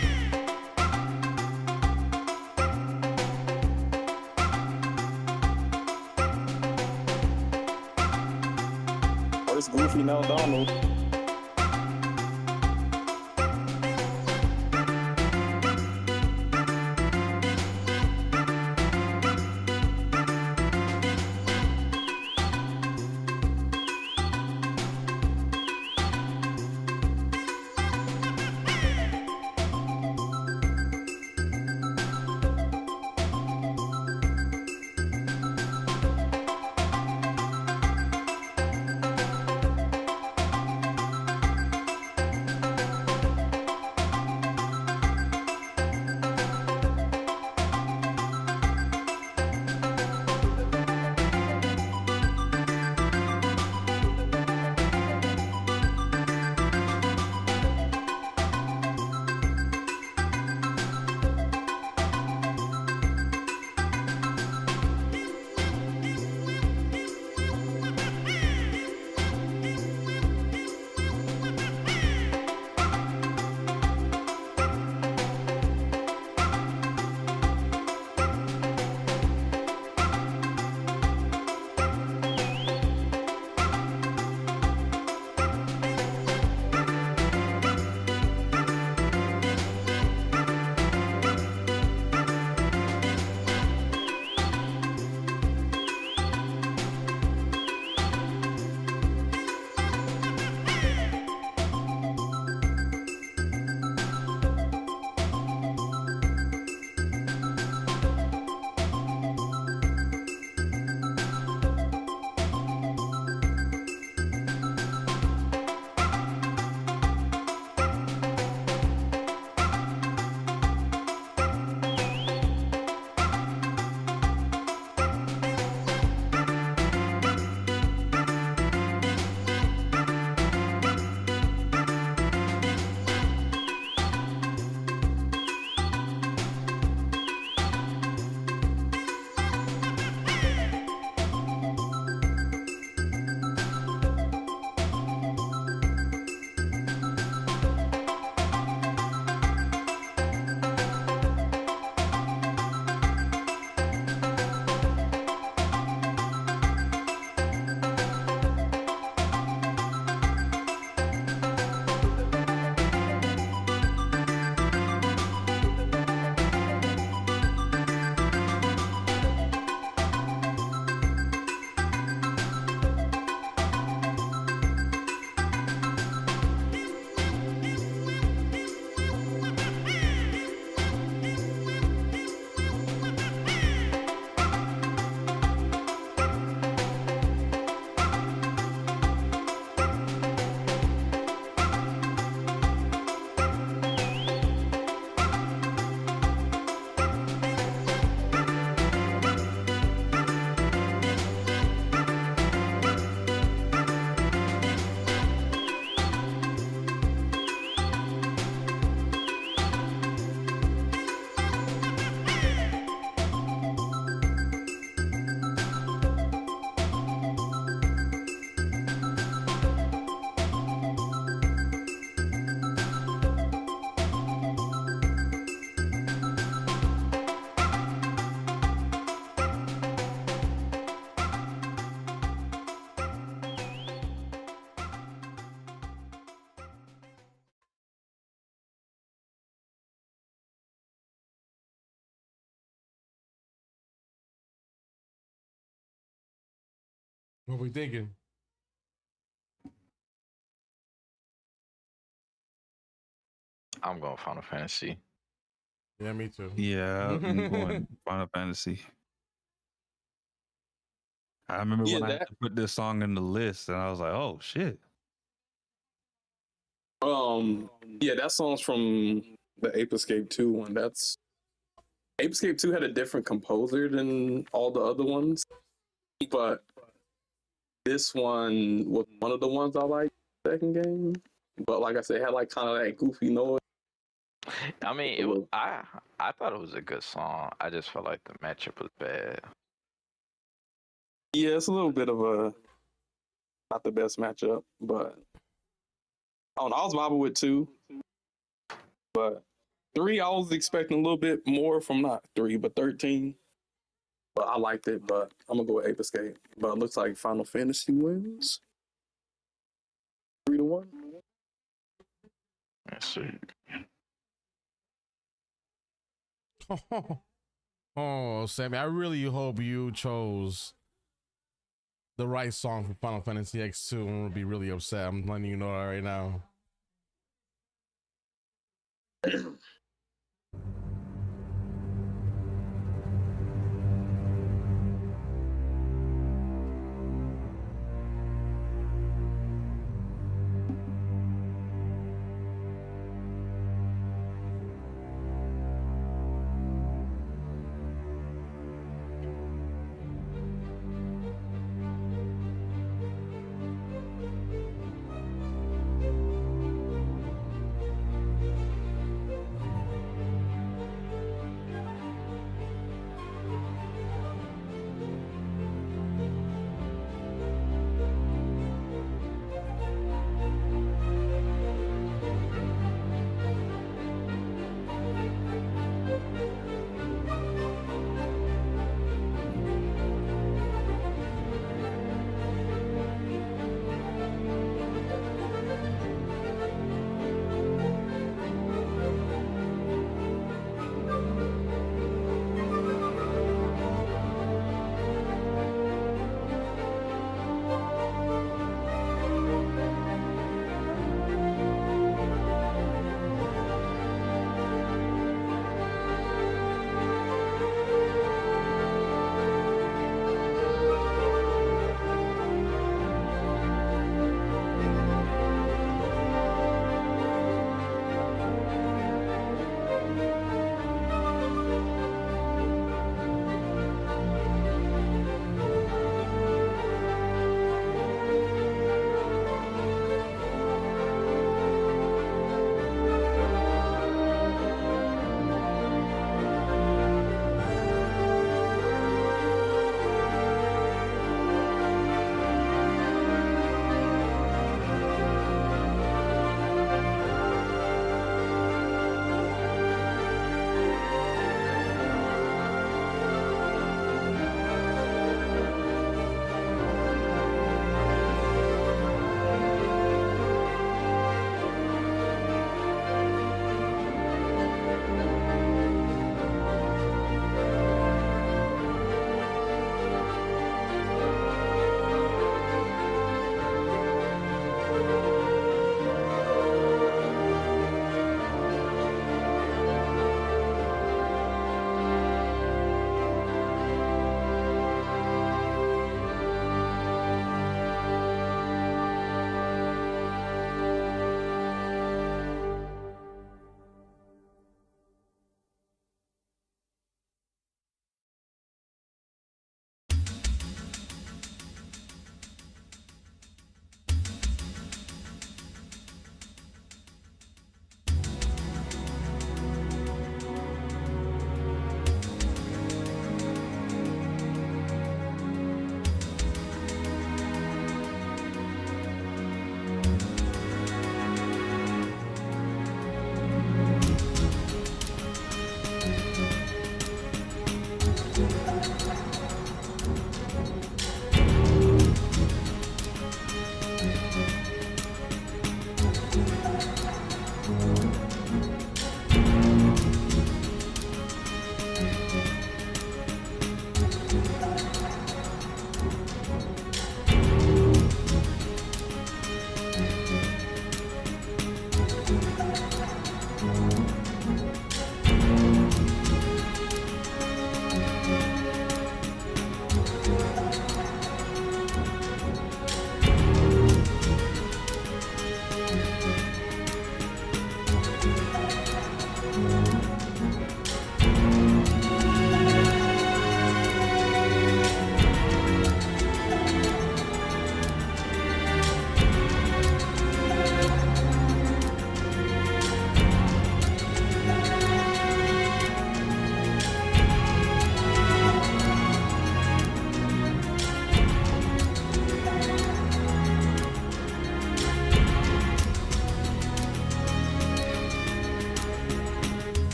Oh, it's Goofy now, Donald. What we thinking? I'm going Final Fantasy. Yeah, me too. Yeah, I'm going Final Fantasy. I remember when I had to put this song in the list, and I was like, "Oh shit!" Yeah, that song's from the Ape Escape 2 one. That's Ape Escape 2 had a different composer than all the other ones, but this one was one of the ones I liked. Second game, but like I said, it had like kind of that goofy noise. I mean, I thought it was a good song. I just felt like the matchup was bad. Yeah, it's a little bit of a not the best matchup, but I don't know. I was vibing with 2, but 3 I was expecting a little bit more from not 3, but 13. But I liked it, but I'm gonna go with Ape Escape. But it looks like Final Fantasy wins 3-1. Yes, sir. Oh, Sammy, I really hope you chose the right song for Final Fantasy X2. I'm gonna be really upset. I'm letting you know that right now.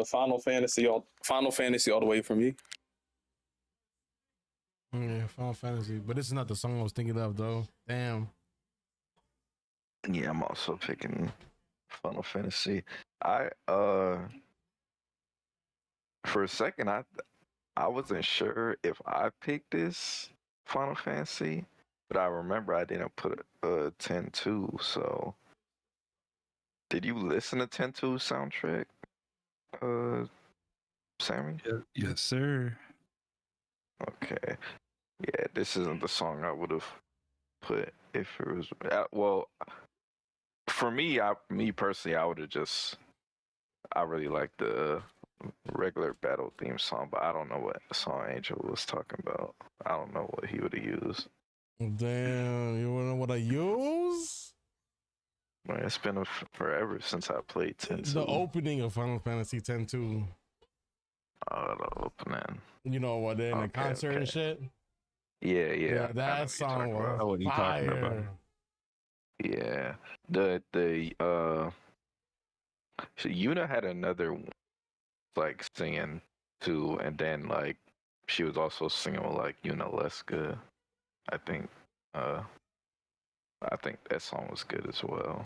Final Fantasy all the way for me. Yeah, Final Fantasy, but this is not the song I was thinking of though. Damn. Yeah, I'm also picking Final Fantasy. For a second, I wasn't sure if I picked this Final Fantasy, but I remember I didn't put 10-2. So, did you listen to 10-2 soundtrack, Sammy? Yes, sir. Okay. Yeah, this isn't the song I would have put if it was. Well, for me, me personally, I would have just. I really like the regular battle theme song, but I don't know what song Angel was talking about. I don't know what he would have used. Damn, you wanna know what I use? Man, it's been forever since I played 10-2. The opening of Final Fantasy X-2. Oh, the opening. You know what? In the concert and shit. Yeah. That song was fire. Yeah, so Yuna had another one, like singing too, and then like she was also singing with like Yuna Leska. I think that song was good as well.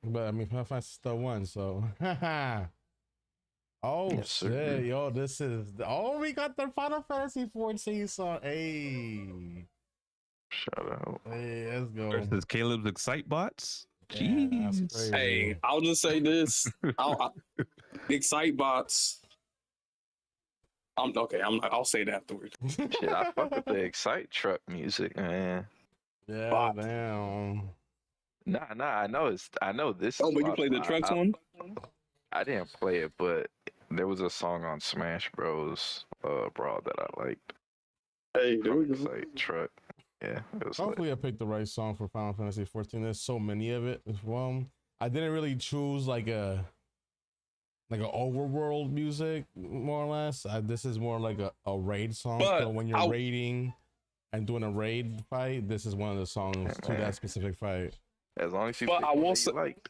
But I mean, Final Fantasy still won, so. Oh Yes, shit, sir. yo, this is. Oh, we got the Final Fantasy 14 song. Hey. Shout out. Hey, let's go. Versus Caleb's Excitebots. Yeah, that's Jeez. crazy. Hey, I'll just say this: Excitebots. I'll say it afterwards. Shit, I fuck with the Excite truck music, man. Yeah, damn. Nah, I know this. Oh, is but you my- played the trucks one? I didn't play it, but there was a song on Smash Bros. Brawl that I liked. Hey, there we go. Excite truck. Yeah, it was. Hopefully, I picked the right song for Final Fantasy 14. There's so many of it. Well, I didn't really choose like a overworld music, more or less. This is more like a raid song. But so when you're raiding and doing a raid fight, this is one of the songs to that specific fight. As long as you. But pick I will what say, you like.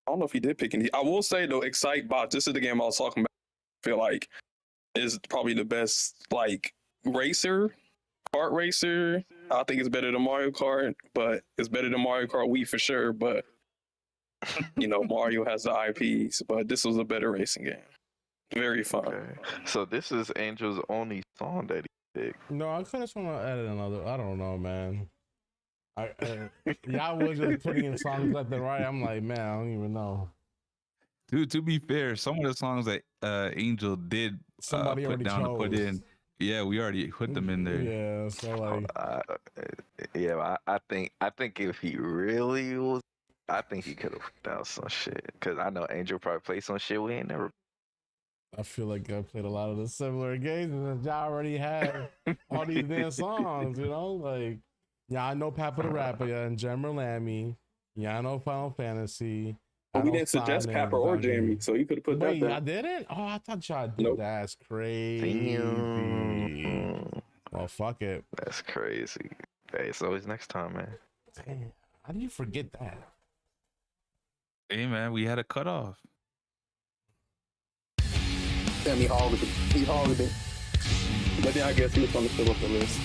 I don't know if he did pick any. I will say though, Excitebot. This is the game I was talking about. I feel like is probably the best like kart racer. I think it's better than Mario Kart, but it's better than Mario Kart Wii for sure. But you know, Mario has the IPs, but this was a better racing game. Very fun. Okay. So this is Angel's only song that he picked. No, I could have sworn I added another. I don't know, man. Y'all was just putting in songs left and right. I'm like, man, I don't even know. Dude, to be fair, some of the songs that Angel did Somebody put already down chose. to put in, yeah, we already put them in there. Yeah, so like, I think if he really was, I think he could have put down some shit. Cause I know Angel probably played some shit we ain't never. I feel like I played a lot of the similar games, and y'all already had all these damn songs, you know? Like, yeah, I know Papa the Rapper, yeah, and Jammer Lammy. Yeah, I know Final Fantasy. But we didn't suggest Papa or Jamie, so you could have put that Wait, down. I didn't? Oh, I thought y'all did. Nope. That's crazy. Well, fuck it. That's crazy. Hey, it's always next time, man. Damn, how do you forget that? Hey man, we had a cutoff. Damn, he hauled it. But then I guess he was trying to fill up the list.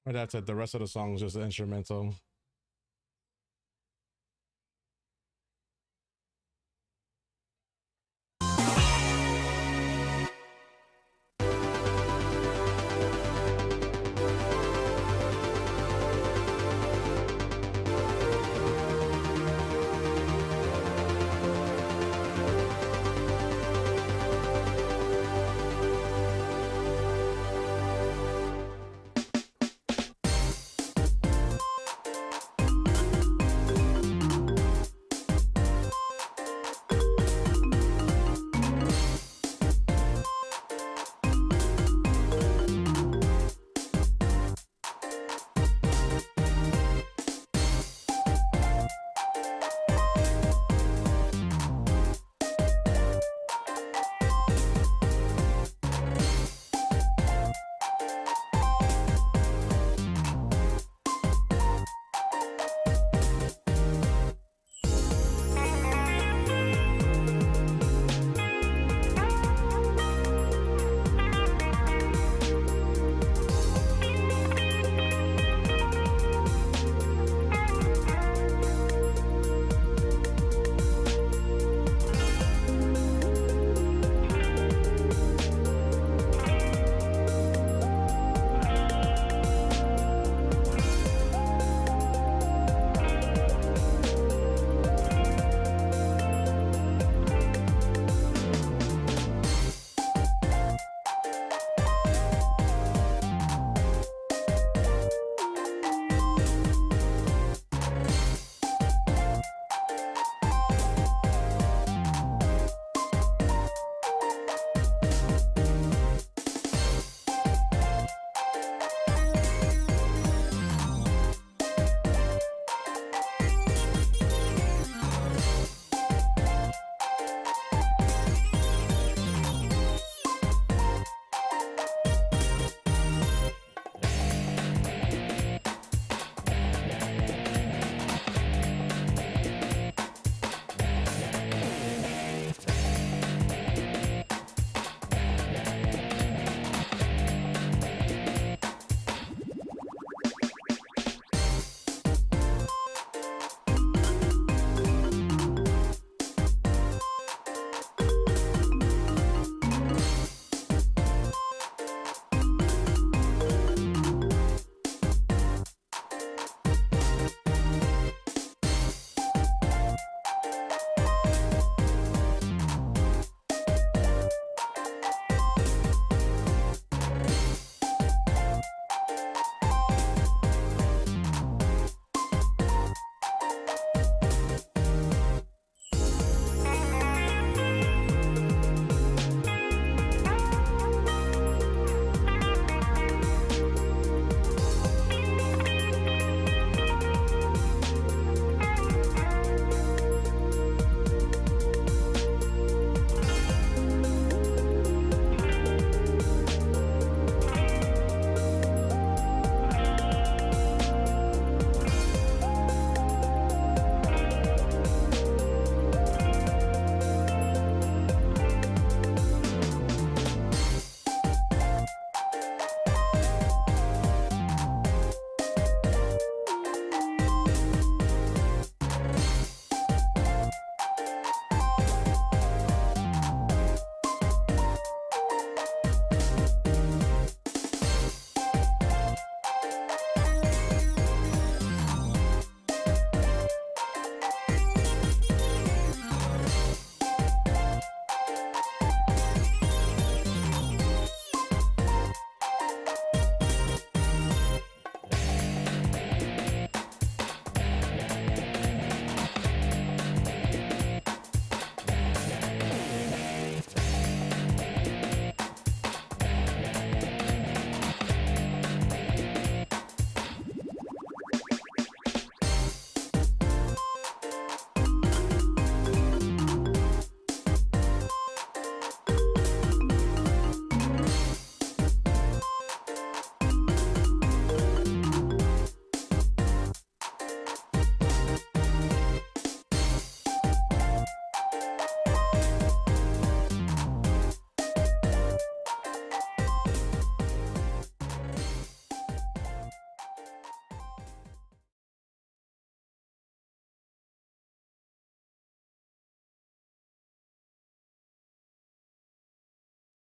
Or that's it. The rest of the song is just instrumental.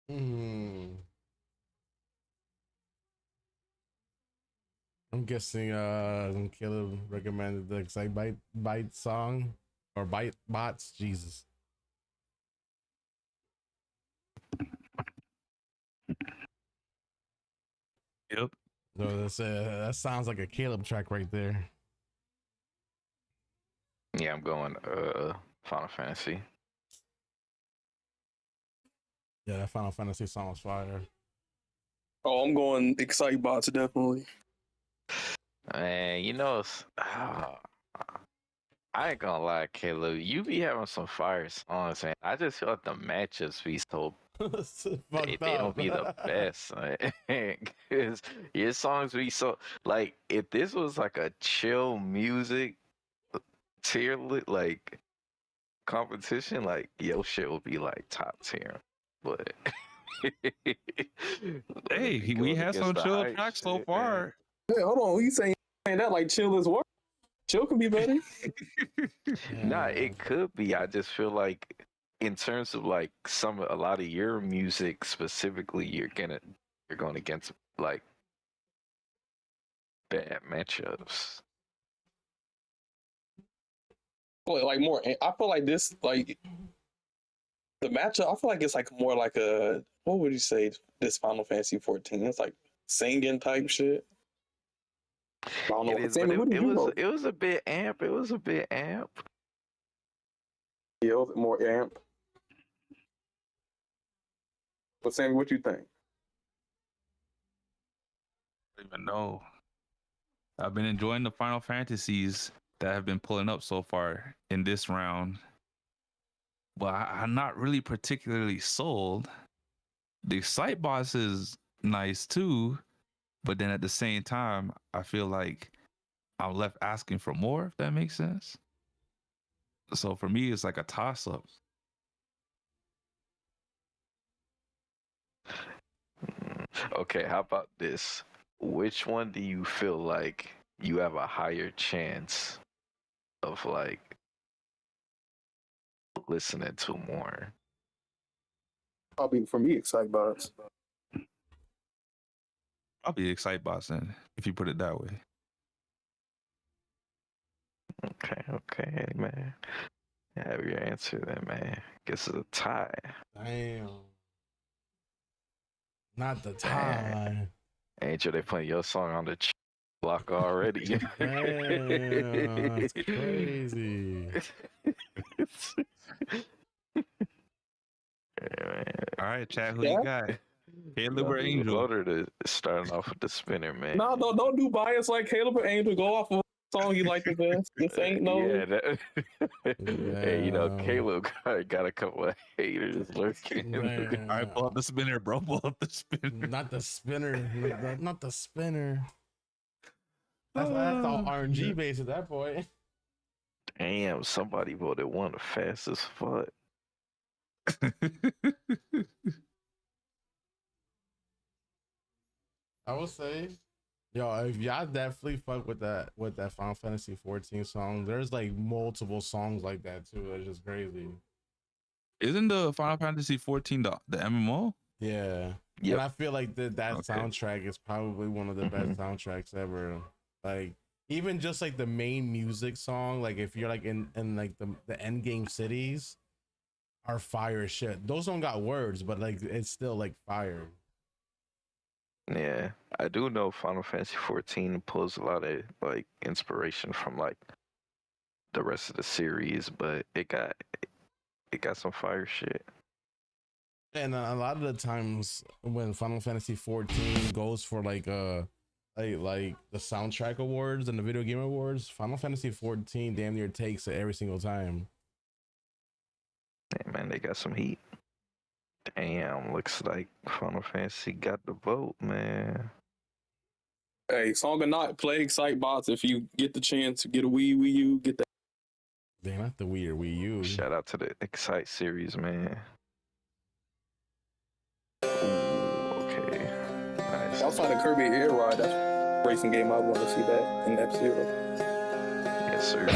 I'm guessing Caleb recommended the Excite Bite song or Bite Bots. Jesus. Yep. No, that sounds like a Caleb track right there. Yeah, I'm going Final Fantasy. Yeah, that Final Fantasy song was fire. Oh, I'm going Excite Bots, definitely. Man, you know, I ain't gonna lie, Caleb. You be having some fire songs, man. I just feel like the matchups be so they don't be the best. Cause your songs be so like if this was like a chill music tier like competition, like your shit would be like top tier. But hey, we had some chill tracks so far. Hey, hold on. You saying that like chill is worse? Chill can be better. Nah, it could be. I just feel like in terms of like a lot of your music specifically, you're going against like bad matchups. Like more, I feel like this, like the matchup. I feel like it's like more like a, what would you say? This Final Fantasy 14. It's like singing type shit. I don't know. It was a bit amp. It was a bit amp. Yeah, it was more amp. But Sammy, what you think? I don't even know. I've been enjoying the Final Fantasies that have been pulling up so far in this round, but I'm not really particularly sold. The Excite Boss is nice too, but then at the same time, I feel like I'm left asking for more, if that makes sense. So for me, it's like a toss-up. Okay, how about this? Which one do you feel like you have a higher chance of like listening to more? Probably for me, Excite Bots. I'll be Excite Boss then, if you put it that way. Okay, man. Have your answer then, man. Guess it's a tie. Damn. Not the tie. Angel, they playing your song on the block already. Damn, that's crazy. All right, chat, who you got? Caleb or Angel? Voter to starting off with the spinner, man. No, don't do bias like Caleb or Angel. Go off of a song you like the best. This ain't no. Hey, you know, Caleb got a couple of haters lurking. All right, pull up the spinner, bro. Pull up the spinner. Not the spinner. Not the spinner. That's all RNG based at that point. Damn, somebody voted one the fastest fuck. I would say, yo, if y'all definitely fuck with that Final Fantasy 14 song, there's like multiple songs like that too. It's just crazy. Isn't the Final Fantasy 14 the MMO? Yeah. Yep. And I feel like that soundtrack is probably one of the best soundtracks ever. Like even just like the main music song, like if you're like in like the end game cities are fire as shit. Those don't got words, but like it's still like fire. Yeah, I do know Final Fantasy 14 pulls a lot of like inspiration from like the rest of the series, but it got some fire shit. And a lot of the times when Final Fantasy 14 goes for like the soundtrack awards and the video game awards, Final Fantasy 14 damn near takes it every single time. Hey, man, they got some heat. Damn, looks like Final Fantasy got the vote, man. Hey, song or not, play Excite Bots if you get the chance to get a Wii U, get that. Damn, not the Wii or Wii U. Shout out to the Excite series, man. Ooh, okay. Nice. Outside of Kirby Air Ride, that's a racing game I want to see that in F-Zero. Yes, sir.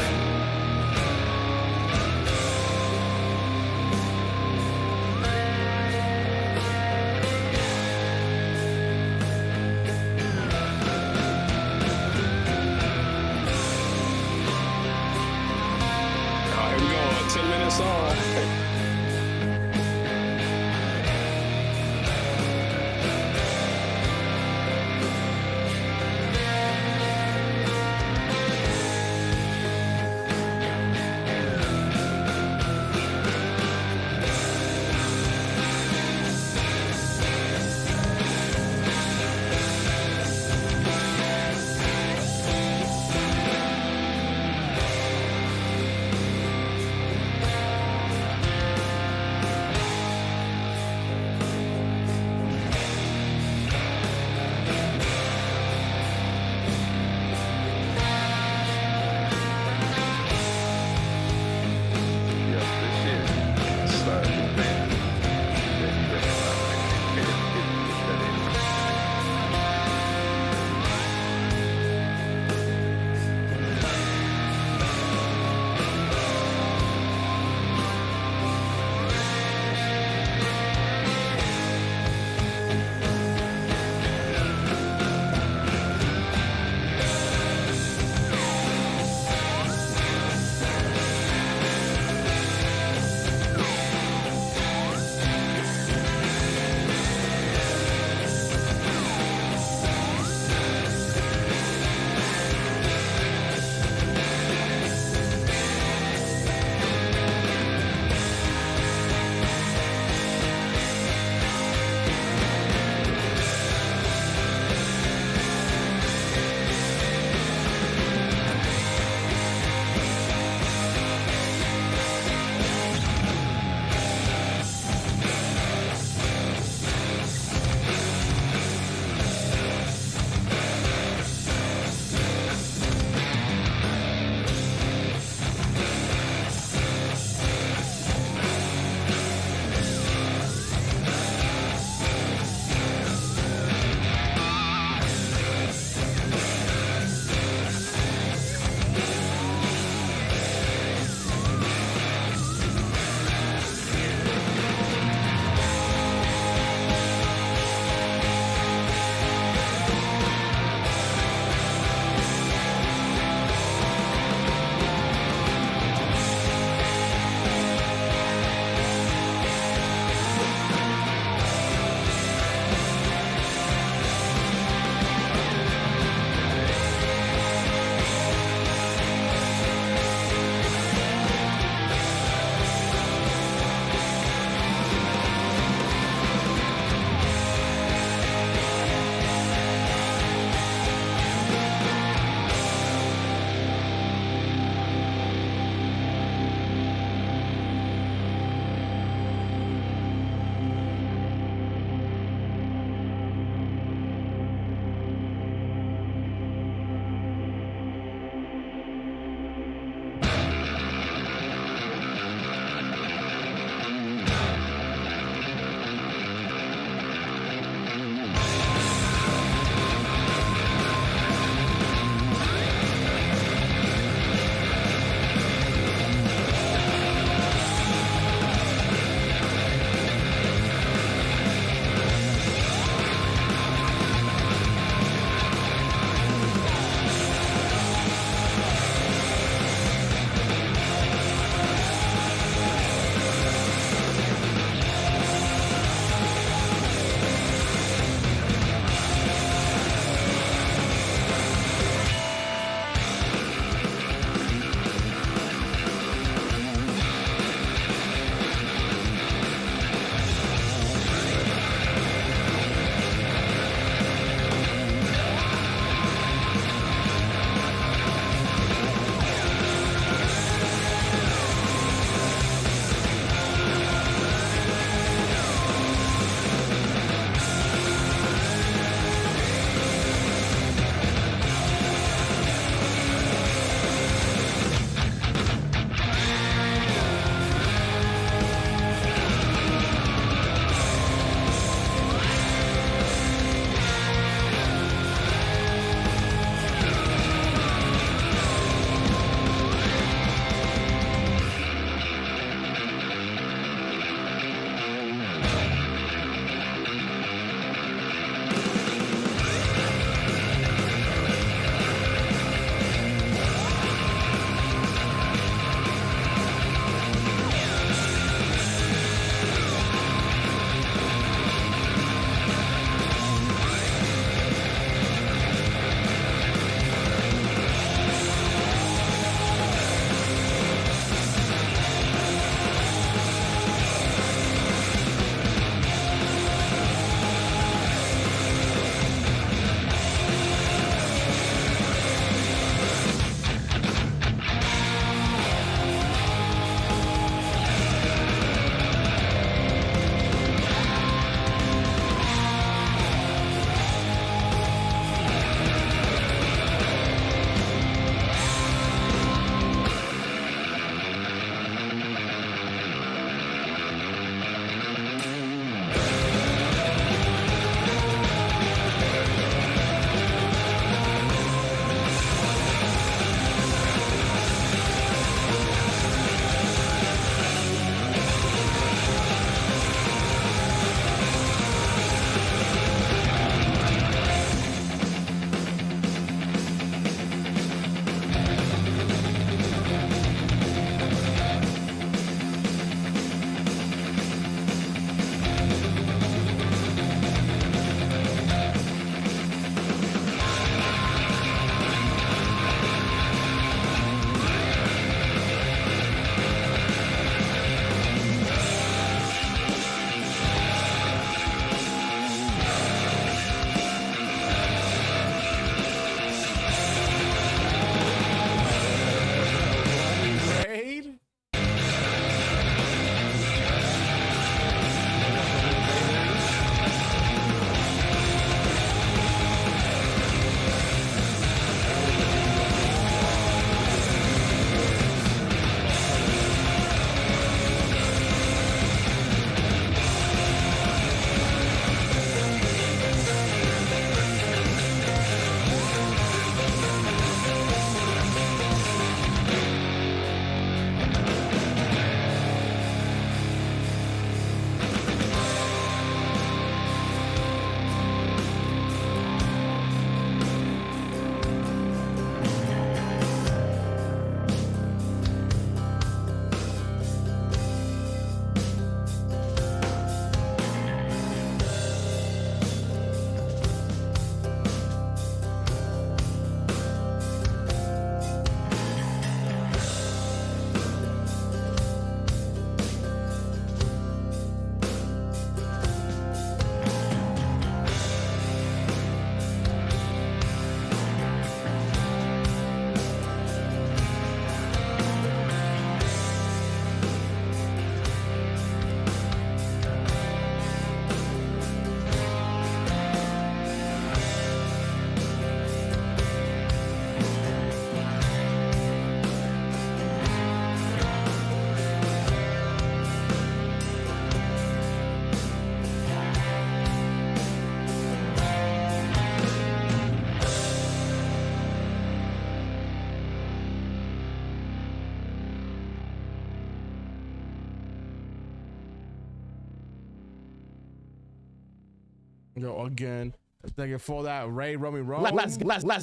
Yo, again, thank you for that, Ray, Romy, Let's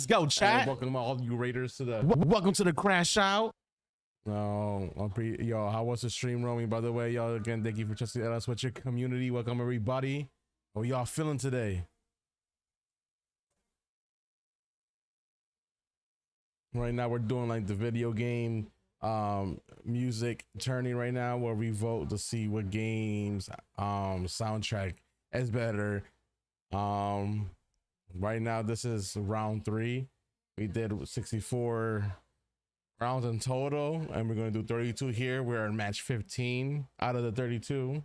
go, chat. And welcome all you raiders to the welcome to the Crashout. No, yo, how was the stream, Romy? By the way, y'all, again, thank you for trusting us with your community. Welcome everybody. How y'all feeling today? Right now, we're doing like the video game music tourney right now, where we vote to see what games soundtrack is better. Right now, this is round 3. We did 64 rounds in total, and we're going to do 32 here. We're in match 15 out of the 32.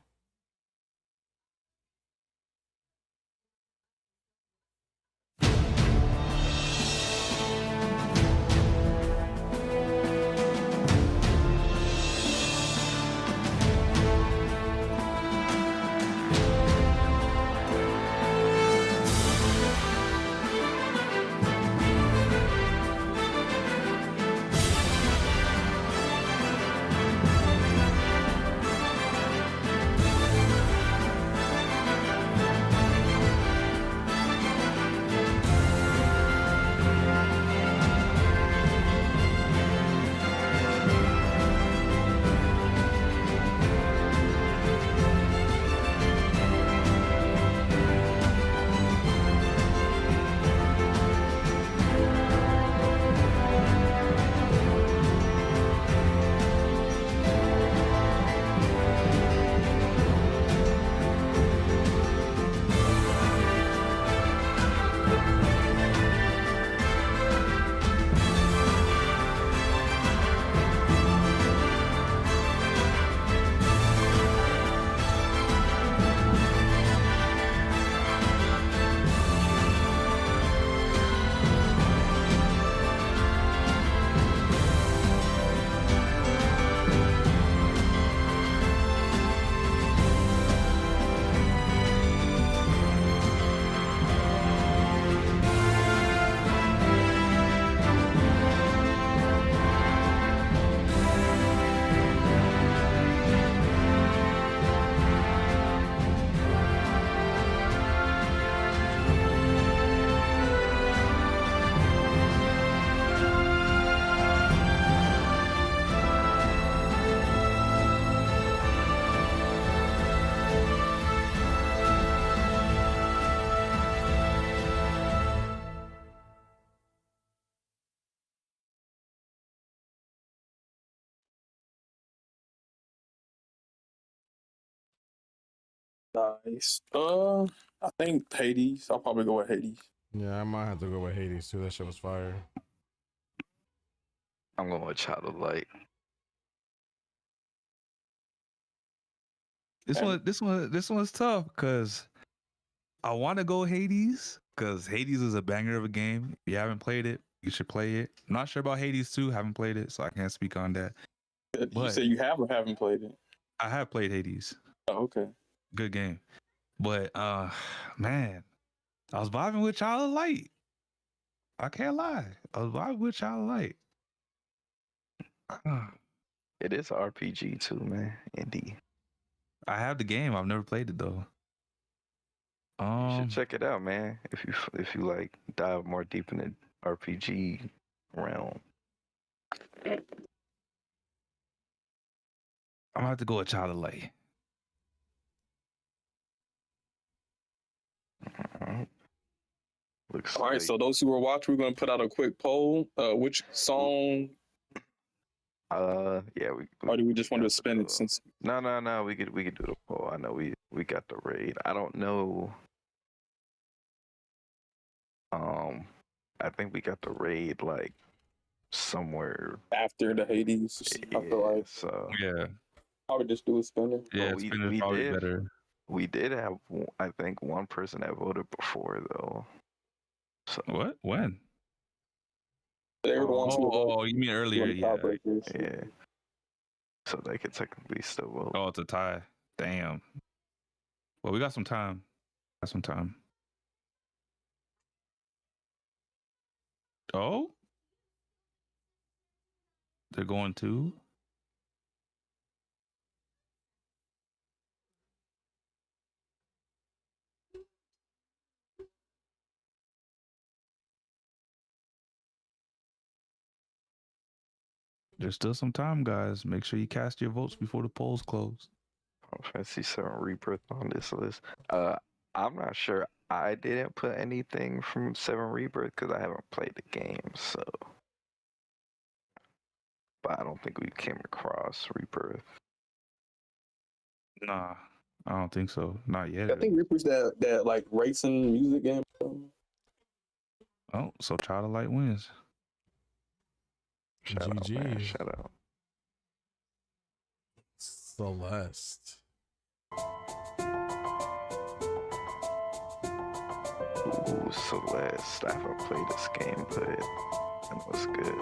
Nice. I think Hades. I'll probably go with Hades. Yeah, I might have to go with Hades too. That shit was fire. I'm going with Child of Light. This one's tough because I want to go Hades because Hades is a banger of a game. If you haven't played it, you should play it. I'm not sure about Hades 2. Haven't played it, so I can't speak on that. You say you have or haven't played it? I have played Hades. Oh, okay. Good game. But man, I was vibing with Child of Light. I can't lie. I was vibing with Child of Light. It is an RPG too, man. Indeed. I have the game. I've never played it though. You should check it out, man. If you like dive more deep in the RPG realm. I'm gonna have to go with Child of Light. All right, so those who are watching, we're going to put out a quick poll. Which song? Yeah, or do we just want to spin it since? No. We could do the poll. I know we got the raid. I don't know. I think we got the raid like somewhere after the Hades. Yeah, I feel like so yeah. I would just do a spinner. Yeah, we spinner's probably did. better. We did have, I think, one person that voted before though. So What? When? They were the ones who voted. Oh, you mean earlier? Yeah. Yeah. So they could technically still vote. Oh, it's a tie. Damn. Well, we got some time. Oh? They're going to? There's still some time, guys. Make sure you cast your votes before the polls close. Fantasy 7 Rebirth on this list. I'm not sure. I didn't put anything from 7 Rebirth because I haven't played the game, so. But I don't think we came across Rebirth. Nah, I don't think so. Not yet. I think Reaper's that like racing music game. Oh, so Child of Light wins. Shout out, man. Shout out. Celeste. Ooh, Celeste. I haven't played this game, but it was good.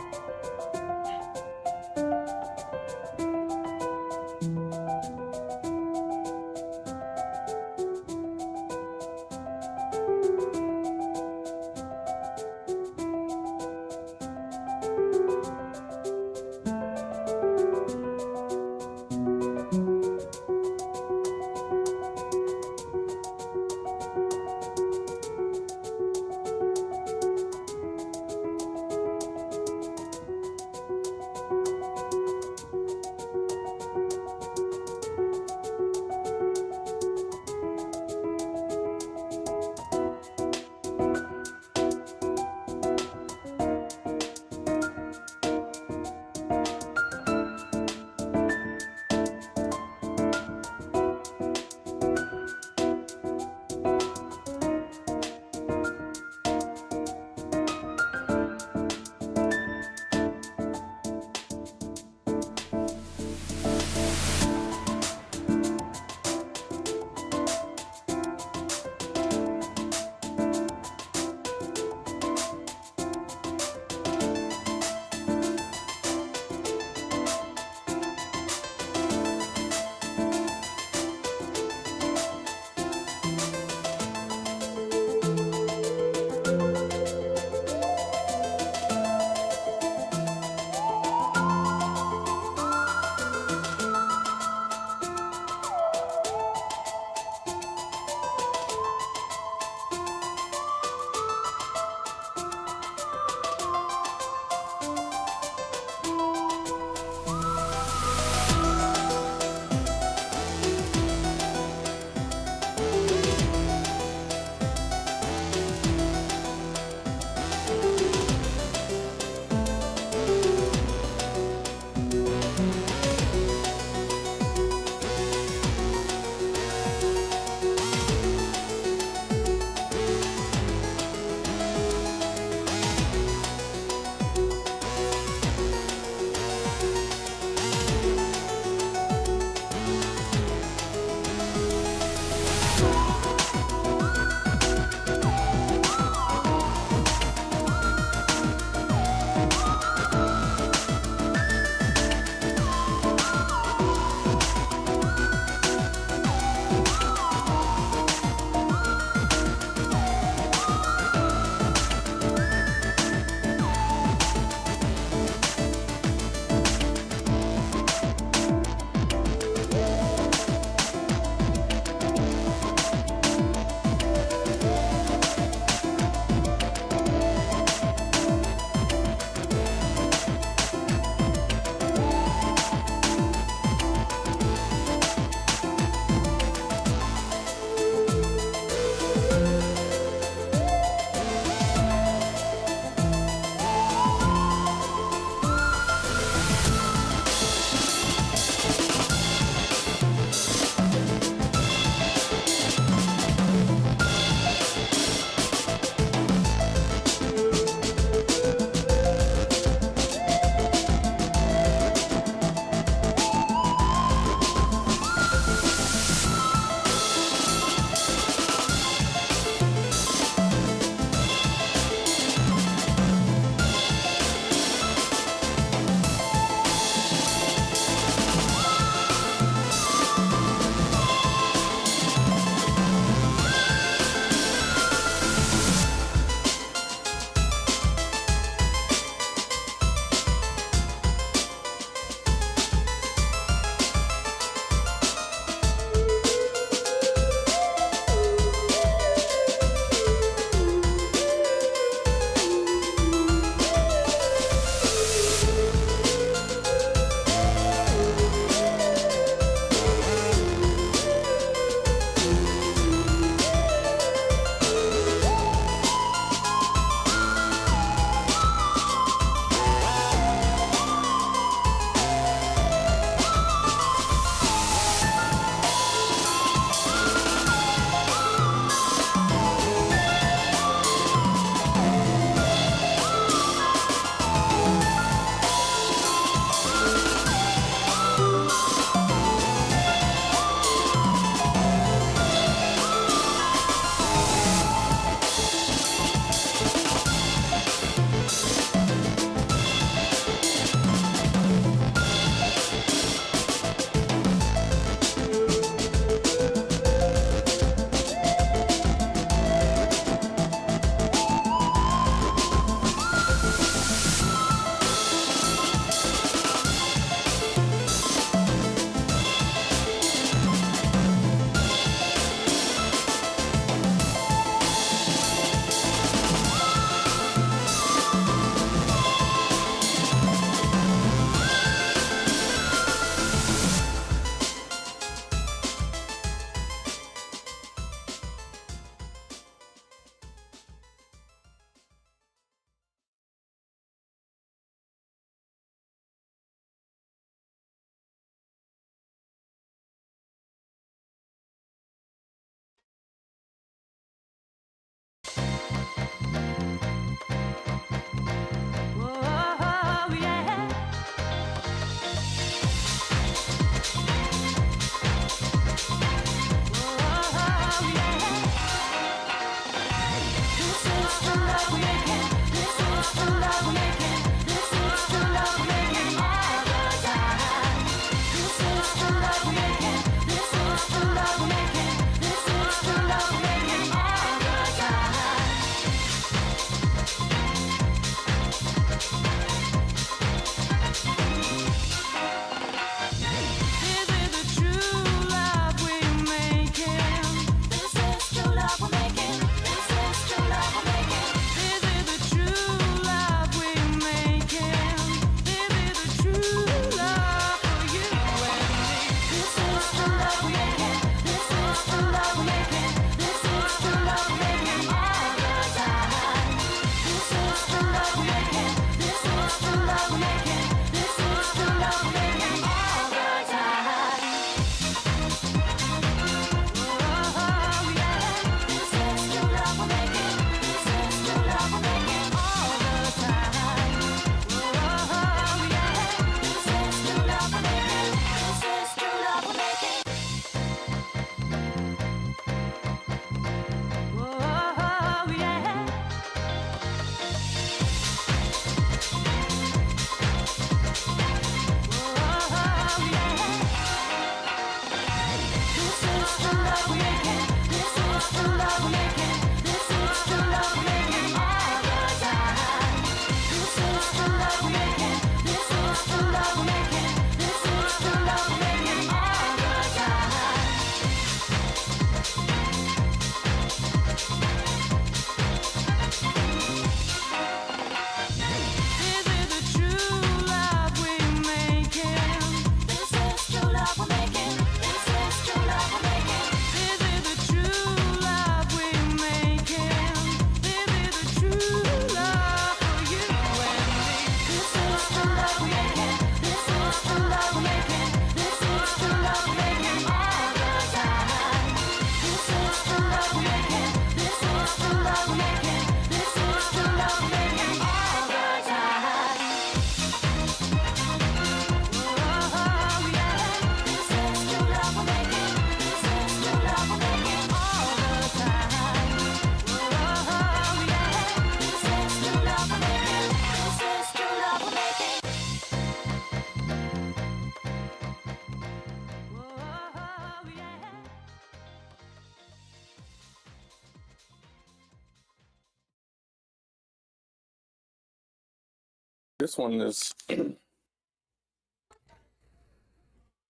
This one is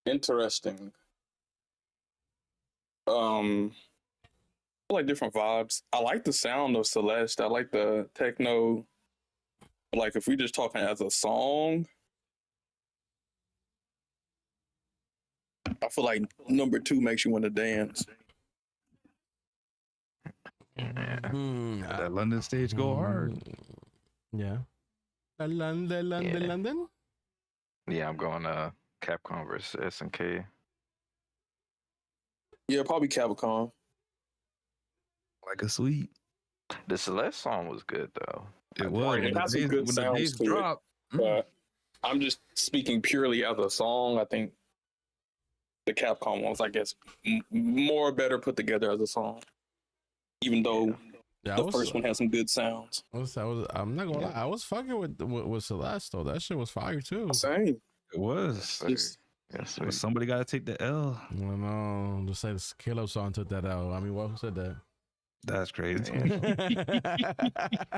interesting. I like different vibes. I like the sound of Celeste. I like the techno. Like if we're just talking as a song, I feel like number 2 makes you want to dance. That London stage go hard. Yeah. London. Yeah, I'm going Capcom versus SNK. Yeah, probably Capcom. Like a sweet. The Celeste song was good though. It was. It has some good sounds to it. But I'm just speaking purely as a song. I think the Capcom ones, I guess, more better put together as a song. Even though the first one has some good sounds. I'm not gonna lie. I was fucking with Celeste though. That shit was fire too. Same. It was. But somebody got to take the L. I don't know. Just say the Caleb song took that L. I mean, who said that? That's crazy.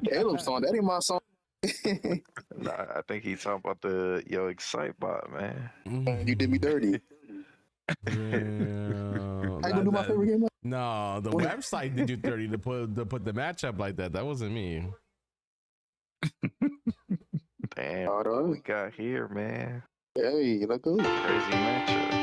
Caleb song. That ain't my song. Nah, I think he's talking about the Excitebot, man. You did me dirty. Yeah, I gonna do my favorite game. No, the website did you 30 to put the matchup like that. That wasn't me. Damn, what we got here, man? Hey, let's go. Crazy matchup.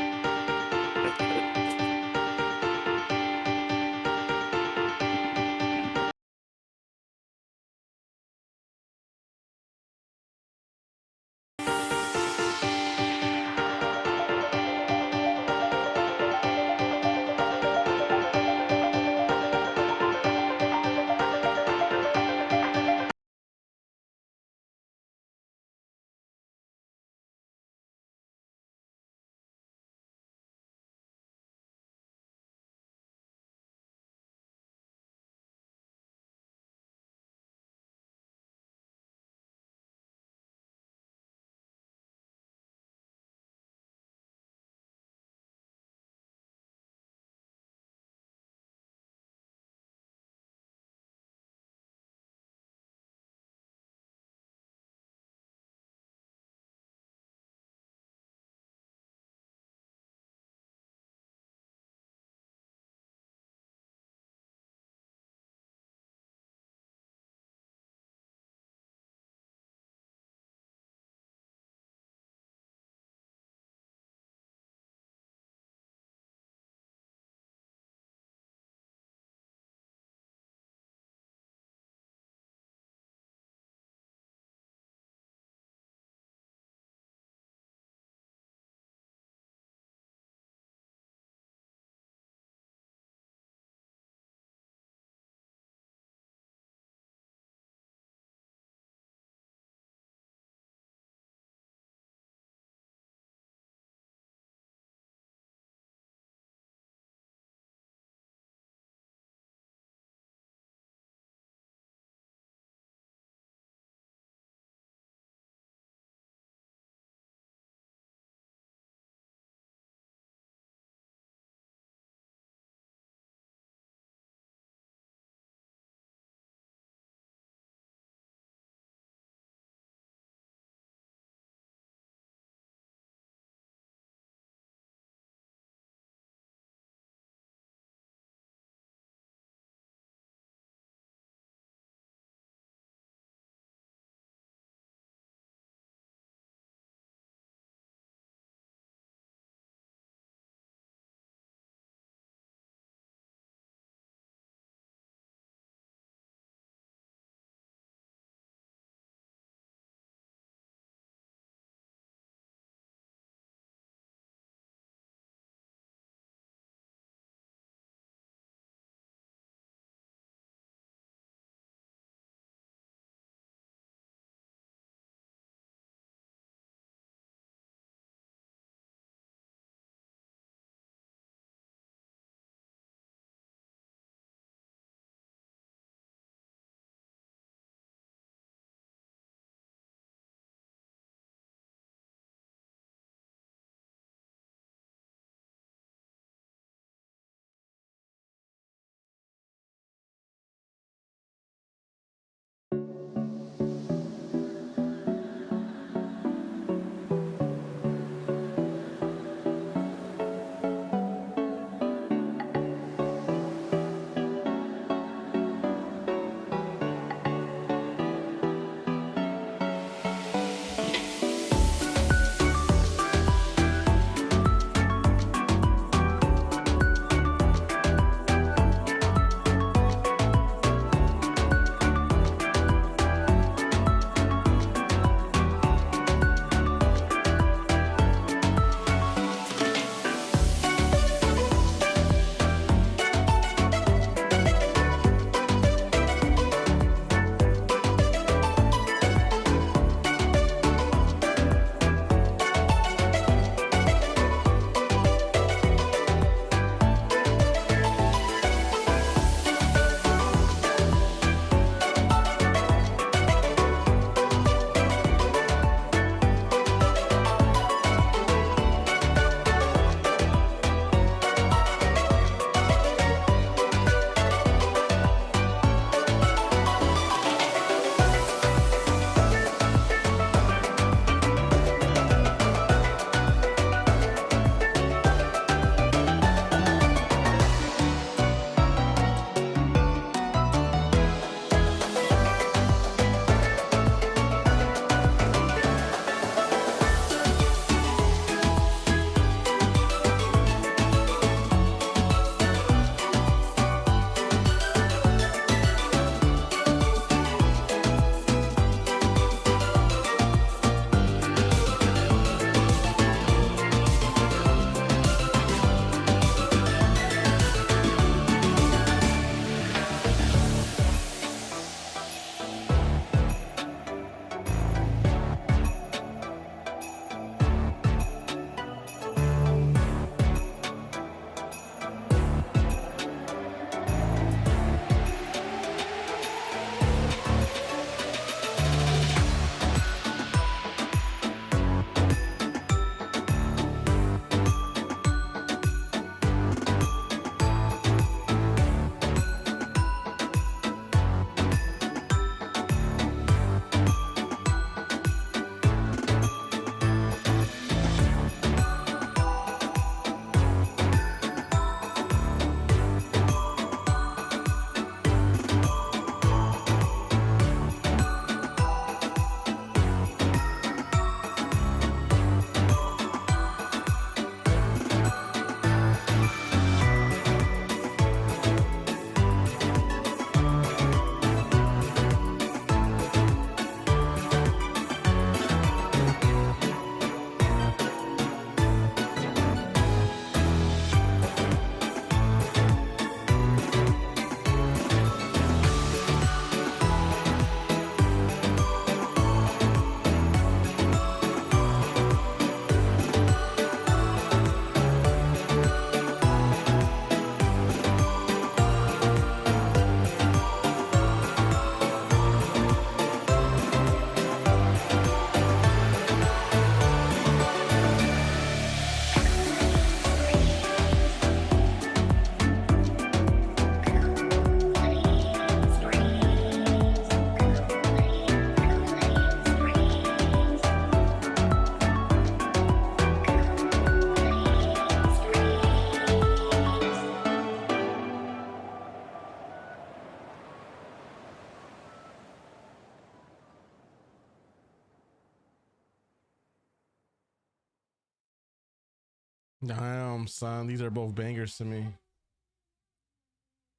Damn, son, these are both bangers to me.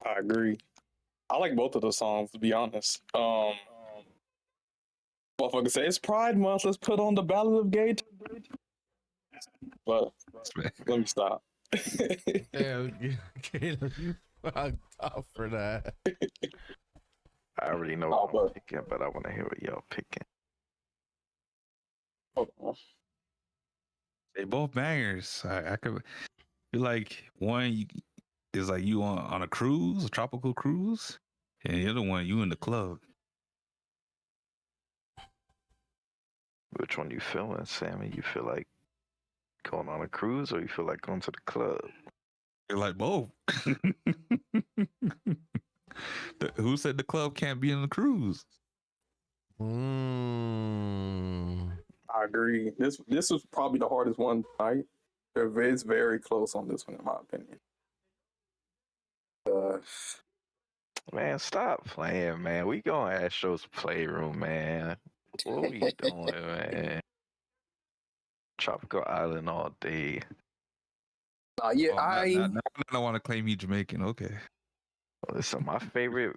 I agree. I like both of the songs, to be honest. Motherfucker say it's Pride Month. Let's put on the Ballad of Gay. But let me stop. Damn, Caleb, you fucked up for that. I already know what I'm picking, but I want to hear what y'all picking. They both bangers. I could feel like one is like you on a cruise, a tropical cruise, and the other one you in the club. Which one you feeling, Sammy? You feel like going on a cruise, or you feel like going to the club? You're like both. Who said the club can't be in the cruise? I agree. This was probably the hardest one tonight. It's very close on this one, in my opinion. Man, stop playing, man. We going Astro's Playroom, man. What we doing, man? Tropical Island all day. I don't want to claim you Jamaican. Okay. Listen, my favorite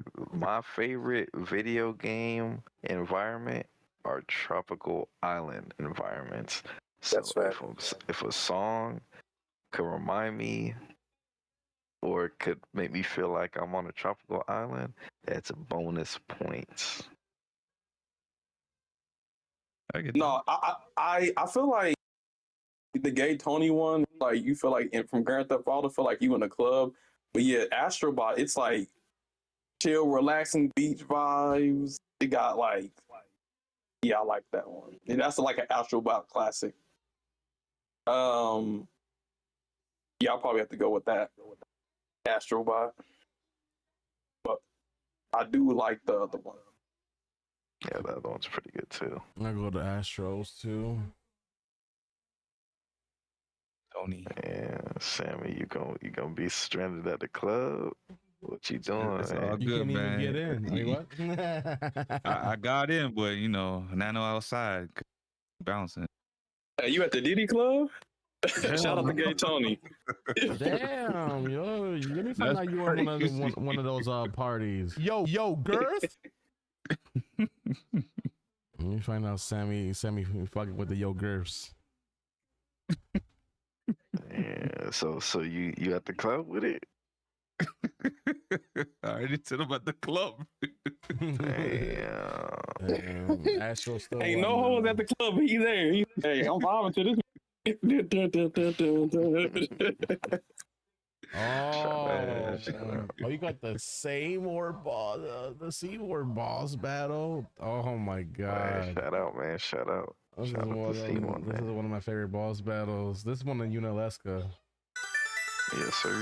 video game environment are tropical island environments. So if a song could remind me or it could make me feel like I'm on a tropical island, that's a bonus points. No, I feel like the Gay Tony one, like you feel like from Grand Theft Auto, feel like you in a club. But yeah, Astrobot, it's like chill, relaxing beach vibes. It got like, yeah, I like that one. And that's like an Astrobot classic. Yeah, I'll probably have to go with that. Astrobot. But I do like the other one. Yeah, the other one's pretty good too. I go to Astros too. Tony. Yeah, Sammy, you gonna be stranded at the club? What you doing? It's all man? good, You can't man. even get in. I mean, what? I got in, but you know, Nano outside bouncing. Hey, you at the Diddy Club? Shout out to Gay Tony. Damn, yo, let me find out you were one of those parties. Yo, Girth. Let me find out Sammy fucking with the Yo Girths. Yeah, so you at the club with it? I already said I'm at the club. Damn. Astro still Ain't no hoes at the club. He there. Hey, I'm vibing to this. Oh, you got the same word ball, the C word boss battle. Oh my god! Man, shout out, man! Shout out! This Shout out to C1, is man. one of my favorite boss battles. This one in Unalesca. Yes, sir.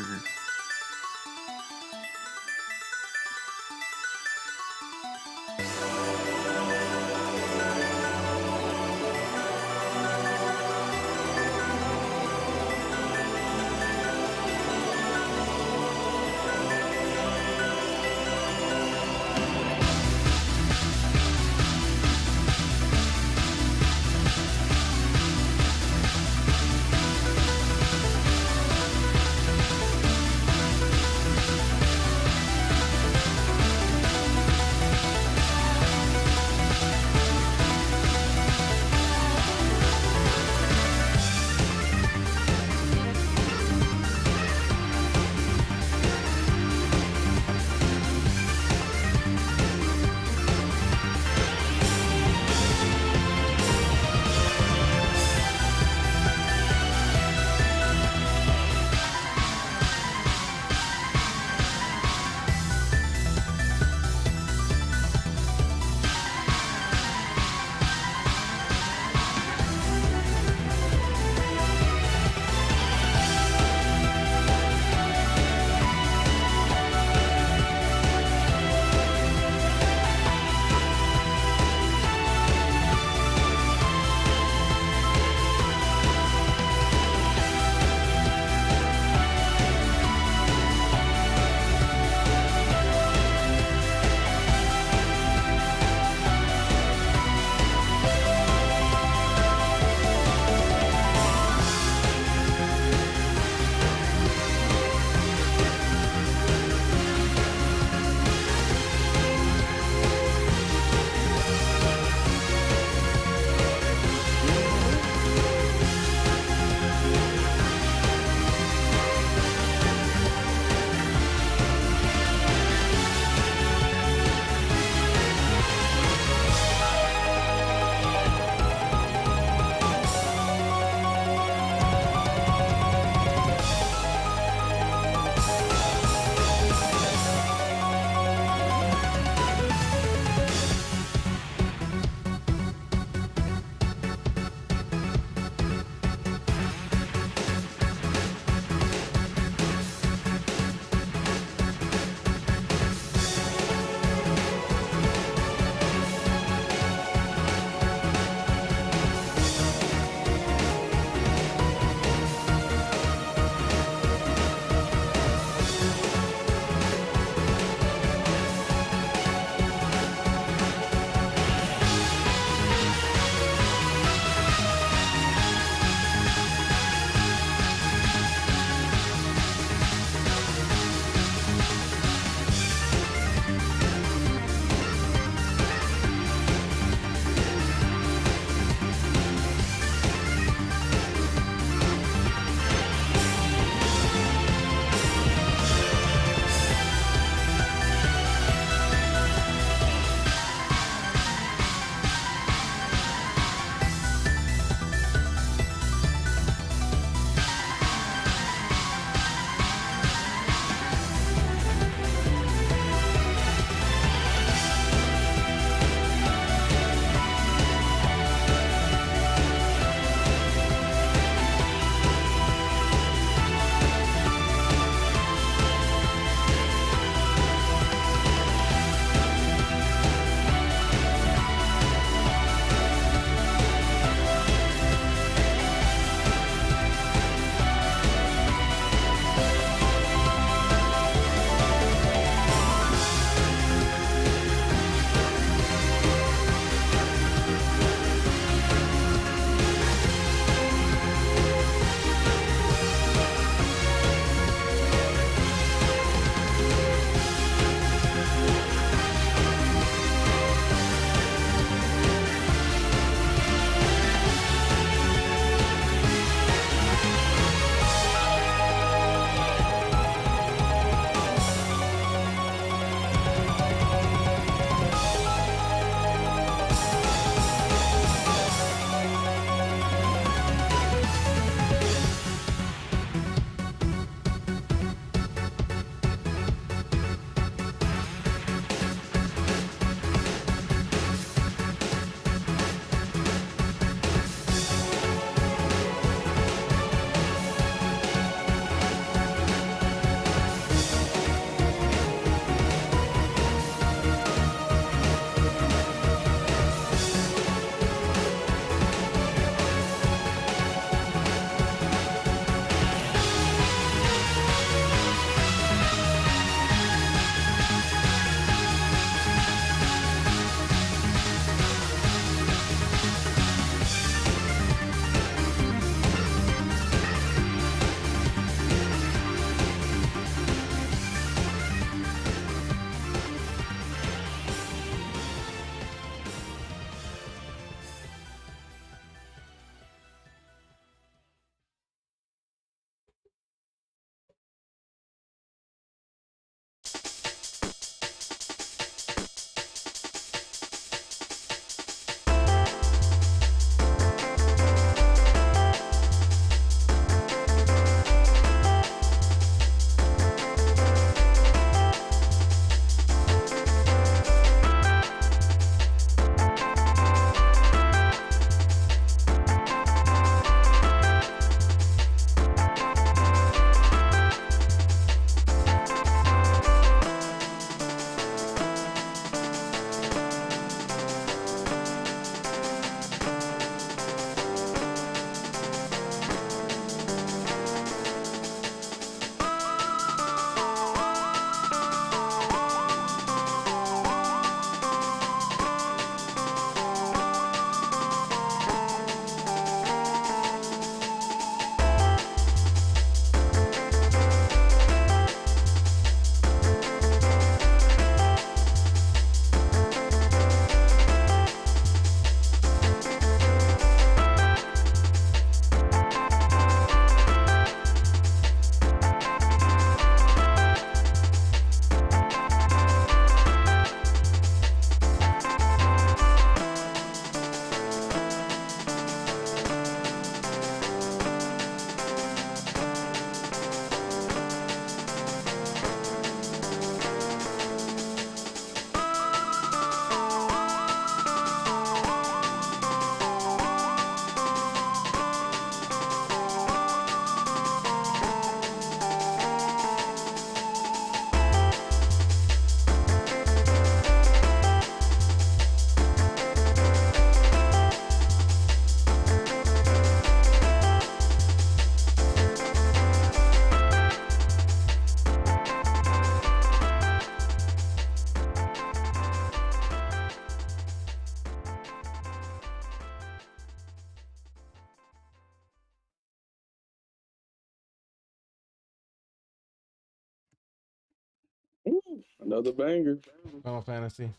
Another banger. Final Fantasy.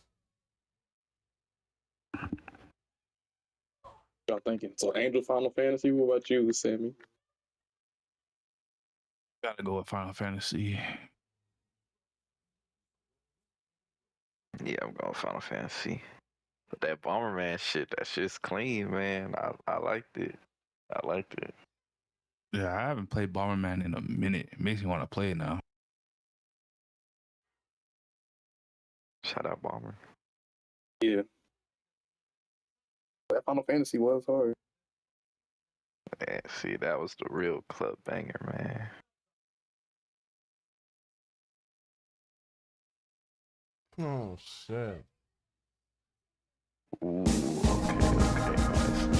Y'all thinking? So Angel Final Fantasy. What about you, Sammy? Gotta go with Final Fantasy. Yeah, I'm going Final Fantasy. But that Bomberman shit, that shit's clean, man. I liked it. I liked it. Yeah, I haven't played Bomberman in a minute. It makes me want to play it now. Shout out Bomber. Yeah. That Final Fantasy was hard. Man, see, that was the real club banger, man. Oh shit. Ooh, okay, nice.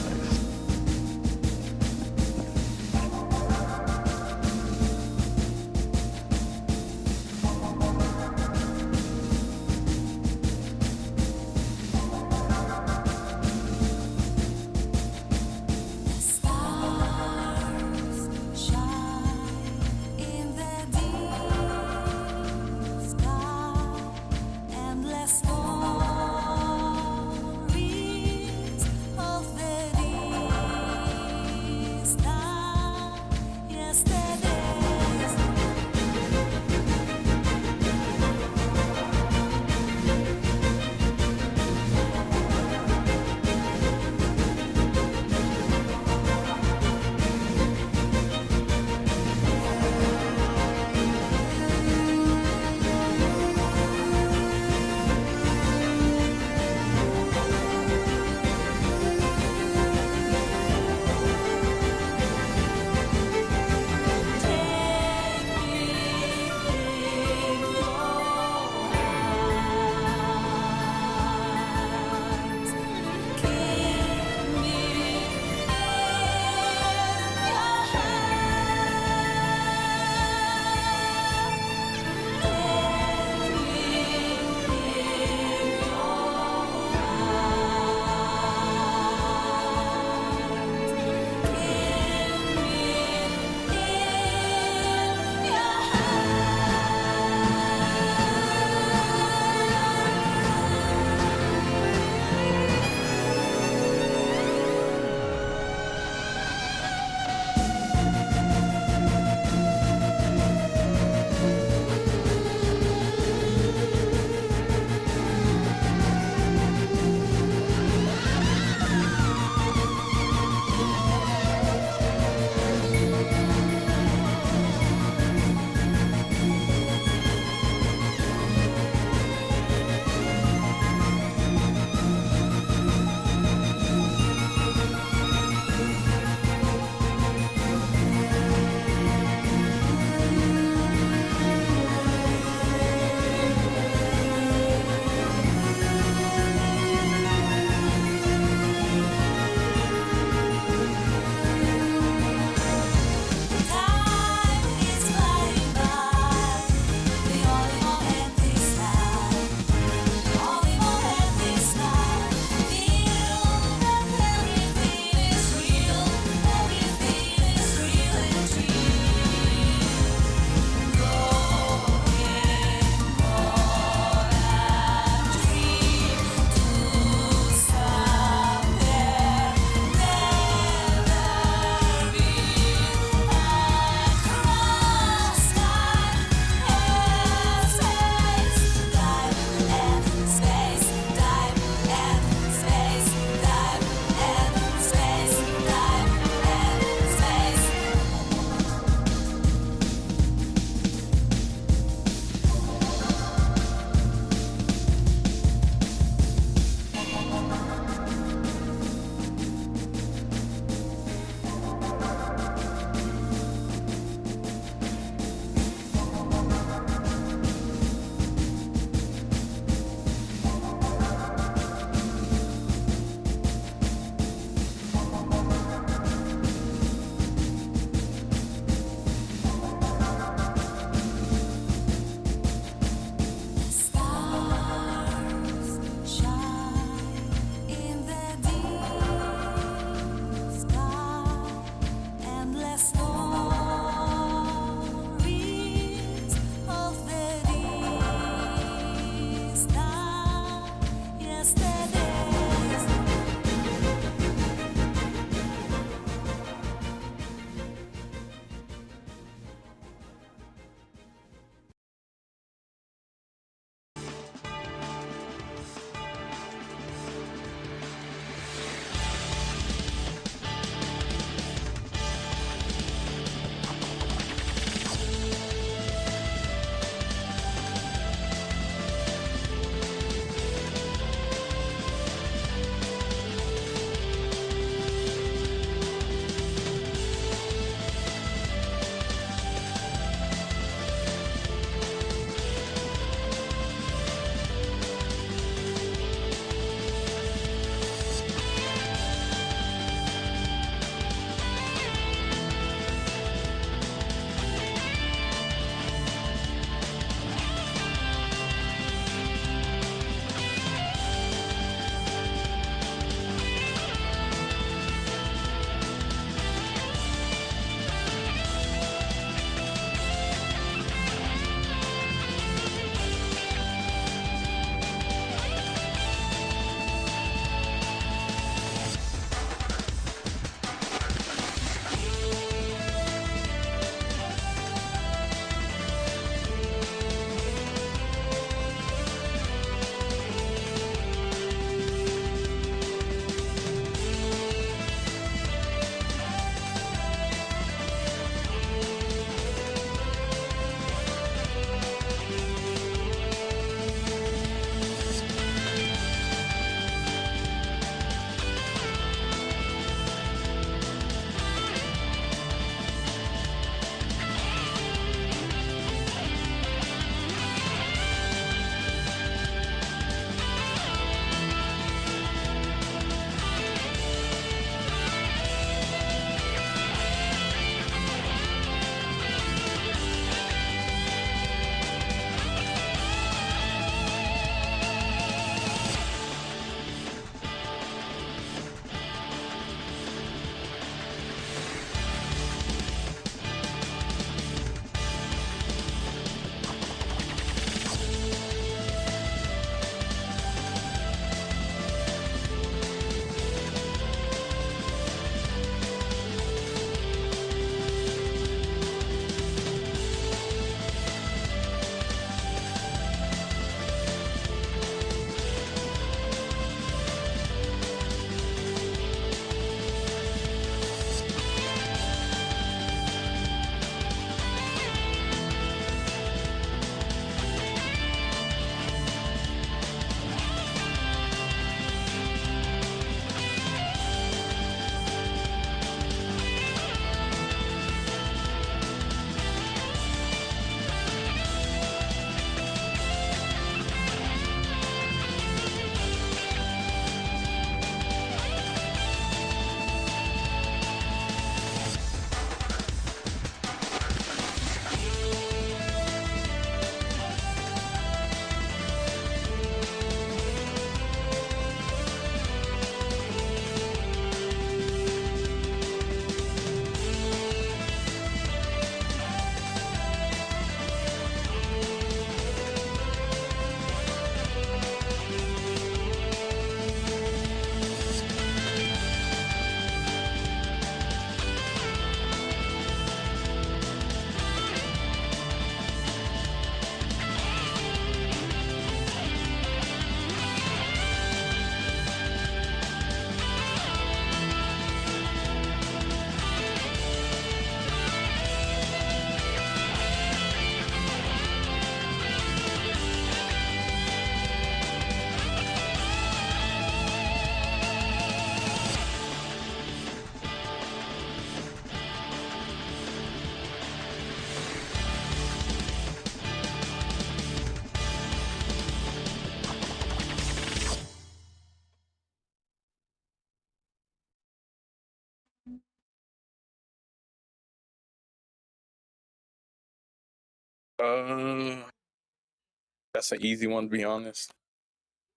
That's an easy one to be honest.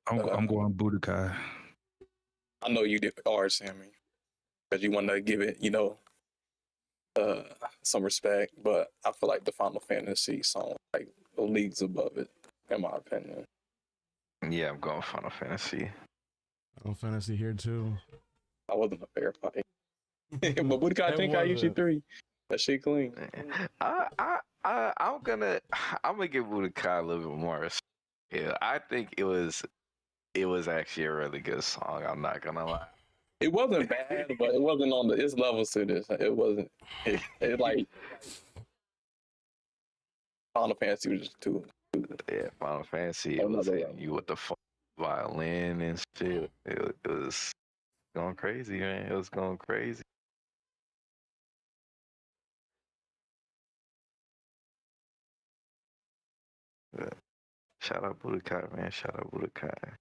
I'm going Budokai. I know you are, Sammy, because you want to give it, some respect. But I feel like the Final Fantasy song, like, leagues above it, in my opinion. Yeah, I'm going Final Fantasy. Final Fantasy here too. I wasn't a fair fight. But Budokai Tenkaichi 3. That shit clean. I'm gonna give Budokai a little bit more respect. Yeah, I think it was actually a really good song. I'm not gonna lie. It wasn't bad, but it wasn't on its levels to this. It wasn't. It like Final Fantasy was just too. Yeah, Final Fantasy. It was hitting you with the violin and shit. It was going crazy, man. It was going crazy. Yeah. Shout out Budokai, man. Shout out Budokai.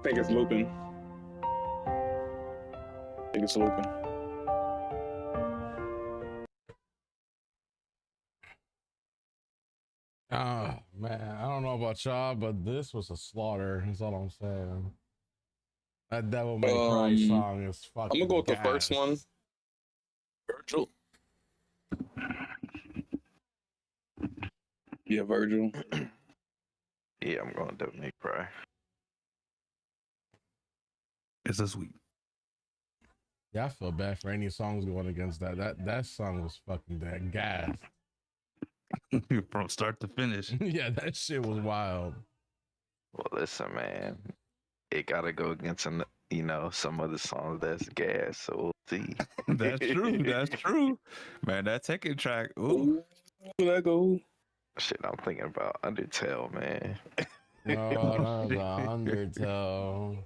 think it's looping. I think it's looping. Oh man, I don't know about y'all, but this was a slaughter. That's all I'm saying. That Devil May Cry song is fucking. I'm gonna go with gas. the first one. Virgil. Yeah, Virgil. Yeah, I'm going Devil May Cry. It's a sweep. Yeah, I feel bad for any songs going against that. That song was fucking that gas. From start to finish. Yeah, that shit was wild. Well, listen, man, it gotta go against some, some of the songs that's gas. So we'll see. That's true. That's true. Man, that Tekken track. Ooh. Let go. Shit, I'm thinking about Undertale, man. No, the Undertale.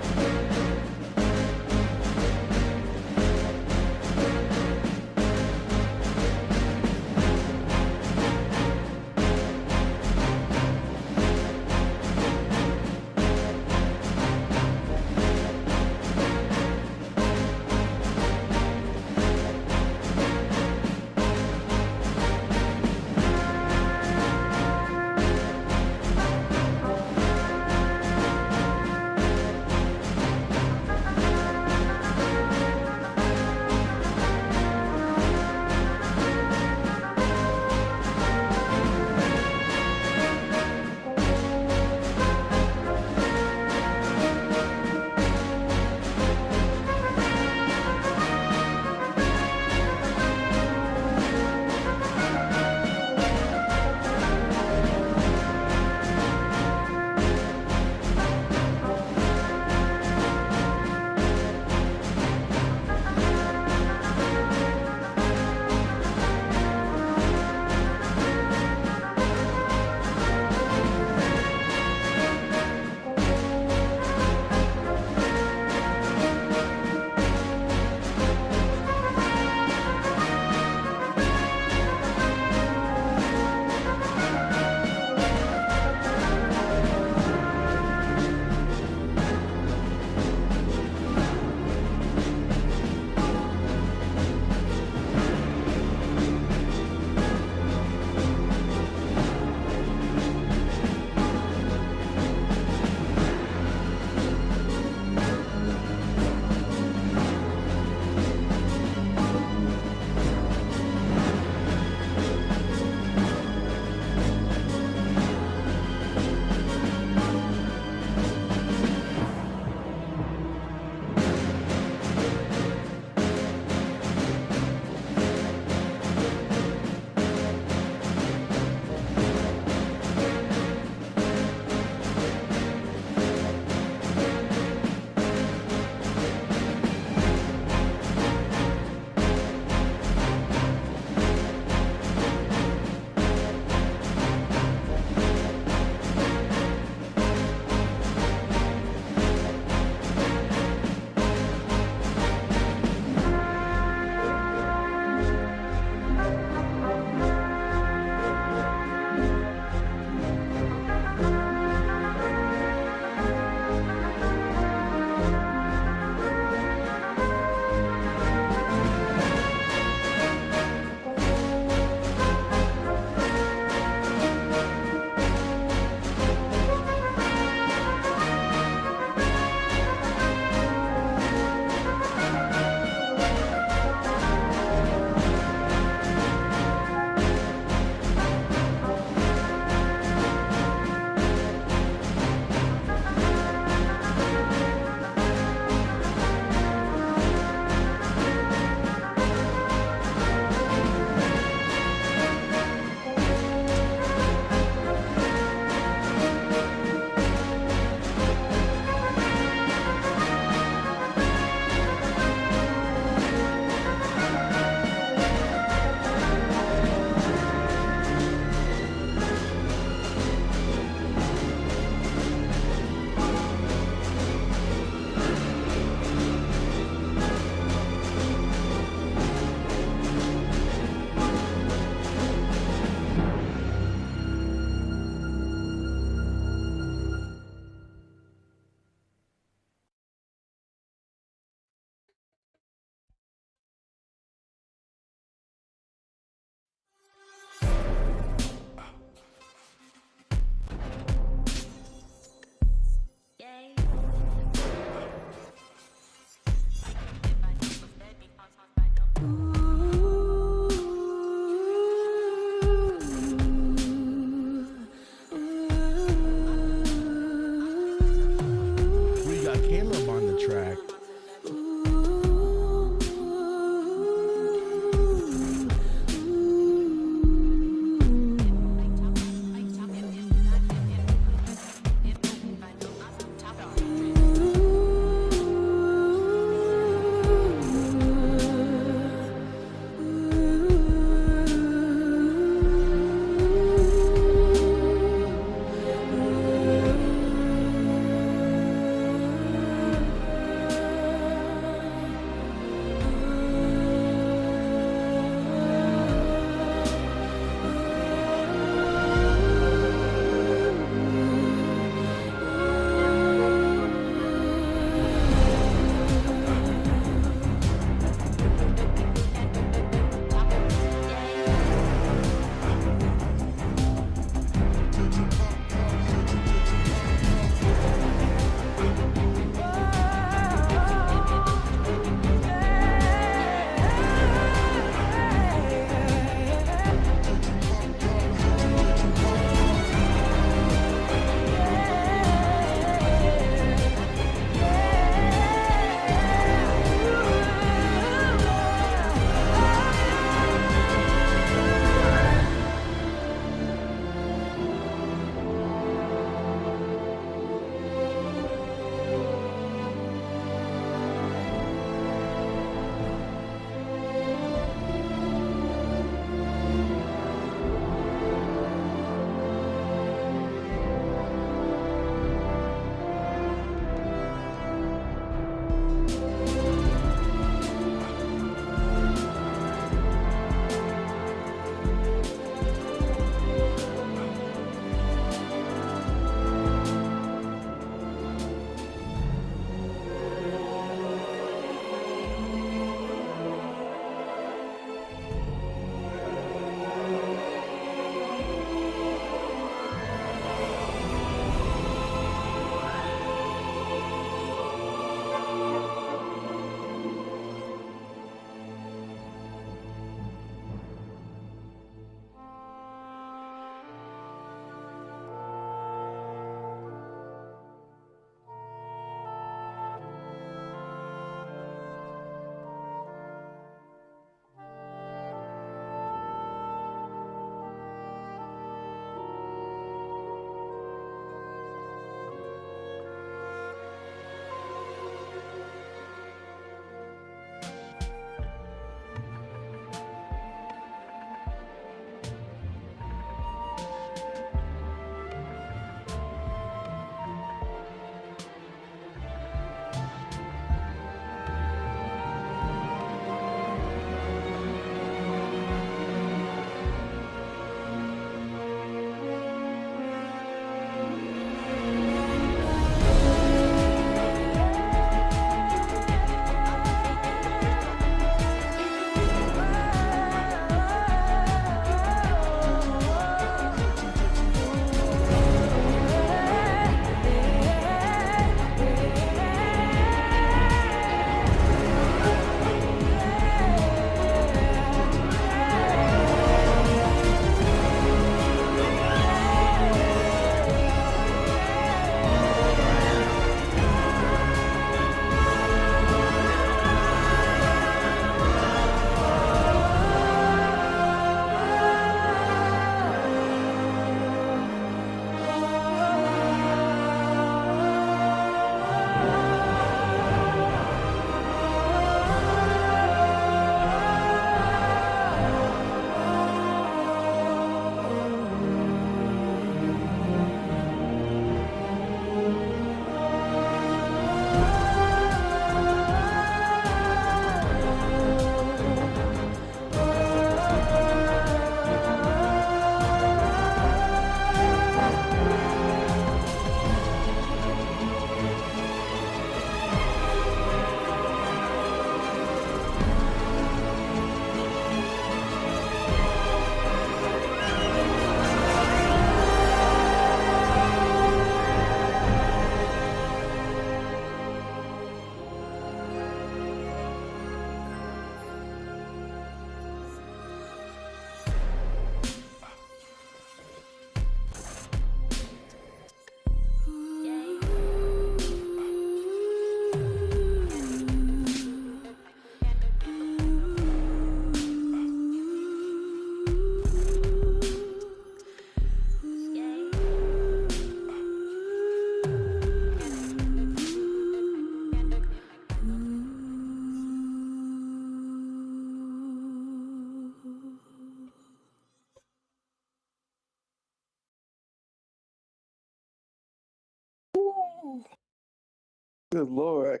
Good Lord.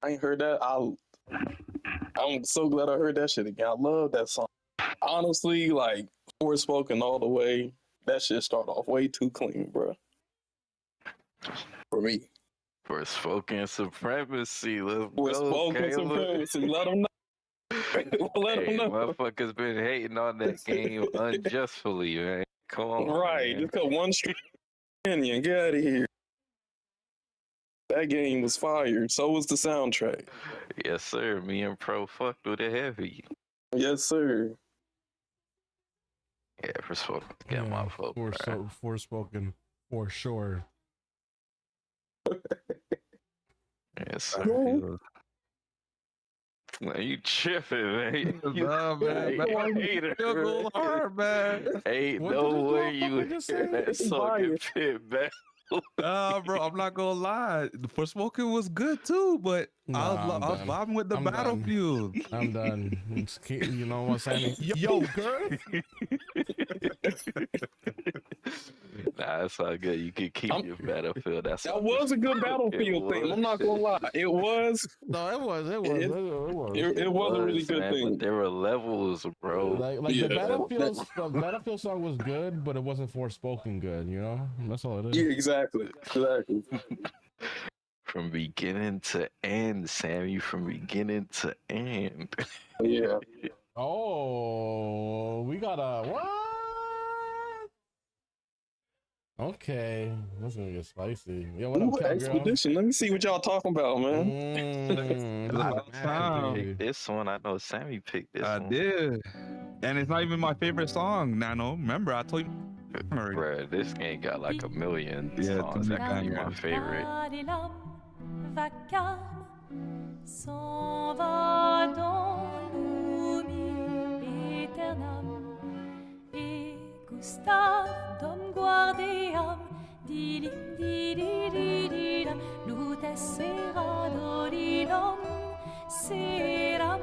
I ain't heard that. I'm so glad I heard that shit again. I love that song. Honestly, like, Forspoken all the way, that shit started off way too clean, bro. For me. Forspoken supremacy. Let's go, Forspoken Caleb. supremacy. Let them know. Let Hey, them know. motherfuckers been hating on that game unjustly, man. Come on, Right. man. Just got one stream opinion. Get out of here. That game was fire. So was the soundtrack. Yes, sir. Me and Pro fucked with it heavy. Yes, sir. Yeah, Forspoken. Get my vote. Forspoken for sure. Yes, sir. Man, you tripping, man. You Nah, man. hater. You're going hard, man. Ain't What no did this way you motherfucker just hear say? that song in pit battle. Nah, bro, I'm not gonna lie. The Forspoken was good too, but I was vibing with the Battlefield. I'm done. You know what, Sammy? Yo, girl. Nah, it's all good. You can keep your Battlefield. That was a good Battlefield thing. I'm not gonna lie. It was. No, it was. It was a really good man, thing. But there were levels, bro. Like the Battlefield song was good, but it wasn't Forspoken good. You know, that's all it is. Yeah, exactly. From beginning to end, Sammy. From beginning to end. Yeah. Oh, we got a what? Okay, that's gonna get spicy. Yo, what up, Expedition? Let me see what y'all talking about, man. I picked this one. I know Sammy picked this one. I did. And it's not even my favorite song, Nano. Remember, I told you. Bruh, this game got like a million Yeah, songs that can be my favorite. S'en va dans l'oubli éternel. Et Gustave dom guardiam dilim didididim lutes sera doridom seram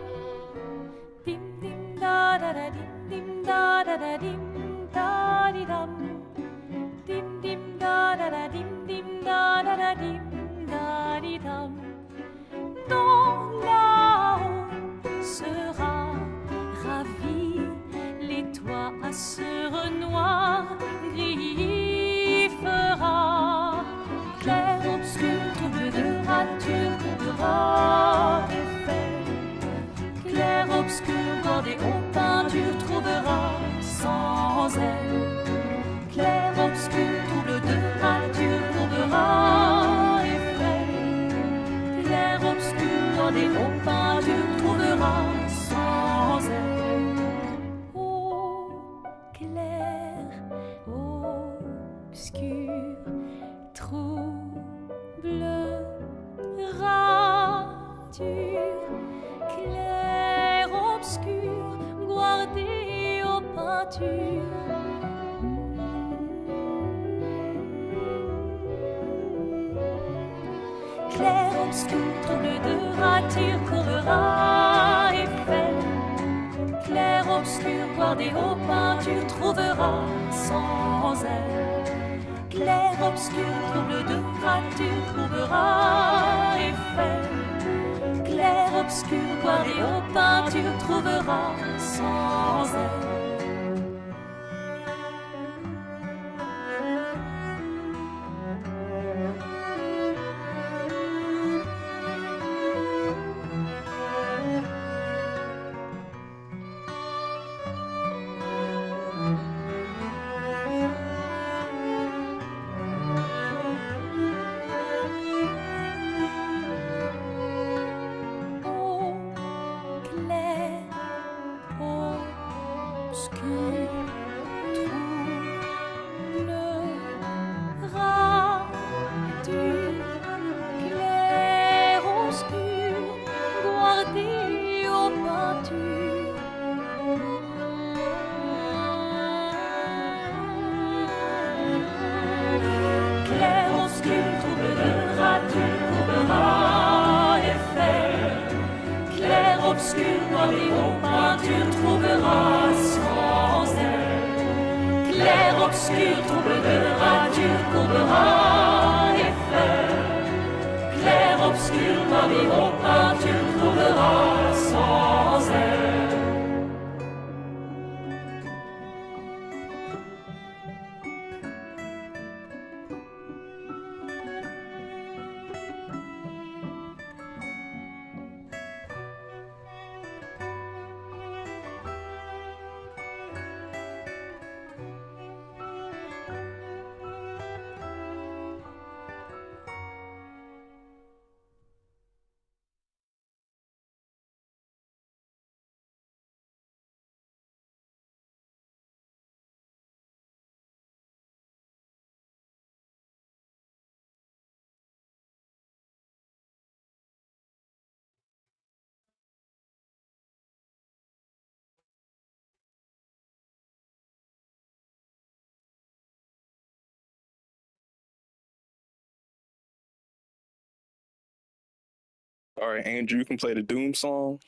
dim dim da da da dim da da da dim da di dam dim da da da dim da da da dim da di dam. Dans là-haut sera ravi, les toits à sur noir gris fera. Clair, obscur, trouble de rature, couvrera effet. Clair, obscur, bordé aux peintures, trouvera sans elle. Clair, obscur, trouble de rature, couvrera effet. Clair, obscur, bordé aux peintures, trouvera sans elle. Ô clair, obscur, trouble, rature, clair, obscur, guardé aux peintures. Clair, obscur, trouble de rature, couvrera effet. Clair, obscur, guardé aux peintures, trouvera sans elle. Clair, obscur, trouble de rature, trouvera effet. Clair, obscur, guardé aux peintures, trouvera sans elle. allihopa, tu trouveras sans elle. All right, Andrew, you can play the Doom song.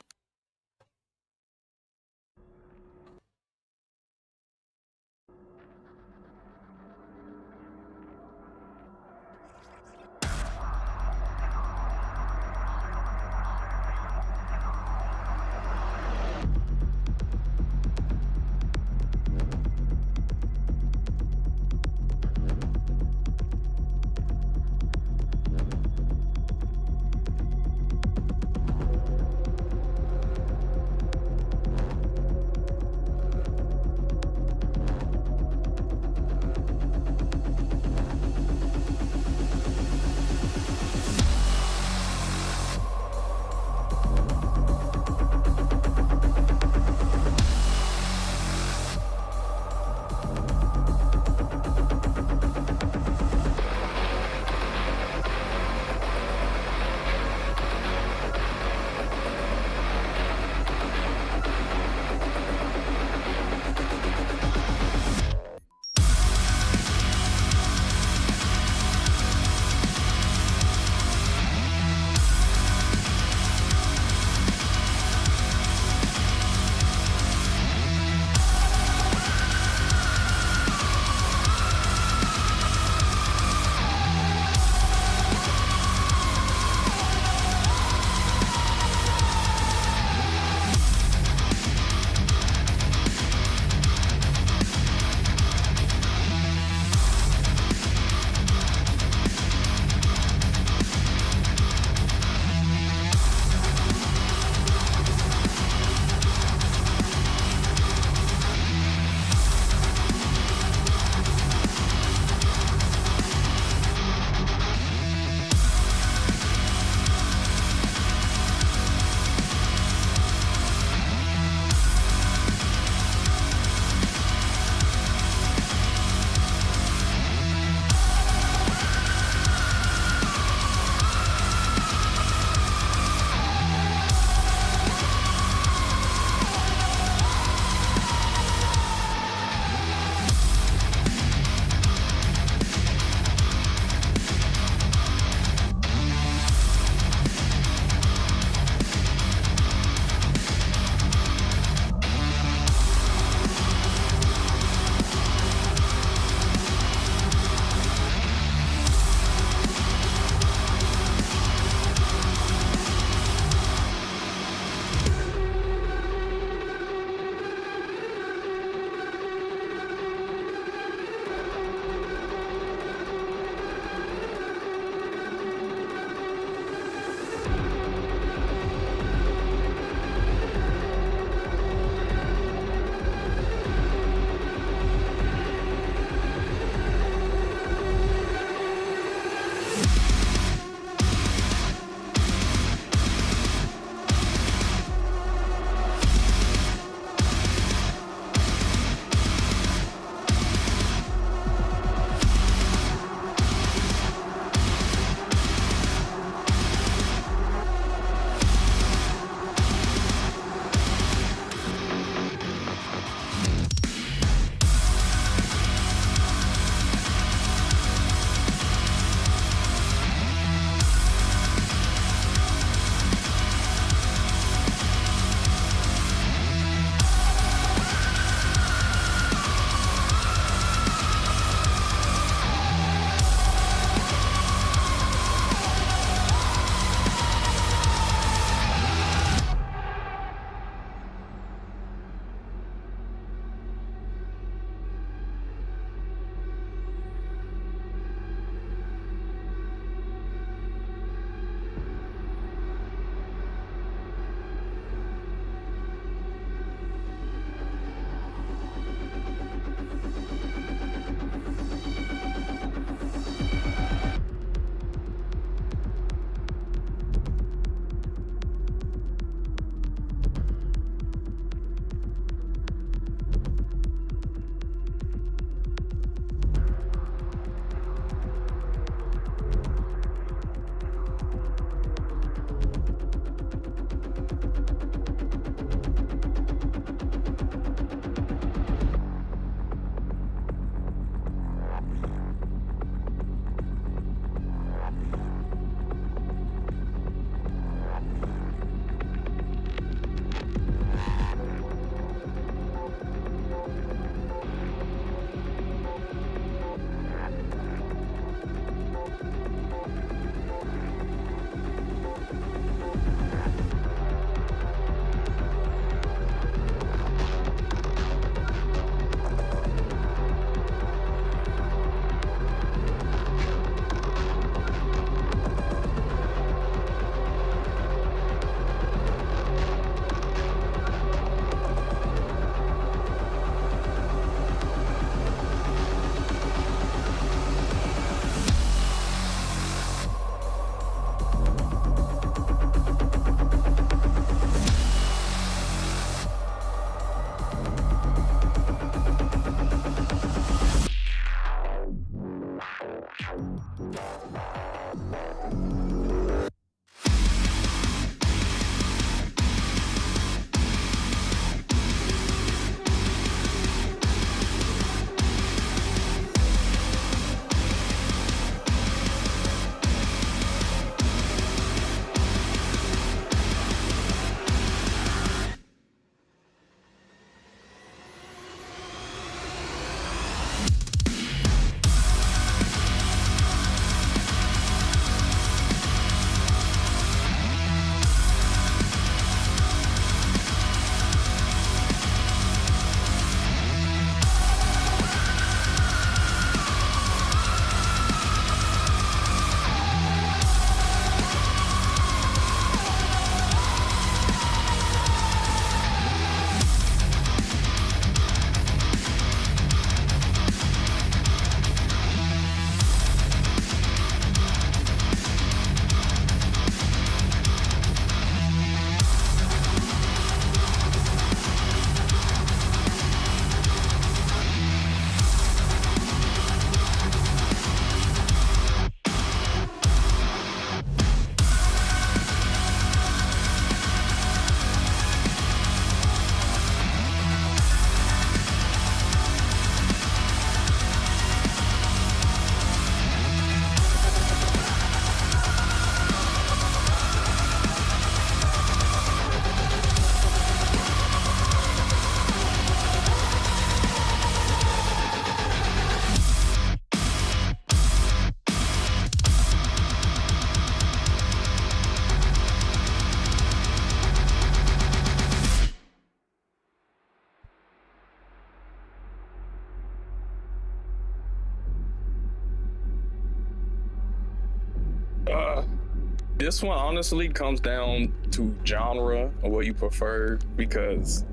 This one honestly comes down to genre or what you prefer, because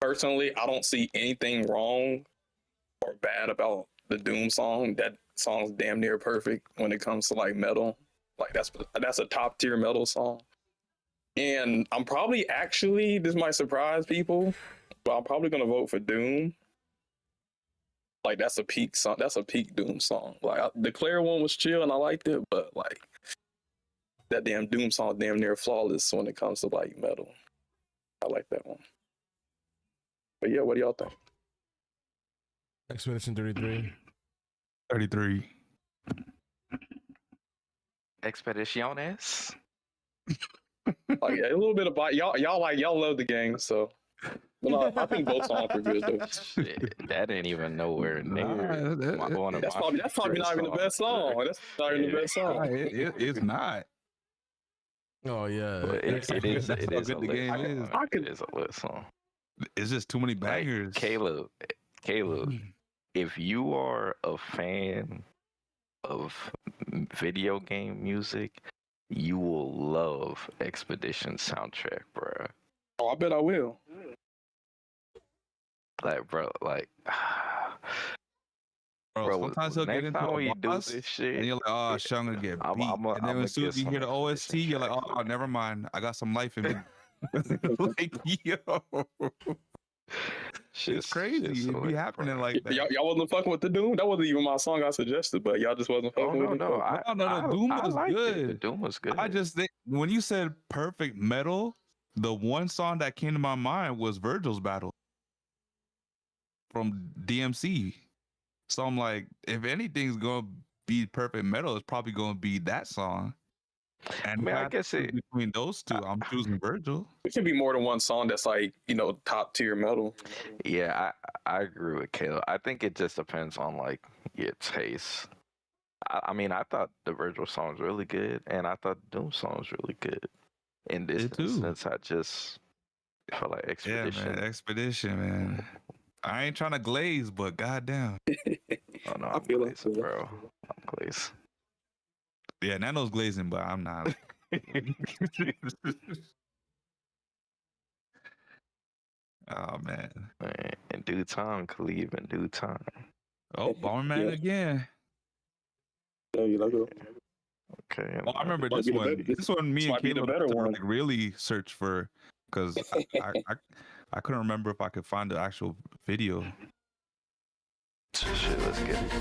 personally, I don't see anything wrong or bad about the Doom song. That song's damn near perfect when it comes to like metal. Like that's a top tier metal song. And I'm probably actually, this might surprise people, but I'm probably gonna vote for Doom. Like that's a peak song. That's a peak Doom song. Like the Claire one was chill and I liked it, but like that damn Doom song damn near flawless when it comes to like metal. I like that one. But yeah, what do y'all think? Expedition 33. 33. Expediciones. Like a little bit about y'all love the game, so but no, I think both songs are good though. Shit, that ain't even nowhere near one of That's my probably not even the best song. That's not even the best song. It's not. Oh yeah, But it is a lit song. It is a lit song. It's just too many bangers. Like, Caleb, if you are a fan of video game music, you will love Expedition soundtrack, bro. Oh, I bet I will. Like, bro, like, Bro, sometimes he'll get next into time a we do boss, this shit, and you're like, oh, shit, I'm gonna get beat. And then as soon as you hear the OST, you're like, oh, never mind. I got some life in me. Like, yo. It's crazy. It be happening like that. Y'all wasn't fucking with the Doom? That wasn't even my song I suggested, but y'all just wasn't fucking with it? No, Doom was good. The Doom was good. I just think when you said perfect metal, the one song that came to my mind was Virgil's Battle from DMC. So I'm like, if anything's gonna be perfect metal, it's probably gonna be that song. And I mean, I guess between those two, I'm choosing Virgil. It can be more than one song that's like, top tier metal. Yeah, I agree with Caleb. I think it just depends on like your taste. I mean, I thought the Virgil song was really good, and I thought the Doom song was really good. In this instance, I just felt like Expedition. Yeah, man, Expedition, man. I ain't trying to glaze, but goddamn. Oh no, I'm glazing, bro. I'm glazing. Yeah, Nano's glazing, but I'm not. Oh man. In due time, Khalib, in due time. Oh, Bomberman again. Oh, you like it? Okay. Oh, I remember this one. This one, me and Caleb like really searched for, because I couldn't remember if I could find the actual video. Shit, let's get it.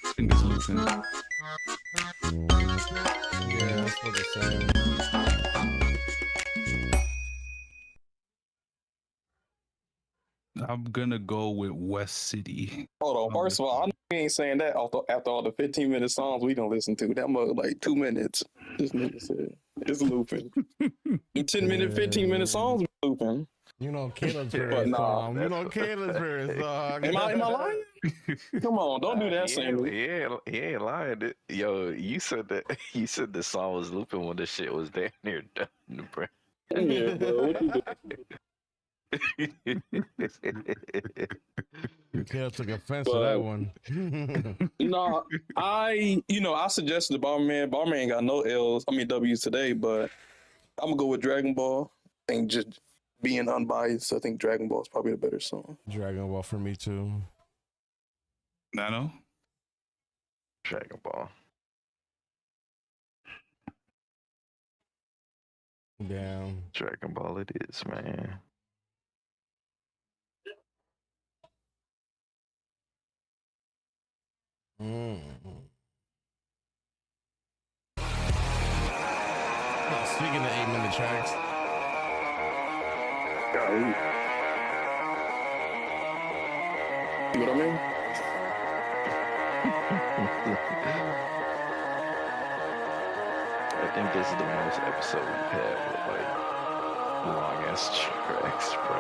I think it's Lupin. Yeah, that's what it's saying. I'm gonna go with West City. Hold on. First of all, I know we ain't saying that after all the 15-minute songs we don't listen to. That mug like 2 minutes. This nigga said it's looping. 10-minute, 15-minute songs looping. You know Caleb's very But nah, song. You know Caleb's very song. Am I lying? Come on, don't do that, He Sammy. ain't lying. Yo, you said that. You said the song was looping when the shit was damn near done, bro. Yeah, bro. What you Caleb took offense to that one. No, I suggested the Barman. Barman ain't got no L's. I mean W's today, but I'm gonna go with Dragon Ball. I think just being unbiased, I think Dragon Ball is probably the better song. Dragon Ball for me too. Nano? Dragon Ball. Damn. Dragon Ball it is, man. Speaking of 8-minute tracks. You know what I mean? I think this is the most episode we've had with like long ass tracks, bro.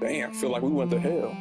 Damn, feel like we went to hell.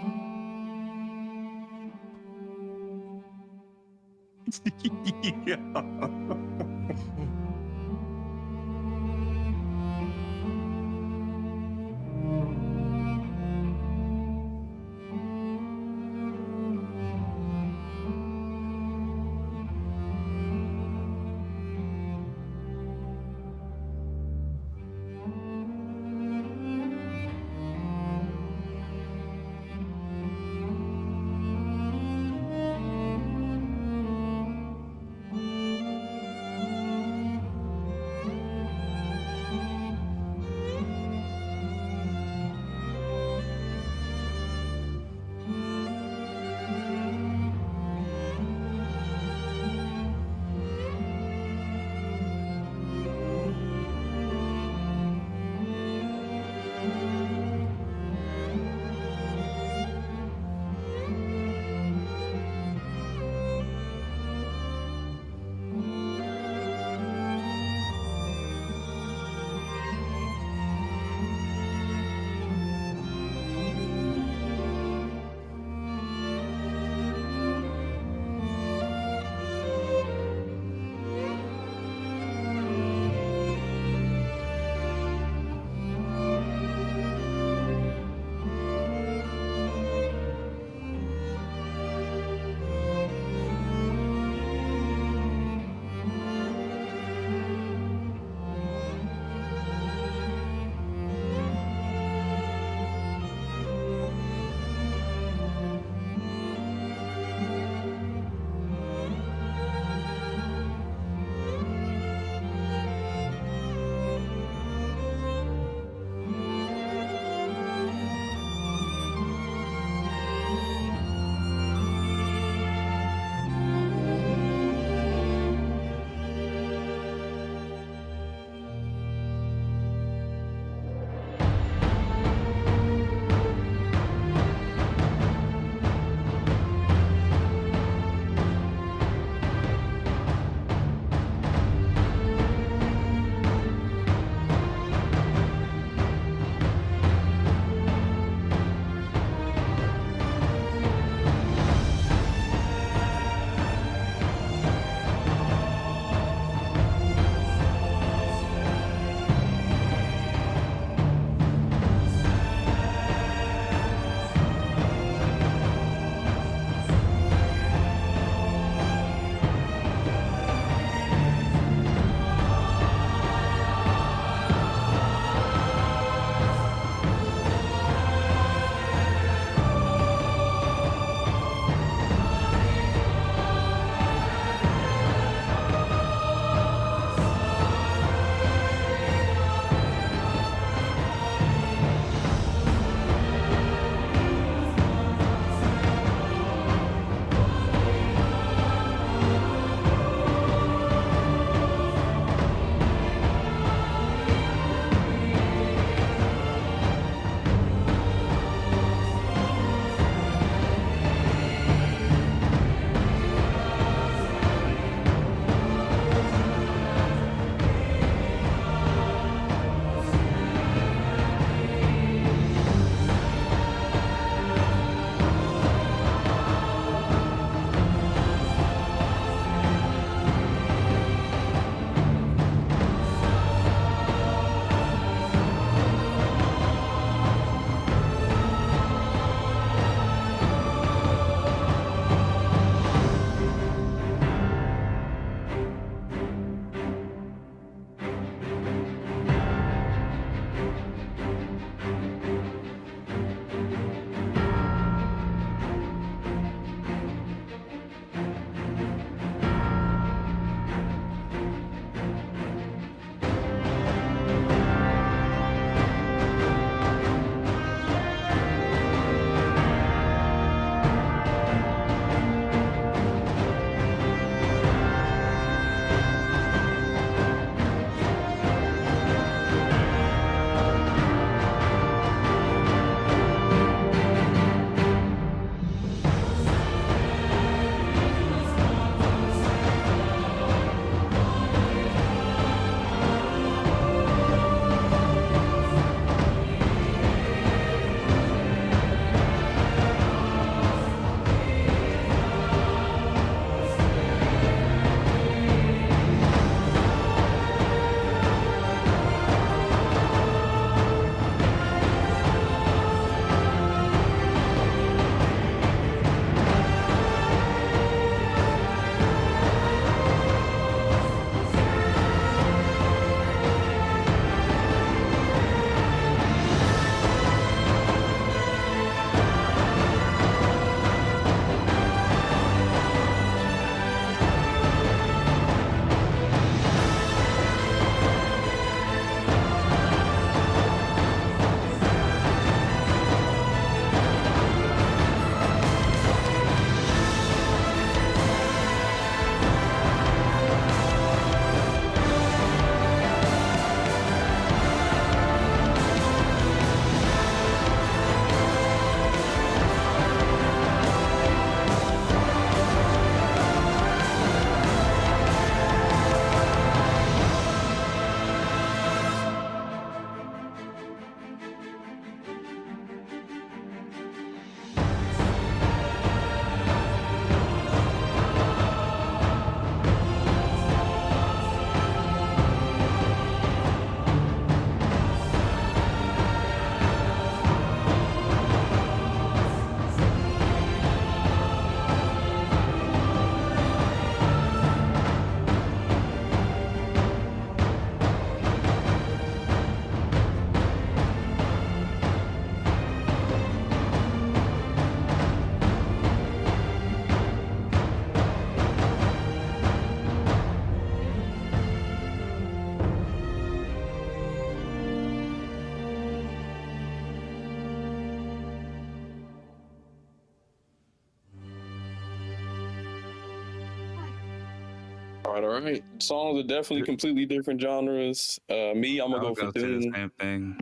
All right. Songs are definitely completely different genres. Me, I'm gonna go for say the Doom. same thing.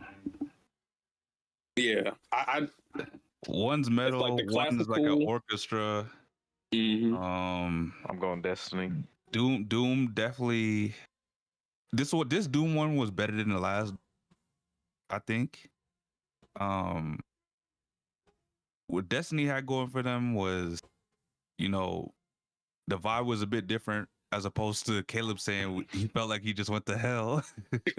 Yeah, I one's metal, like the one's like an classical. orchestra. I'm going Destiny. Doom definitely. This Doom one was better than the last, I think. What Destiny had going for them was, you know, the vibe was a bit different as opposed to Caleb saying he felt like he just went to hell.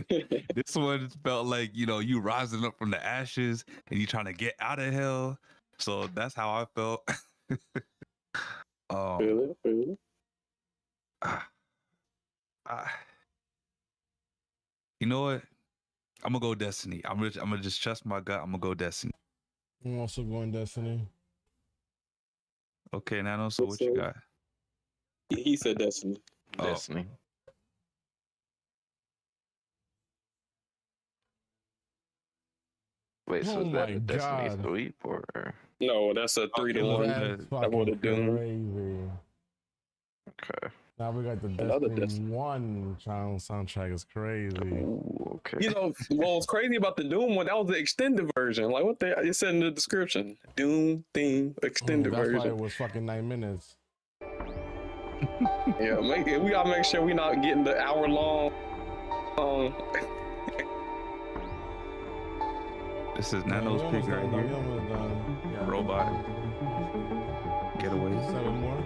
This one felt like, you know, you rising up from the ashes and you trying to get out of hell. So that's how I felt. Feel it. You know what? I'm gonna go Destiny. I'm gonna just trust my gut. I'm gonna go Destiny. I'm also going Destiny. Okay, Nano. So what you got? He said Destiny. Destiny. Wait, so Oh is that my a Destiny God. sweep or? No, that's a 3-1. That's That would have fucking Doom. crazy. Okay. Now we got the Another Destiny 1 soundtrack is crazy. Ooh, okay. You know, what's crazy about the Doom one? That was the extended version. Like what it said in the description. Doom theme extended That's why version. it was fucking 9 minutes. Yeah, we gotta make sure we're not getting the hour long. This is Nano's pick right here. Yeah. Robot. Getaway. 7 more.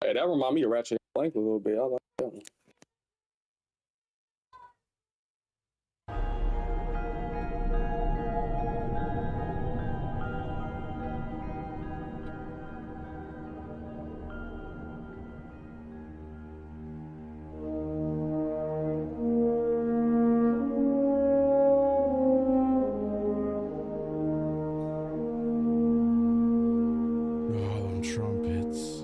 Hey, that remind me of Ratchet & Clank a little bit. I like that one. Oh, them trumpets.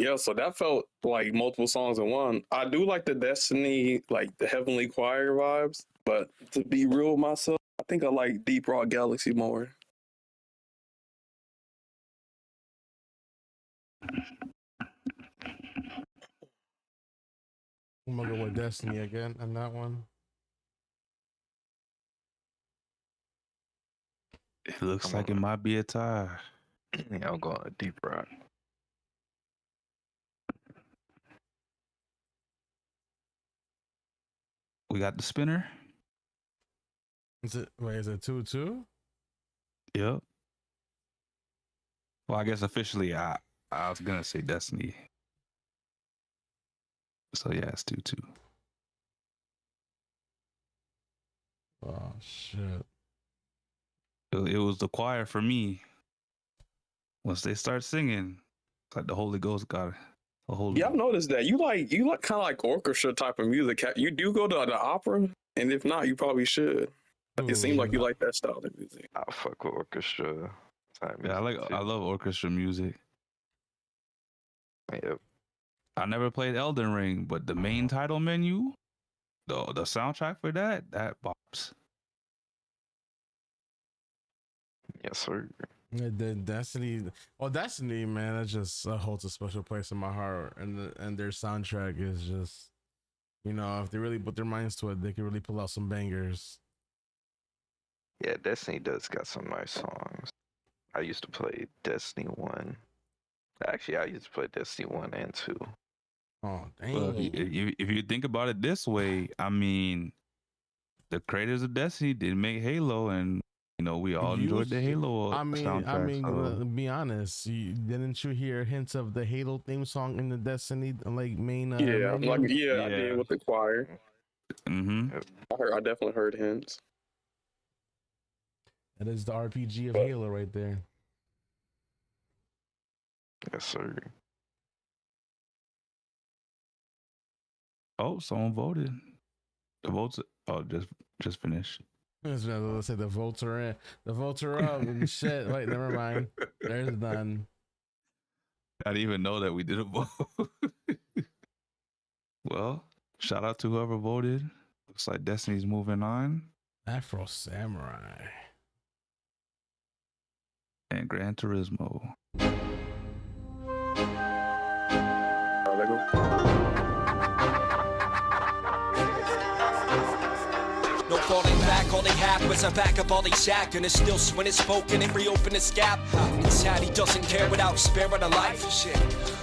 Yeah, so that felt like multiple songs in one. I do like the Destiny, like the Heavenly Choir vibes, but to be real with myself, I think I like Deep Rock Galaxy more. I'm gonna go with Destiny again on that one. It looks like it might be a tie. Yeah, I'm going to Deep Rock. We got the spinner. Is it 2-2? Yep. Well, I guess officially I was gonna say Destiny. So yeah, it's 2-2. Oh shit. It was the choir for me. Once they start singing, it's like the Holy Ghost got a hold. Yeah, I've noticed that you like kind of like orchestra type of music. You do go to the opera, and if not, you probably should. It seems like you like that style of music. I fuck with orchestra. Yeah, I love orchestra music. Yep. I never played Elden Ring, but the main title menu, the soundtrack for that bops. Yes, sir. Yeah, the Destiny, Destiny, man, that just holds a special place in my heart, and their soundtrack is just, if they really put their minds to it, they can really pull out some bangers. Yeah, Destiny does got some nice songs. I used to play Destiny 1. Actually, I used to play Destiny 1 and 2. Oh, dang. Well, if you think about it this way, I mean, the creators of Destiny did make Halo, and we all enjoyed the Halo soundtrack. Be honest, didn't you hear hints of the Halo theme song in the Destiny main? I did with the choir. Mm-hmm. I definitely heard hints. That is the RPG of Halo right there. Yes, sir. Oh, someone voted. The votes. Oh, just finished. Let's say the votes are in. The votes are up and shit. Wait, never mind. There's done. I didn't even know that we did a vote. Well, shout out to whoever voted. Looks like Destiny's moving on. Afro Samurai. And Gran Turismo. No falling back, all they had was a back of all they shack, and it's still when it's spoken and reopen this gap. It's sad he doesn't care without sparing a life. Shit.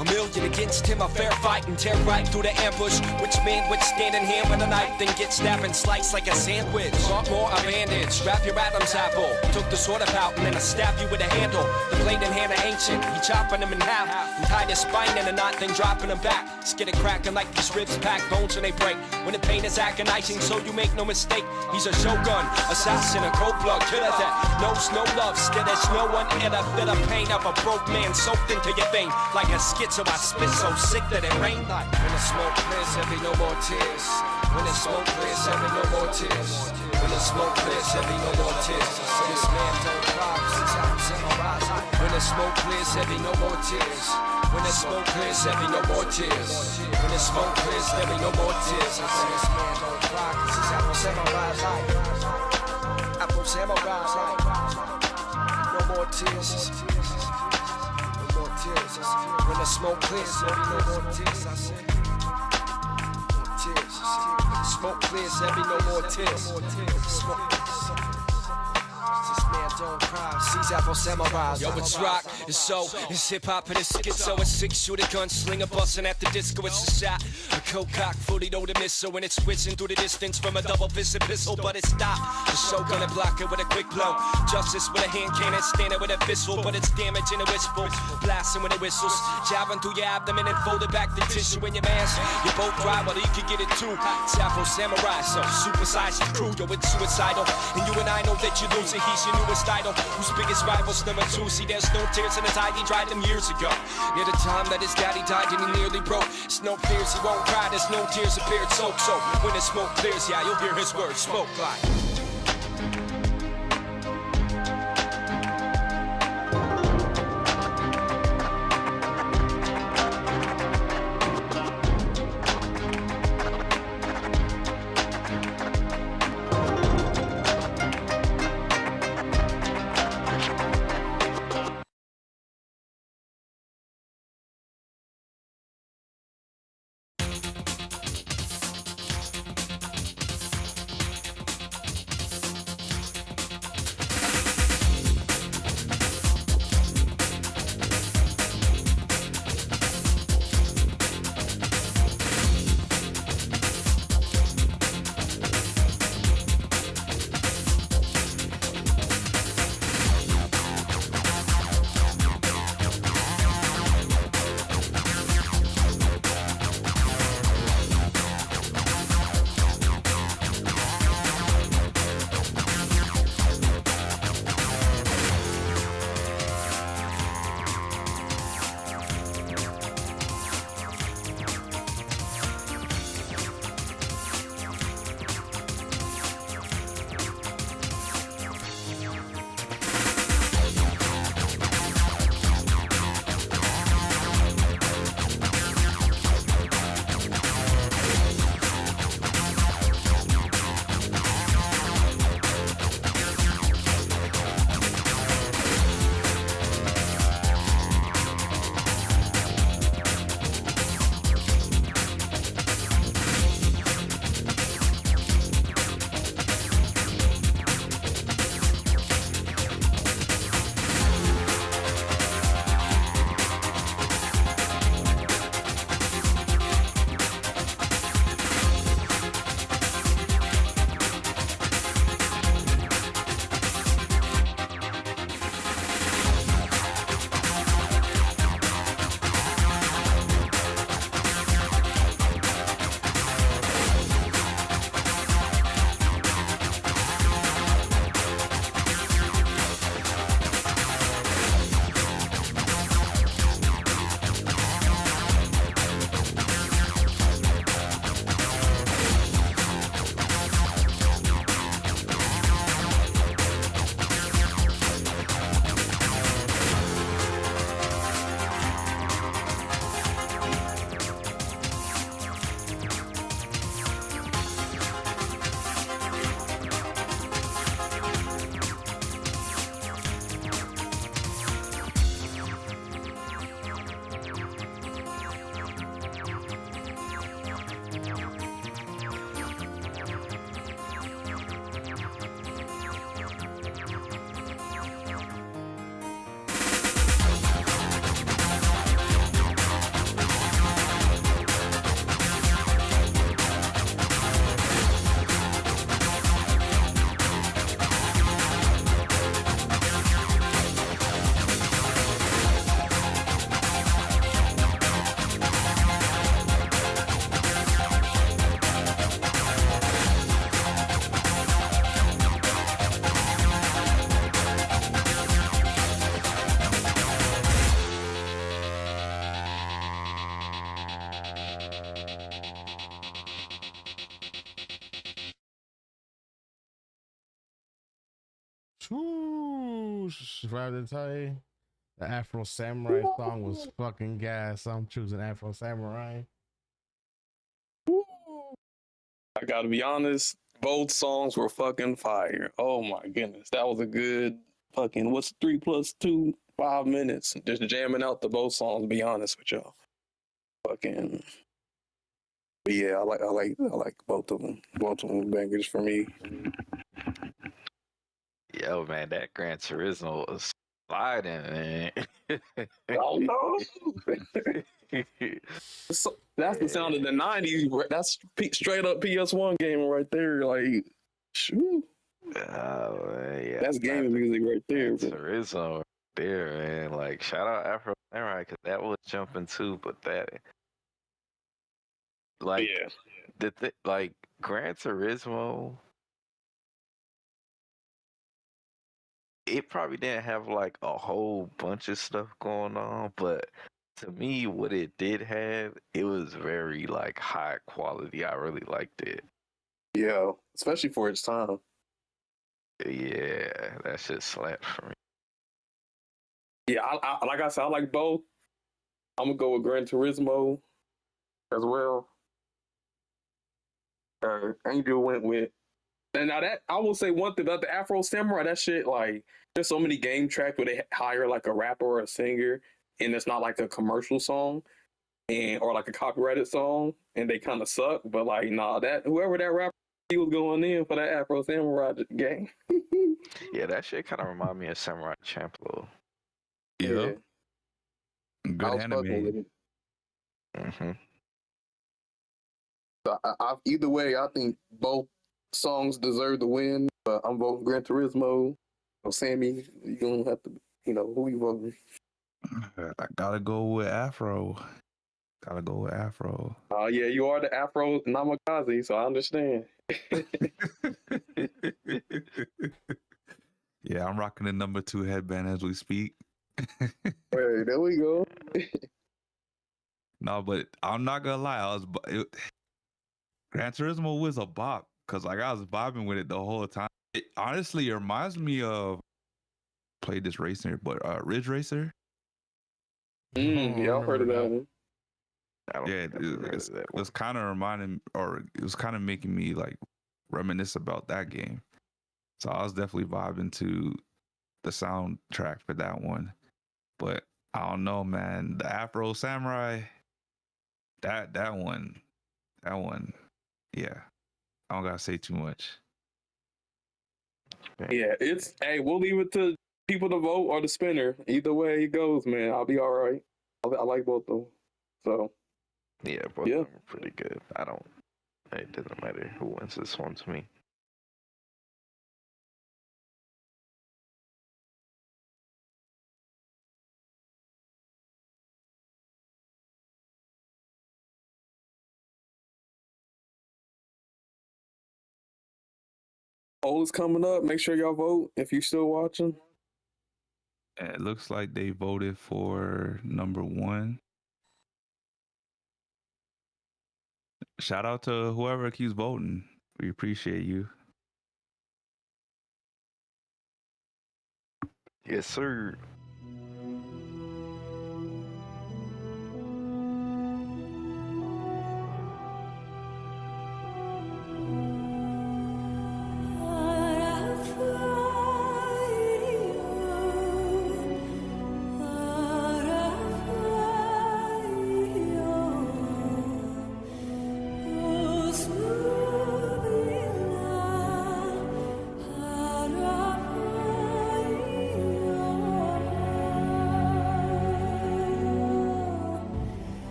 A million against him, a fair fight, and tear right through the ambush. Which man would stand in hand with a knife, then get stabbed and sliced like a sandwich? Want more? A bandage, wrap your Adam's apple. Took the sword out and then I stab you with a handle. The blade in hand of ancient, he chopping him in half, and tied his spine in a knot, then dropping him back. Skin it cracking like these ribs pack bones when they break. When the pain is agonizing, so you make no mistake. He's a shogun, assassin, a cold blood killer that knows no love. Still there's no one in a bit of pain of a broke man soaked into your vein like a schizo. I spit so sick that it rained like when the smoke clears, there be no more tears. When the smoke clears, there be no more tears. When the smoke clears, there be no more tears. This man don't cry, since I'm samurai. When the smoke clears, there be no more tears. When the smoke clears, there be no more tears. When the smoke clears, there be no more tears. This man don't cry, since I'm samurai. Afro samurai. No more tears. When the smoke clears, there be no more tears. I said, no tears. When the smoke clears, there be no more tears. Smoke. This man don't cry. Sees Afro samurai. Yo, it's rock, it's hip hop, and it's schizo. It's 6-shooter gunslinger busting at the disco. It's a shot, a cold cock, fully loaded missile, and it's whizzing through the distance from a double-fisted pistol. But it's stopped. The show gonna block it with a quick blow. Justice with a hand cannon, standing with a fistful, but it's damaging a wistful. Blasting when it whistles, jabbing through your abdomen and folding back the tissue in your mask. You both dry, but you can get it too. It's Afro samurai, so supersize the crew. Yo, it's suicidal, and you and I know that you're losing. He's your newest idol, whose biggest rival's number 2. See, there's no tears in his eye, he dried them years ago. Near the time that his daddy died and he nearly broke. It's no fears, he won't cry, there's no tears appeared soaked. So when the smoke clears, yeah, you'll hear his words smoke like. If I had to tell you, the Afro Samurai song was fucking gas. I'm choosing Afro Samurai. I gotta be honest, both songs were fucking fire. Oh my goodness, that was a good fucking, what's 3 + 2? 5 minutes, just jamming out the both songs. Be honest with y'all, fucking. But yeah, I like both of them. Both of them bangers for me. Yo, man, that Gran Turismo was sliding, man. Oh no! So, that's the sound of the '90s. That's straight up PS1 gaming right there. Like, shoot. Yeah, That's gaming music right there. Turismo right there, man. Like, shout out Afro Samurai, because that was jumping too, but that, like, like Gran Turismo, it probably didn't have like a whole bunch of stuff going on, but to me, what it did have, it was very like high quality. I really liked it. Yeah, especially for its time. Yeah, that shit slapped for me. Yeah, I like I said, I like both. I'm gonna go with Gran Turismo as well. Angel went with, and now that I will say one thing about the Afro Samurai, that shit, like, there's so many game tracks where they hire like a rapper or a singer, and it's not like a commercial song, or like a copyrighted song, and they kind of suck. But like, nah, that whoever that rapper, he was going in for that Afro Samurai game. Yeah, that shit kind of remind me of Samurai Champloo. Yeah. Good anime. Mm-hmm. So either way, I think both songs deserve the win. But I'm voting Gran Turismo. Sammy, you gonna have to, who you voting? I gotta go with Afro. Oh yeah, you are the Afro Namikaze, so I understand. Yeah, I'm rocking the number 2 headband as we speak. Hey, there we go. No, but I'm not gonna lie, Gran Turismo was a bop because like I was vibing with it the whole time. It honestly reminds me of played this racer, but Ridge Racer. Yeah, I've heard of that one. Yeah, it was kind of reminding, or it was kind of making me like reminisce about that game. So I was definitely vibing to the soundtrack for that one. But I don't know, man. The Afro Samurai, that one, yeah. I don't gotta say too much. Yeah, we'll leave it to people to vote or the spinner. Either way it goes, man, I'll be all right. I like both of them. So yeah, both of them are pretty good. It doesn't matter who wins this one to me. poll is coming up. Make sure y'all vote if you're still watching. It looks like they voted for number 1. Shout out to whoever keeps voting. We appreciate you. Yes, sir.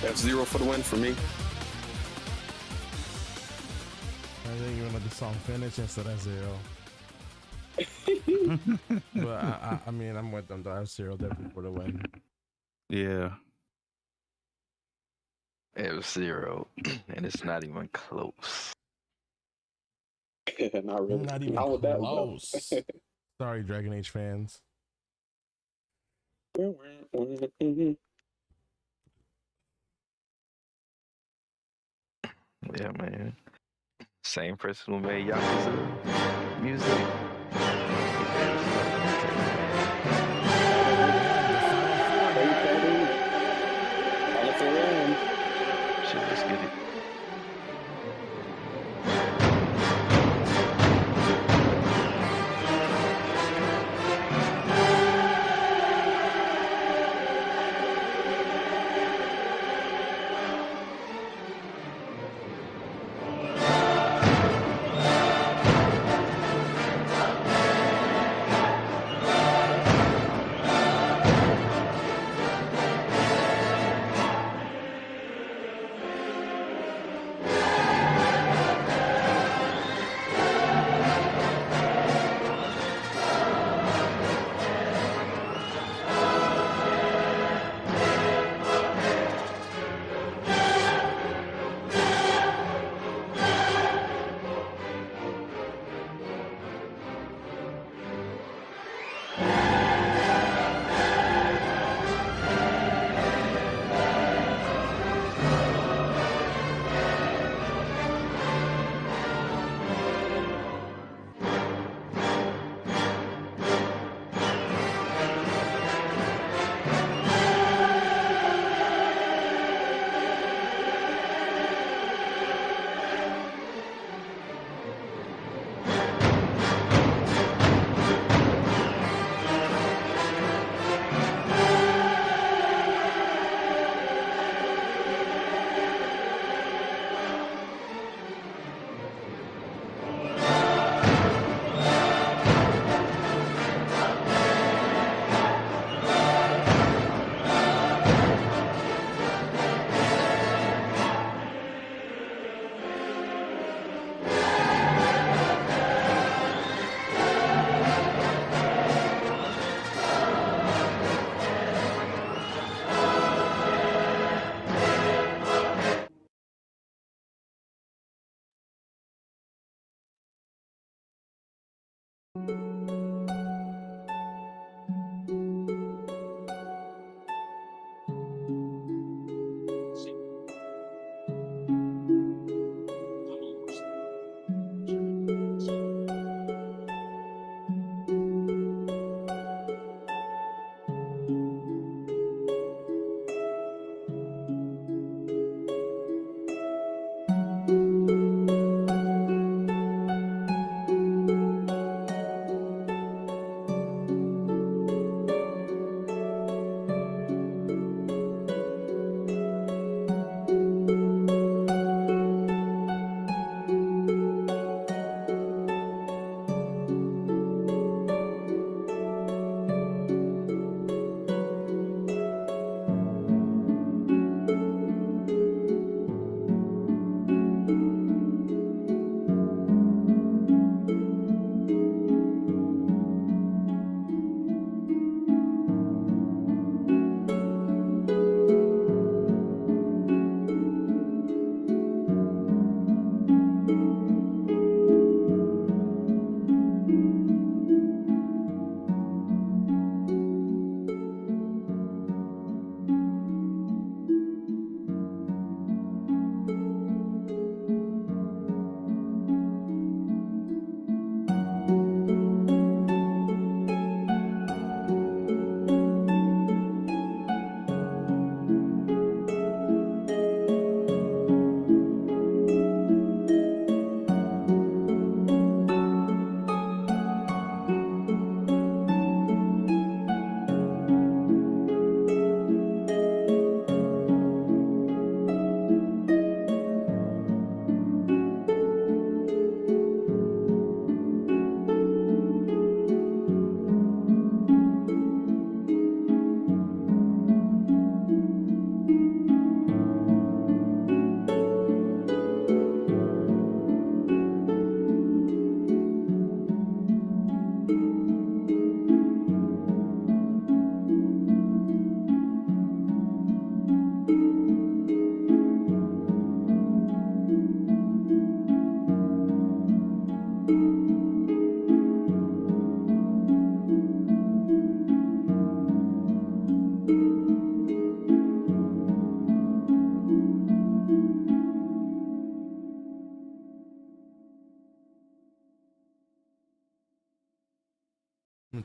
F-Zero for the win for me. I think you want to let the song finish instead of F-Zero. But I mean, I'm with them though. F-Zero definitely for the win. Yeah. F-Zero, and it's not even close. Not really. Not even Not with that, close. Sorry, Dragon Age fans. Yeah, man. Same person who made Yakuza music. Shit, let's get it.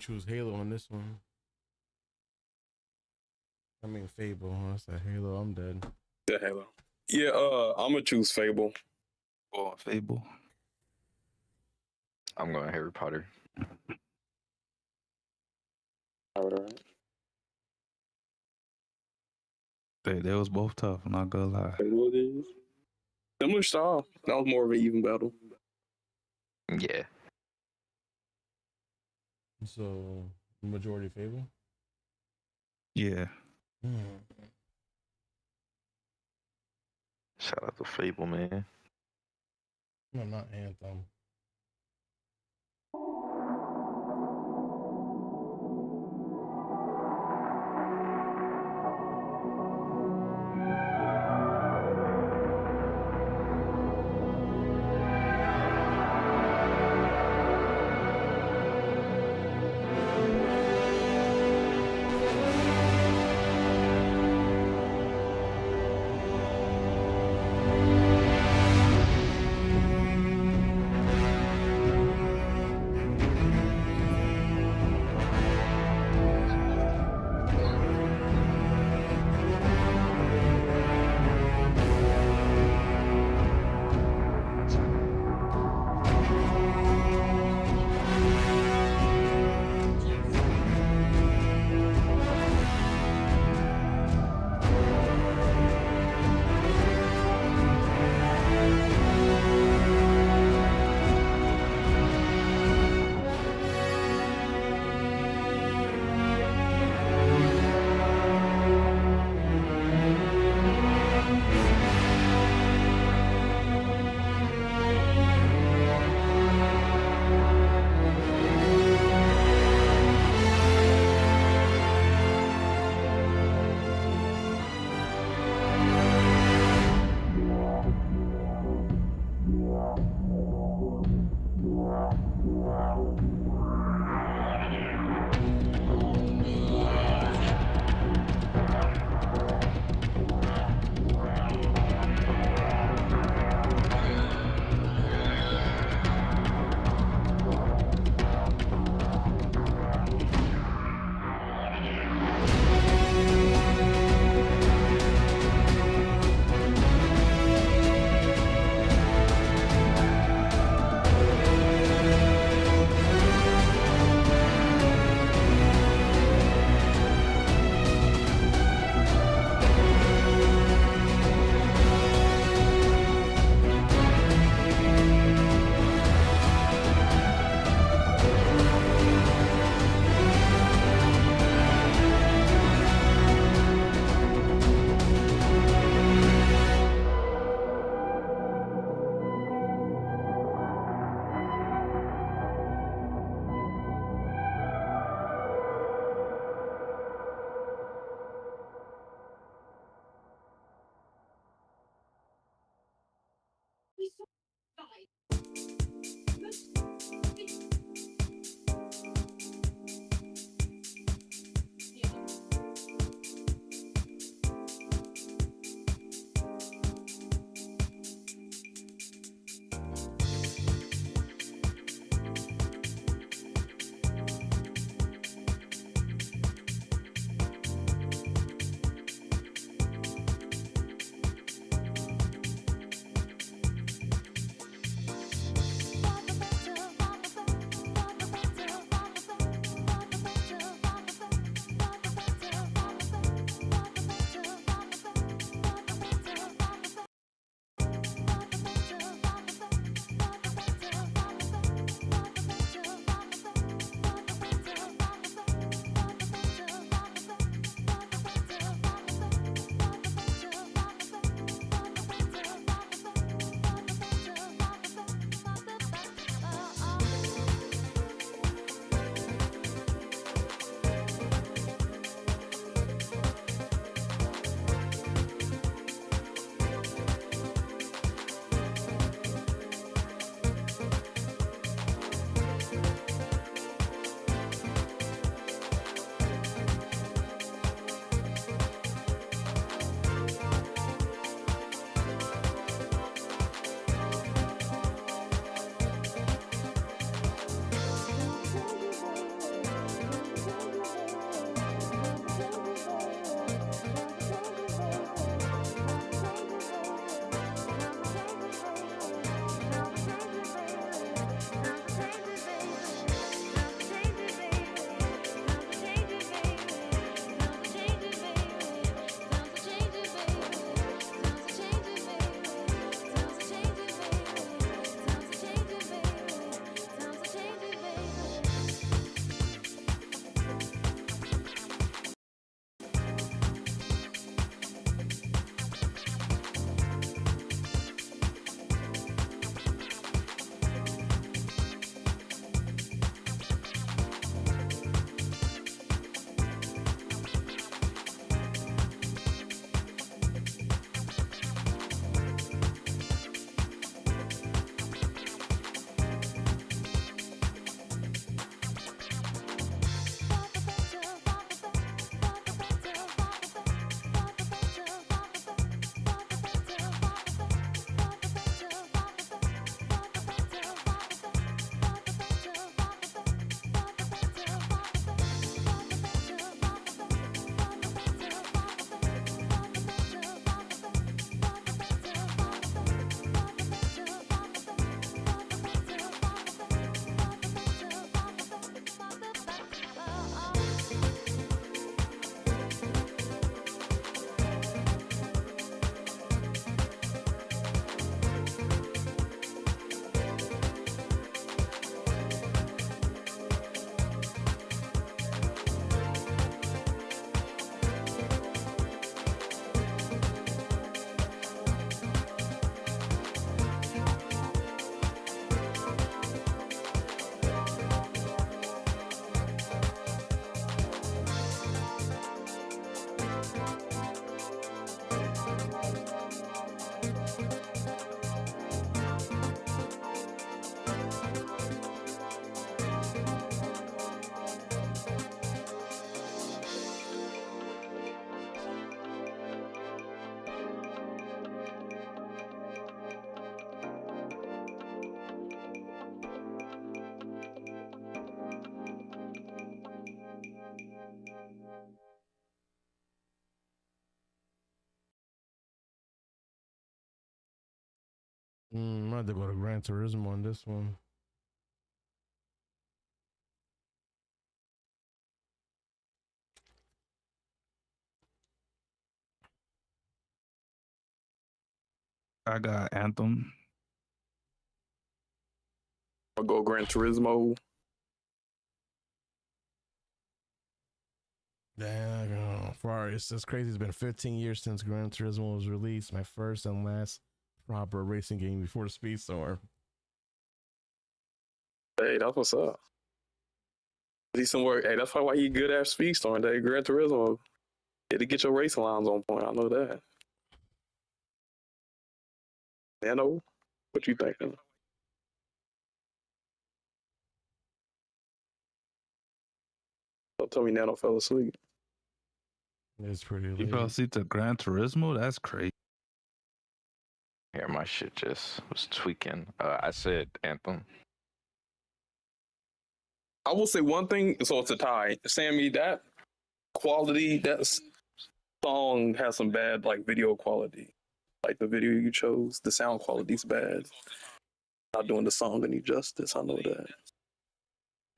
choose Halo on this one. I mean Fable. That's a Halo. I'm dead. The Halo. Yeah, I'm gonna choose Fable. Oh, Fable. I'm going Harry Potter. All right. They was both tough. I'm not gonna lie. Fable it is. Similar style. That was more of an even battle. Yeah. So majority Fable. Yeah. Shout out to Fable, man. No, not Anthem. I had to go to Gran Turismo on this one. I got Anthem. I'll go Gran Turismo. Damn, Ferrari, it's crazy. It's been 15 years since Gran Turismo was released. My first and last proper racing game before Speedstorm. Hey, that's what's up. Decent work. Hey, that's probably why you good at Speedstorm. That Gran Turismo. Yeah, to get your racing lines on point. I know that. Nano, what you thinking? Don't tell me Nano fell asleep. It's pretty You late. fell asleep to Gran Turismo? That's crazy. Yeah, my shit just was tweaking. I said Anthem. I will say one thing, so it's a tie. Sammy, that quality, that song has some bad like video quality. Like the video you chose, the sound quality's bad. Not doing the song any justice, I know that.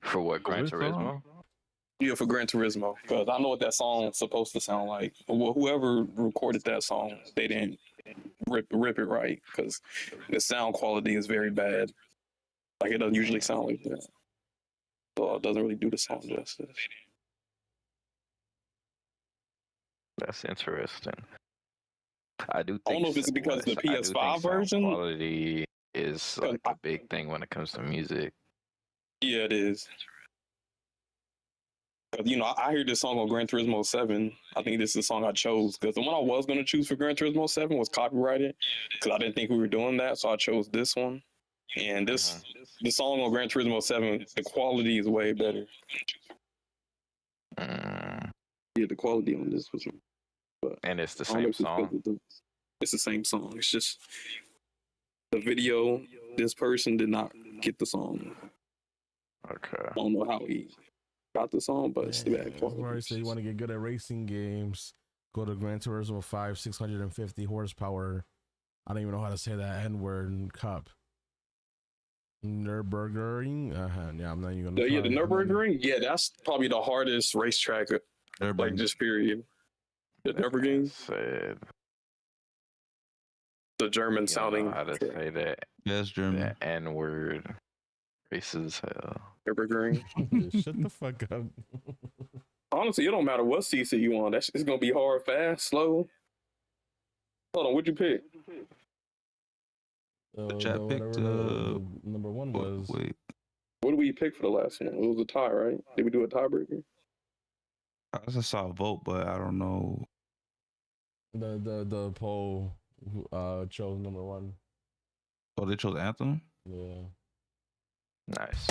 For what, Gran Turismo? Yeah, for Gran Turismo, because I know what that song's supposed to sound like. Well, whoever recorded that song, they didn't rip it right, because the sound quality is very bad. Like it doesn't usually sound like that. So it doesn't really do the sound justice. That's interesting. I do think. I don't know if it's because the PS5 version quality is like a big thing when it comes to music. Yeah, it is. You know, I hear this song on Gran Turismo 7. I think this is the song I chose because the one I was going to choose for Gran Turismo 7 was copyrighted because I didn't think we were doing that, so I chose this one. And the song on Gran Turismo 7, the quality is way better. Yeah, the quality on this was. But and it's the same song. It's the same song. It's just the video. This person did not get the song. Okay. I don't know how he got the song, but it's the bad quality. Ferrari said you want to get good at racing games, go to Gran Turismo 5, 650 horsepower. I don't even know how to say that N-word cup. Nürburgring? Yeah, I'm not even gonna. Yeah, the Nürburgring. Yeah, that's probably the hardest racetrack, like just period. The Nürburgring. The German sounding. How to say that? Yes, German. The N-word. Racist hell. Nürburgring. Shut the fuck up. Honestly, it don't matter what CC you want. It's gonna be hard, fast, slow. Hold on, what'd you pick? Chat picked number one was. Wait. What did we pick for the last one? It was a tie, right? Did we do a tiebreaker? I just saw a vote, but I don't know. The poll chose number one. Oh, they chose Anthem? Yeah. Nice.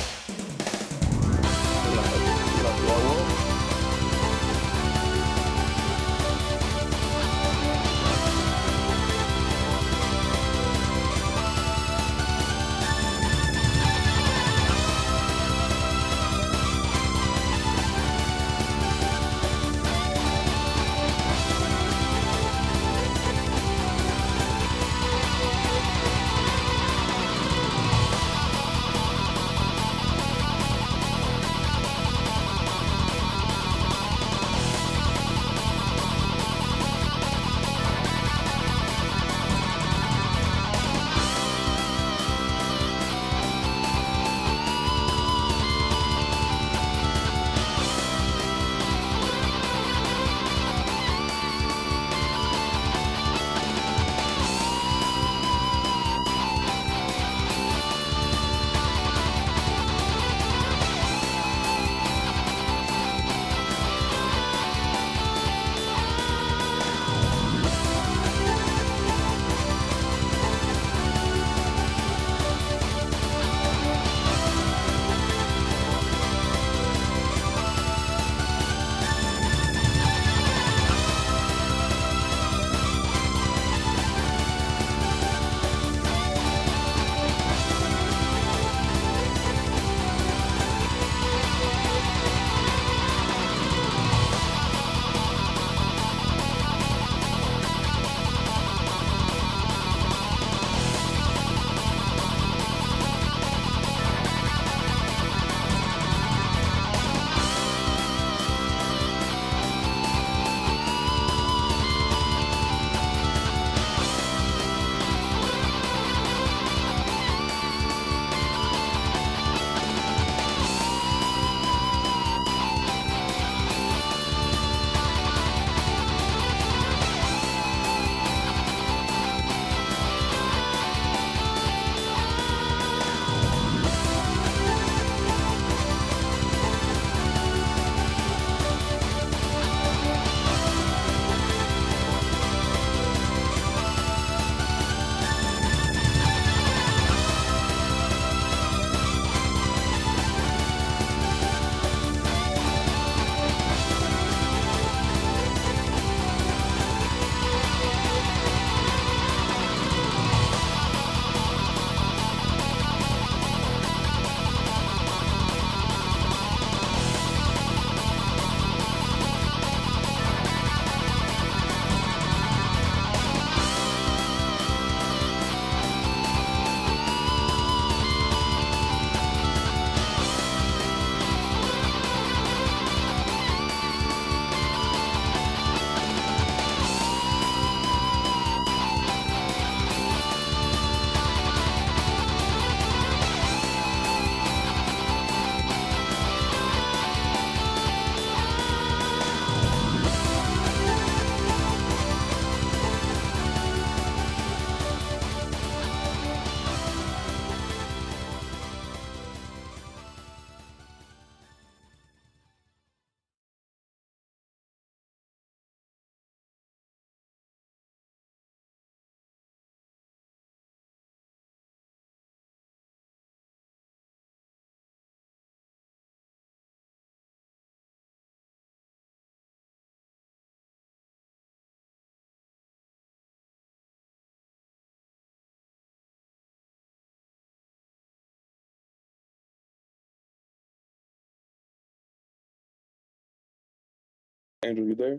Angel, you there?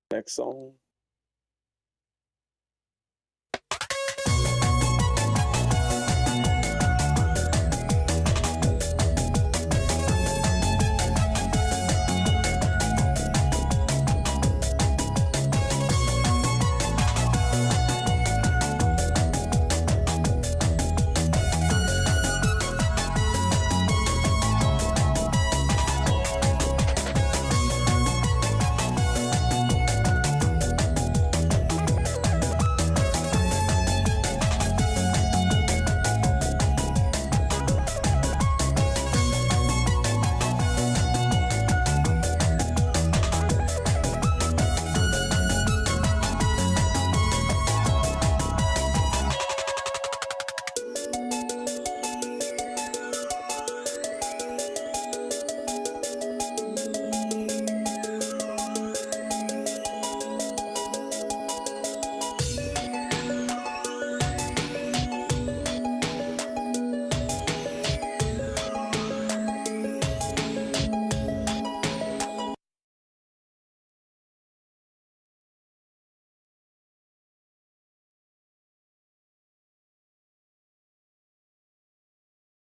Next song.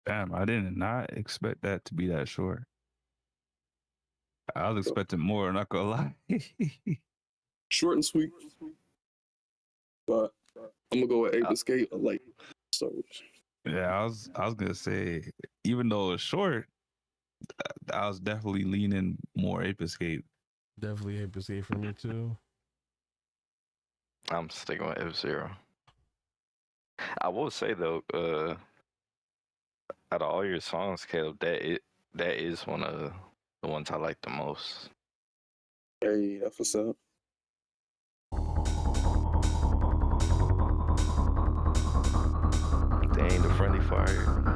Damn, I did not expect that to be that short. I was expecting more, not gonna lie. Short and sweet. But I'm gonna go with Ape Escape. Like, so Yeah, I was gonna say, even though it's short, I was definitely leaning more Ape Escape. Definitely Ape Escape for me too. I'm sticking with F-Zero. I will say though, out of all your songs, Caleb, that is one of the ones I like the most. Hey, that's what's up. They ain't the friendly fire.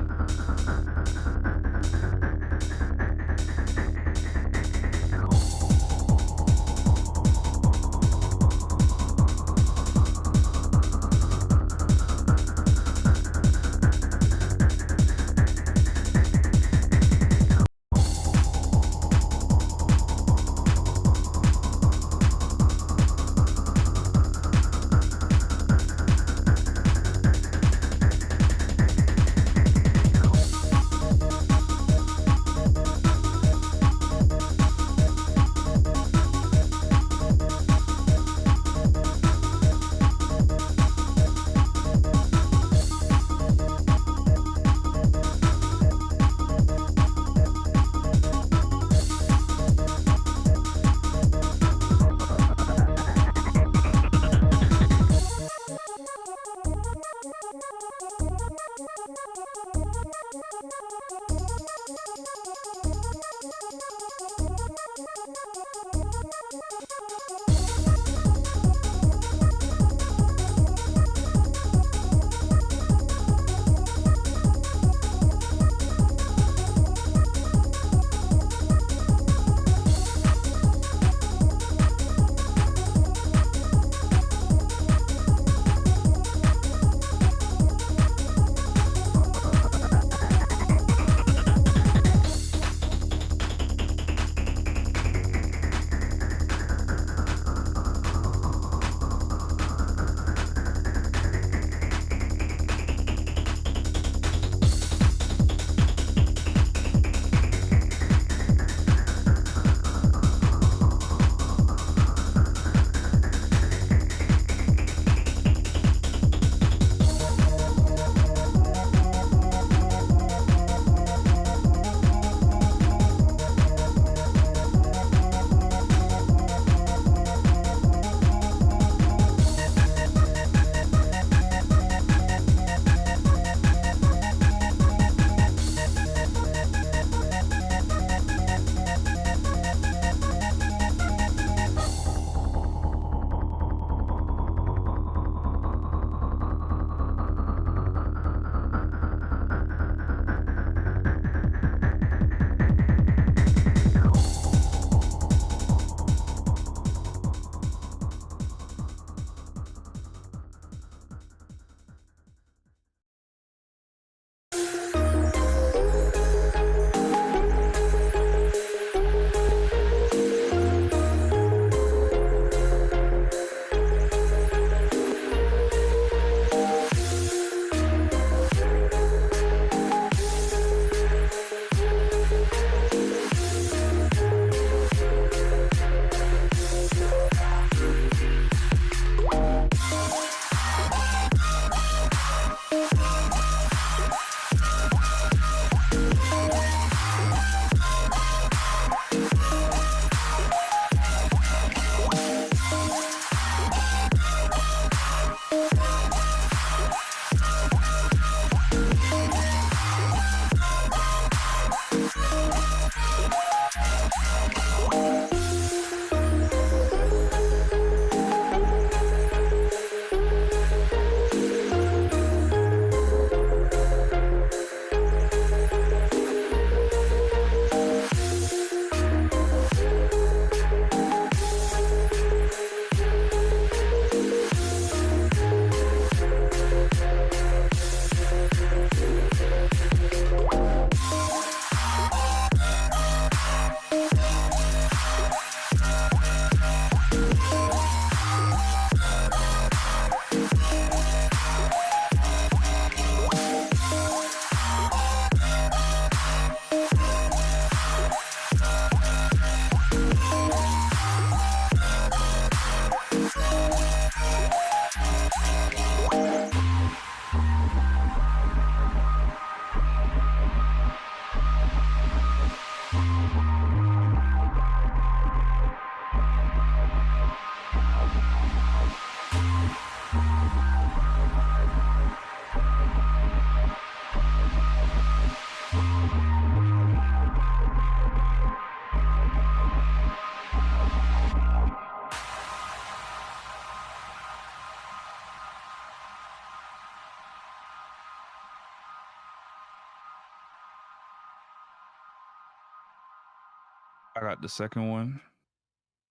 I got the second one.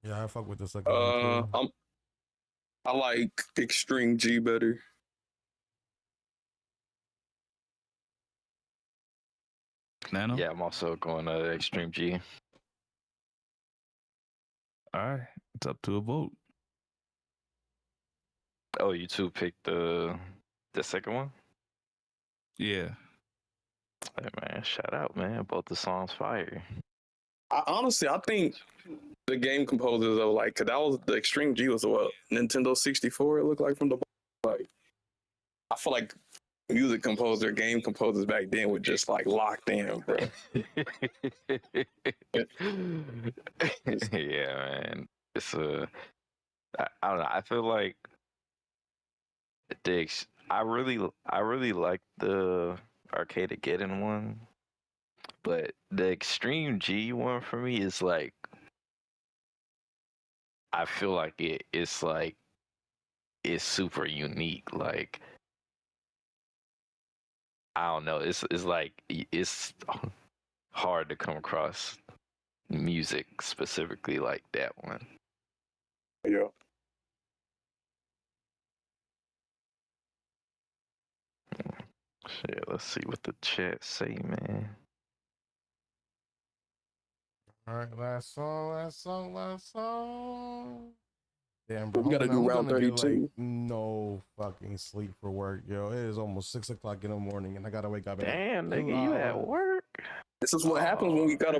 Yeah, I fuck with the second one too. I like Extreme G better. Nano? Yeah, I'm also going to Extreme G. All right, it's up to a vote. Oh, you two picked the second one? Yeah. Hey man, shout out, man. Both the songs fire. Honestly, I think the game composers are like, cause that was the Extreme G was what Nintendo 64. It looked like from the like. I feel like music composer, game composers back then were just like locked in, bro. Yeah, man. It's I don't know. I feel like I really like the Arcade-Geddon one, but the Extreme G one for me is like, I feel like it's super unique. Like, I don't know. It's like it's hard to come across music specifically like that one. Yeah. Shit, let's see what the chat say, man. All right, last song. Damn, bro. We gotta do round 32. Like, no fucking sleep for work, yo. It is almost 6 o'clock in the morning, and I gotta wake up. Damn, nigga, you at work? This is what happens when we got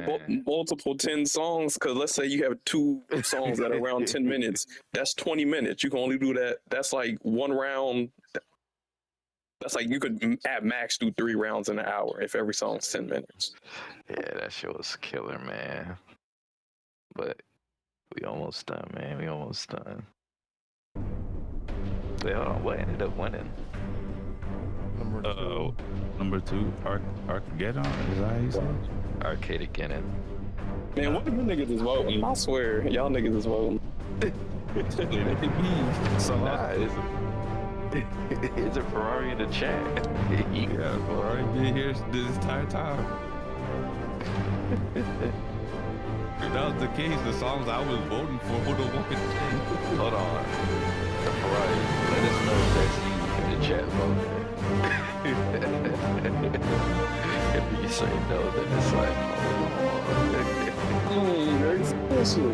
multiple 10 songs. Cause let's say you have 2 songs that are around 10 minutes. That's 20 minutes. You can only do that. That's like one round. That's like you could at max do 3 rounds in an hour if every song's 10 minutes. Yeah, that shit was killer, man. But we almost done, man. We almost done. Wait, hold on. What ended up winning? Number 2, Arcade-Geddon. Is that how you say it? Arcade-Geddon. Man, what are you niggas is voting? I swear, y'all niggas is voting. It's a Ferrari in the chat. Yeah, Ferrari been here this entire time. If that was the case, the songs I was voting for would have won. Hold on. Ferrari, let us know if that's you in the chat vote. If you say no, then it's like, very special.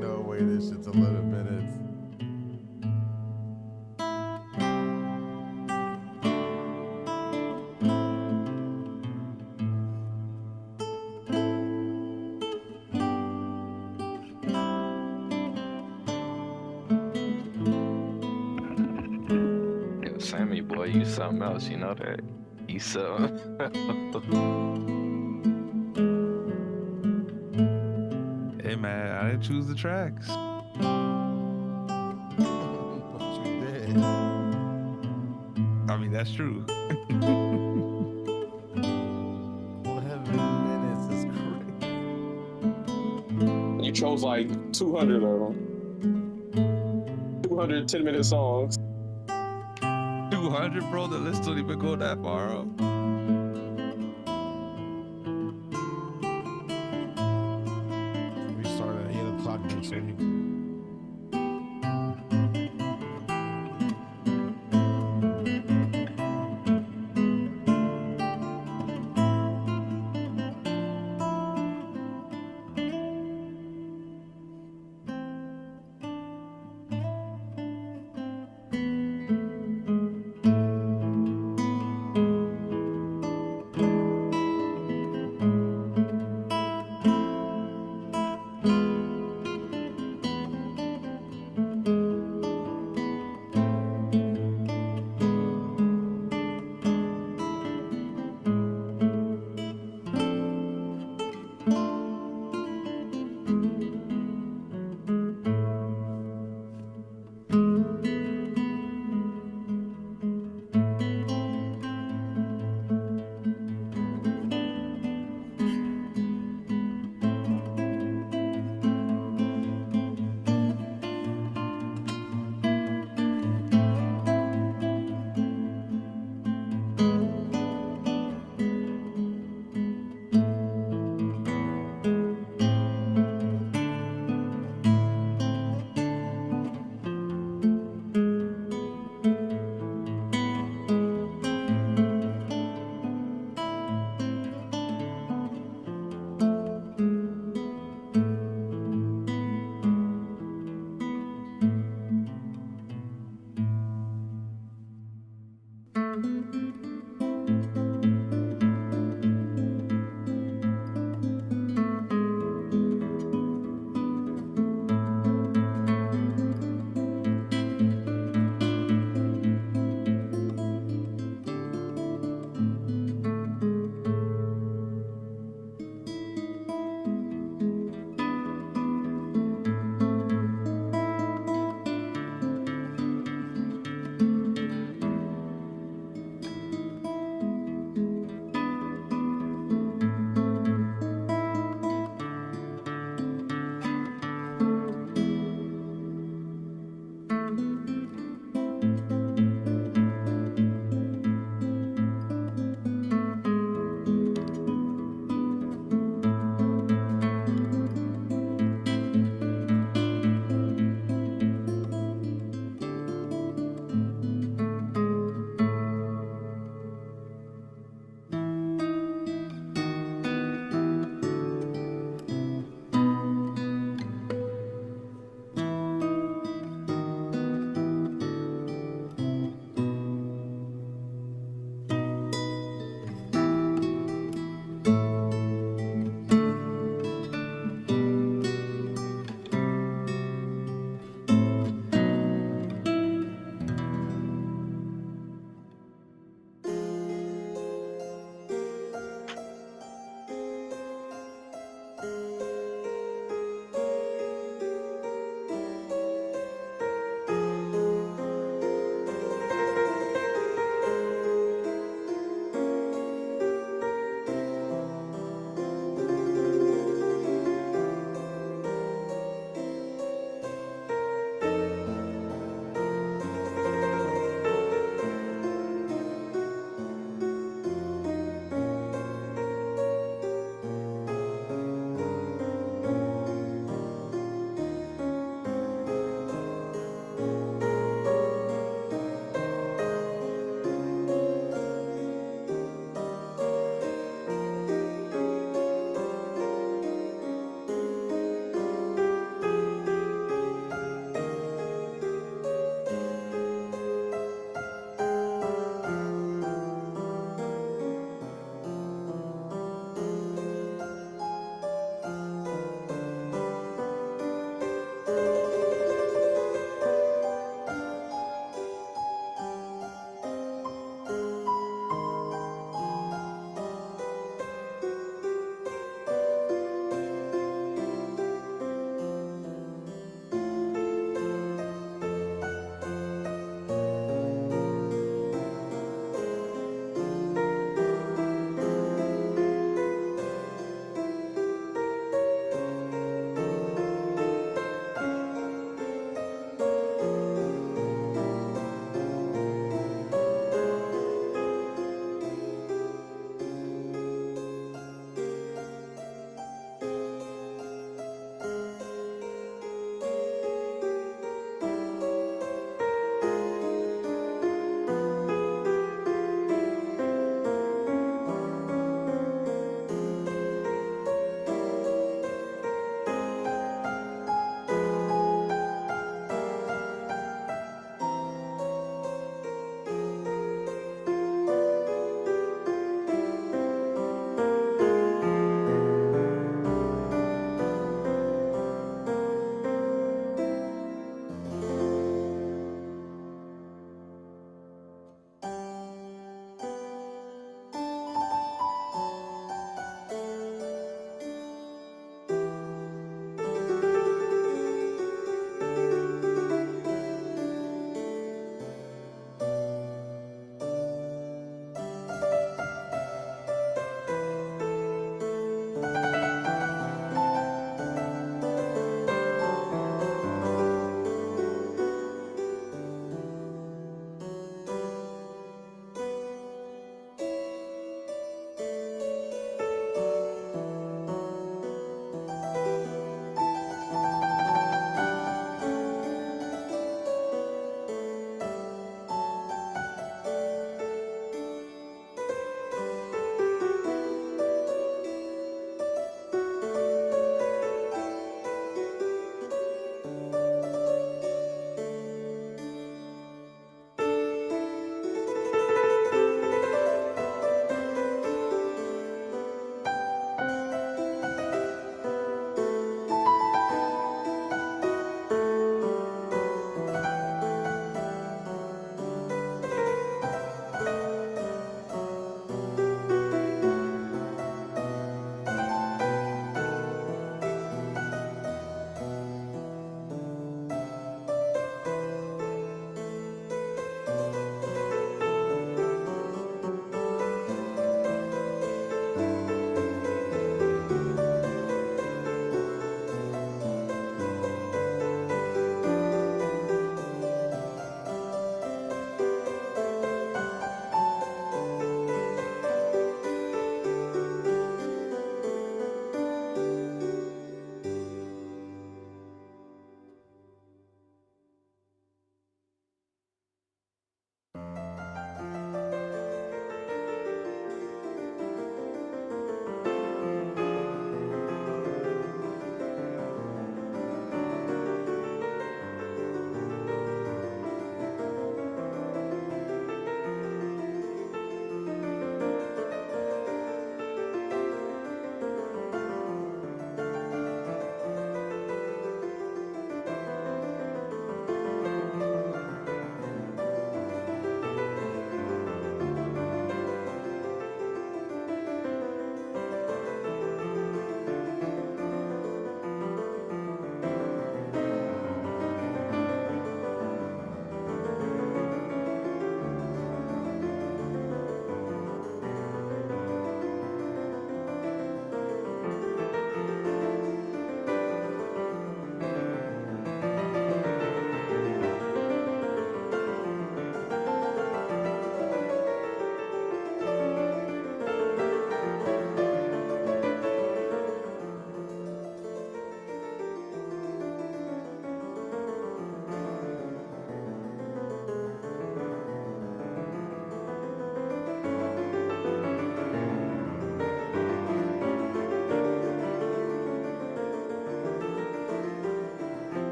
No way, this shit's 11 minutes. Yo, Sammy, boy, you something else, you know that? you so. Hey man, I didn't choose the tracks. But you did. I mean, that's true. 11 minutes is crazy. You chose like 200 of them. 200 10-minute songs. 200, bro. The list don't even go that far up. We start at 8 o'clock next week.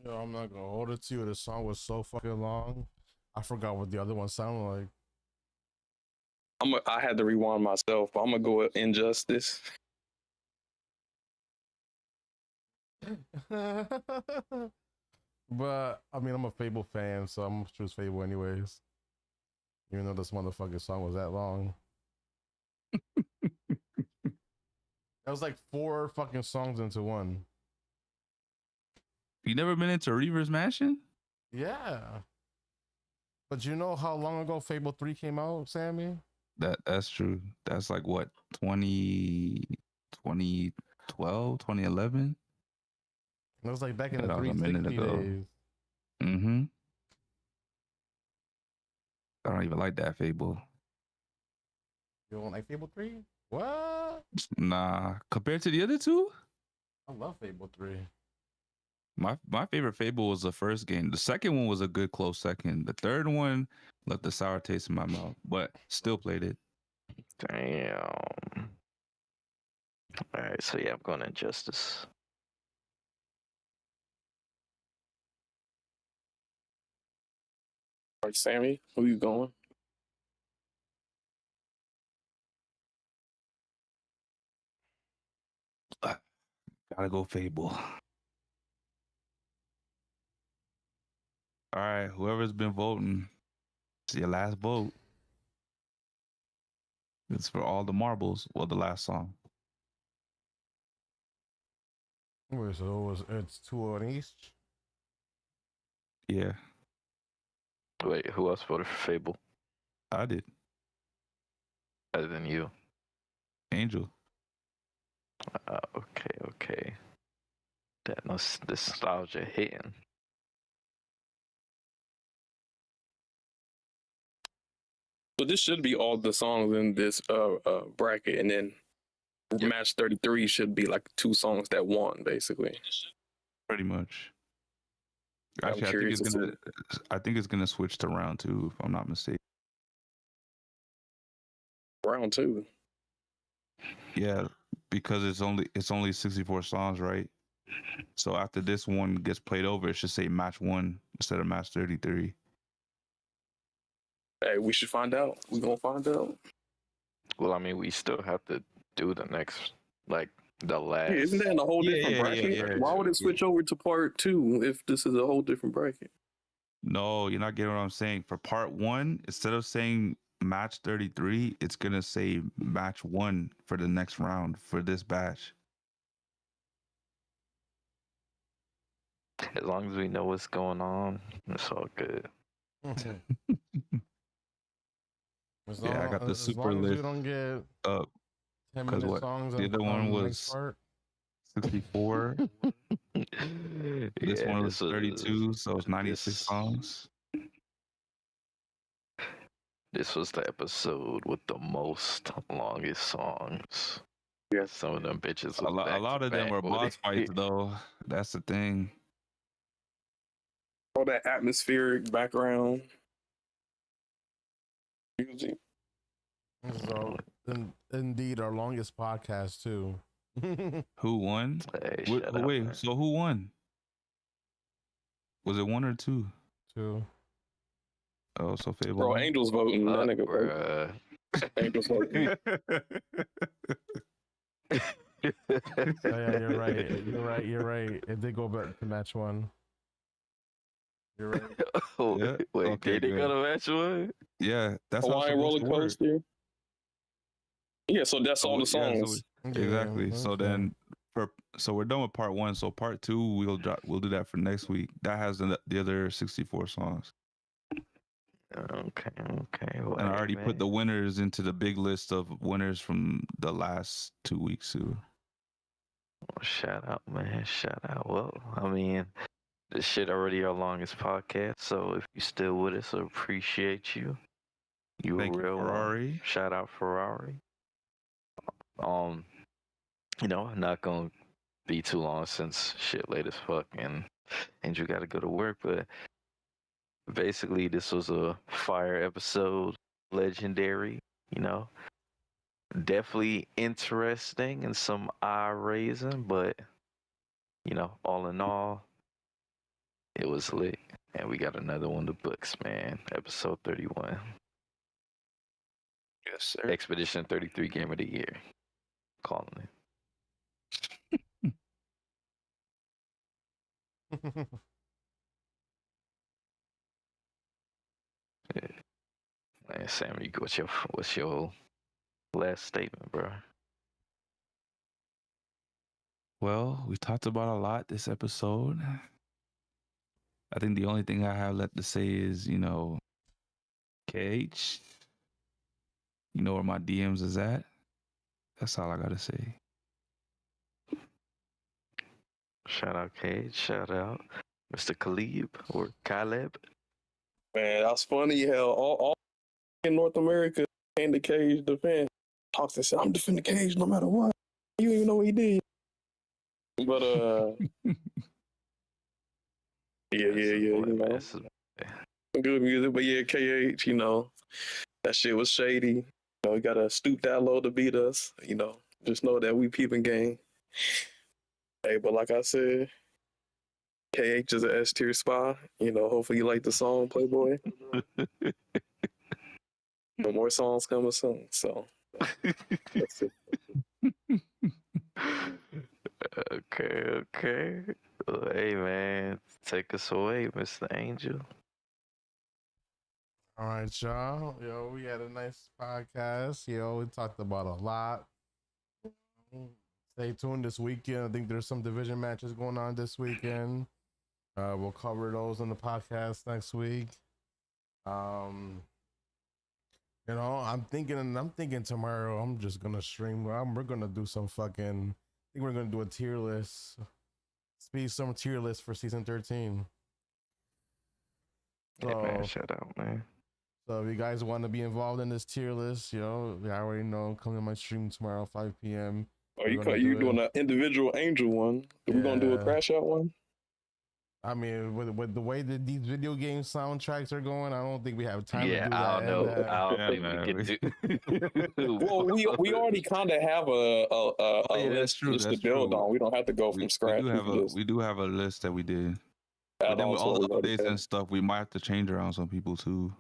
Yo, I'm not gonna hold it to you. The song was so fucking long. I forgot what the other one sounded I had to rewind myself, but I'm gonna go with Injustice. like. But I mean, I'm a Fable fan, so I'm gonna choose Fable anyways. Even though this motherfucking song was that long. That was like 4 fucking songs into one. You never been into Reaver's Mansion? Yeah. But you know how long ago Fable 3 came out, Sammy? That's true. That's like what, 2012, 2011? It was like back in Yeah, the that was a minute 360 ago. days. Mm-hmm. I don't even like that Fable. You don't like Fable 3? What? Nah, compared to the other two, I love Fable 3. my favorite Fable was the first game. The second one was a good close second. The third one left a sour taste in my mouth, but still played it. Damn. All right, so yeah, I'm going Injustice. All right, Sammy, who you going? Gotta go Fable. All right, whoever's been voting, it's your last vote. It's for all the marbles. Well, the last song. Wait, so it's 2 on each? Yeah, Wait, who else voted for Fable? I did. Other than you? Angel. Okay. That nostalgia hitting. So this should be all the songs in this bracket, and then match 33 should be like 2 songs that won, basically. Pretty much. I'm Actually, curious to see. I think it's gonna switch to round 2, if I'm not mistaken. Round 2. Yeah, because it's only 64 songs, right? So after this one gets played over, it should say match 1 instead of match 33. Hey, we should find out. We're gonna find out. Well, I mean, we still have to do the next, like, the last. Yeah, isn't that in a whole different bracket? yeah, Why would it switch over to part 2 if this is a whole different bracket? No, you're not getting what I'm saying. For part 1, instead of saying match 33, it's gonna say match 1 for the next round for this batch. As long as we know what's going on, it's all good. Yeah, I got the super as long as list we don't get up. 10-minute What? songs The other one the next was part. 64. This Yeah, one was 32, so it's 96 this- songs. This was the episode with the most longest songs. Yeah, some of them bitches. A lot of them were boss fights, though. That's the thing. All that atmospheric background music. So, indeed, our longest podcast too. Who won? Hey, Wait, so who won? Was it 1 or 2? 2. Oh, so Fable. Bro, won? Angel's voting. That nigga voting. Angel's voting. Yeah, you're right. It did go back to match 1. You're right. Oh, Yeah. wait, Okay, did they go good. to match 1? Yeah, that's how it's Hawaiian supposed roller to work. coaster. Yeah, so that's all the songs. Exactly. So then, so we're done with part 1. So part 2, we'll do that for next week. That has the other 64 songs. Okay. And I already put the winners into the big list of winners from the last 2 weeks too. Shout out, man. Shout out. Well, I mean, this shit already our longest podcast. So if you still with us, I appreciate you. You Thank a you, real one. Ferrari. Shout out Ferrari. Not gonna be too long since shit late as fuck and Andrew got to go to work, but basically this was a fire episode, legendary, definitely interesting and some eye raising, but all in all, It was lit. And we got another one in the books, man. Episode 31. Yes, sir. Expedition 33 Game of the Year. Calling it. Yeah. Man, Sammy, what's your last statement, bro? Well, we talked about a lot this episode. I think the only thing I have left to say is, KH, you know where my DMs is at. That's all I gotta say. Shout out Cage. Shout out Mr. Khalib or Caleb. Man, that's funny how all in North America came to Cage defend. Talks and said, I'm defending Cage no matter what. You don't even know what he did. But yeah. Good music, but yeah, KH, that shit was shady. We gotta stoop that low to beat us. Just know that we peeping game. Hey, but like I said, KH is an S tier spy. Hopefully you like the song, Playboy. More songs coming soon. So that's it. Okay. Well, hey man, take us away, Mr. Angel. All right, y'all. We had a nice podcast. We talked about a lot. Stay tuned this weekend. I think there's some division matches going on this weekend. We'll cover those on the podcast next week. I'm thinking tomorrow I'm just gonna stream. We're gonna do some fucking. I think we're gonna do a tier list. Speedstorm tier list for season 13. So, yeah, man, shout out, man. So if you guys want to be involved in this tier list, I already know. Come to my stream tomorrow, 5 p.m. Oh, you doing an individual Angel one? Are we gonna do a Crashout one? I mean, with the way that these video game soundtracks are going, I don't think we have time to do that. I don't think we can do. Well, we already kind of have a list to build on. We don't have to go from scratch. We do have a list that we did. But then with all the updates and stuff, we might have to change around some people too.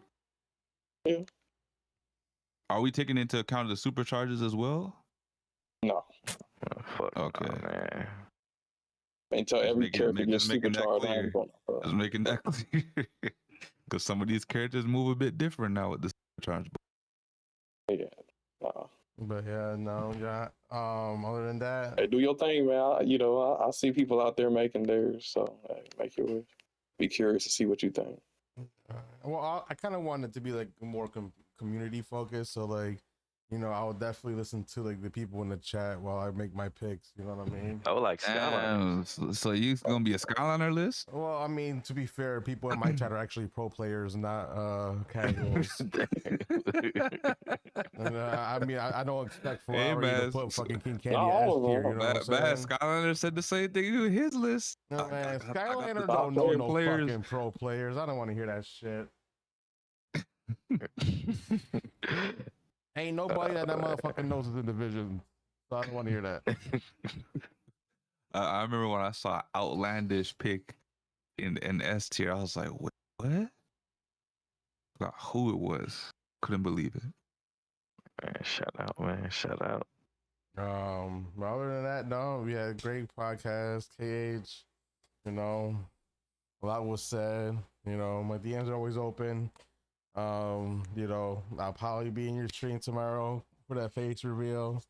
Yeah. Are we taking into account the supercharges as well? No. Okay. No, man. Until every character gets supercharged. Just making that clear. Because some of these characters move a bit different now with the supercharge. Yeah. But other than that, hey, do your thing, man. I see people out there making theirs, so make yours. Be curious to see what you think. Well, I kind of want it to be like more community focused. So I would definitely listen to the people in the chat while I make my picks. You know what I mean? Oh, like Skyline. So you gonna be a Skyliner list? Well, I mean, to be fair, people in my chat are actually pro players, not casuals. And, I don't expect Ferrari to put fucking King Candy S tier. You know what I'm saying? Skyliner said the same thing to his list. No, man, Skyliner don't know no fucking pro players. I don't want to hear that shit. Ain't nobody that motherfucker knows is in division, so I don't want to hear that. I remember when I saw Outlandish pick in S tier, I was like, what? Forgot who it was. Couldn't believe it. Man, shout out, man. Shout out. Other than that, no, we had a great podcast. KH, a lot was said. My DMs are always open. I'll probably be in your stream tomorrow for that face reveal,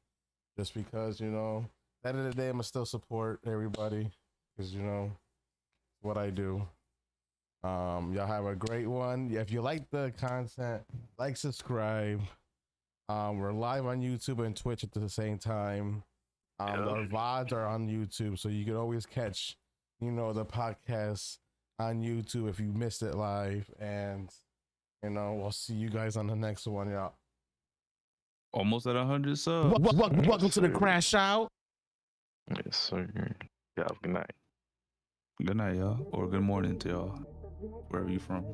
just because, at the end of the day, I'm gonna still support everybody, because what I do. Y'all have a great one. If you like the content, subscribe. We're live on YouTube and Twitch at the same time. Our VODs are on YouTube, so you can always catch, the podcast on YouTube if you missed it live. And we'll see you guys on the next one, y'all. Almost at 100 subs. Welcome to the Crashout. Yes, sir. Y'all, good night. Good night, y'all. Or good morning to y'all, wherever you from.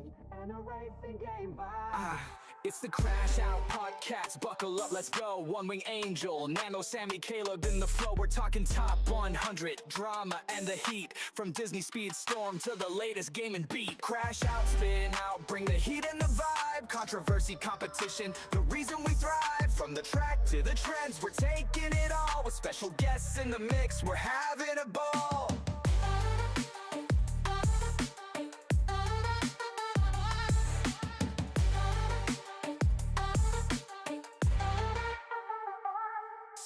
It's the Crashout podcast, buckle up, let's go. One Wing Angel, Nano, Sammy, Caleb in the flow. We're talking top 100, drama and the heat. From Disney Speedstorm to the latest game and beat. Crashout, spin out, bring the heat and the vibe. Controversy, competition, the reason we thrive. From the track to the trends, we're taking it all. With special guests in the mix, we're having a ball.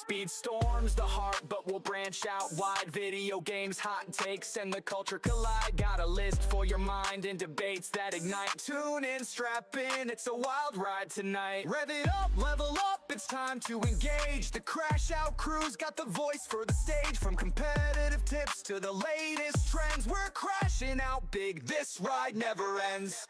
Speedstorm's the heart, but we'll branch out wide. Video games, hot takes, and the culture collide. Got a list for your mind and debates that ignite. Tune in, strap in, it's a wild ride tonight. Rev it up, level up, it's time to engage. The Crashout crew's got the voice for the stage. From competitive tips to the latest trends, we're crashing out big, this ride never ends.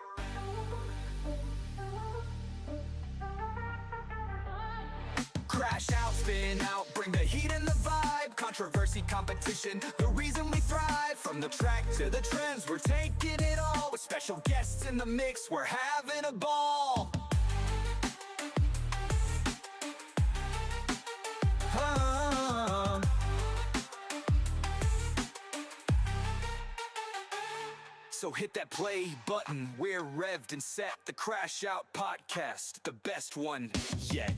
Crash out, spin out, bring the heat and the vibe. Controversy, competition, the reason we thrive. From the track to the trends, we're taking it all. With special guests in the mix, we're having a ball. So hit that play button, we're revved and set. The Crashout podcast, the best one yet.